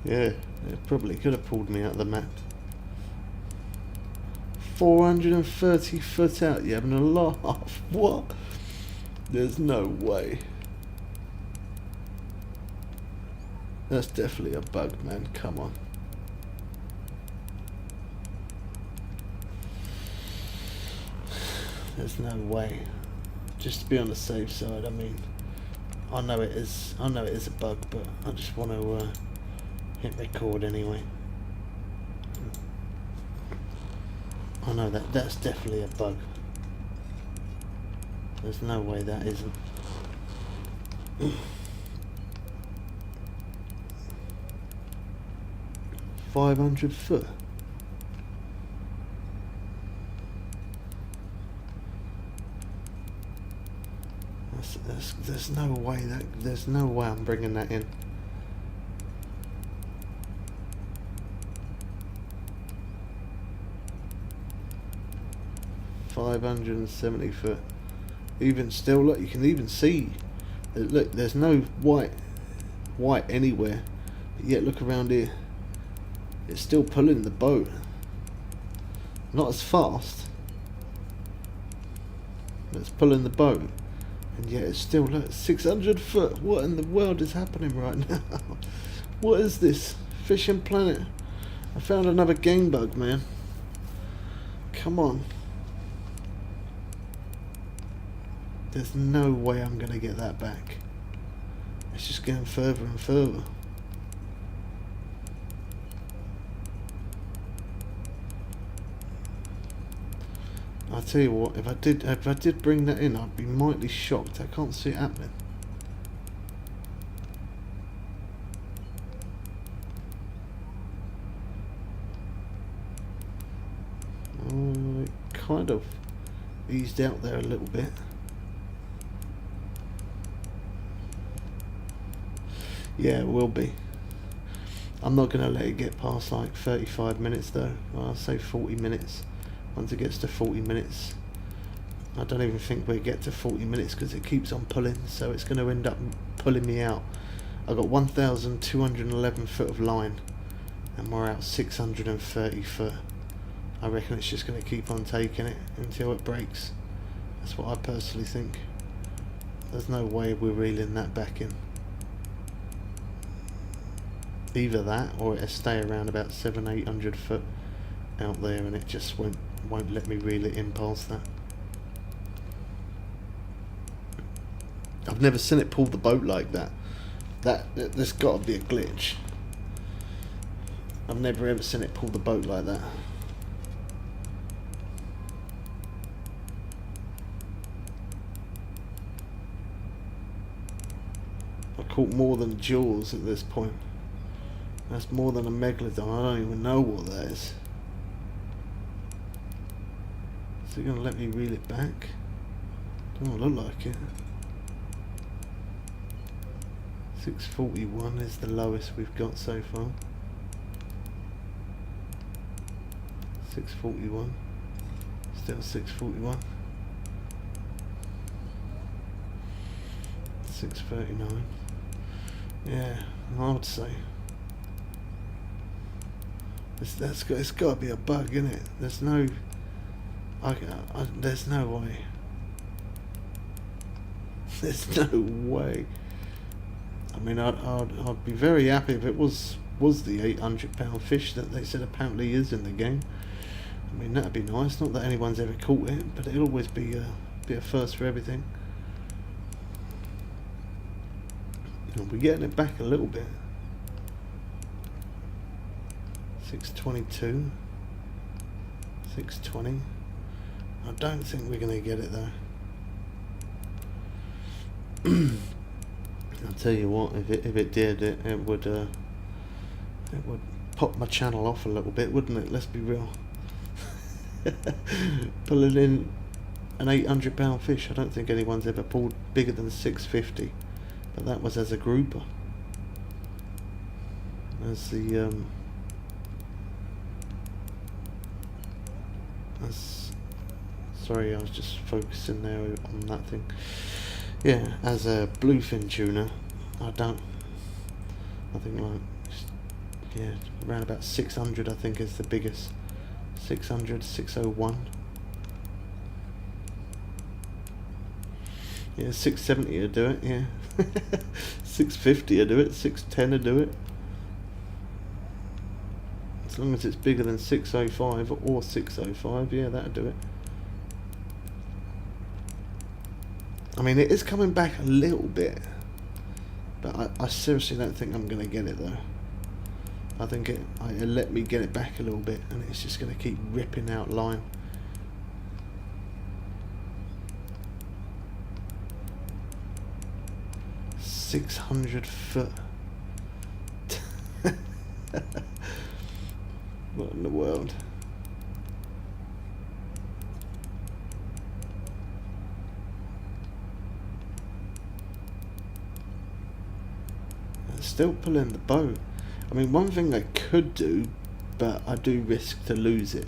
Yeah, it probably could have pulled me out of the map. 430 foot out, you having a laugh? What? There's no way. That's definitely a bug, man. Come on. There's no way. Just to be on the safe side, I mean, I know it is a bug, but I just want to hit record anyway. I know that's definitely a bug. There's no way that isn't. 500 foot. There's no way there's no way I'm bringing that in. $570 foot. Even still, look, you can even see. Look, there's no white anywhere. Yet look around here. It's still pulling the boat. Not as fast. But it's pulling the boat. And yet it's still, look, 600 foot. What in the world is happening right now? What is this? Fishing Planet. I found another game bug, man. Come on. There's no way I'm going to get that back. It's just going further and further. I'll tell you what, if I did bring that in, I'd be mightily shocked. I can't see it happening. It kind of eased out there a little bit. Yeah, it will be. I'm not going to let it get past like 35 minutes though. I'll say 40 minutes. Once it gets to 40 minutes, I don't even think we'll get to 40 minutes because it keeps on pulling, so it's going to end up pulling me out. I've got 1,211 foot of line and we're out 630 foot. I reckon it's just going to keep on taking it until it breaks. That's what I personally think. There's no way we're reeling that back in. Either that or it'll stay around about 700-800 foot out there and it just won't let me reel it in past that. I've never seen it pull the boat like that. There's got to be a glitch. I've never ever seen it pull the boat like that. I caught more than Jaws at this point. That's more than a megalodon. I don't even know what that is. Is it going to let me reel it back? Doesn't look like it. 641 is the lowest we've got so far. 641. Still 641. 639. Yeah, I would say. It's got to be a bug, isn't it? There's no... there's no way. There's no way. I mean, I'd be very happy if it was the 800-pound fish that they said apparently is in the game. I mean, that'd be nice. Not that anyone's ever caught it, but it'll always be a first for everything. You know, we're getting it back a little bit. 622, 620. I don't think we're going to get it though. I'll tell you what, if it did, it would pop my channel off a little bit, wouldn't it? Let's be real. Pulling in an 800-pound fish. I don't think anyone's ever pulled bigger than 650, but that was as a grouper. As the sorry, I was just focusing there on that thing. Yeah, as a bluefin tuna, I think like, yeah, around about 600 I think is the biggest. 600, 601. Yeah, 670 would do it, yeah. 650 would do it, 610 would do it. As long as it's bigger than 605 or 605, yeah, that'd do it. I mean, it is coming back a little bit, but I seriously don't think I'm going to get it though. I think it let me get it back a little bit, and it's just going to keep ripping out line. $600. What in the world? Still pulling the boat. I mean, one thing I could do, but I do risk to lose it.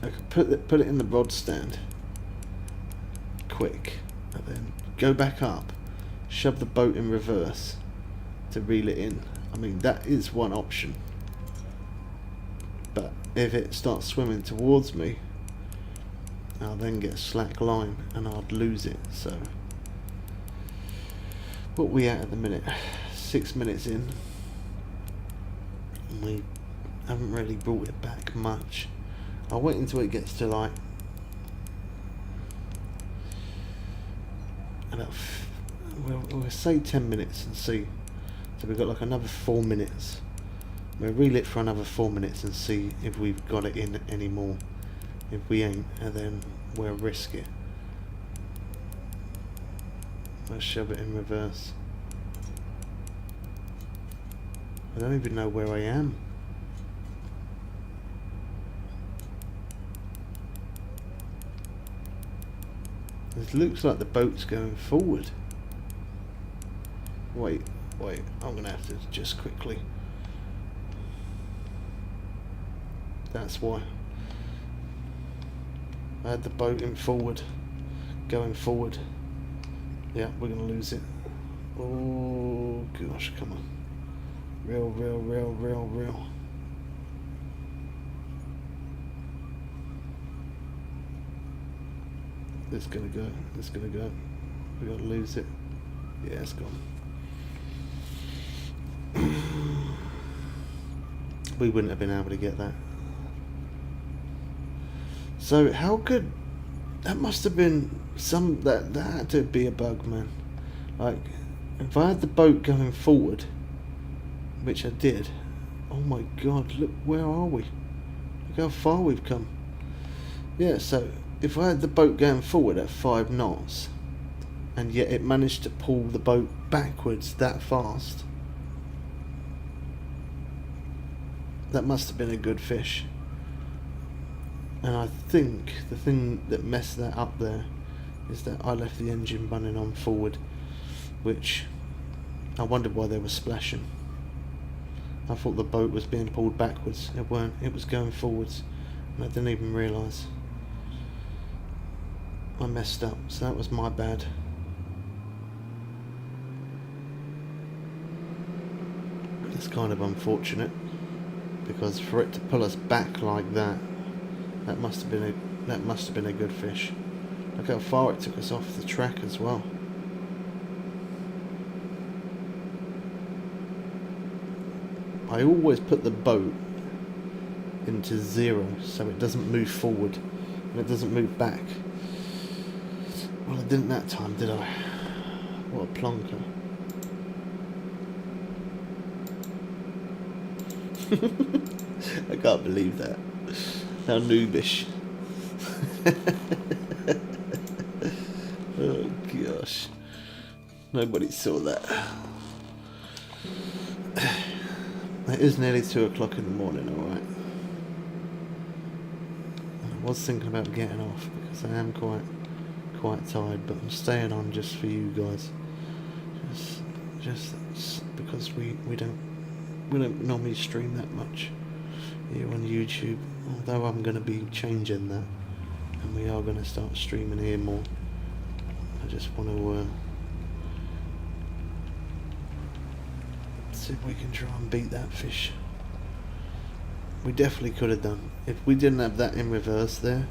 I could put it in the rod stand quick, and then go back up, shove the boat in reverse to reel it in. I mean, that is one option. But if it starts swimming towards me, I'll then get a slack line and I'd lose it. So what we at the minute? 6 minutes in, and we haven't really brought it back much. I'll wait until it gets to like about we'll say 10 minutes and see. So we've got like another 4 minutes. We'll reel it for another 4 minutes and see if we've got it in anymore. If we ain't, and then we'll risk it. We'll shove it in reverse. I don't even know where I am. It looks like the boat's going forward. Wait, I'm gonna have to just quickly. That's why. I had the boat in forward, going forward. Yeah, we're gonna lose it. Oh gosh, come on. Real. It's gonna go. We're gonna lose it. Yeah, it's gone. We wouldn't have been able to get that. So how could that must have been that had to be a bug, man. Like, if I had the boat going forward, which I did, oh my god, look, where are we? Look how far we've come. Yeah, so if I had the boat going forward at 5 knots, and yet it managed to pull the boat backwards that fast, that must have been a good fish. And I think the thing that messed that up there is that I left the engine running on forward, which I wondered why they were splashing. I thought the boat was being pulled backwards. It weren't, it was going forwards, and I didn't even realise. I messed up, so that was my bad. It's kind of unfortunate, because for it to pull us back like that, that must have been a good fish. Look how far it took us off the track as well. I always put the boat into 0 so it doesn't move forward and it doesn't move back. Well, I didn't that time, did I? What a plonker. I can't believe that. How noobish. Oh gosh. Nobody saw that. It is nearly 2 o'clock in the morning, alright. I was thinking about getting off because I am quite tired, but I'm staying on just for you guys. Just because we don't normally stream that much here on YouTube, although I'm going to be changing that and we are going to start streaming here more. I just want to see if we can try and beat that fish. We definitely could have done. If we didn't have that in reverse there,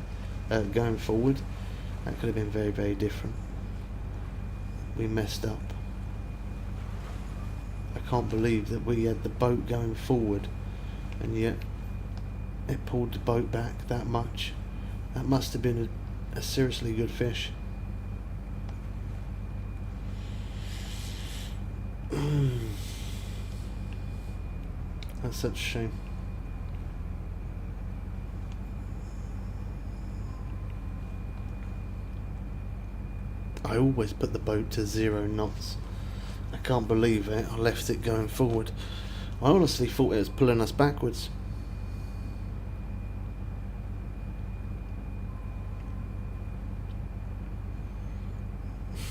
going forward, that could have been very, very different. We messed up. I can't believe that we had the boat going forward and yet it pulled the boat back that much. That must have been a seriously good fish. That's such a shame. I always put the boat to 0 knots. I can't believe it. I left it going forward. I honestly thought it was pulling us backwards.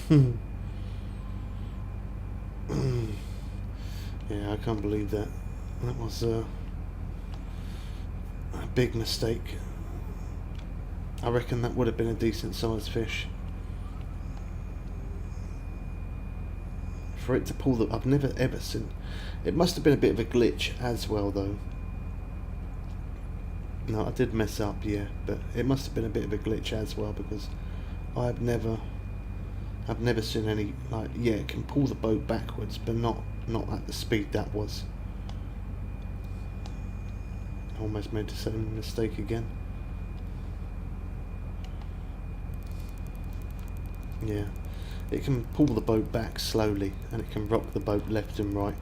Yeah, I can't believe that. That was a big mistake. I reckon that would have been a decent sized fish. For it to pull the... I've never ever seen... It must have been a bit of a glitch as well though. No, I did mess up, yeah, but it must have been a bit of a glitch as well because I've never seen any, like, yeah, it can pull the boat backwards, but not at the speed that was. I almost made the same mistake again. Yeah, it can pull the boat back slowly and it can rock the boat left and right,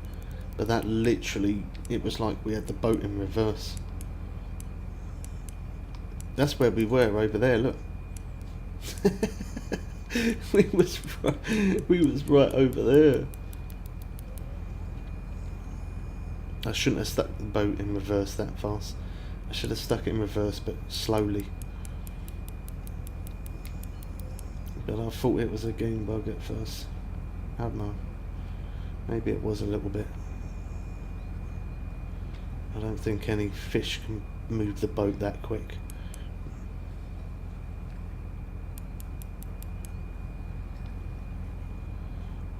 but that literally, it was like we had the boat in reverse. That's where we were over there, look. we was right over there. I shouldn't have stuck the boat in reverse that fast. I should have stuck it in reverse but slowly. But I thought it was a game bug at first. I don't know. Maybe it was a little bit. I don't think any fish can move the boat that quick.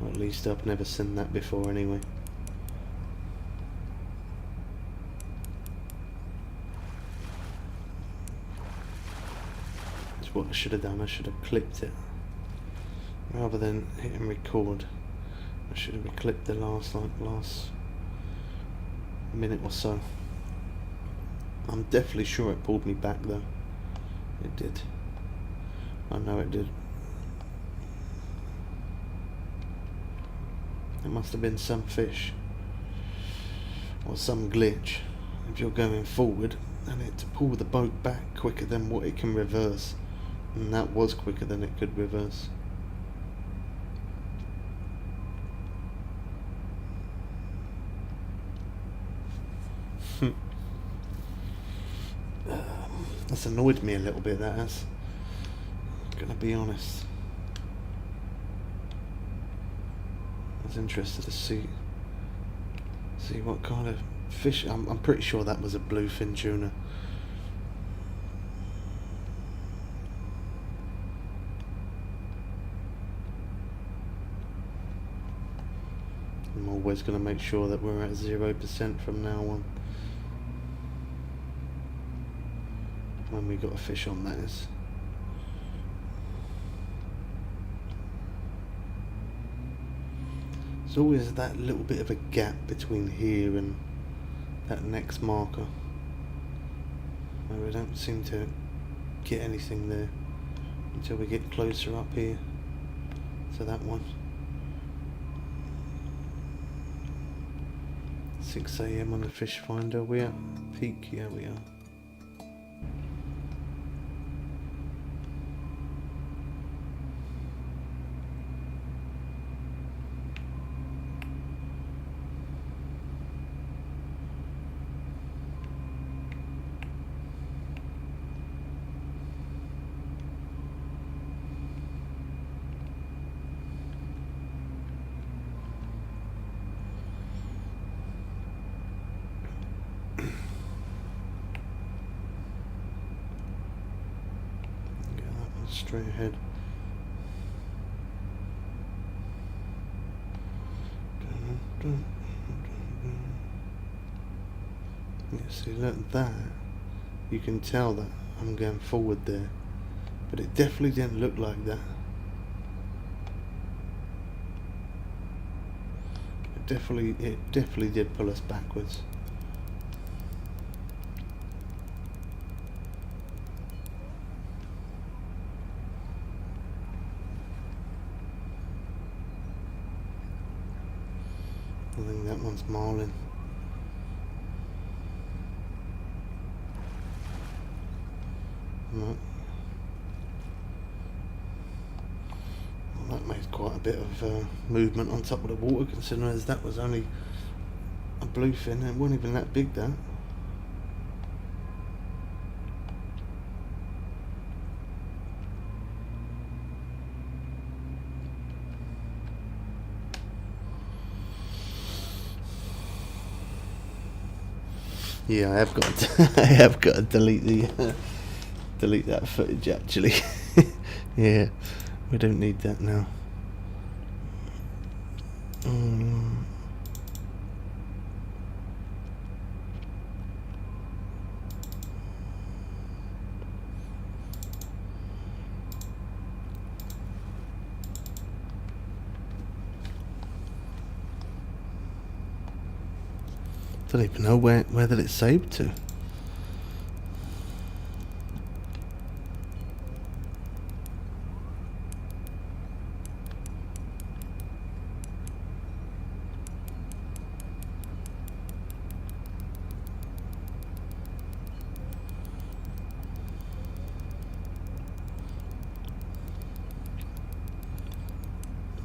Or at least I've never seen that before anyway. That's what I should have done. I should have clipped it. Rather than hitting record, I should have clipped the last minute or so. I'm definitely sure it pulled me back though. It did. I know it did. It must have been some fish or some glitch. If you're going forward and it to pull the boat back quicker than what it can reverse, and that was quicker than it could reverse. That's annoyed me a little bit, that has. I'm gonna be honest. I was interested to see what kind of fish. I'm pretty sure that was a bluefin tuna. I'm always gonna make sure that we're at 0% from now on. When we got a fish on, that is. There's always that little bit of a gap between here and that next marker where we don't seem to get anything there until we get closer up here to that one. 6 AM on the fish finder. We at peak? Yeah, we are. straight ahead. Yeah, see, look at that. You can tell that I'm going forward there, but it definitely didn't look like that. It definitely did pull us backwards. I think that one's Marlin. No. Well, that made quite a bit of movement on top of the water, considering as that was only a bluefin. It wasn't even that big, that. Yeah, I have got to, I have got to delete the delete that footage actually. Yeah, we don't need that now. Don't even know where that it's saved to.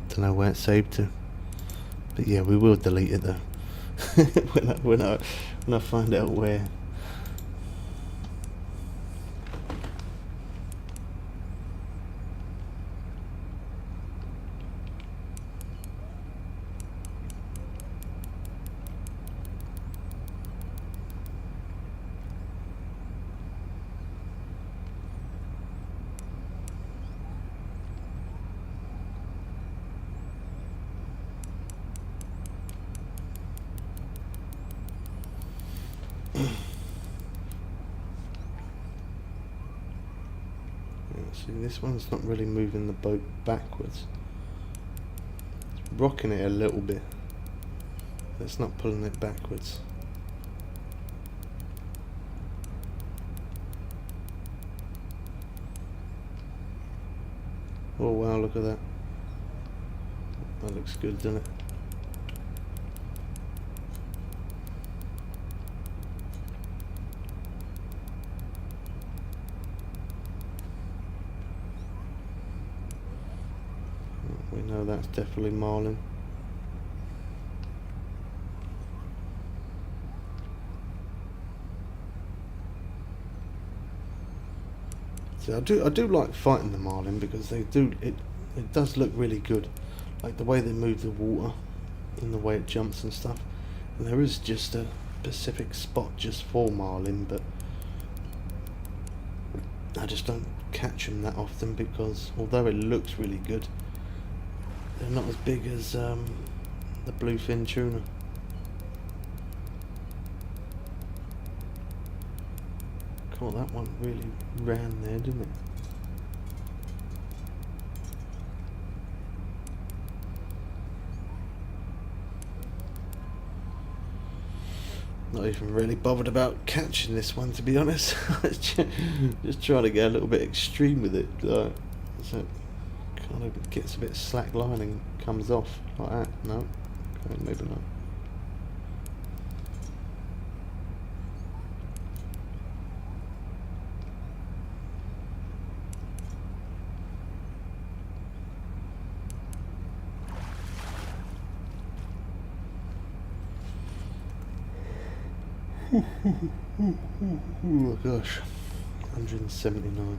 Don't know where it's saved to. But yeah, we will delete it though. when I find out where. See, this one's not really moving the boat backwards. It's rocking it a little bit. It's not pulling it backwards. Oh wow, look at that. That looks good, doesn't it? We know that's definitely marlin. So I do like fighting the marlin because it does look really good, like the way they move the water and the way it jumps and stuff. And there is just a specific spot just for marlin, but I just don't catch them that often because although it looks really good, they're not as big as the bluefin tuna. Oh, that one really ran there, didn't it? Not even really bothered about catching this one, to be honest. Just trying to get a little bit extreme with it, so it kind of gets a bit slack line and comes off like that. No, okay, maybe not. Oh gosh, 179.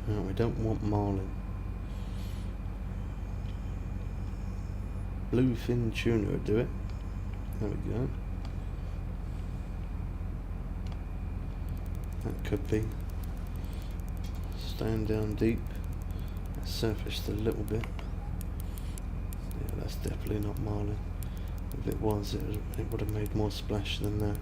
No, we don't want marlin. Bluefin tuna would do it. There we go. That could be. Staying down deep. Surfaced a little bit. Yeah, that's definitely not marlin. If it was, it would have made more splash than that.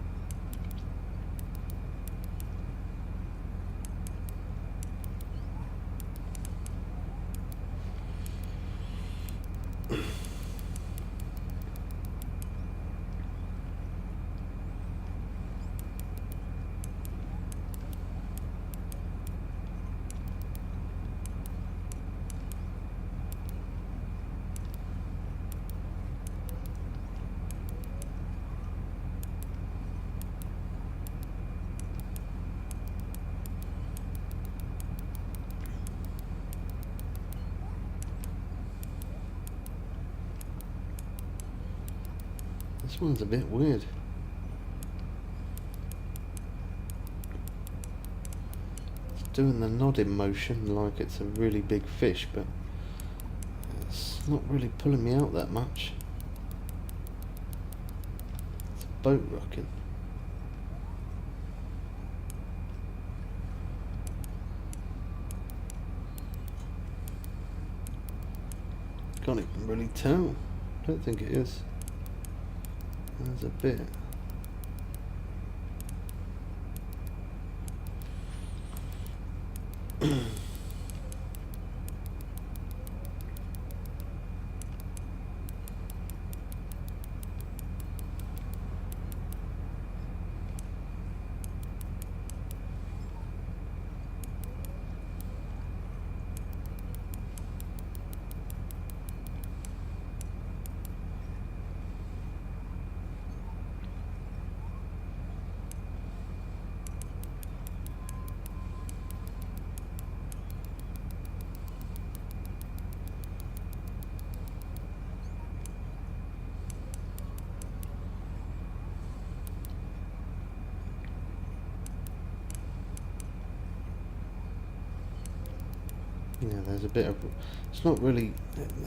This one's a bit weird. It's doing the nodding motion like it's a really big fish, but it's not really pulling me out that much. It's a boat rocking. Can't even really tell. Don't think it is. There's a bit. Yeah, there's a bit of... It's not really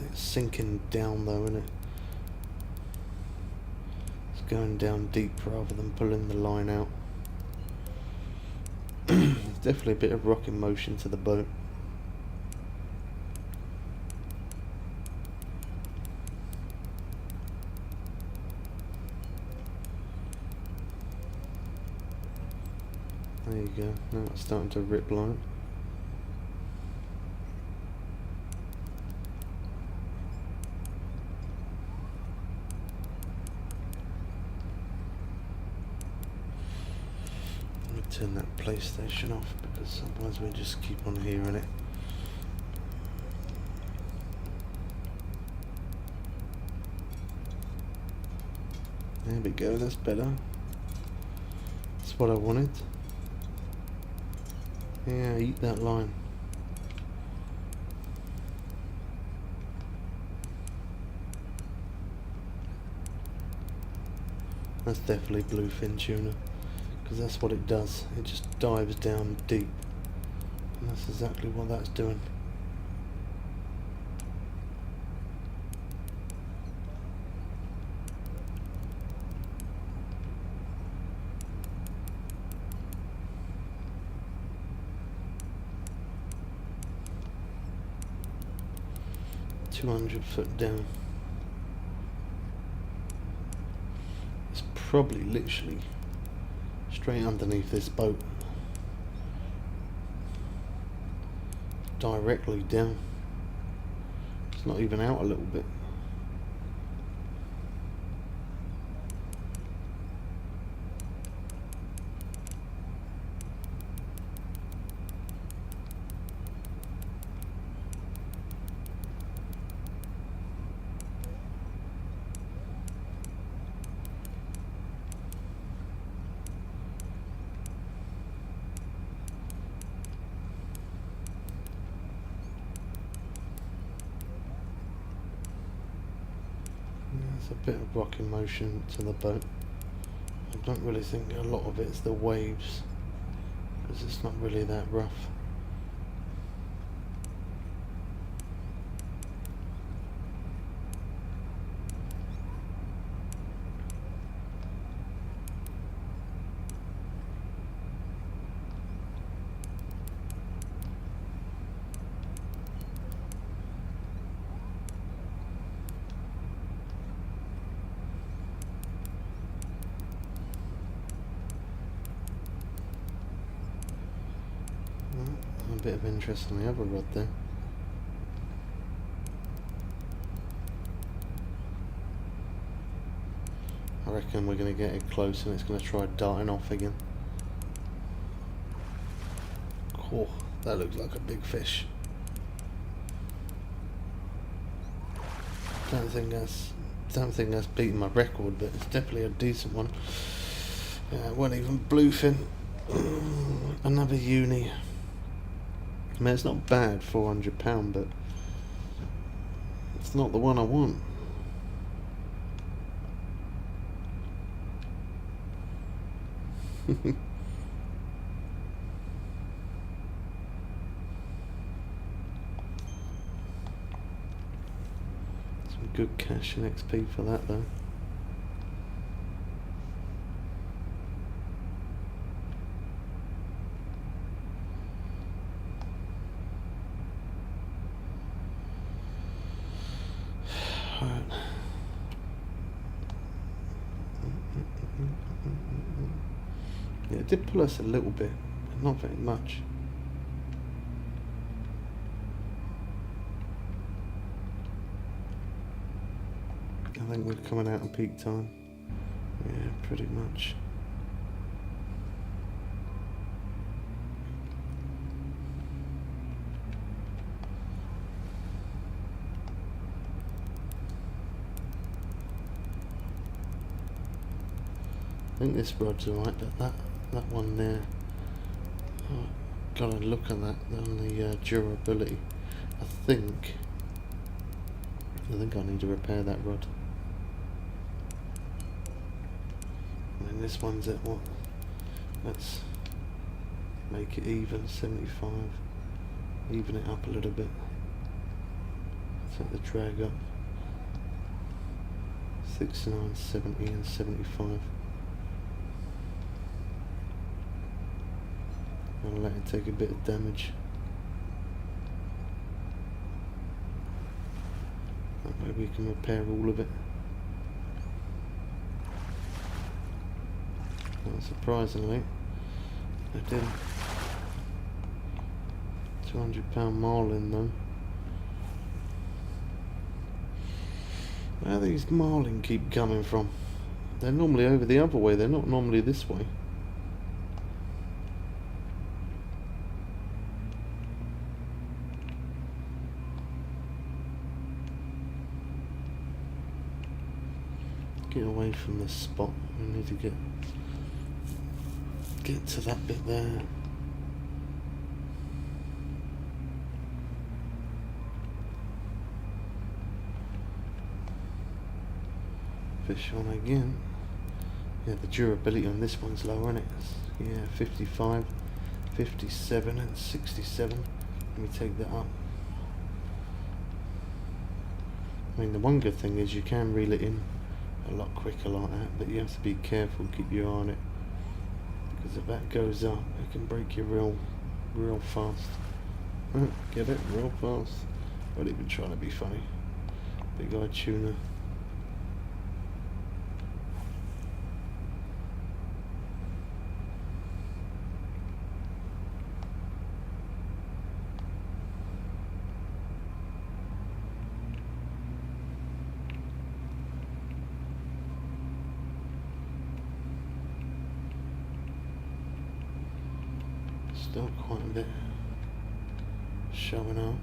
it's sinking down though, isn't it? It's going down deep rather than pulling the line out. There's definitely a bit of rocking motion to the boat. There you go, now it's starting to rip line. Turn that PlayStation off because otherwise we just keep on hearing it. There we go, that's better. That's what I wanted. Yeah, eat that line. That's definitely bluefin tuna. Because that's what it does, it just dives down deep, and that's exactly what that's doing. $200 down. It's probably literally straight underneath this boat, directly down. It's not even out a little bit. There's a bit of rocking motion to the boat. I don't really think a lot of it's the waves. because it's not really that rough. A bit of interest on the other rod there. I reckon we're going to get it close and it's going to try darting off again. Oh, that looks like a big fish. Don't think that's beating my record, but it's definitely a decent one. It wasn't even bluefin. Another uni. I mean, it's not bad, £400, but it's not the one I want. Some good cash and XP for that though. Yeah, it did pull us a little bit, but not very much. I think we're coming out in peak time. Yeah, pretty much. I think this rod's alright, but that one there, oh, gotta look at that on the durability. I think I need to repair that rod. I mean, this one's at what? Let's make it even, 75. Even it up a little bit. Set the drag up. 69, 70 and 75. I'll let it take a bit of damage. That way we can repair all of it. Not surprisingly, I did. £200 marlin though. Where do these marlin keep coming from? They're normally over the other way, they're not normally this way. Get away from this spot. We need to get to that bit there. Fish on again. Yeah, the durability on this one's lower, isn't it? Yeah, 55, 57 and 67. Let me take that up. I mean, the one good thing is you can reel it in a lot quicker like that, but you have to be careful, keep your eye on it, because if that goes up it can break you real fast. Get it? Real fast. Not even trying to be funny. Big eye tuna. Still quite a bit showing up.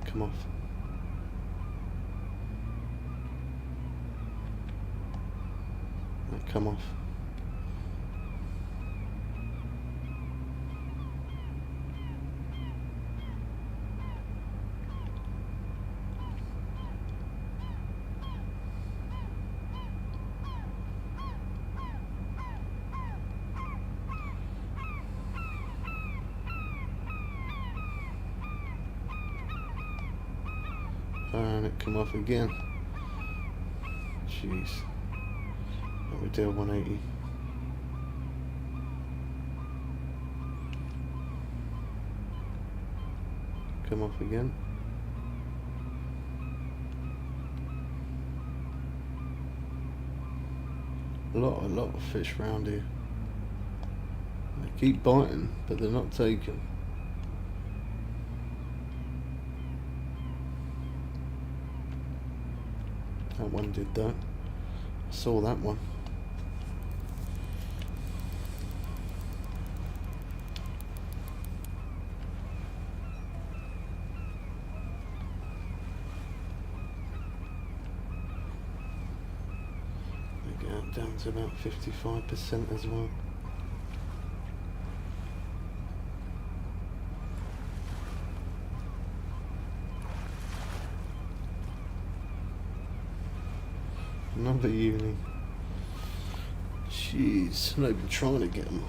Come off. come off. And it come off again. Jeez. What we do 180. Come off again. A lot of fish round here. They keep biting, but they're not taking. That one did that. I saw that one. They get down to about 55% as well. Another uni. Jeez, I'm not even trying to get them.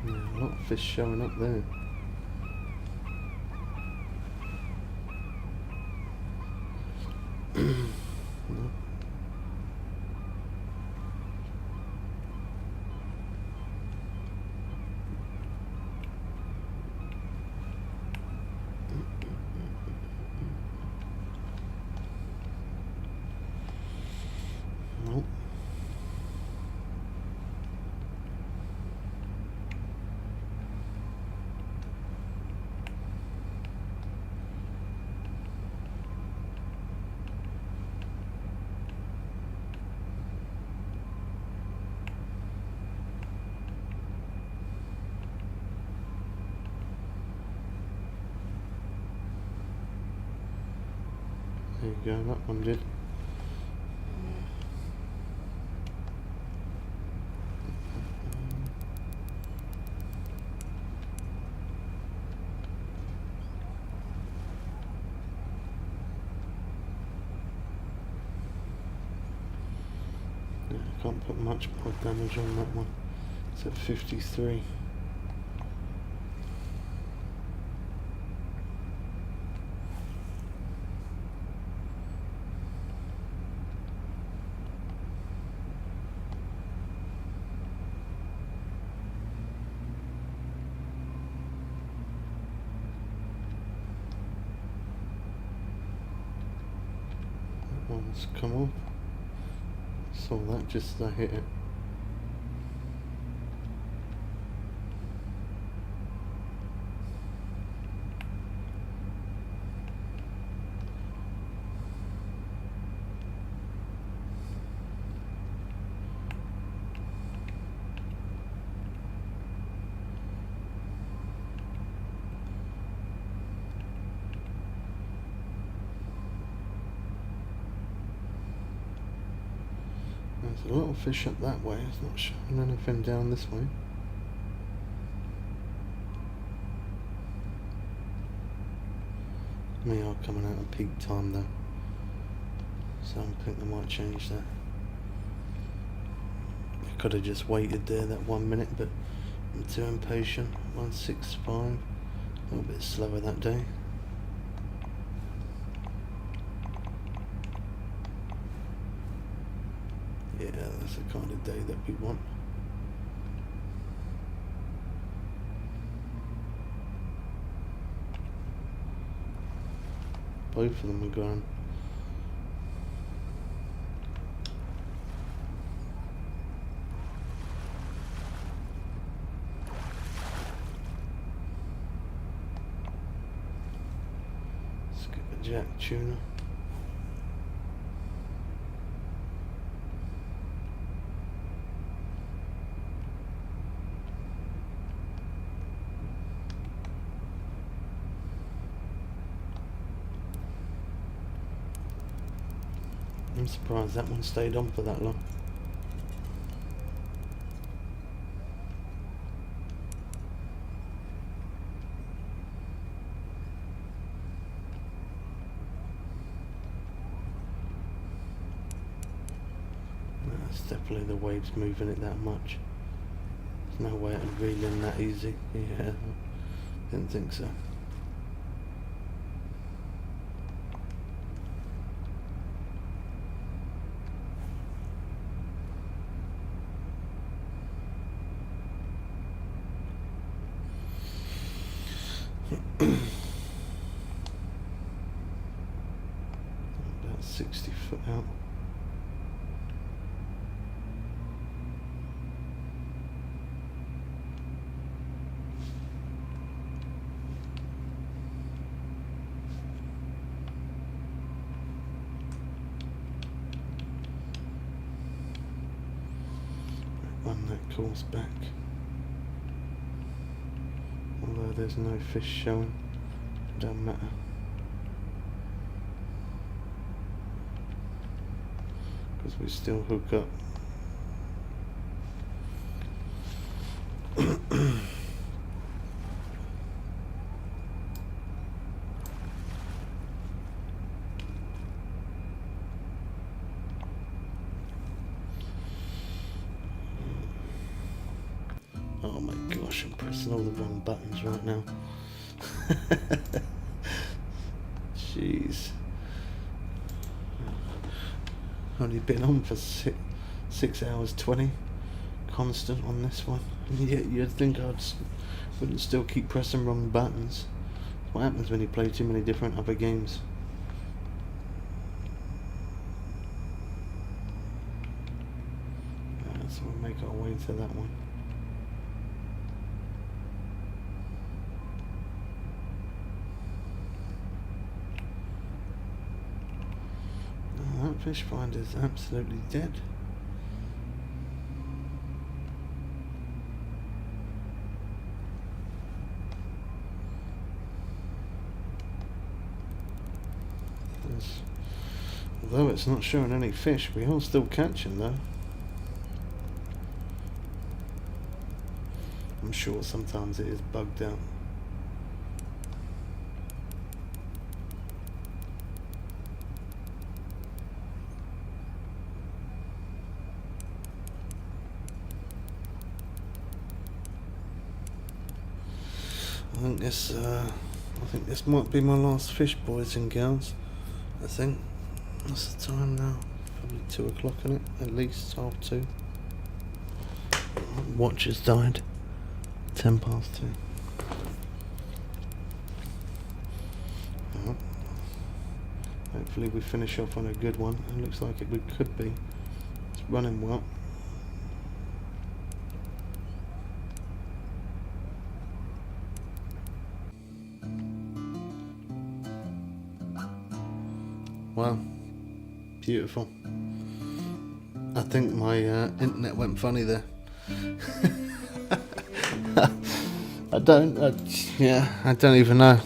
A lot of fish showing up there. No. Nope. There you go, that one did. Yeah, I can't put much more damage on that one. It's at 53. One's come off. Saw that just as I hit it. There's a lot of fish up that way. It's not showing anything down this way. We are coming out of peak time though, so I think they might change that. I could have just waited there that 1 minute, but I'm too impatient. 165, a little bit slower that day. Yeah, that's the kind of day that we want. Both of them are gone. Jack tuna. I'm surprised that one stayed on for that long. That's definitely the waves moving it that much. There's no way it'd reel in that easy. Yeah, didn't think so. About 60 foot out. Run that course back. Although there's no fish showing, it don't matter. Because we still hook up. Oh my gosh, I'm pressing all the wrong buttons right now. Jeez. Only been on for 6 hours 20 constant on this one. Yeah, you'd think wouldn't still keep pressing wrong buttons. That's what happens when you play too many different other games. So we'll make our way to that one. That fish finder is absolutely dead. Although it's not showing any fish, we are still catching though. I'm sure sometimes it is bugged out. I think this might be my last fish, boys and girls. I think that's the time now. Probably 2 o'clock in it, at least 2:30. Watch has died. 2:10. Well, hopefully we finish off on a good one. It looks like we could be. It's running well. Wow, beautiful. I think my internet went funny there. I don't even know.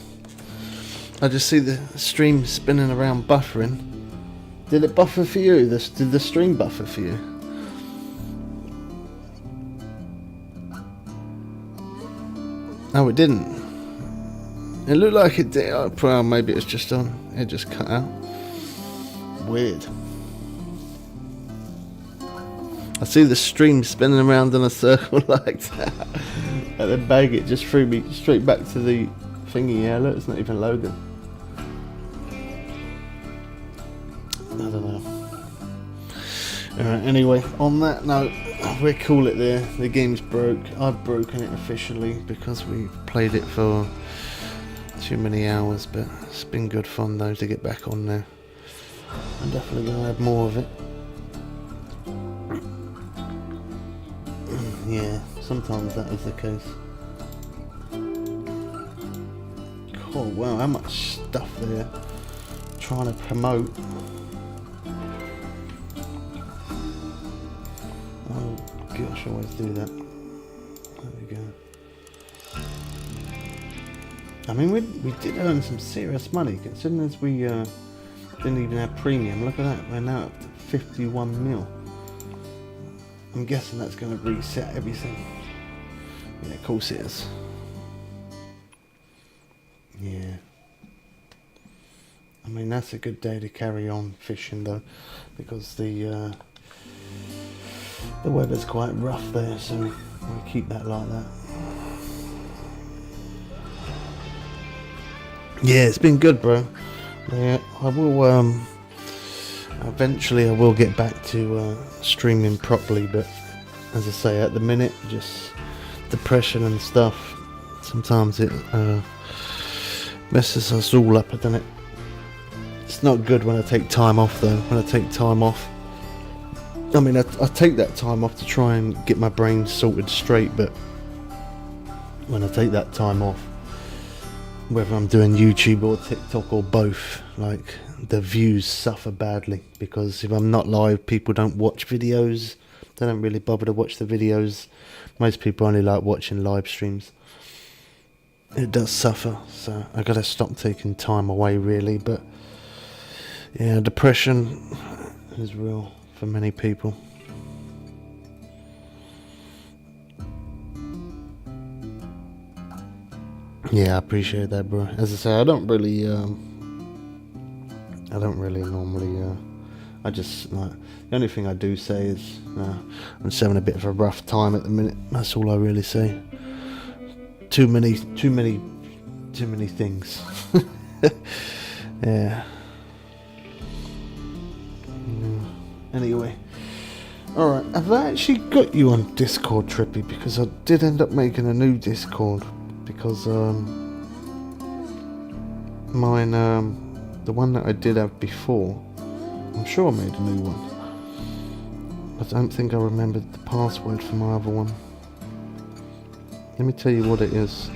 I just see the stream spinning around buffering. Did it buffer for you? Did the stream buffer for you? No, it didn't. It looked like it did. Oh, well, maybe it's just on. It just cut out. Weird. I see the stream spinning around in a circle like that. And then bang, it just threw me straight back to the thingy. Yeah, look, it's not even loading. I don't know. Alright, anyway, on that note, we'll call it there. The game's broke. I've broken it officially because we played it for too many hours, but it's been good fun though to get back on there. I'm definitely going to have more of it. Yeah, sometimes that is the case. Oh wow, how much stuff there. trying to promote. Oh gosh, I always do that. There we go. I mean, we did earn some serious money, considering as we didn't even have premium. Look at that, we're now up to 51 mil. I'm guessing that's going to reset everything. Yeah, of course it is. Yeah. I mean, that's a good day to carry on fishing though, because the weather's quite rough there, so we'll keep that like that. Yeah, it's been good, bro. Yeah, I will eventually I will get back to streaming properly, but as I say, at the minute, just depression and stuff, sometimes it messes us all up, doesn't it? It's not good when I take time off though. When I take time off, I mean, I take that time off to try and get my brain sorted straight, but when I take that time off, whether I'm doing YouTube or TikTok or both, like, the views suffer badly, because if I'm not live, people don't watch videos. They don't really bother to watch the videos. Most people only like watching live streams. It does suffer, so I gotta stop taking time away really. But yeah, depression is real for many people. Yeah, I appreciate that, bro. As I say, I don't really normally, I just, like, the only thing I do say is, I'm just having a bit of a rough time at the minute. That's all I really say. Too many things. Yeah. Anyway. Alright, have I actually got you on Discord, Trippy? Because I did end up making a new Discord. Because mine, the one that I did have before, I'm sure I made a new one. I don't think I remembered the password for my other one. Let me tell you what it is.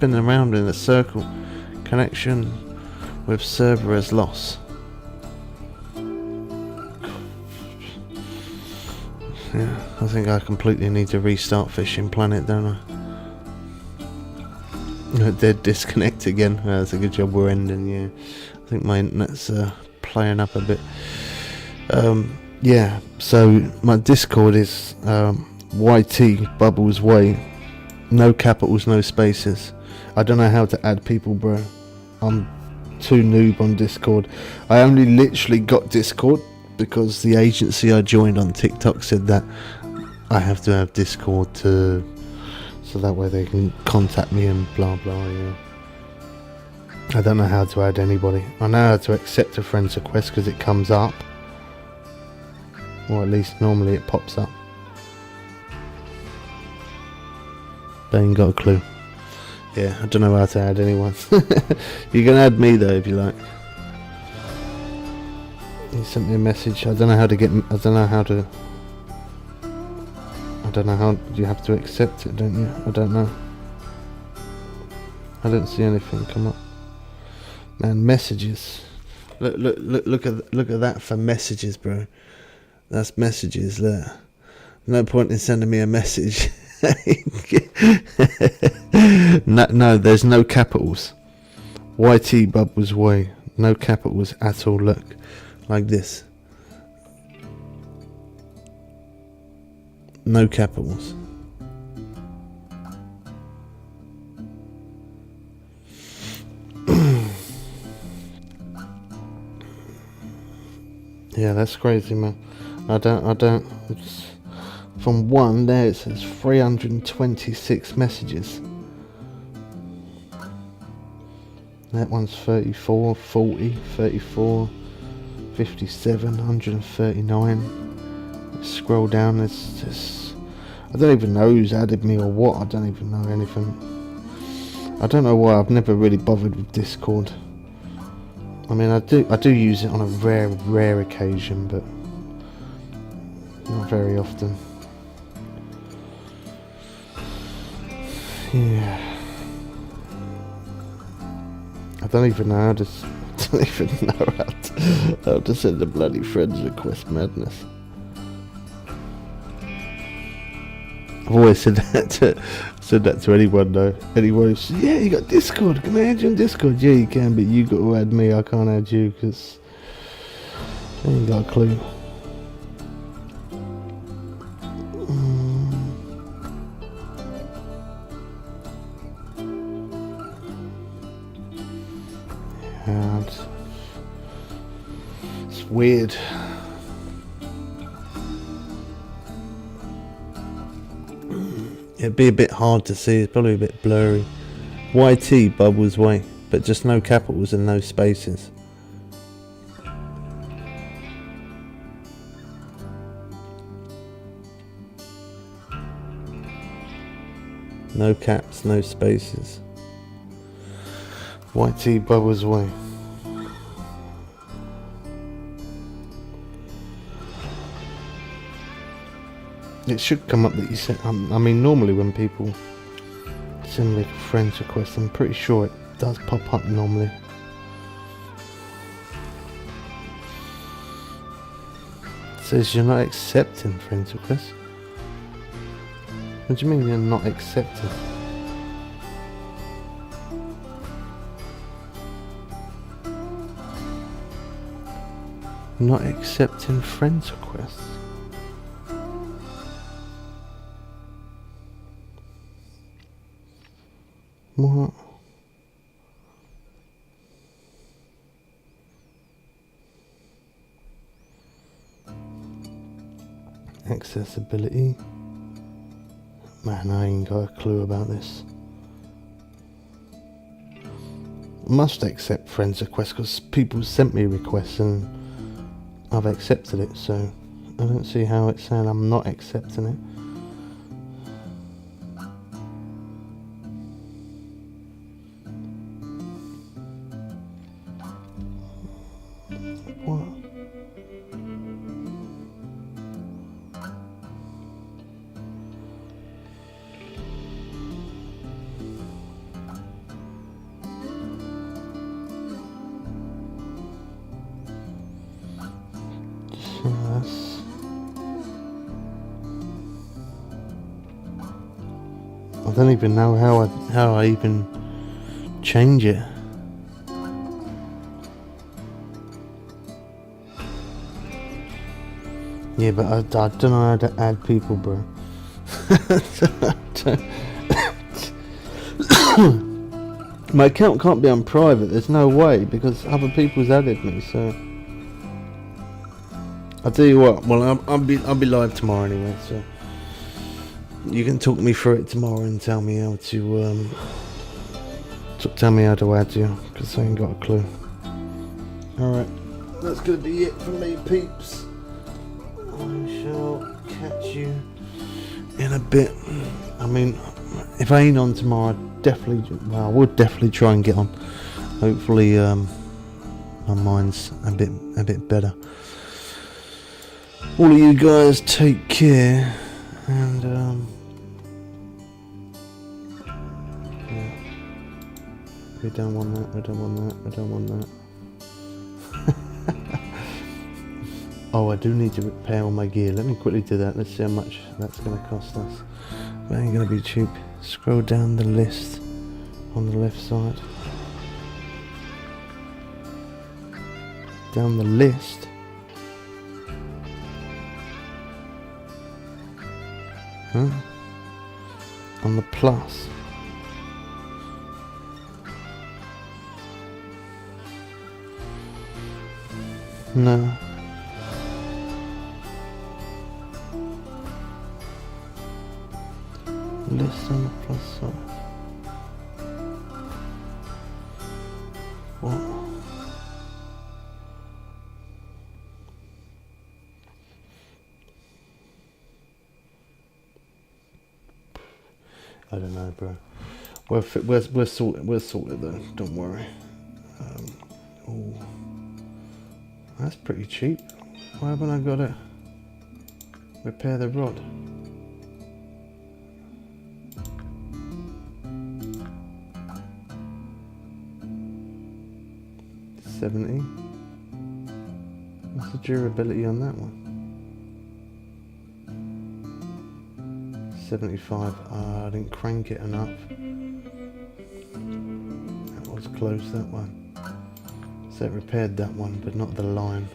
Been around in a circle. Connection with server as lost. Yeah, I think I completely need to restart Fishing Planet, don't I? Dead disconnect again. That's a good job we're ending, yeah. I think my internet's playing up a bit. Yeah, so my Discord is YT Bubbles Way. No capitals, no spaces. I don't know how to add people, bro. I'm too noob on Discord. I only literally got Discord because the agency I joined on TikTok said that I have to have Discord so that way they can contact me and blah blah, yeah. I don't know how to add anybody. I know how to accept a friend's request because it comes up, or at least normally it pops up. They ain't got a clue. Yeah, I don't know how to add anyone. You can add me though if you like. He sent me a message. I don't know how to you have to accept it, don't you? I don't know. I don't see anything come up. Man, messages. Look at that for messages, bro. That's messages there. No point in sending me a message. No, there's no capitals. YT Bubbles Way. No capitals at all. Look. Like this. No capitals. Yeah, that's crazy, man. I don't. From one there it says 326 messages. That one's 34, 40, 34. 57, 139. Scroll down, it's just, I don't even know who's added me or what. I don't even know anything. I don't know why I've never really bothered with Discord. I mean, I do use it on a rare occasion, but not very often. Yeah. I don't even know how to. Don't even know how to send a bloody friends request. Madness. I've always said that to anyone though. Anyone who says, yeah, you got Discord. Can I add you on Discord? Yeah, you can, but you got to add me. I can't add you because I ain't got a clue. Yeah, it's weird. It'd be a bit hard to see, it's probably a bit blurry. YT Bubbles Way, but just no capitals and no spaces. No caps, no spaces. YT Bubbles Way. It should come up that you sent. I mean, normally when people send me a friends request, I'm pretty sure it does pop up normally. It says you're not accepting friends requests. What do you mean you're not accepting? Not accepting friends requests. What? Accessibility. Man, I ain't got a clue about this. Must accept friends requests because people sent me requests and I've accepted it, so I don't see how it's saying I'm not accepting it. What? Yes. I don't even know how I even change it. Yeah, but I don't know how to add people, bro. My account can't be on private. There's no way because other people's added me. So I'll tell you what. Well, I'll be live tomorrow anyway. So you can talk me through it tomorrow and tell me how to tell me how to add you because I ain't got a clue. All right, that's gonna be it from me, peeps. I shall catch you in a bit. I mean, if I ain't on tomorrow, I would definitely try and get on. Hopefully, my mind's a bit better. All of you guys take care, and yeah. We don't want that. Oh, I do need to repair all my gear. Let me quickly do that. Let's see how much that's going to cost us. That ain't going to be cheap. Scroll down the list on the left side. Down the list. Huh? On the plus. No. List on the plus side. What? I don't know, bro. We're sorted though. Don't worry. Oh, that's pretty cheap. Why haven't I got to repair the rod? 70. What's the durability on that one? 75. I didn't crank it enough. That was close, that one. So it repaired that one, but not the line.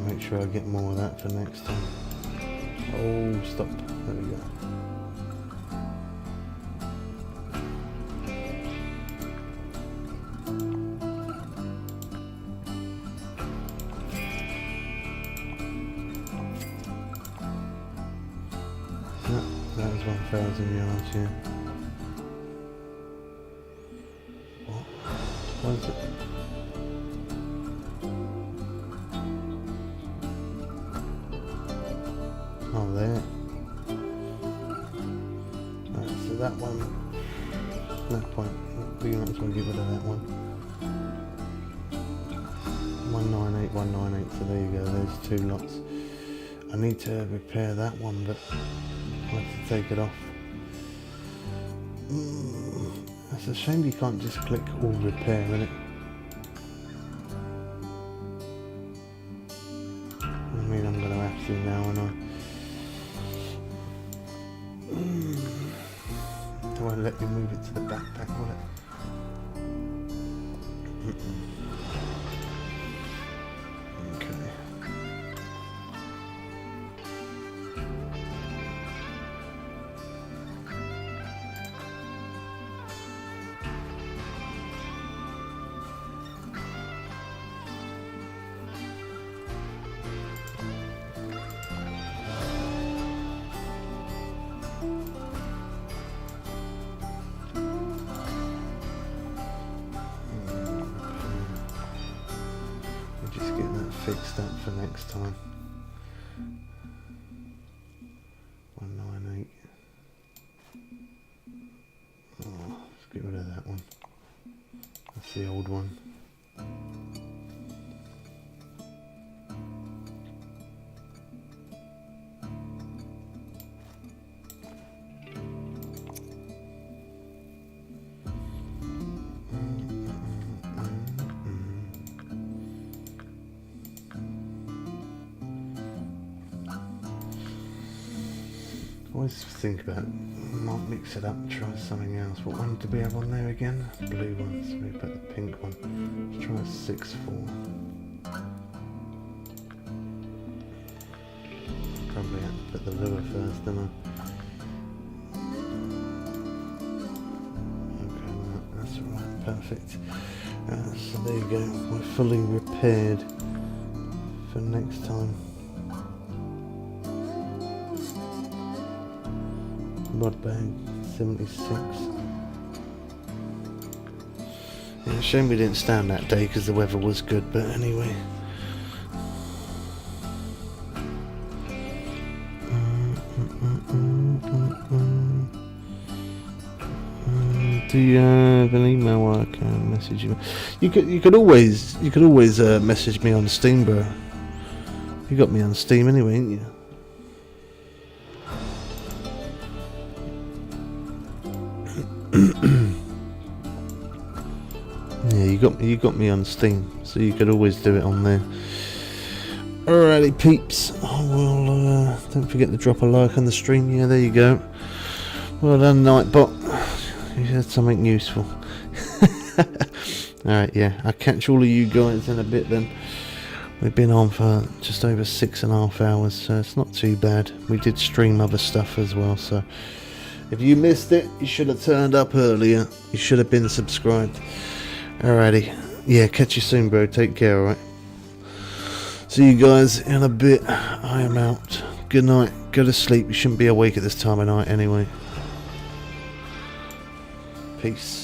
Make sure I get more of that for next time. Oh, stop. There we go. That was 1,000 yards, yeah. What? What is it? Oh, there. So that one, no point. We might as well give it to that one. 198, 198. So there you go. There's 2 lots. I need to repair that one, but I have to take it off. It's a shame you can't just click all repair in it. I mean, I'm going to have to now, and I won't let me move it to the backpack, will it? Okay. Just get that fixed up for next time. 198. Oh, let's get rid of that one. That's the old one. Always think about it. Might mix it up, try something else. What one did we have on there again? Blue one, so we put the pink one. Let's try a 6-4. Probably have to put the lure first, don't I? Okay, that's alright, perfect. So there you go, we're fully repaired for next time. Rod bag 76. Yeah, shame we didn't stand that day because the weather was good, but anyway. Do you have an email I can message you? You could always message me on Steam, bro. You got me on Steam anyway, ain't you? Yeah, you got me on Steam, so you could always do it on there. Alrighty, peeps. Well, don't forget to drop a like on the stream. Yeah, there you go. Well done, Nightbot. You said something useful. Alright, yeah, I'll catch all of you guys in a bit then. We've been on for just over 6.5 hours, so it's not too bad. We did stream other stuff as well, so if you missed it, you should have turned up earlier. You should have been subscribed. Alrighty. Yeah, catch you soon, bro. Take care, alright? See you guys in a bit. I am out. Good night. Go to sleep. You shouldn't be awake at this time of night anyway. Peace.